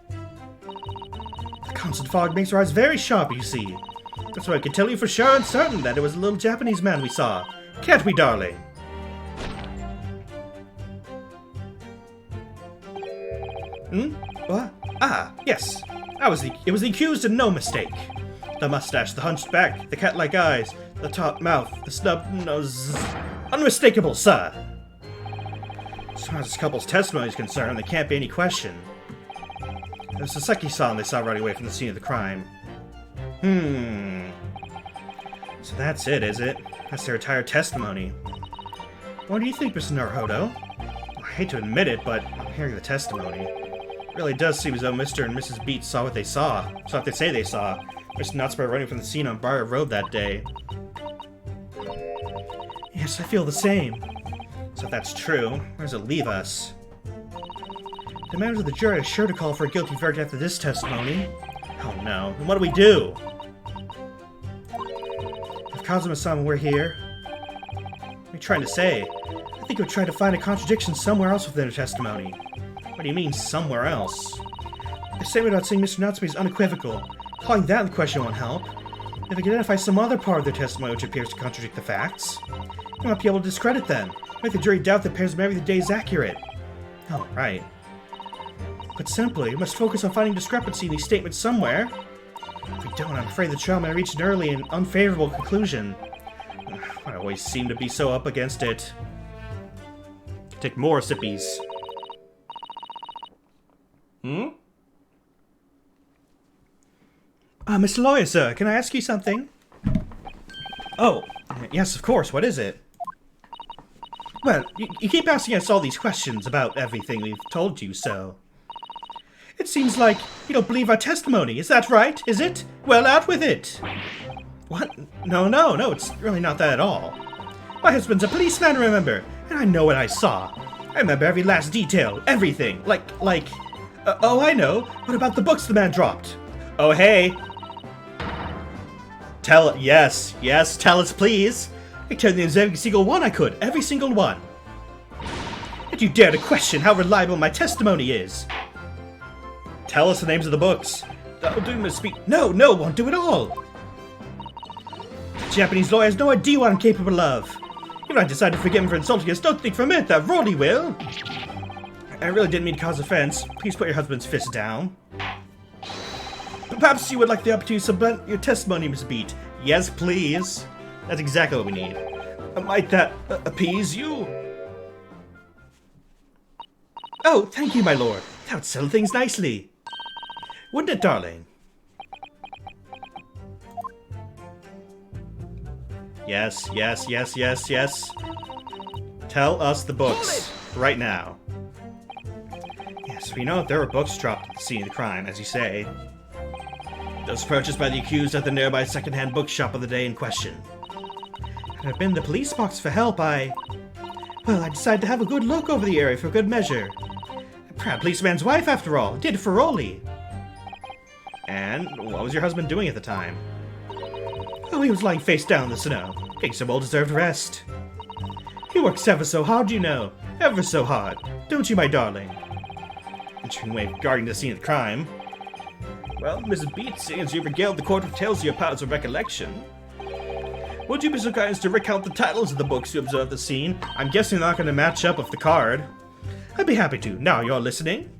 The constant fog makes our eyes very sharp, you see. That's why I can tell you for sure and certain that it was a little Japanese man we saw. Can't we, darling? What? Ah, yes. It was the accused and no mistake. The mustache, the hunched back, the cat-like eyes, the top mouth, the snub nose. Unmistakable, sir. As far as this couple's testimony is concerned, there can't be any question. It was the Seki-san they saw right away from the scene of the crime. So that's it, is it? That's their entire testimony. What do you think, Mr. Naruhodo? I hate to admit it, but I'm hearing the testimony. It really does seem as though Mr. and Mrs. Beat saw what they saw. Saw what they say they saw. Mr. Nutsberg running from the scene on Briar Road that day. Yes, I feel the same. So if that's true, where does it leave us? The members of the jury are sure to call for a guilty verdict after this testimony. Oh no, then what do we do? If Kazuma-san were here... What are you trying to say? I think we're trying to find a contradiction somewhere else within their testimony. What do you mean, somewhere else? The statement about saying Mr. Natsume is unequivocal. Calling that into question won't help. If I can identify some other part of their testimony which appears to contradict the facts, we might be able to discredit them. Make the jury doubt that Pairs Mary the Day is accurate. Oh, right. But simply, we must focus on finding discrepancy in these statements somewhere. If we don't, I'm afraid the trial may reach an early and unfavorable conclusion. I always seem to be so up against it. Take more sippies. Mr. Lawyer, sir, can I ask you something? Oh, yes, of course. What is it? Well, you keep asking us all these questions about everything we've told you, so... It seems like you don't believe our testimony. Is that right? Is it? Well, out with it. What? No, it's really not that at all. My husband's a policeman, remember? And I know what I saw. I remember every last detail, everything. Oh, I know. What about the books the man dropped? Oh, hey. Yes, tell us, please. I tell you every single one I could, every single one. And you dare to question how reliable my testimony is? Tell us the names of the books. That'll do, Miss Speak. No, won't do it all. The Japanese lawyer has no idea what I'm capable of. If I decide to forgive him for insulting us, don't think for a minute that Rolly will. I really didn't mean to cause offense. Please put your husband's fist down. Perhaps you would like the opportunity to supplement your testimony, Miss Beat. Yes, please. That's exactly what we need. Might that appease you? Oh, thank you, my lord. That would settle things nicely. Wouldn't it, darling? Yes. Tell us the books. Right now. Yes, we know that there were books dropped at the scene of the crime, as you say. Those purchased by the accused at the nearby second-hand bookshop of the day in question. And I've been in the police box for help. I decided to have a good look over the area for good measure. A proud policeman's wife, after all. Did it for Rolly. And what was your husband doing at the time? Oh, he was lying face down in the snow, getting some well-deserved rest. He works ever so hard, you know. Ever so hard. Don't you, my darling? Interesting way of guarding the scene of the crime. Well, Mrs. Beat, seeing as you regaled the court with tales of your powers of recollection, would you be so kind as to recount the titles of the books you observed at the scene? I'm guessing they're not going to match up with the card. I'd be happy to. Now you're listening.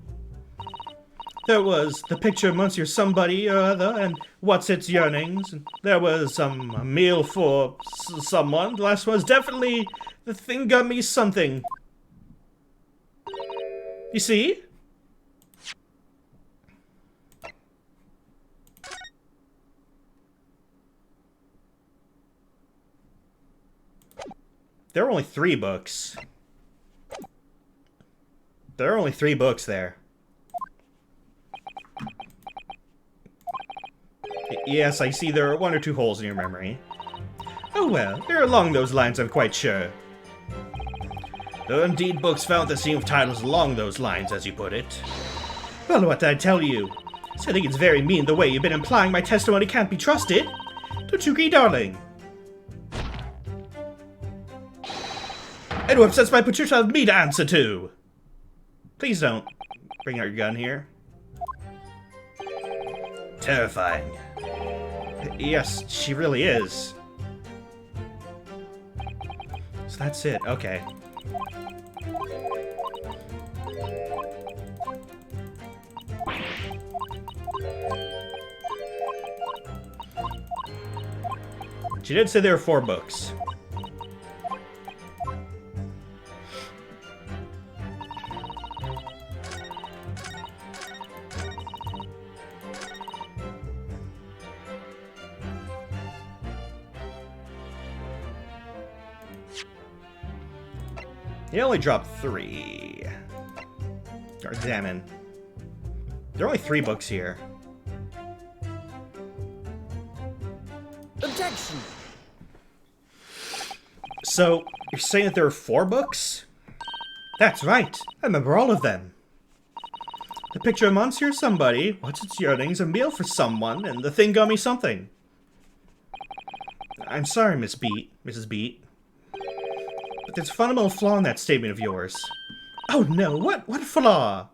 There was The Picture of Monsieur Somebody or Other, and What's Its Yearnings. And there was a meal for someone. The last one was definitely The Thing Got Me Something. You see? There are only 3 books. There are only 3 books there. Yes, I see there are 1 or 2 holes in your memory. Oh well, they're along those lines, I'm quite sure. There are indeed books found that seem with titles along those lines, as you put it. Well, what did I tell you? So I think it's very mean the way you've been implying my testimony can't be trusted. Don't you agree, darling? And who upsets my Patricia have me to answer to? Please don't bring out your gun here. Terrifying. Yes, she really is. So that's it, okay. She did say there were 4 books. He only dropped 3. Or examine. There are only 3 books here. Objection! So, you're saying that there are 4 books? That's right. I remember all of them. The Picture of Monsieur Somebody, What's Its Yearnings, A Meal for Someone, and The Thing Got Me Something. I'm sorry, Mrs. Beat. But there's a fundamental flaw in that statement of yours. Oh no, what flaw?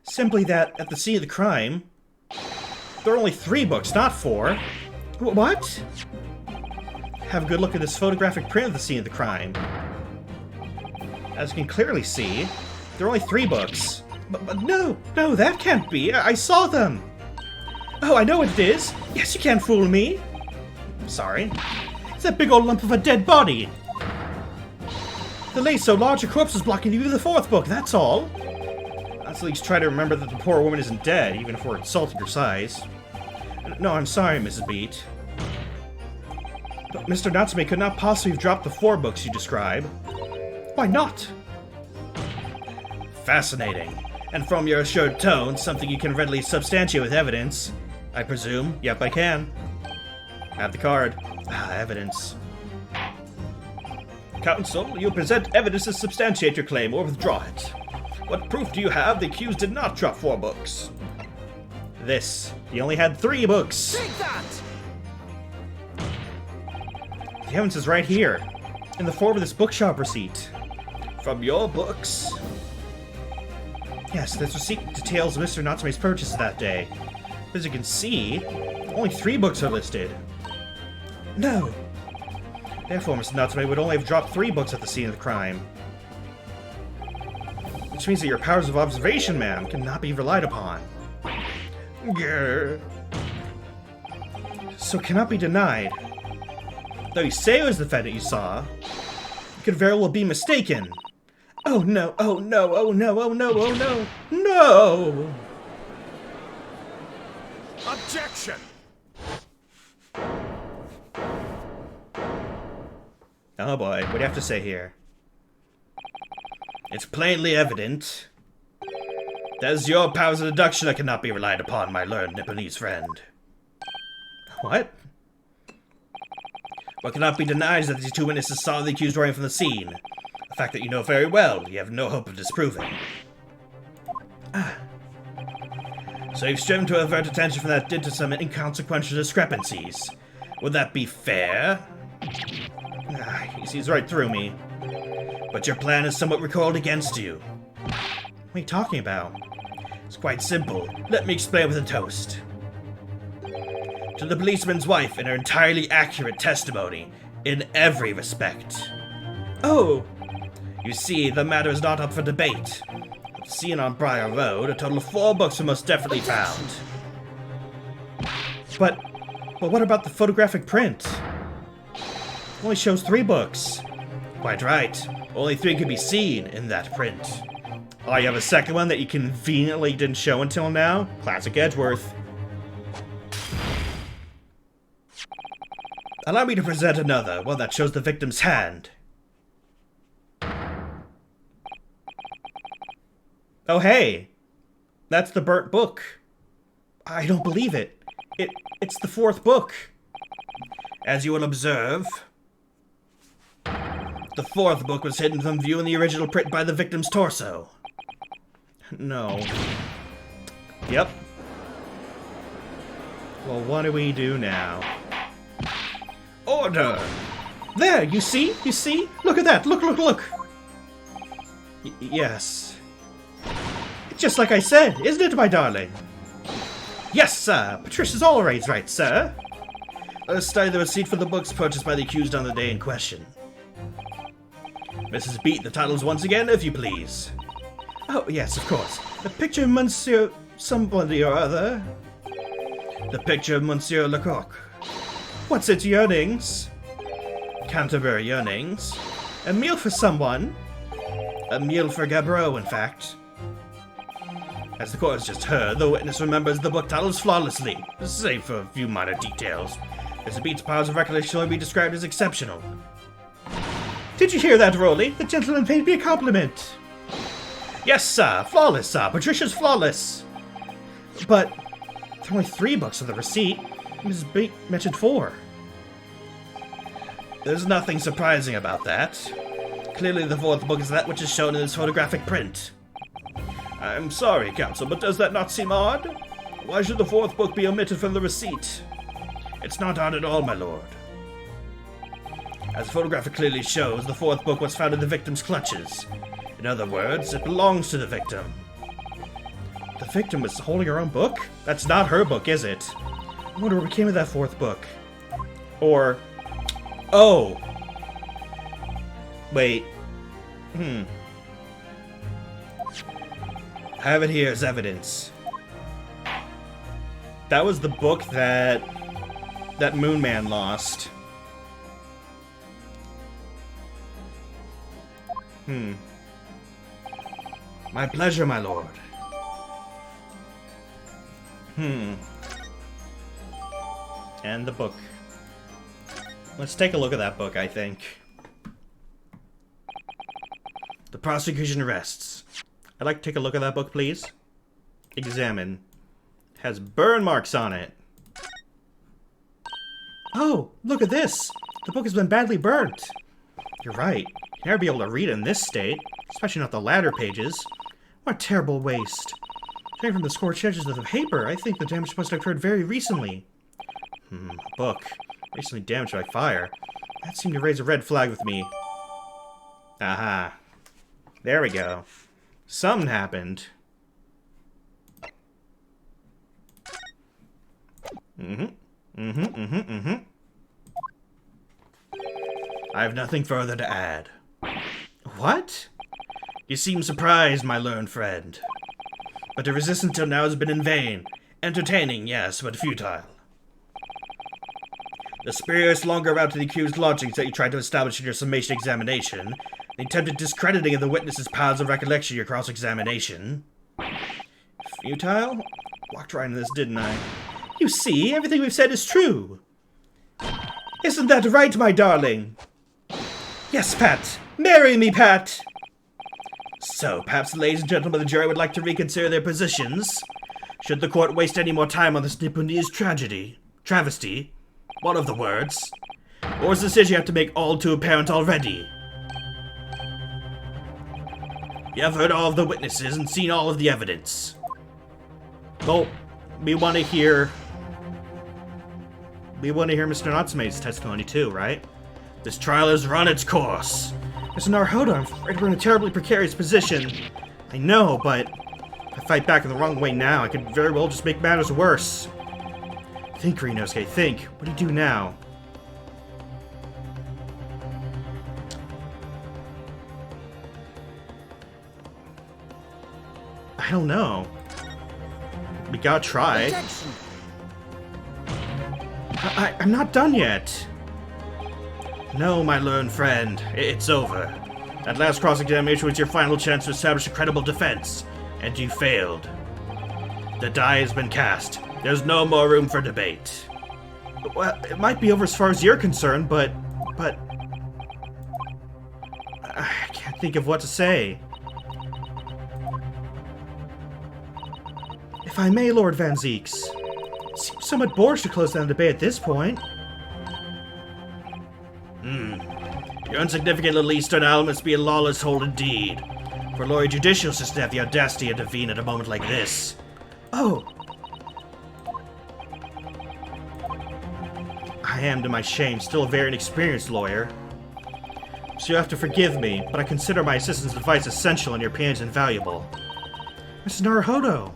Simply that, at the scene of the crime, there are only 3 books, not 4. What? Have a good look at this photographic print of the scene of the crime. As you can clearly see, there are only 3 books. But no, that can't be. I saw them. Oh, I know what it is. Yes, you can't fool me. Sorry. It's that big old lump of a dead body. The lace so large a corpse is blocking the view of the 4th book, that's all. Let's at least try to remember that the poor woman isn't dead, even if we're insulting her size. No, I'm sorry, Mrs. Beat. But Mr. Natsume could not possibly have dropped the 4 books you describe. Why not? Fascinating. And from your assured tone, something you can readily substantiate with evidence. I presume. Yep, I can. Have the card. Ah, evidence. Counsel, you present evidence to substantiate your claim or withdraw it. What proof do you have the accused did not drop 4 books? This. He only had 3 books. Take that! The evidence is right here, in the form of this bookshop receipt. From your books? Yes, this receipt details Mr. Natsume's purchases that day. As you can see, only 3 books are listed. No. Therefore, Mr. Natsume would only have dropped 3 books at the scene of the crime. Which means that your powers of observation, ma'am, cannot be relied upon. Grr. So it cannot be denied. Though you say it was the defendant you saw, you could very well be mistaken. Oh no, oh no, oh no, oh no, oh no, no! Objection! Oh boy, what do you have to say here? It's plainly evident that it's your powers of deduction that cannot be relied upon, my learned Nipponese friend. What? What cannot be denied is that these 2 witnesses saw the accused running from the scene. A fact that you know very well, you have no hope of disproving. So you've striven to avert attention from that due to some inconsequential discrepancies. Would that be fair? He sees right through me. But your plan is somewhat recoiled against you. What are you talking about? It's quite simple. Let me explain with a toast. To the policeman's wife in her entirely accurate testimony, in every respect. Oh! You see, the matter is not up for debate. Seen on Briar Road, a total of 4 books were most definitely found. But what about the photographic print? It only shows 3 books. Quite right. Only 3 could be seen in that print. Oh, you have a second one that you conveniently didn't show until now? Classic Edgeworth. Allow me to present another, one that shows the victim's hand. Oh hey! That's the burnt book. I don't believe it. It's the 4th book. As you will observe, the 4th book was hidden from view in the original print by the victim's torso. No. Yep. Well, what do we do now? Order! There, you see? You see? Look at that! Look, look, look! Yes. Just like I said, isn't it, my darling? Yes, sir! Patricia's always right, sir! Let us study the receipt for the books purchased by the accused on the day in question. Mrs. Beat, the titles once again, if you please. Oh, yes, of course. The picture of Monsieur somebody or other. The picture of Monsieur Lecoq. What's its yearnings? Canterbury yearnings. A meal for someone. A meal for Gabreau, in fact. As the court has just heard, the witness remembers the book titles flawlessly, save for a few minor details. Mr. Beat's powers of recollection can only be described as exceptional. Did you hear that, Rolly? The gentleman paid me a compliment. Yes, sir. Flawless, sir. Patricia's flawless. But there are only 3 books on the receipt. Mrs. Beat mentioned 4. There's nothing surprising about that. Clearly the 4th book is that which is shown in this photographic print. I'm sorry, counsel, but does that not seem odd? Why should the 4th book be omitted from the receipt? It's not odd at all, my lord. As the photograph clearly shows, the 4th book was found in the victim's clutches. In other words, it belongs to the victim. The victim was holding her own book? That's not her book, is it? I wonder what became of that 4th book. Or... Oh! Wait. I have it here as evidence. That was the book that Moon Man lost. My pleasure, my lord. And the book. Let's take a look at that book, I think. The prosecution rests. I'd like to take a look at that book, please. Examine. It has burn marks on it. Oh, look at this! The book has been badly burnt. You're right. You'd never be able to read it in this state, especially not the latter pages. What a terrible waste. Judging from the scorched edges of the paper, I think the damage must have occurred very recently. A book. Recently damaged by fire. That seemed to raise a red flag with me. Aha. There we go. Something happened. I have nothing further to add. What? You seem surprised, my learned friend. But the resistance till now has been in vain. Entertaining, yes, but futile. The spurious longer route to the accused lodgings that you tried to establish in your summation examination, the attempted discrediting of the witness's powers of recollection in your cross-examination. Futile? Walked right into this, didn't I? You see, everything we've said is true. Isn't that right, my darling? Yes, Pat. Marry me, Pat. So, perhaps the ladies and gentlemen of the jury would like to reconsider their positions. Should the court waste any more time on this Nipponese travesty, one of the words, or is this issue have to make all too apparent already? You have heard all of the witnesses and seen all of the evidence. Well, we want to hear Mr. Natsume's testimony too, right? This trial has run its course. Mr. Naruhodo, I'm afraid we're in a terribly precarious position. I know, but if I fight back in the wrong way now, I could very well just make matters worse. Think, Ryunosuke, think. What do you do now? I don't know. We gotta try. I'm not done yet. No, my learned friend. It's over. That last cross-examination was your final chance to establish a credible defense, and you failed. The die has been cast. There's no more room for debate. Well, it might be over as far as you're concerned, but... I can't think of what to say. If I may, Lord Van Zeeks, it seems somewhat boorish to close down the debate at this point. Your insignificant little Eastern Isle must be a lawless hold indeed. For a lawyer judicial system to have the audacity to intervene at a moment like this. Oh! I am, to my shame, still a very inexperienced lawyer. So you have to forgive me, but I consider my assistant's advice essential and your opinions invaluable. Mr. Naruhodo!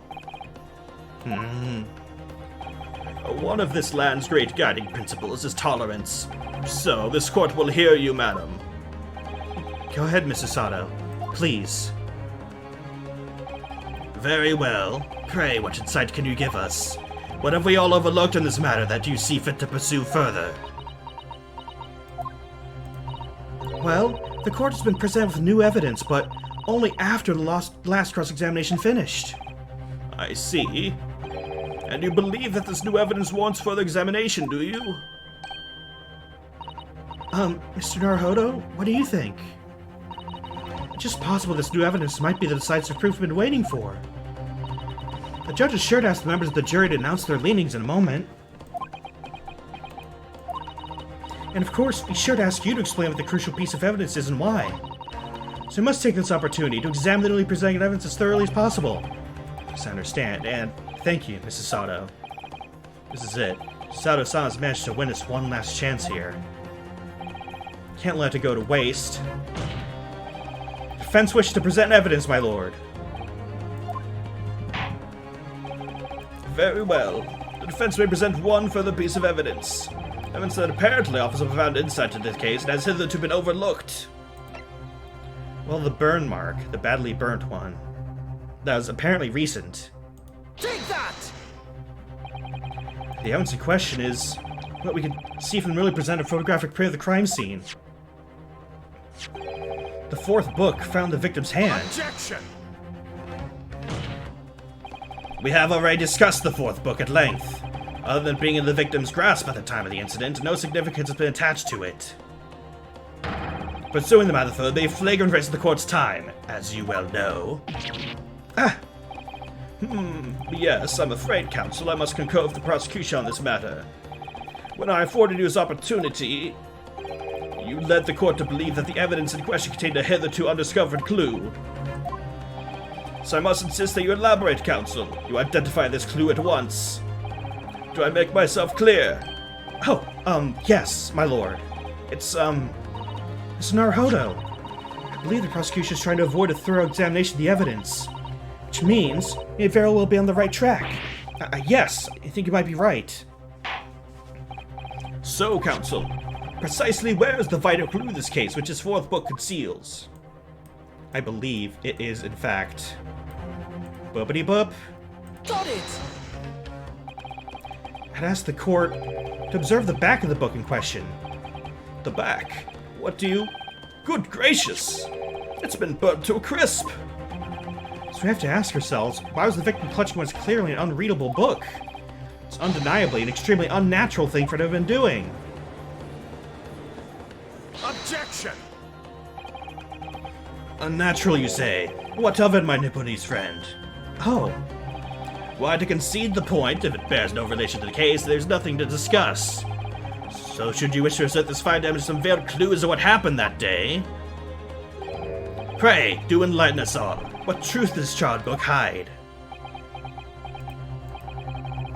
One of this land's great guiding principles is tolerance. So, this court will hear you, madam. Go ahead, Mrs. Sato. Please. Very well. Pray, what insight can you give us? What have we all overlooked in this matter that you see fit to pursue further? Well, the court has been presented with new evidence, but only after the last cross-examination finished. I see. And you believe that this new evidence warrants further examination, do you? Mr. Naruhodo, what do you think? It's just possible this new evidence might be the decisive proof we've been waiting for. The judge is sure to ask the members of the jury to announce their leanings in a moment. And of course, be sure to ask you to explain what the crucial piece of evidence is and why. So we must take this opportunity to examine the newly presented evidence as thoroughly as possible. Yes, I understand, and thank you, Mrs. Sato. This is it. Sato-san has managed to win us one last chance here. Can't let it go to waste. Defense wishes to present evidence, my lord. Very well. The defense may present one further piece of evidence. Evidence that apparently offers a profound insight into this case and has hitherto been overlooked. Well, the burn mark, the badly burnt one. That was apparently recent. Take that! The evidence in question is what we can see from the newly presented photographic print of the crime scene. The fourth book found the victim's hand. Objection! We have already discussed the fourth book at length. Other than being in the victim's grasp at the time of the incident, no significance has been attached to it. Pursuing the matter further would be a flagrant waste of the court's time, as you well know. Yes, I'm afraid, counsel, I must concur with the prosecution on this matter. When I afforded you this opportunity, you led the court to believe that the evidence in question contained a hitherto undiscovered clue. So I must insist that you elaborate, counsel. You identify this clue at once. Do I make myself clear? Oh, yes, my lord. It's Naruhodo. I believe the prosecution is trying to avoid a thorough examination of the evidence. Which means it very well be on the right track. Yes, I think you might be right. So, counsel, precisely where is the vital clue in this case which this fourth book conceals? I believe it is, in fact... Boopity-boop. Got it! I'd asked the court to observe the back of the book in question. The back? What do you... Good gracious! It's been burnt to a crisp! So we have to ask ourselves, why was the victim clutching what's clearly an unreadable book? It's undeniably an extremely unnatural thing for it to have been doing. Objection! Unnatural, you say? What of it, my Nipponese friend? Oh, Why, to concede the point, if it bears no relation to the case, there's nothing to discuss. So should you wish to assert this fine damage some veiled clue as to what happened that day? Pray, do enlighten us all. What truth does this charred book hide?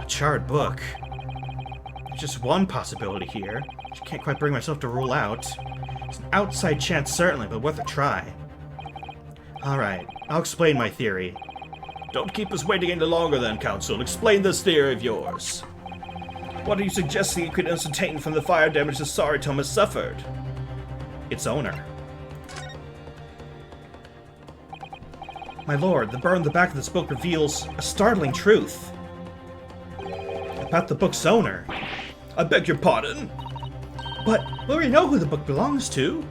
a charred book. There's just one possibility here, which I can't quite bring myself to rule out. It's an outside chance, certainly, but worth a try. Alright, I'll explain my theory. Don't keep us waiting any longer then, counsel. Explain this theory of yours. What are you suggesting you could ascertain from the fire damage the sorry tome has suffered? Its owner. My lord, the burn on the back of this book reveals a startling truth about the book's owner. I beg your pardon? But we already know who the book belongs to.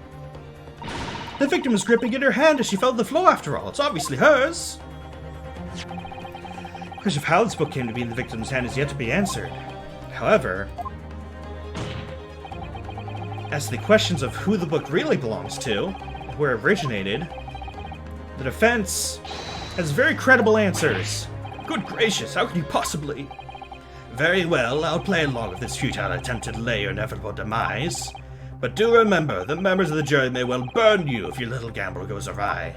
The victim was gripping it in her hand as she fell to the floor after all. It's obviously hers. The question of how this book came to be in the victim's hand is yet to be answered. However, as to the questions of who the book really belongs to, and where it originated, the defense has very credible answers. Good gracious, how could you possibly? Very well, I'll play along with this futile attempt to delay your inevitable demise. But do remember, the members of the jury may well burn you if your little gamble goes awry.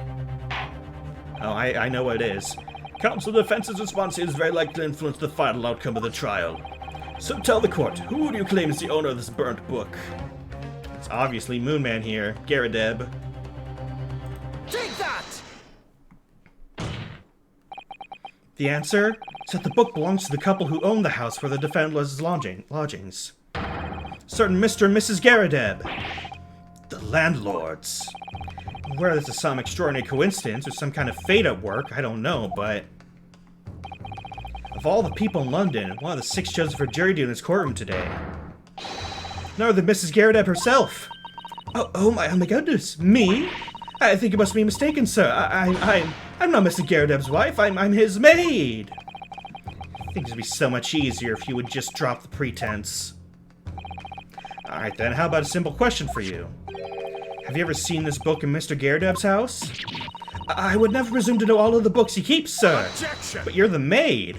Oh, I know what it is. Counsel Defense's response is very likely to influence the final outcome of the trial. So tell the court, who do you claim is the owner of this burnt book? It's obviously Moonman here, Garradeb. Take that! The answer is that the book belongs to the couple who owned the house where the defendant was lodgings. Certain Mr. and Mrs. Garradeb. The landlords. Whether this is some extraordinary coincidence or some kind of fate at work, I don't know, but... of all the people in London, one of the 6 judges for jury duty in his courtroom today. None other than Mrs. Garradeb herself. Oh my goodness, me? I think you must be mistaken, sir. I'm not Mr. Garradeb's wife. I'm his maid. Things would be so much easier if you would just drop the pretense. Alright then, how about a simple question for you? Have you ever seen this book in Mr. Garradeb's house? I would never presume to know all of the books he keeps, sir. Objection! But you're the maid.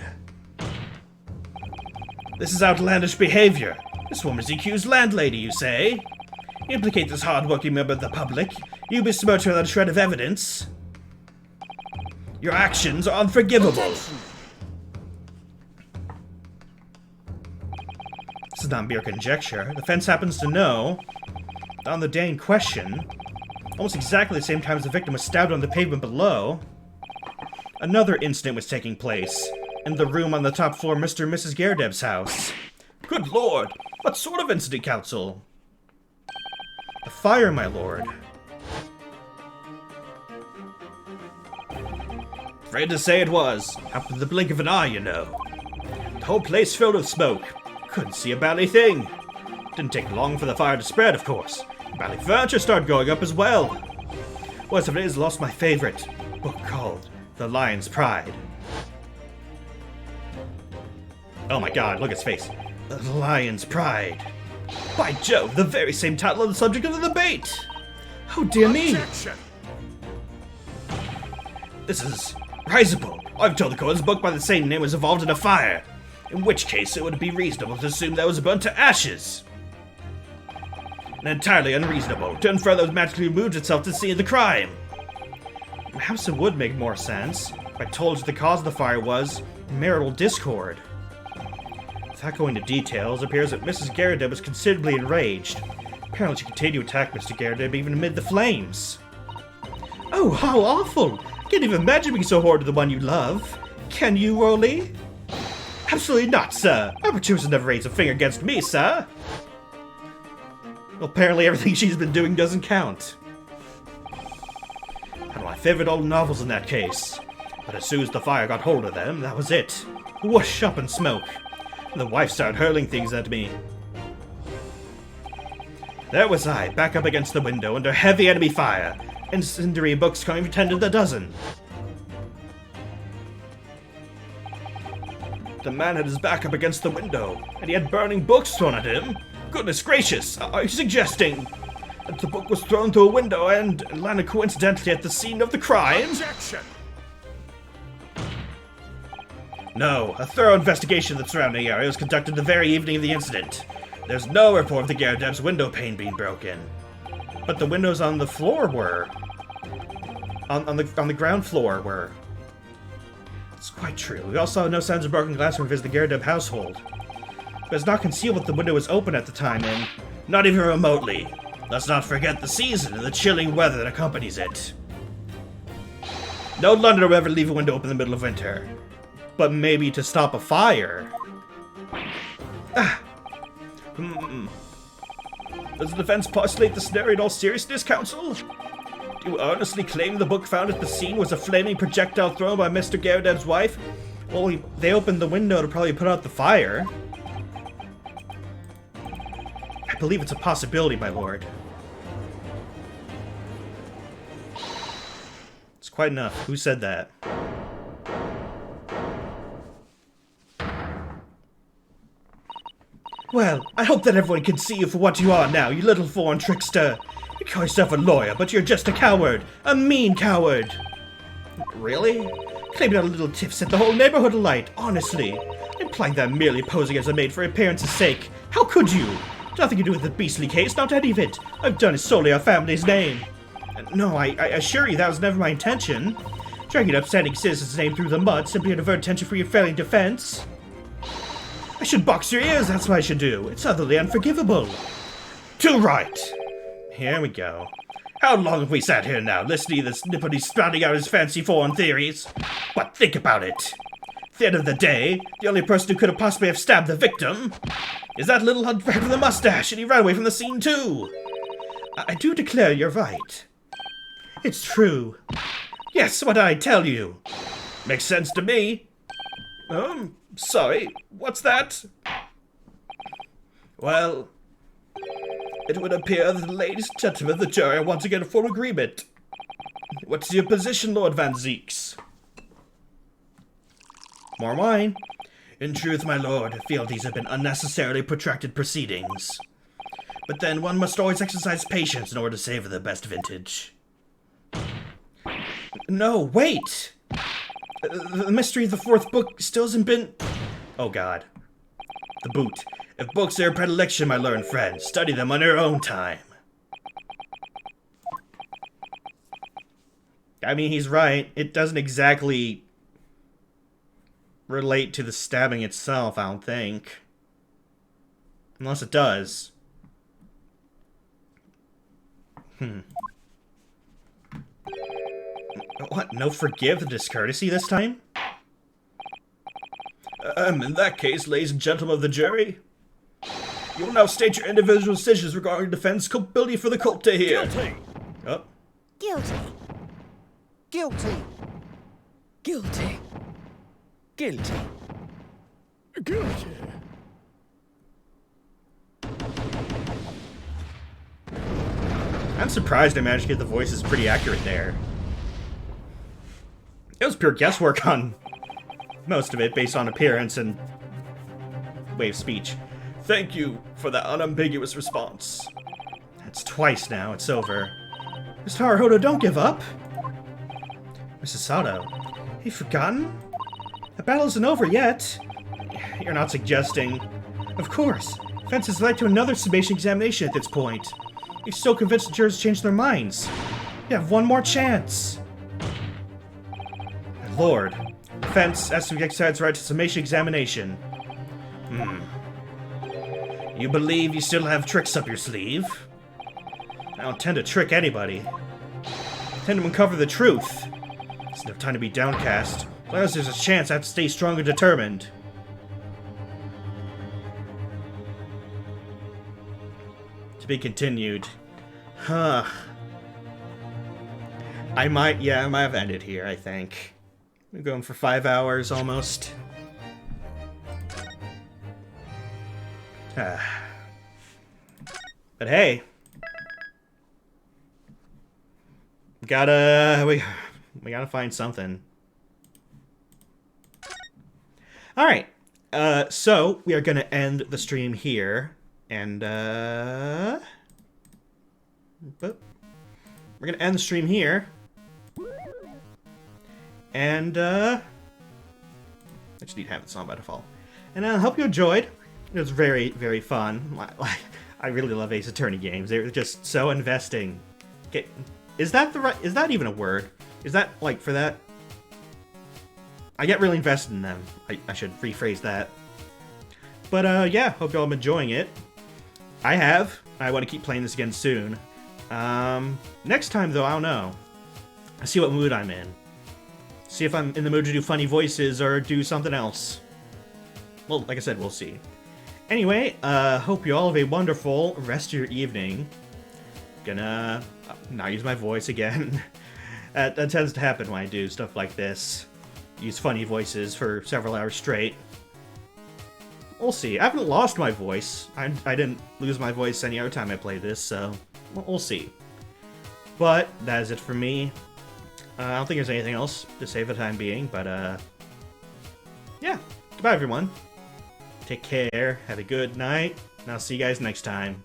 This is outlandish behavior. This woman's the accused landlady, you say? Implicate this hard-working member of the public. You besmirch her without a shred of evidence. Your actions are unforgivable. Objection! This is not mere conjecture. The defense happens to know that on the day in question, almost exactly the same time as the victim was stabbed on the pavement below, another incident was taking place in the room on the top floor of Mr. and Mrs. Garradeb's house. Good lord! What sort of incident, counsel? A fire, my lord. Afraid to say it was. Happened in the blink of an eye, you know. The whole place filled with smoke. Couldn't see about anything. Didn't take long for the fire to spread, of course. Valley furniture started going up as well. Worst of it is, lost my favorite book called The Lion's Pride. Oh my god, look at his face. The Lion's Pride. By Jove, the very same title of the subject of the debate! Oh dear me! This is risible. I've told the court this book by the same name was evolved in a fire, in which case it would be reasonable to assume that it was burnt to ashes. And entirely unreasonable to infer that it magically removed itself to see the crime. Perhaps it would make more sense if I told you the cause of the fire was marital discord. Without going into details, it appears that Mrs. Garrideb was considerably enraged. Apparently she continued to attack Mr. Garrideb even amid the flames. Oh, how awful! I can't even imagine being so horrid to the one you love. Can you, Rolly? Absolutely not, sir. Apertures has never raised a finger against me, sir. Well, apparently everything she's been doing doesn't count. One of my favorite old novels in that case. But as soon as the fire got hold of them, that was it. Whoosh up in smoke. And the wife started hurling things at me. There was I, back up against the window under heavy enemy fire. Incendiary books coming for 10 to the dozen. The man had his back up against the window, and he had burning books thrown at him. Goodness gracious, are you suggesting that the book was thrown through a window and landed coincidentally at the scene of the crime? Objection! No, a thorough investigation of the surrounding area was conducted the very evening of the incident. There's no report of the Garrideb's window pane being broken. But the windows on the floor were. On the ground floor were. It's quite true. We also saw no signs of broken glass when we visited the Garrideb household. But it's not concealed that the window was open at the time and... Not even remotely. Let's not forget the season and the chilling weather that accompanies it. No Londoner will ever leave a window open in the middle of winter. But maybe to stop a fire. Does the defense postulate the scenario in all seriousness, counsel? Do you earnestly claim the book found at the scene was a flaming projectile thrown by Mr. Garrideb's wife? Well, they opened the window to probably put out the fire. I believe it's a possibility, my lord. It's quite enough. Who said that? Well, I hope that everyone can see you for what you are now, you little foreign trickster. You call yourself a lawyer, but you're just a coward. A mean coward. Really? Claiming that a little tiff set the whole neighborhood alight, honestly. Implying that I'm merely posing as a maid for appearance's sake. How could you? Nothing to do with the beastly case, not any of it. I've done it solely our family's name. No, I assure you that was never my intention. Dragging an upstanding citizen's name through the mud simply to divert attention for your failing defense. I should box your ears, that's what I should do. It's utterly unforgivable. Too right. Here we go. How long have we sat here now, listening to this nippity spouting out his fancy foreign theories? But think about it. At the end of the day, the only person who could have possibly have stabbed the victim is that little hunchback with the mustache, and he ran away from the scene too. I do declare you're right. It's true. Yes, what did I tell you? Makes sense to me. Sorry, what's that? Well, it would appear that the ladies and gentlemen of the jury are once again in full agreement. What's your position, Lord Van Zeeks? More wine. In truth, my lord, I feel these have been unnecessarily protracted proceedings. But then one must always exercise patience in order to savor the best vintage. No, wait! The mystery of the fourth book still hasn't been... Oh god. The boot. If books are your predilection, my learned friend, study them on your own time. I mean, he's right. It doesn't exactly relate to the stabbing itself, I don't think. Unless it does. What? No forgive the discourtesy this time? In that case, ladies and gentlemen of the jury, you will now state your individual decisions regarding defense culpability for the cult to hear. Guilty! Oh. Guilty. Guilty! Guilty. Guilty! Guilty! I'm surprised I managed to get the voices pretty accurate there. It was pure guesswork on most of it, based on appearance and way of speech. Thank you for that unambiguous response. That's twice now. It's over. Mr. Haruhodo, don't give up. Mrs. Sato, have you forgotten? The battle isn't over yet. You're not suggesting. Of course. Fence has led to another summation examination at this point. You're so convinced the jurors changed their minds. You have one more chance. My lord, Fence has to exercise right to summation examination. You believe you still have tricks up your sleeve? I don't tend to trick anybody. I tend to uncover the truth. There's no time to be downcast. As long as there's a chance, I have to stay strong and determined. To be continued. Huh. I might have ended here, I think. We're going for 5 hours, almost. But hey. We gotta find something. Alright. So, we are gonna end the stream here. And, we're gonna end the stream here. And, I just need to have this on by default. And I hope you enjoyed. It was very, very fun. I really love Ace Attorney games. They're just so investing. Is that even a word? Is that, like, for that? I get really invested in them. I should rephrase that. But, yeah, hope y'all have been enjoying it. I have. I want to keep playing this again soon. Next time, though, I don't know. I'll see what mood I'm in. See if I'm in the mood to do funny voices or do something else. Well, like I said, we'll see. Anyway, hope you all have a wonderful rest of your evening. Gonna not use my voice again. That tends to happen when I do stuff like this. Use funny voices for several hours straight. We'll see. I haven't lost my voice. I didn't lose my voice any other time I played this, so we'll see. But that is it for me. I don't think there's anything else to say for the time being, but yeah. Goodbye, everyone. Take care. Have a good night, and I'll see you guys next time.